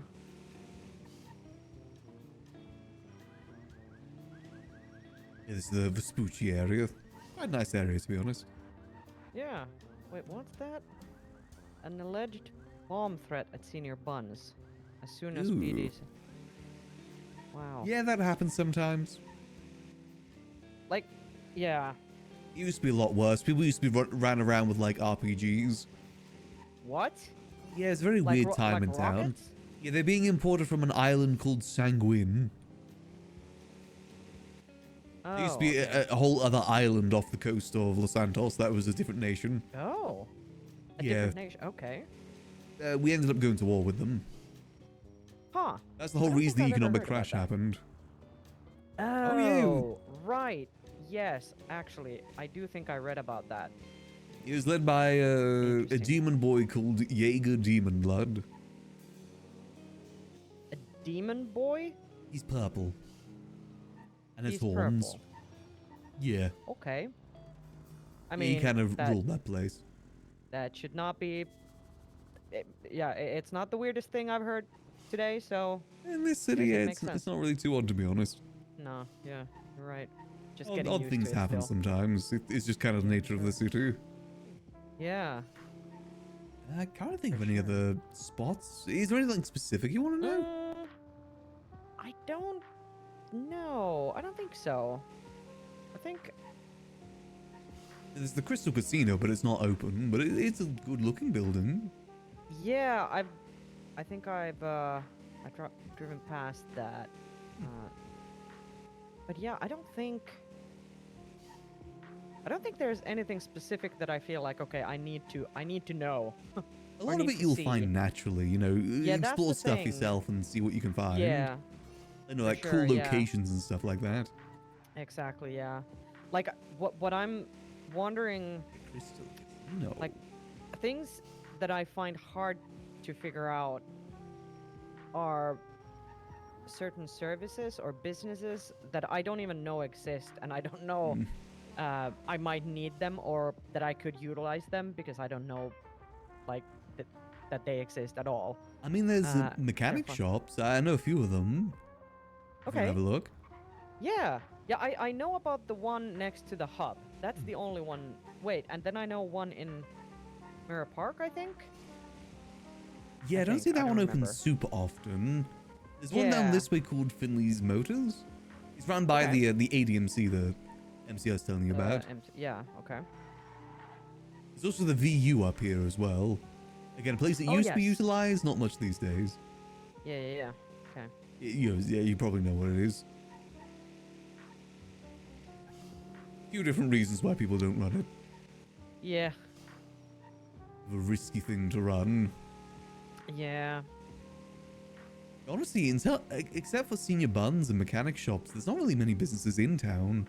Yeah, this is the Vespucci area. Quite a nice area, to be honest. Yeah. Wait, what's that? An alleged bomb threat at Senior Buns. As soon as Ooh. PDs. Wow. Yeah, that happens sometimes. Like, yeah. It used to be a lot worse. People used to be ran around with, like, RPGs. What? Yeah, it's a very Like weird ro- time like in town. rockets? Yeah, they're being imported from an island called Sanguine. There used to be a whole other island off the coast of Los Santos that was a different nation. Oh. A Yeah. different nation. Okay. We ended up going to war with them. Huh. That's the whole I don't reason think the I've ever economic heard about crash that. happened. Oh, right. Yes, actually, I do think I read about that. It was led by a demon boy called Jaeger Demon Blood. A demon boy? He's purple. And his He's horns. purple. Yeah. Okay. I He mean, kind of that, ruled that place. that should not be. Yeah, it's not the weirdest thing I've heard today. So. In this I city, guess it yeah, makes sense. it's not really too odd, to be honest. No, yeah, you're right. Just Odd, getting odd used things to it happen still. sometimes. It's just kind of the nature of the city. Yeah. I can't think of any other spots. Is there anything specific you want to know? I don't know. I don't think so. I think. There's the Crystal Casino, but it's not open. But it's a good-looking building. Yeah, I think I've driven past that. But yeah, I don't think there's anything specific that I feel like, okay, I need to know. A lot of it you'll find naturally, you know. Yeah, that's explore the stuff thing. yourself and see what you can find. Yeah. I know, for like sure, cool yeah. locations and stuff like that. Exactly, yeah. Like what I'm wondering, No. like things that I find hard to figure out are certain services or businesses that I don't even know exist, and I don't know I might need them or that I could utilize them because I don't know like that they exist at all. I mean, there's they're mechanic fun. shops. I know a few of them. If you Okay. have a look. Yeah, I know about the one next to the hub. That's the only one. Wait, and then I know one in Mirror Park, I think. Yeah, I don't think. see that I one don't open remember. super often. There's one down Yeah. this way called Finley's Motors. It's run by Okay. the ADMC, the MC I was telling you about. Yeah, okay. There's also the VU up here as well. Again, a place that Oh, used to be yes. utilized, not much these days. Yeah. Okay. Yeah, you probably know what it is. Few different reasons why people don't run it. Yeah. A risky thing to run. Yeah. Honestly, except for senior buns and mechanic shops, there's not really many businesses in town.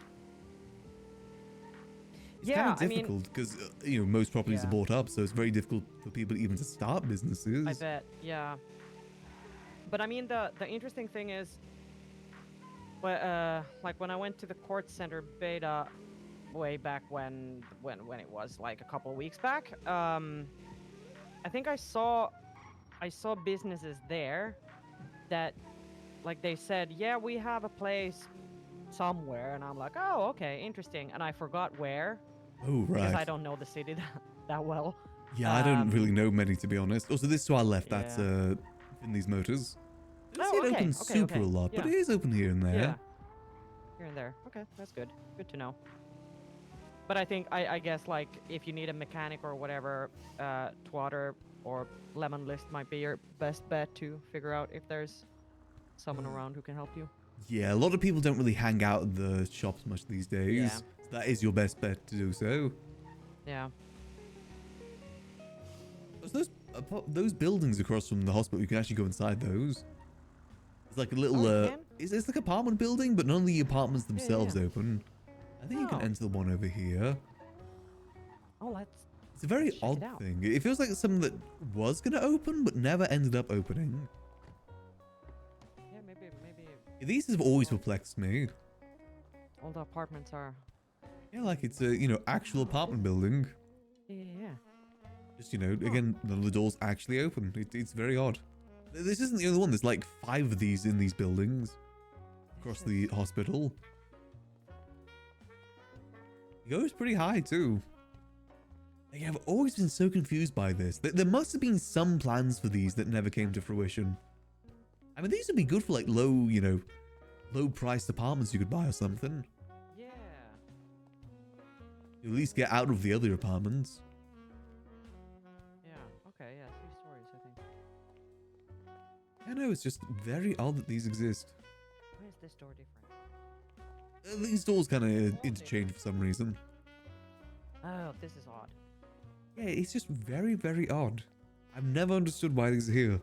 It's Yeah, kind of difficult because most properties are Yeah. bought up, so it's very difficult for people even to start businesses. I bet. Yeah. But I mean, the interesting thing is, like when I went to the court center beta way back when it was like a couple of weeks back, I think I saw businesses there that like they said, yeah, we have a place somewhere, and I'm like, oh, okay, interesting, and I forgot where. Oh, Because right. I don't know the city that well. Yeah, I don't really know many, to be honest. Also, this is why I left. Yeah. That's Finley's Motors. I don't Oh, see it okay, open okay, super okay, a lot, but yeah. it is open here and there. Yeah. Here and there. Okay, that's good. Good to know. But I think I guess like if you need a mechanic or whatever, Twatter or Lemon List might be your best bet to figure out if there's someone around who can help you. Yeah, a lot of people don't really hang out at the shops much these days. Yeah. So that is your best bet to do so. Yeah. Those buildings across from the hospital, you can actually go inside those. It's like a little, it's like an apartment building, but none of the apartments themselves open. I think you can Oh. enter the one over here. Oh, let's. It's a very check it odd out. thing. It feels like it's something that was going to open, but never ended up opening. Yeah, maybe. These have always perplexed me. All the apartments are. Yeah, like it's a, actual apartment building. Yeah. Just, again, none of the doors actually open. It's very odd. This isn't the only one. There's like 5 of these in these buildings across the hospital. It goes pretty high too. Like, I've always been so confused by this. There must have been some plans for these that never came to fruition. I mean, these would be good for like low, low-priced apartments you could buy or something. Yeah. You at least get out of the other apartments. Yeah. Okay. Yeah. 3 stories, I think. I know, it's just very odd that these exist. Why is this door different? These doors kind of interchange for some reason. Oh, this is odd. Yeah, it's just very, very odd. I've never understood why these are here.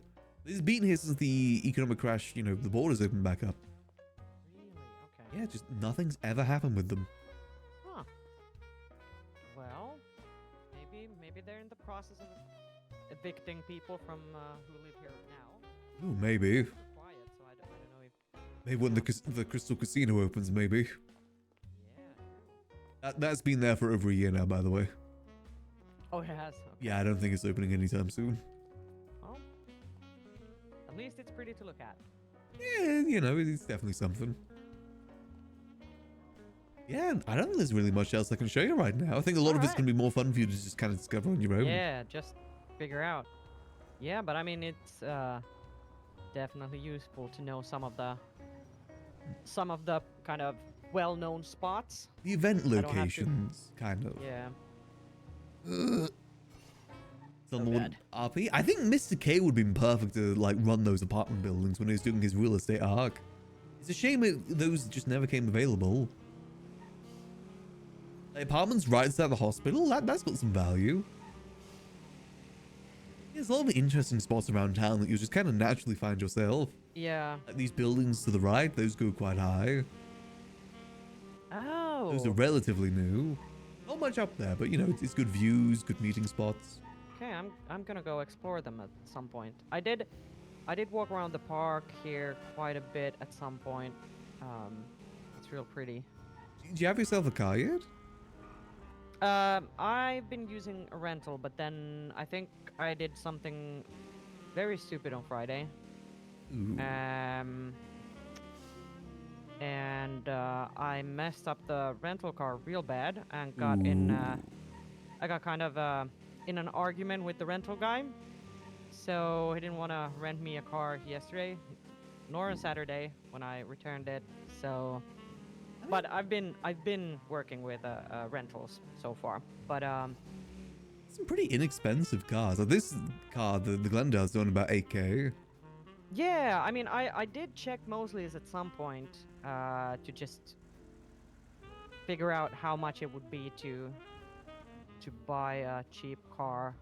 This has been here since the economic crash, you know, the borders opened back up. Really? Okay. Yeah, just nothing's ever happened with them. Huh. Well, maybe they're in the process of evicting people from who live here now. Ooh, maybe. Super quiet, so I don't know if. Maybe when the Crystal Casino opens, maybe. That's been there for over a year now, by the way. Oh, it has. Okay. Yeah, I don't think it's opening anytime soon. Well, at least it's pretty to look at. Yeah, you know, it's definitely something. Yeah, I don't think there's really much else I can show you right now. I think a lot of it's going to be more fun for you to just kind of discover on your own. Yeah, just figure out. Yeah, but I mean, it's definitely useful to know some of the kind of well-known spots. The event I don't have to- locations, kind of. Yeah. It's on the one RP. I think Mr. K would have been perfect to like run those apartment buildings when he was doing his real estate arc. It's a shame those just never came available. The apartments right outside the hospital, that's got some value. There's a lot of interesting spots around town that you'll just kind of naturally find yourself. Yeah. Like these buildings to the right, those go quite high. Oh. Those are relatively new. Not much up there, but you know, it's good views, good meeting spots. Okay, I'm gonna go explore them at some point. I did walk around the park here quite a bit at some point. It's real pretty. Do you have yourself a car yet? I've been using a rental, but then I think I did something very stupid on Friday. Ooh. And I messed up the rental car real bad and got I got kind of in an argument with the rental guy. So he didn't want to rent me a car yesterday, nor on Saturday when I returned it. So, but I've been working with rentals so far. But some pretty inexpensive cars. Like this car, the Glendale's only about 8K. yeah, I mean, I did check Mosley's at some point to just figure out how much it would be to buy a cheap car.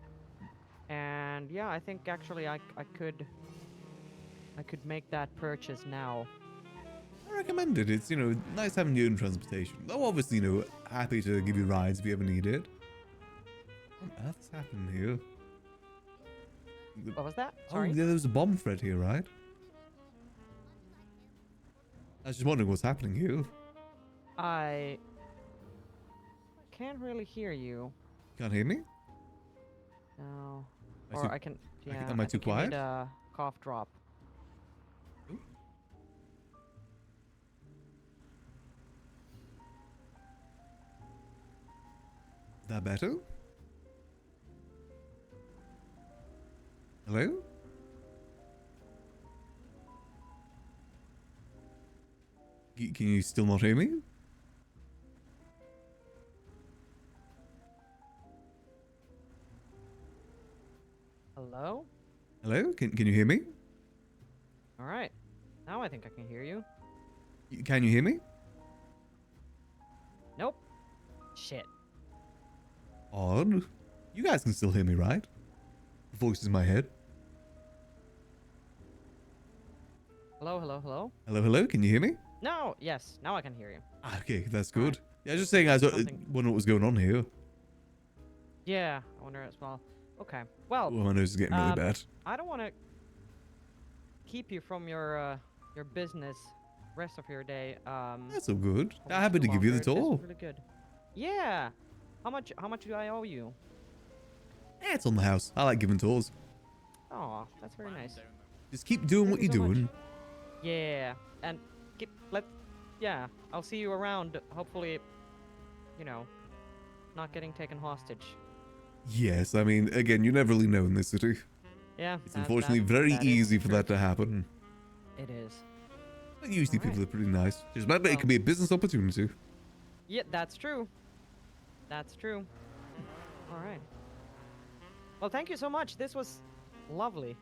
And yeah, I think actually I could make that purchase now. I recommend it. It's, you know, nice having your own transportation. Though obviously, you know, happy to give you rides if you ever need it. What on earth's happening here? What was that? Oh, Sorry. yeah, there was a bomb threat here, right? I was just wondering what's happening here. I can't really hear you. Can't hear me? No. Am I Or too- I can. Yeah. am I I too think you need quiet? a cough drop. Is that better? Hello? Can you still not hear me? Hello? Hello? Can you hear me? All right. Now I think I can hear you. Can you hear me? Nope. Shit. Odd. You guys can still hear me, right? The voice is in my head. Hello, hello, hello. Hello, hello. Can you hear me? No. Yes. Now I can hear you. Ah, okay, that's good. Yeah, just saying, I was wondering what was going on here. Yeah. I wonder as well. Okay. Well. Oh, my nose is getting really bad. I don't want to keep you from your business rest of your day. That's all good. I'm happy to give you the tour. Really good. Yeah. How much do I owe you? Yeah, it's on the house. I like giving tours. Oh, that's very nice. Just keep doing what you're doing. Yeah, and yeah, I'll see you around. Hopefully, you know, not getting taken hostage. Yes, I mean, again, you never really know in this city. Yeah. It's unfortunately very easy for that to happen. It is. But usually people are pretty nice. Just remember, it can be a business opportunity. Yeah, that's true. That's true. All right. Well, thank you so much. This was lovely.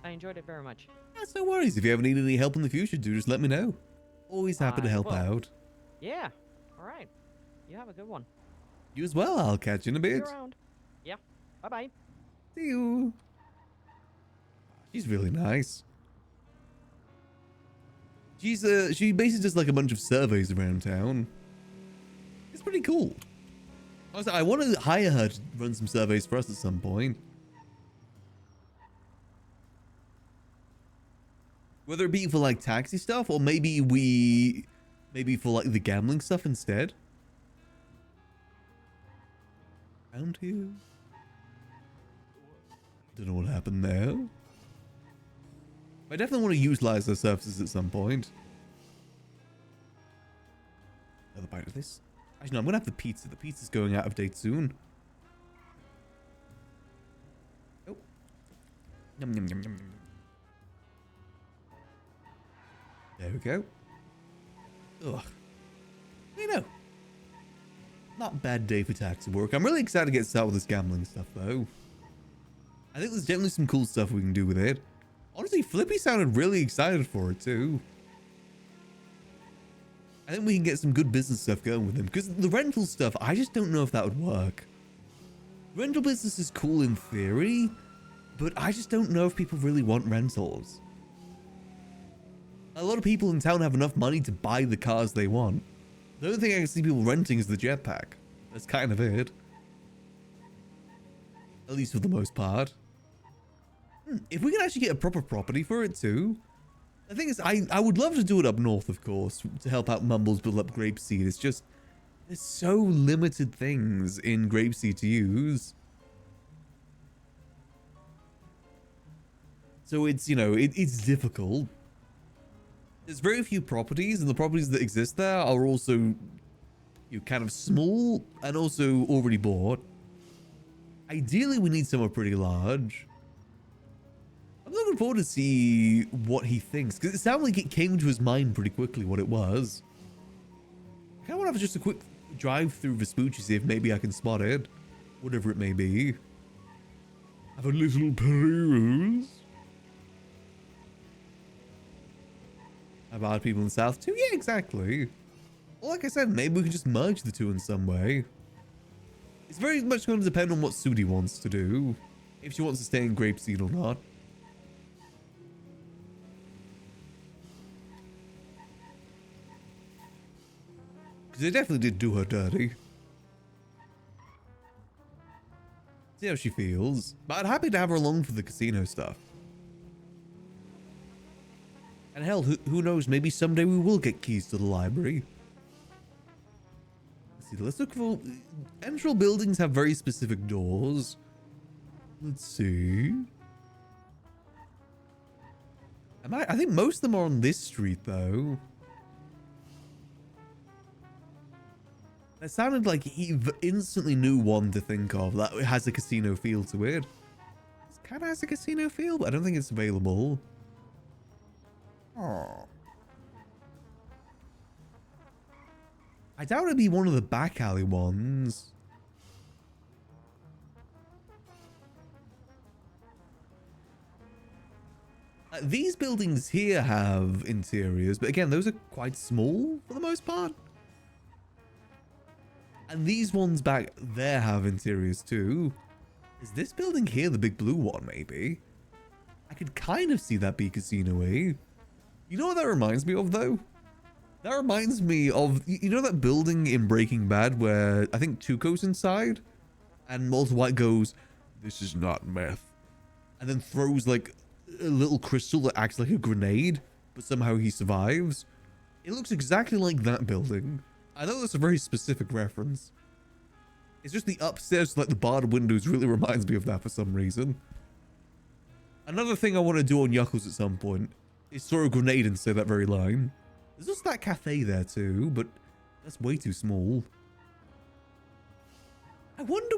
I enjoyed it very much. That's no worries. If you ever need any help in the future, do just let me know. Always happy to help will. out. Yeah. All right. You have a good one. You as well. I'll catch you in a See you bit. around. Yeah. Bye-bye. See you. She's really nice. She basically does like a bunch of surveys around town. It's pretty cool. Honestly, I want to hire her to run some surveys for us at some point. Whether it be for like taxi stuff or maybe for like the gambling stuff instead. Around here. Don't know what happened there. I definitely want to utilize their services at some point. Another bite of this. Actually, no, I'm going to have the pizza. The pizza's going out of date soon. Oh. Yum, yum, yum, yum, yum. There we go. Ugh. You know. Not a bad day for taxi work. I'm really excited to get started with this gambling stuff, though. I think there's definitely some cool stuff we can do with it. Honestly, Flippy sounded really excited for it, too. I think we can get some good business stuff going with him. Because the rental stuff, I just don't know if that would work. Rental business is cool in theory, but I just don't know if people really want rentals. A lot of people in town have enough money to buy the cars they want. The only thing I can see people renting is the jetpack. That's kind of it. At least for the most part. If we can actually get a proper property for it too. The thing is, I would love to do it up north, of course, to help out Mumbles build up Grapeseed. It's just, there's so limited things in Grapeseed to use. So it's, you know, it's difficult. There's very few properties, and the properties that exist there are also, you know, kind of small and also already bought. Ideally, we need somewhere pretty large. I'm looking forward to see what he thinks, because it sounded like it came to his mind pretty quickly what it was. I kind of want to have just a quick drive through Vespucci, see if maybe I can spot it. Whatever it may be. Have a little peruse. About people in the south too? Yeah, exactly. Well, like I said, maybe we can just merge the two in some way. It's very much going to depend on what Sudi wants to do. If she wants to stay in Grapeseed or not. Because they definitely did do her dirty. See how she feels. But I'm happy to have her along for the casino stuff. And hell, who knows, maybe someday we will get keys to the library. Let's see, let's look for... Central buildings have very specific doors. Let's see. I think most of them are on this street, though. That sounded like he instantly knew one to think of that has a casino feel to it. It kind of has a casino feel, but I don't think it's available. Oh. I doubt it'd be one of the back alley ones. These buildings here have interiors, but again, those are quite small for the most part. And these ones back there have interiors too. Is this building here the big blue one, maybe? I could kind of see that be casino-y. You know what that reminds me of, though? That reminds me of, you know that building in Breaking Bad where I think Tuco's inside? And Walter White goes, "This is not meth." And then throws like a little crystal that acts like a grenade, but somehow he survives. It looks exactly like that building. I know that's a very specific reference. It's just the upstairs, like the barred windows, really reminds me of that for some reason. Another thing I want to do on Yuckles at some point is throw a grenade and say that very line. There's just that cafe there too, but that's way too small. I wonder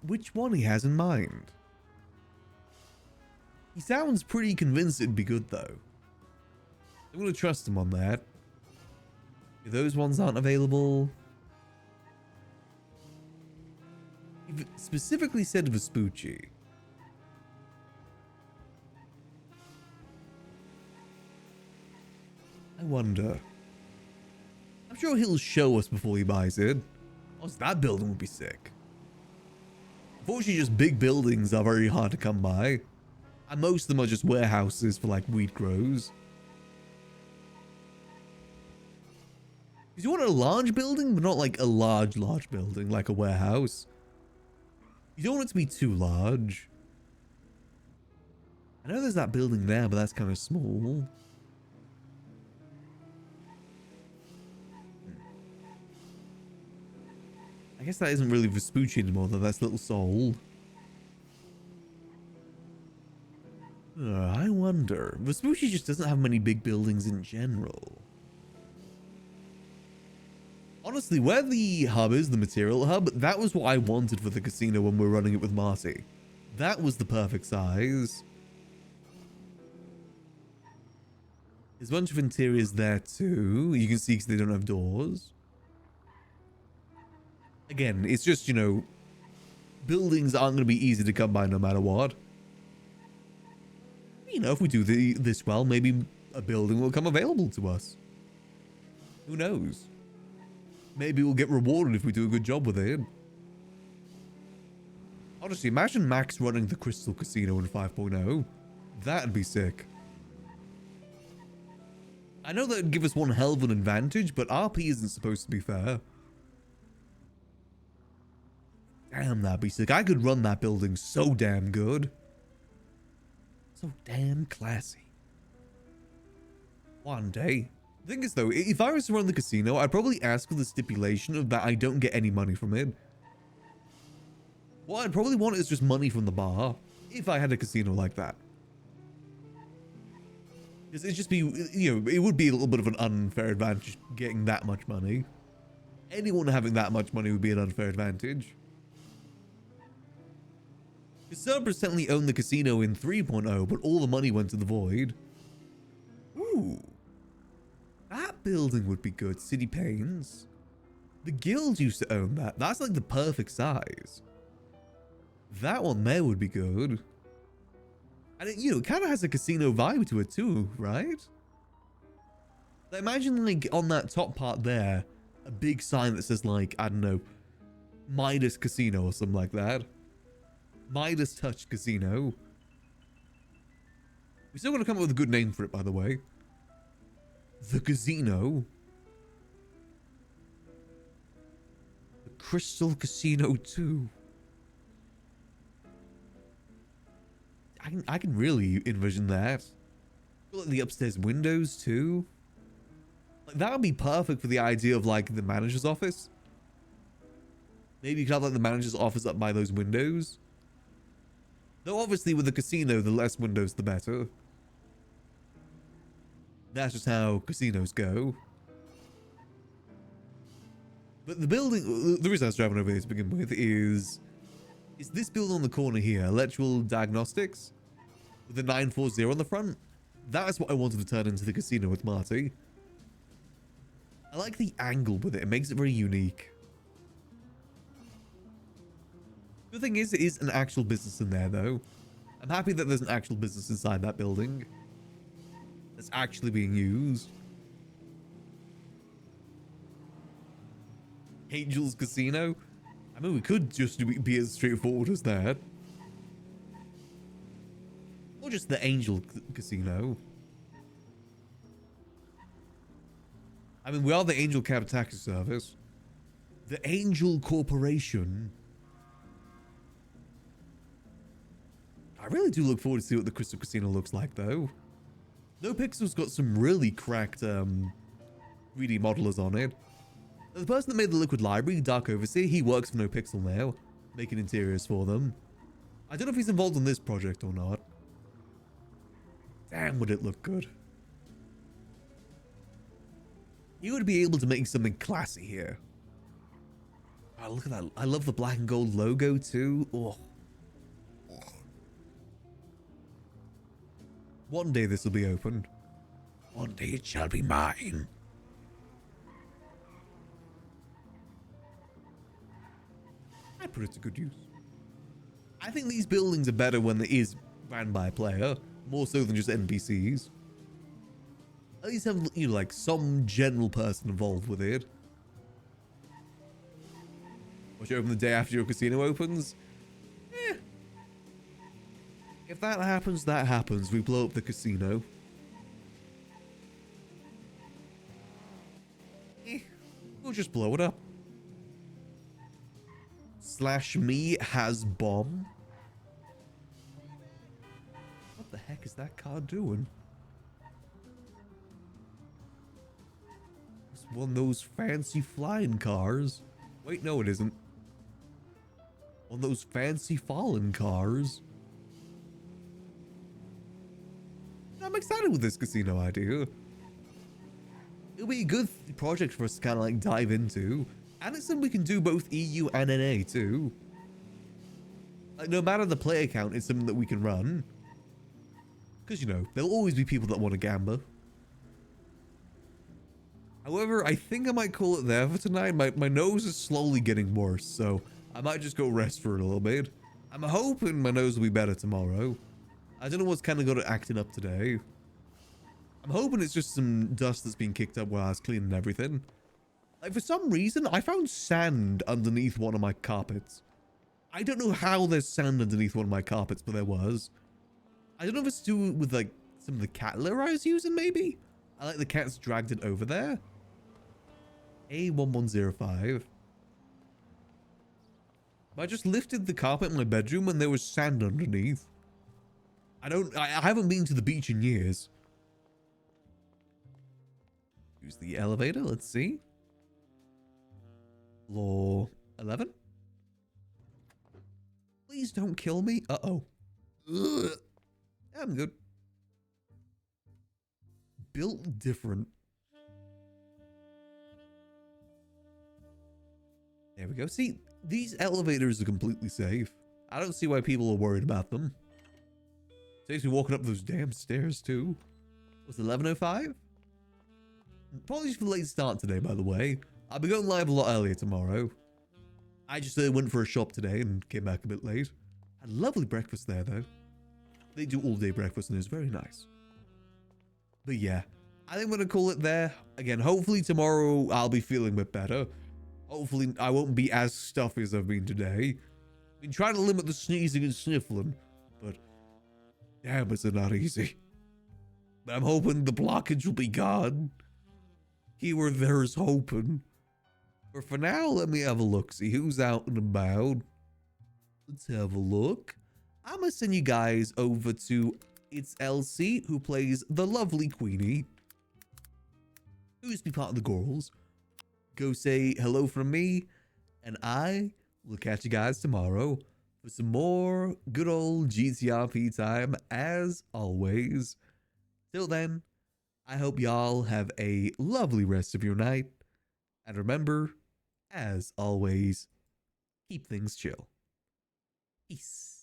which one he has in mind. He sounds pretty convinced it'd be good though. I'm going to trust him on that. If those ones aren't available... He specifically said Vespucci. I wonder. I'm sure he'll show us before he buys it. Also, that building would be sick. Unfortunately, just big buildings are very hard to come by. And most of them are just warehouses for like wheat grows. Because you want a large building, but not like a large building, like a warehouse. You don't want it to be too large. I know there's that building there, but that's kind of small. I guess that isn't really Vespucci anymore, though. That's Little Soul. I wonder. Vespucci just doesn't have many big buildings in general. Honestly, where the hub is, the material hub, that was what I wanted for the casino when we were running it with Marty. That was the perfect size. There's a bunch of interiors there too. You can see because they don't have doors. Again, it's just, you know, buildings aren't going to be easy to come by no matter what. You know, if we do this well, maybe a building will come available to us. Who knows? Maybe we'll get rewarded if we do a good job with it. Honestly, imagine Max running the Crystal Casino in 5.0. That'd be sick. I know that'd give us one hell of an advantage, but RP isn't supposed to be fair. Damn, that'd be sick. I could run that building so damn good. So damn classy. One day. The thing is though, if I was to run the casino, I'd probably ask for the stipulation of that I don't get any money from it. What I'd probably want is just money from the bar, if I had a casino like that. Because it'd just be, you know, it would be a little bit of an unfair advantage getting that much money. Anyone having that much money would be an unfair advantage. Because Cerberus technically owned the casino in 3.0, but all the money went to the void. Ooh. That building would be good. City Pains. The guild used to own that. That's like the perfect size. That one there would be good. And it, you know, it kind of has a casino vibe to it too, right? Like, imagine like on that top part there, a big sign that says like, I don't know, Midas Casino or something like that. Midas Touch Casino. We still want to come up with a good name for it, by the way. The Casino. The Crystal Casino 2. I can really envision that. Like the upstairs windows too. Like that would be perfect for the idea of like the manager's office. Maybe you could have like the manager's office up by those windows. Though obviously with the casino, the less windows the better. That's just how casinos go. But the building, the reason I was driving over here to begin with is this building on the corner here, Electrical Diagnostics, with the 940 on the front. That is what I wanted to turn into the casino with Marty. I like the angle with it. It makes it very unique. The thing is, it is an actual business in there, though. I'm happy that there's an actual business inside that building that's actually being used. Angel's Casino? I mean, we could just be as straightforward as that. Or just the Angel Casino. I mean, we are the Angel Cab Taxi Service. The Angel Corporation. I really do look forward to see what the Crystal Casino looks like, though. NoPixel's got some really cracked 3D modelers on it. The person that made the Liquid Library, Dark Overseer, he works for NoPixel now, making interiors for them. I don't know if he's involved in this project or not. Damn, would it look good. He would be able to make something classy here. Oh, look at that. I love the black and gold logo, too. Oh. One day this will be open. One day it shall be mine. I put it to good use. I think these buildings are better when it is ran by a player, more so than just NPCs. At least have, you know, like some general person involved with it. Watch it open the day after your casino opens. If that happens, that happens. We blow up the casino. We'll just blow it up. Slash me has bomb. What the heck is that car doing? It's one of those fancy flying cars. Wait, no, it isn't. One of those fancy fallen cars. I'm excited with this casino idea. It'll be a good project for us to kind of like dive into. And it's something we can do both EU and NA too. Like, no matter the player count, it's something that we can run. Because, you know, there'll always be people that want to gamble. However, I think I might call it there for tonight. My nose is slowly getting worse, so I might just go rest for it a little bit. I'm hoping my nose will be better tomorrow. I don't know what's kind of got it acting up today. I'm hoping it's just some dust that's been kicked up while I was cleaning everything. Like, for some reason, I found sand underneath one of my carpets. I don't know how there's sand underneath one of my carpets, but there was. I don't know if it's to do with, like, some of the cat litter I was using, maybe? I like the cats dragged it over there. A1105. I just lifted the carpet in my bedroom and there was sand underneath. I haven't been to the beach in years. Use the elevator, let's see. Floor 11. Please don't kill me. Uh-oh. Ugh. I'm good. Built different. There we go. See, these elevators are completely safe. I don't see why people are worried about them. Saves me walking up those damn stairs too. Was it 11:05? Apologies for the late start today, by the way. I'll be going live a lot earlier tomorrow. I just went for a shop today and came back a bit late. Had a lovely breakfast there, though. They do all-day breakfast and it's very nice. But yeah, I think I'm going to call it there. Again, hopefully tomorrow I'll be feeling a bit better. Hopefully I won't be as stuffy as I've been today. I've been trying to limit the sneezing and sniffling, but damn, is it not easy. But I'm hoping the blockage will be gone. Keyword there is hoping. But for now, let me have a look, see who's out and about. Let's have a look. I'm going to send you guys over to It's Elsie, who plays the lovely Queenie, who used to be part of the girls. Go say hello from me, and I will catch you guys tomorrow for some more good old GTRP time, as always. Till then, I hope y'all have a lovely rest of your night. And remember, as always, keep things chill. Peace.